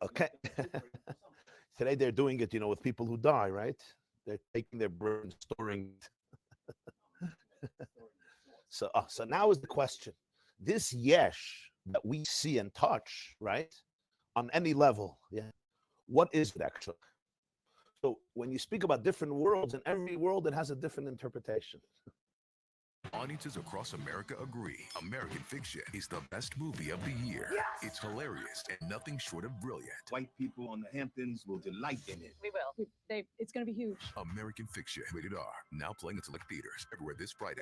Speaker 12: Okay. Today they're doing it, you know, with people who die, right? They're taking their brain, storing it. So now is the question. This yesh that we see and touch, right? On any level, yeah. What is it actually? So when you speak about different worlds, in every world it has a different interpretation.
Speaker 9: Audiences across America agree American Fiction is the best movie of the year.
Speaker 13: Yes!
Speaker 9: It's hilarious and nothing short of brilliant.
Speaker 13: White people on the Hamptons will delight in it.
Speaker 14: We will. It's going to be huge.
Speaker 9: American Fiction, rated R, now playing in select theaters everywhere this Friday.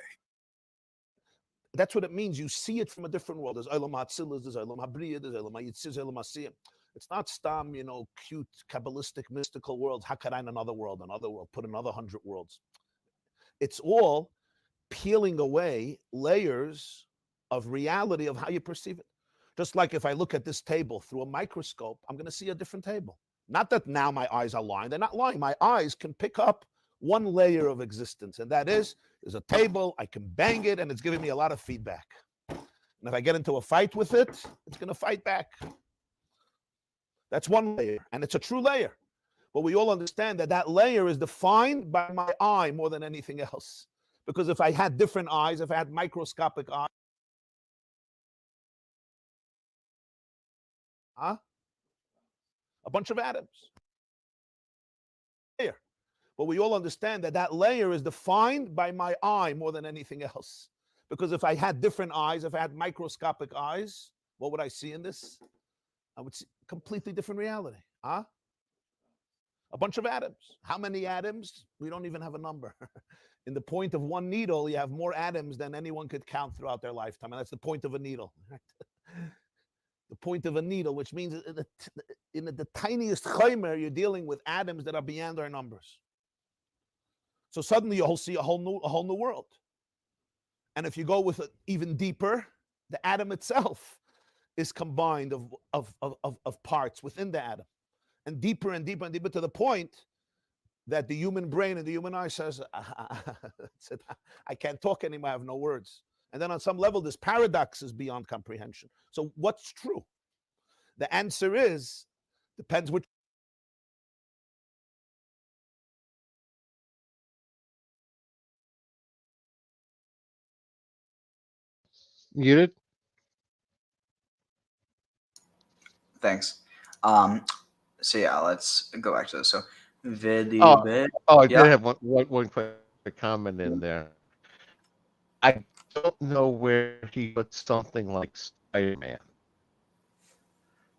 Speaker 12: That's what it means. You see it from a different world. There's Olam HaTzilas, there's Olam HaBriya, there's Olam HaYitzir, there's Olam HaSiyam. It's not stam, cute, Kabbalistic, mystical worlds. How could I in another world, put another 100 worlds? It's all peeling away layers of reality of how you perceive it. Just like if I look at this table through a microscope, I'm going to see a different table. Not that now my eyes are lying. They're not lying. My eyes can pick up one layer of existence, and that is, there's a table, I can bang it, and it's giving me a lot of feedback. And if I get into a fight with it, it's going to fight back. That's one layer, and it's a true layer. But we all understand that that layer is defined by my eye more than anything else. Because if I had different eyes, if I had microscopic eyes, a bunch of atoms. Layer. But we all understand that that layer is defined by my eye more than anything else. Because if I had different eyes, if I had microscopic eyes, what would I see in this? I would see a completely different reality. A bunch of atoms. How many atoms? We don't even have a number. In the point of one needle, you have more atoms than anyone could count throughout their lifetime. And that's the point of a needle. The point of a needle, which means in the tiniest chaymer, you're dealing with atoms that are beyond our numbers. So suddenly you'll see a whole new world. And if you go with it even deeper, the atom itself is combined of parts within the atom. And deeper and deeper and deeper to the point that the human brain and the human eye says, I can't talk anymore, I have no words. And then on some level, this paradox is beyond comprehension. So what's true? The answer is, depends which.
Speaker 3: Muted?
Speaker 2: Thanks. So yeah, let's go back to this. So
Speaker 3: I did have one quick comment in there. I don't know where he put something like Spider-Man,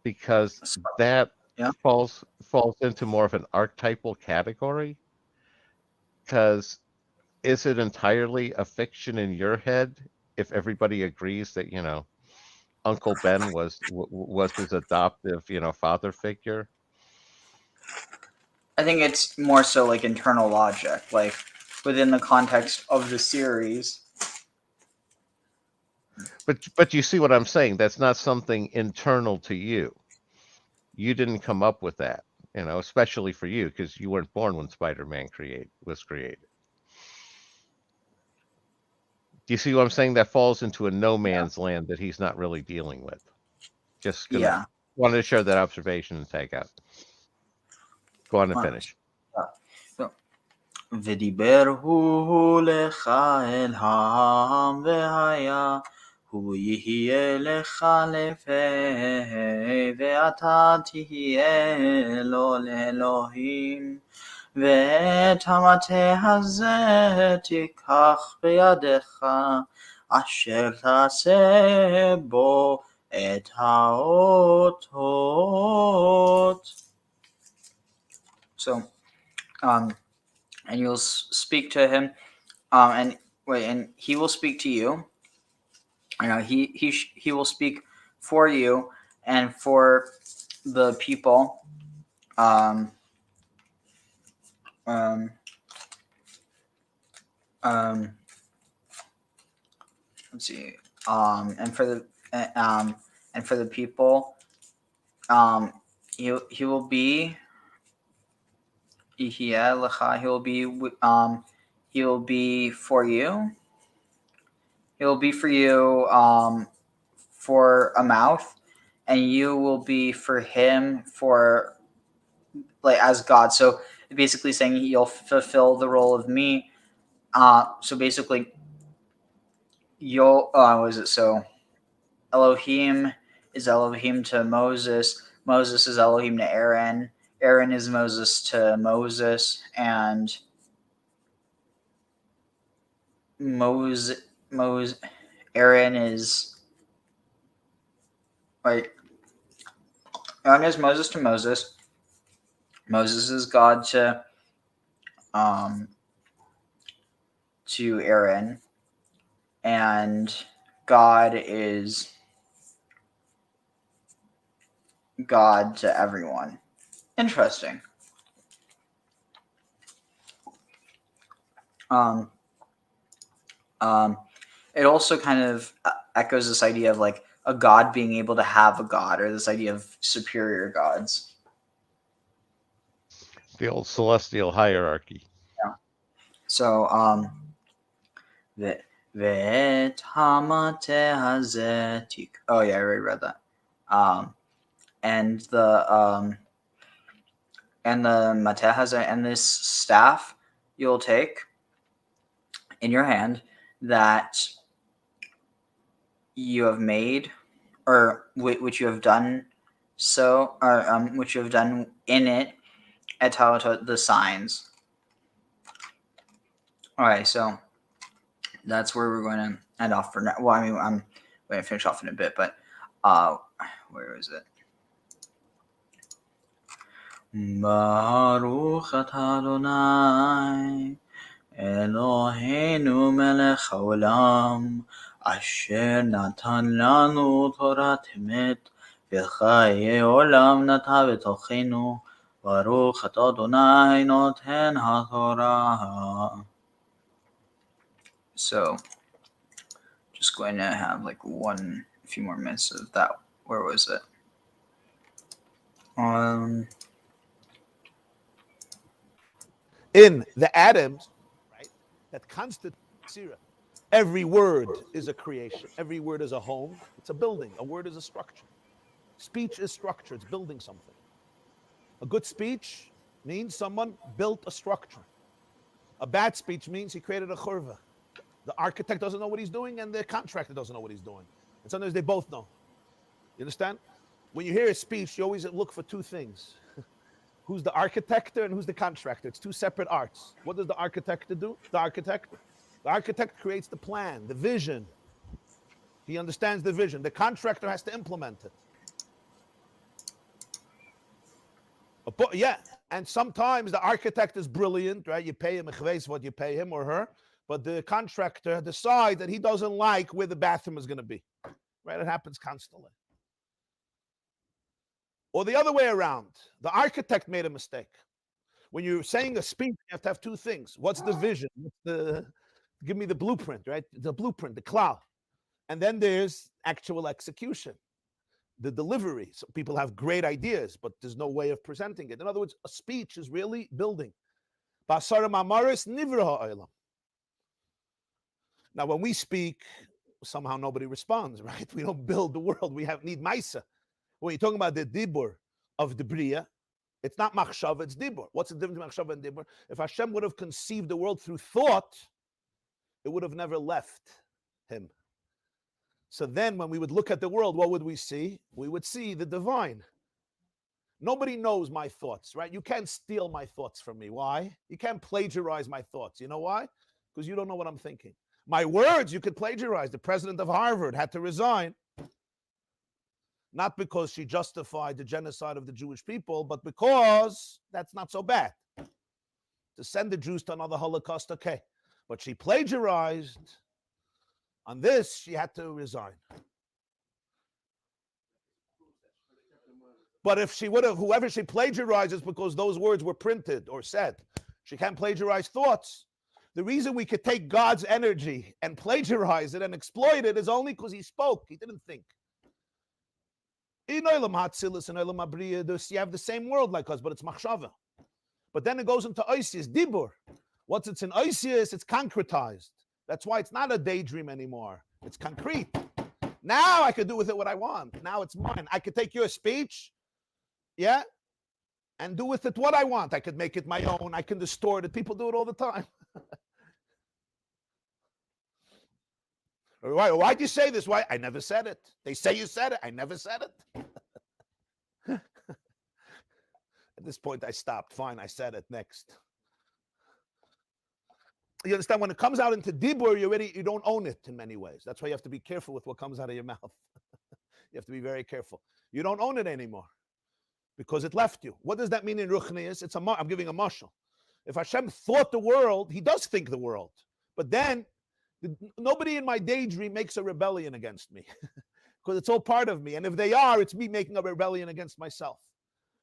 Speaker 3: because that falls into more of an archetypal category. Because is it entirely a fiction in your head if everybody agrees that Uncle Ben was his adoptive father figure?
Speaker 2: I think it's more so like internal logic, like within the context of the series.
Speaker 3: But you see what I'm saying? That's not something internal to you. You didn't come up with that, especially for you, because you weren't born when Spider-Man was created. Do you see what I'm saying? That falls into a no man's land that he's not really dealing with. Just wanted to share that observation and take out. Go on and finish.
Speaker 2: ודיבר הוא לך אל העם והיה הוא יהיה לך לפה ואתה תהיה לו לאלוהים ואת המטה הזה תיקח בידך אשר תעשה בו את האותות. So, and you'll speak to him, and he will speak to you. He will speak for you and for the people. Let's see. And for the people, he will be. He will be for you. He will be for you for a mouth, and you will be for him for like as God. So basically saying you'll fulfill the role of me. So basically you'll what is it? So Elohim is Elohim to Moses. Moses is Elohim to Aaron. Aaron is Moses to Moses, and Moses Aaron is Aaron is Moses to Moses. Moses is God to Aaron, and God is God to everyone. Interesting. It also kind of echoes this idea of like a god being able to have a god, or this idea of superior gods.
Speaker 3: The old celestial hierarchy.
Speaker 2: Yeah. So, oh yeah, I already read that. And the mateh and this staff you'll take in your hand that you have made, or which you have done so, or which you have done in it at the signs. All right, so that's where we're going to end off for now. Well, I mean, I'm going to finish off in a bit, but where is it? Baruch atah Adonai Eloheinu melech haolam asher natan lanu torat emet v'chayei olam nata b'tochenu Baruch atah Adonai noten haTorah. So, just going to have like a few more minutes of that. Where was it?
Speaker 12: In the atoms, right, that constitute Tzipporah, every word is a creation. Every word is a home. It's a building. A word is a structure. Speech is structure. It's building something. A good speech means someone built a structure. A bad speech means he created a churva. The architect doesn't know what he's doing, and the contractor doesn't know what he's doing. And sometimes they both know. You understand? When you hear a speech, you always look for two things. Who's the architect and who's the contractor? It's two separate arts. What does the architect do? The architect creates the plan, the vision. He understands the vision. The contractor has to implement it. But yeah, and sometimes the architect is brilliant, right? You pay him what you pay him or her, but the contractor decides that he doesn't like where the bathroom is going to be, right? It happens constantly. Or the other way around, the architect made a mistake. When you're saying a speech, you have to have two things. What's the vision? Give me the blueprint, right? The blueprint, the cloud. And then there's actual execution, the delivery. So people have great ideas, but there's no way of presenting it. In other words, a speech is really building. Now, when we speak, somehow nobody responds, right? We don't build the world. We need Maisa. When you're talking about the dibur of the Bria, it's not machshava, it's dibur. What's the difference between machshava and dibur? If Hashem would have conceived the world through thought, it would have never left him. So then when we would look at the world, what would we see? We would see the divine. Nobody knows my thoughts, right? You can't steal my thoughts from me. Why? You can't plagiarize my thoughts. You know why? Because you don't know what I'm thinking. My words, you could plagiarize. The president of Harvard had to resign. Not because she justified the genocide of the Jewish people, but because that's not so bad. To send the Jews to another Holocaust, okay. But she plagiarized. On this, she had to resign. But if she would have, whoever she plagiarizes because those words were printed or said, she can't plagiarize thoughts. The reason we could take God's energy and plagiarize it and exploit it is only because he spoke. He didn't think. In Olam HaTzilus and Olam HaBriya, you have the same world like us, but it's machshava. But then it goes into Oisius, dibur. Once it's in Oisius, it's concretized. That's why it's not a daydream anymore. It's concrete. Now I could do with it what I want. Now it's mine. I could take your speech, yeah, and do with it what I want. I could make it my own. I can distort it. People do it all the time. Why'd you say this? Why? I never said it. They say you said it. I never said it. At this point, I stopped. Fine, I said it. Next. you understand, when it comes out into dibur, you don't own it in many ways. That's why you have to be careful with what comes out of your mouth. You have to be very careful. You don't own it anymore because it left you. What does that mean in Ruchnius? I'm giving a mashal. If Hashem thought the world, he does think the world. But then nobody in my daydream makes a rebellion against me because it's all part of me. And if they are, it's me making a rebellion against myself.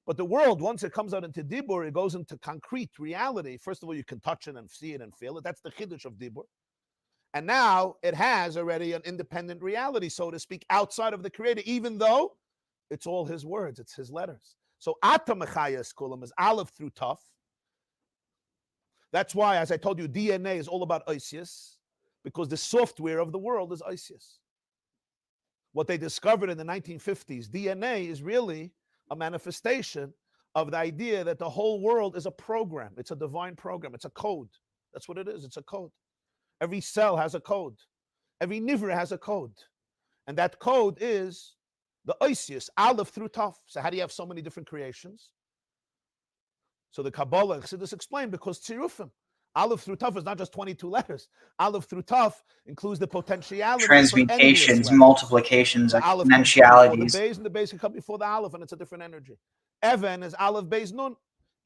Speaker 12: But the world, once it comes out into dibur, it goes into concrete reality. First of all, you can touch it and see it and feel it. That's the chiddush of dibur. And now it has already an independent reality, so to speak, outside of the Creator, even though it's all His words, it's His letters. So Ata Mechayas Kulam is Aleph through Taf. That's why, as I told you, DNA is all about Isis, because the software of the world is Isis. What they discovered in the 1950s, DNA is really a manifestation of the idea that the whole world is a program. It's a divine program. It's a code. That's what it is. It's a code. Every cell has a code. Every nivra has a code. And that code is the Isis, Aleph through Taf. So how do you have so many different creations? So the Kabbalah, Chassidus explained, because Tzirufim, Aleph through Taf is not just 22 letters. Aleph through Taf includes the potentiality.
Speaker 2: Transmutations, multiplications,
Speaker 12: the Aleph
Speaker 2: exponentialities.
Speaker 12: The base and the base can come before the Aleph, and it's a different energy. Even is Aleph Beis Nun.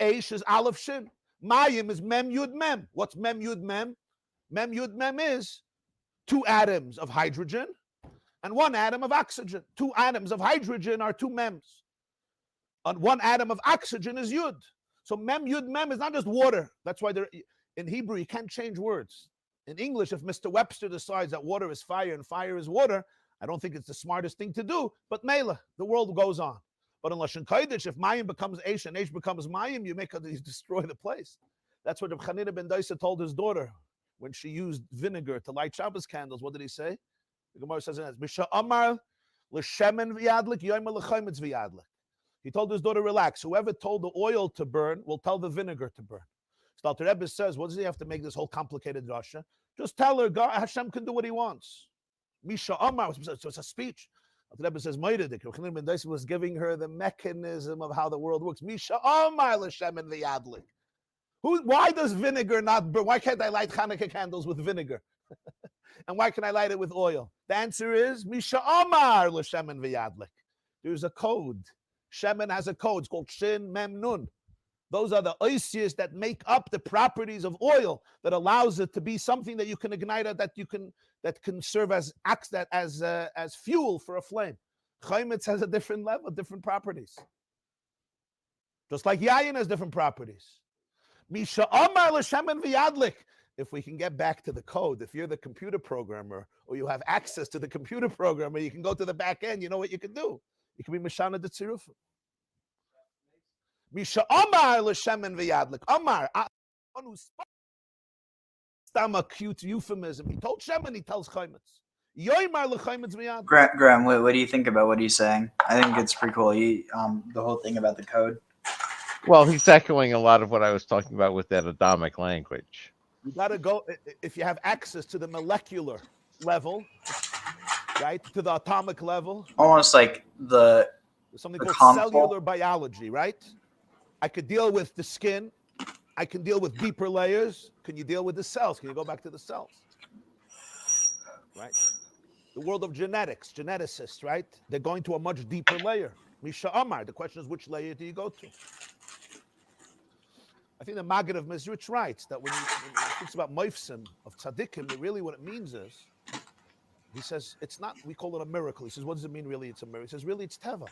Speaker 12: Eish is Aleph Shin. Mayim is Mem Yud Mem. What's Mem Yud Mem? Mem Yud Mem is 2 atoms of hydrogen and 1 atom of oxygen. 2 atoms of hydrogen are 2 mems. And 1 atom of oxygen is Yud. So Mem Yud Mem is not just water. That's why in Hebrew you can't change words. In English, if Mr. Webster decides that water is fire and fire is water, I don't think it's the smartest thing to do, but Mela, the world goes on. But in Lashon Kodesh, if Mayim becomes Eish and Eish becomes Mayim, you destroy the place. That's what Reb Chanina ben Daisa told his daughter when she used vinegar to light Shabbos candles. What did he say? The Gemara says in Misha Amar l'shemen v'yadlik yoyma l'chaymitz v'yadlik. He told his daughter, relax. Whoever told the oil to burn will tell the vinegar to burn. So the Rebbe says, what does he have to make this whole complicated drasha? Just tell her, God, Hashem can do what he wants. Misha Amar, so it's a speech. The Rebbe says, Chanina ben Daisa was giving her the mechanism of how the world works. Misha Amar l'shemen v'yadlik. Why does vinegar not burn? Why can't I light Hanukkah candles with vinegar? And why can I light it with oil? The answer is, Misha Amar l'shemen v'yadlik. There's a code. Shemen has a code. It's called Shin Mem Nun. Those are the Isis that make up the properties of oil that allows it to be something that you can ignite, that can serve as fuel for a flame. Chaimitz has a different level, different properties. Just like Yayin has different properties. Misha Amar l'shemen v'yadlik. If we can get back to the code, if you're the computer programmer or you have access to the computer programmer, you can go to the back end, you know what you can do? You can be Mishana de Tzirufim. Misha Amar l'shemen v'yadlik. Amar, one who spoke. A cute euphemism. He told Shemen, he tells Chaimitz. Yoymar l'chaimitz v'yadlik.
Speaker 2: Graham, what do you think about what he's saying? I think it's pretty cool. The whole thing about the code.
Speaker 3: Well, he's echoing a lot of what I was talking about with that Adamic language.
Speaker 12: You got to go, if you have access to the molecular level, right, to the atomic level.
Speaker 2: Almost like
Speaker 12: there's something called cellular biology, right? I could deal with the skin. I can deal with deeper layers. Can you deal with the cells? Can you go back to the cells? Right? The world of genetics, geneticists, right? They're going to a much deeper layer. Misha Amar, the question is, which layer do you go to? I think the Maggid of Mezritch writes that when he speaks about Moifsim of Tzaddikim, really what it means is, he says, it's not, we call it a miracle. He says, what does it mean really it's a miracle? He says, really it's Teva.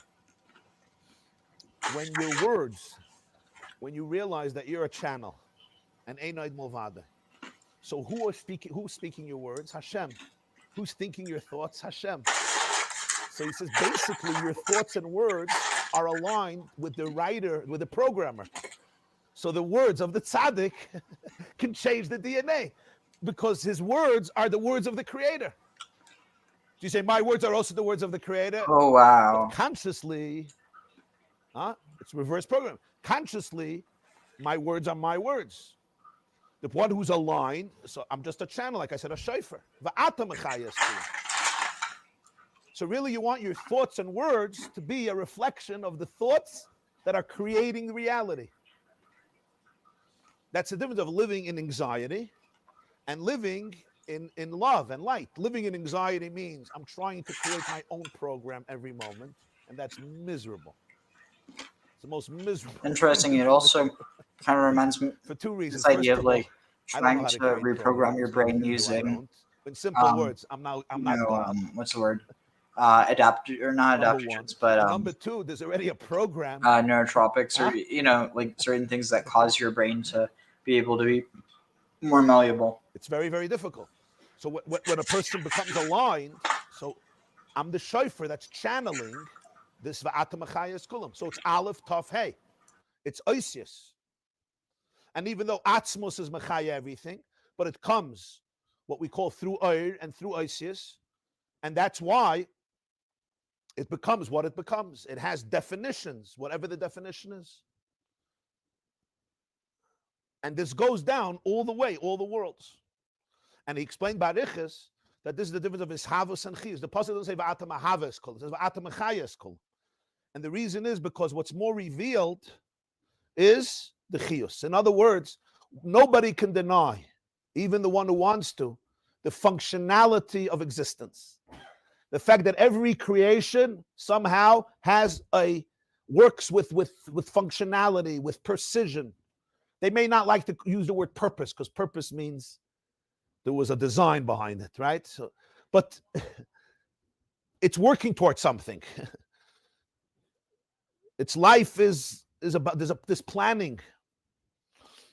Speaker 12: When your words, when you realize that you're a channel, and Einaid Movada. So who's speaking your words? Hashem. Who's thinking your thoughts? Hashem. So he says, basically your thoughts and words are aligned with the writer, with the programmer. So the words of the tzaddik can change the DNA because his words are the words of the creator. Do you say my words are also the words of the creator?
Speaker 2: Oh, wow.
Speaker 12: But consciously, it's reverse program. Consciously, my words are my words. The one who's aligned, so I'm just a channel, like I said, a shofar. So really you want your thoughts and words to be a reflection of the thoughts that are creating reality. That's the difference of living in anxiety and living in love and light. Living in anxiety means I'm trying to create my own program every moment, and that's miserable. It's the most miserable.
Speaker 2: Interesting. It also kind of reminds me
Speaker 12: for two reasons.
Speaker 2: this idea of
Speaker 12: all,
Speaker 2: like trying to reprogram your brain using
Speaker 12: in simple words. I'm not God.
Speaker 2: What's the word? Not adaptogens, but
Speaker 12: number two, there's already a program.
Speaker 2: Neurotropics, or like certain things that cause your brain to be able to be more malleable.
Speaker 12: It's very, very difficult. So when a person becomes aligned, so I'm the shofar that's channeling this va'ata machayas kulam. So it's aleph taf hey. It's oisius. And even though atzmos is machaya everything, but it comes what we call through oir and through oisius, and that's why it becomes what it becomes. It has definitions, whatever the definition is. And this goes down all the way, all the worlds. And he explained Barichas that this is the difference of Ishavos and Chiyus. The Pasuk doesn't say Va'ata Mahavas Kol, it says Va'ata Machayas Kol. And the reason is because what's more revealed is the Chiyus. In other words, nobody can deny, even the one who wants to, the functionality of existence. The fact that every creation somehow works with functionality, with precision. They may not like to use the word purpose, because purpose means there was a design behind it, right? So, but it's working towards something. Its life is about this planning.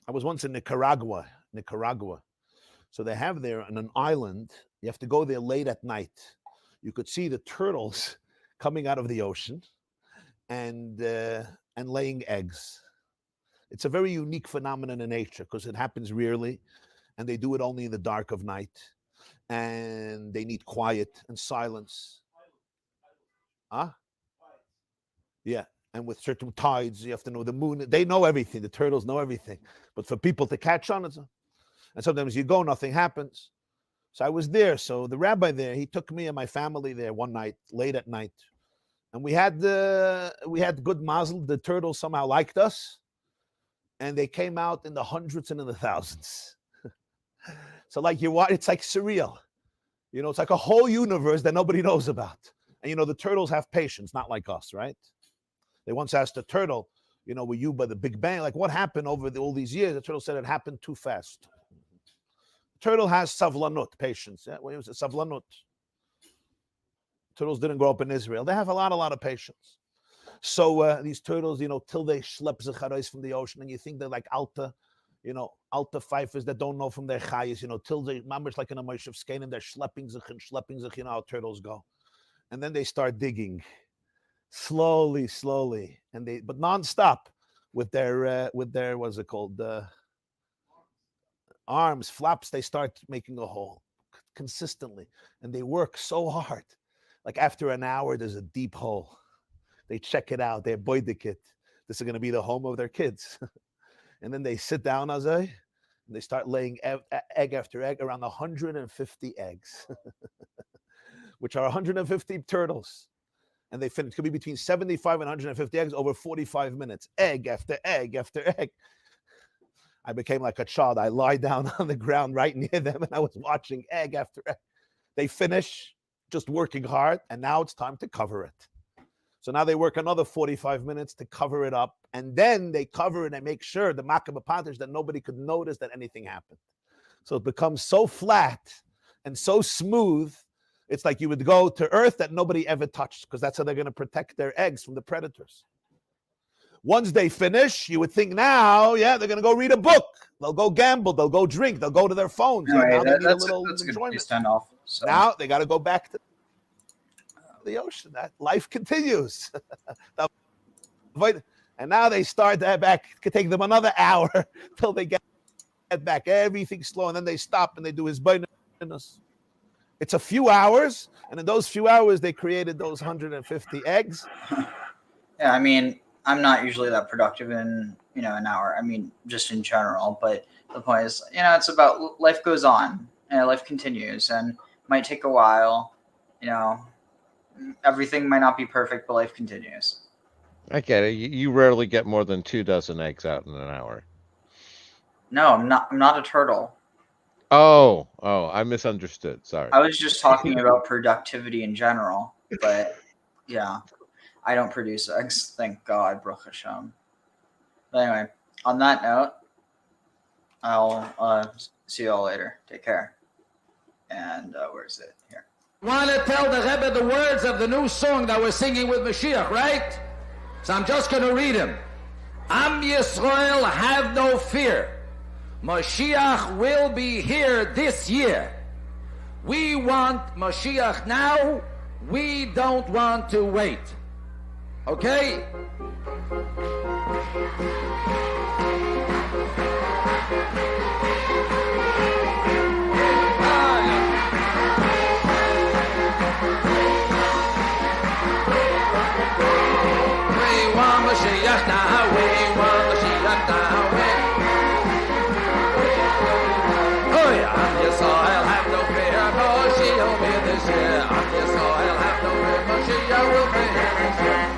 Speaker 12: I was once in Nicaragua. So they have there on an island, you have to go there late at night. You could see the turtles coming out of the ocean and laying eggs. It's a very unique phenomenon in nature because it happens rarely, and they do it only in the dark of night, and they need quiet and silence. Yeah, and with certain tides, you have to know the moon. They know everything. The turtles know everything. But for people to catch on, and sometimes you go, nothing happens. So I was there. So the rabbi there, he took me and my family there one night, late at night, and we had good mazel. The turtles somehow liked us, and they came out in the hundreds and in the thousands. So it's like surreal. It's like a whole universe that nobody knows about. And the turtles have patience, not like us, right? They once asked a turtle, were you by the Big Bang? Like, what happened over all these years? The turtle said it happened too fast. Turtle has savlanut, patience. Yeah, what was it? Savlanut. Turtles didn't grow up in Israel. They have a lot of patience. So these turtles, till they schlep zecharos from the ocean, and you think they're like alta fifers that don't know from their chayas, till they, mamish like in a Moshe Skein, and they're schlepping zich, how turtles go. And then they start digging slowly, but nonstop with their what's it called? Arms, flaps, they start making a hole consistently. And they work so hard. Like after an hour, there's a deep hole. They check it out. They avoid the kid. This is going to be the home of their kids. And then they sit down, and they start laying egg after egg, around 150 eggs, which are 150 turtles. And they finish. It could be between 75 and 150 eggs over 45 minutes. Egg after egg after egg. I became like a child. I lie down on the ground right near them, and I was watching egg after egg. They finish just working hard, and now it's time to cover it. So now they work another 45 minutes to cover it up, and then they cover it and make sure, the makabapatish, that nobody could notice that anything happened. So it becomes so flat and so smooth, it's like you would go to earth that nobody ever touched, because that's how they're going to protect their eggs from the predators. Once they finish, you would think now, they're going to go read a book. They'll go gamble. They'll go drink. They'll go to their phones. Now they need a little enjoyment.
Speaker 2: So.
Speaker 12: Now they got to go back to the ocean. That life continues. And now they start back. It could take them another hour till they get back. Everything's slow, and then they stop and they do his bonus. It's a few hours, and in those few hours, they created those 150 eggs.
Speaker 2: Yeah, I mean, I'm not usually that productive in an hour. I mean, just in general. But the point is, it's about life goes on and life continues, and it might take a while. Everything might not be perfect, but life continues.
Speaker 3: I get it. You rarely get more than 2 dozen eggs out in an hour.
Speaker 2: No, I'm not a turtle.
Speaker 3: Oh, I misunderstood. Sorry.
Speaker 2: I was just talking about productivity in general, but yeah, I don't produce eggs. Thank God, Baruch Hashem. But anyway, on that note, I'll see you all later. Take care. And where's it? Here.
Speaker 11: Want to tell the Rebbe the words of the new song that we're singing with Mashiach, right? So I'm just going to read him. Am Yisrael, have no fear. Mashiach will be here this year. We want Mashiach now. We don't want to wait. Okay? We want Mashiach now. We want Mashiach now. Oh yeah, Am Yisrael, have no fear. Mashiach will be this year. Am Yisrael, have no fear. Mashiach will be here this year.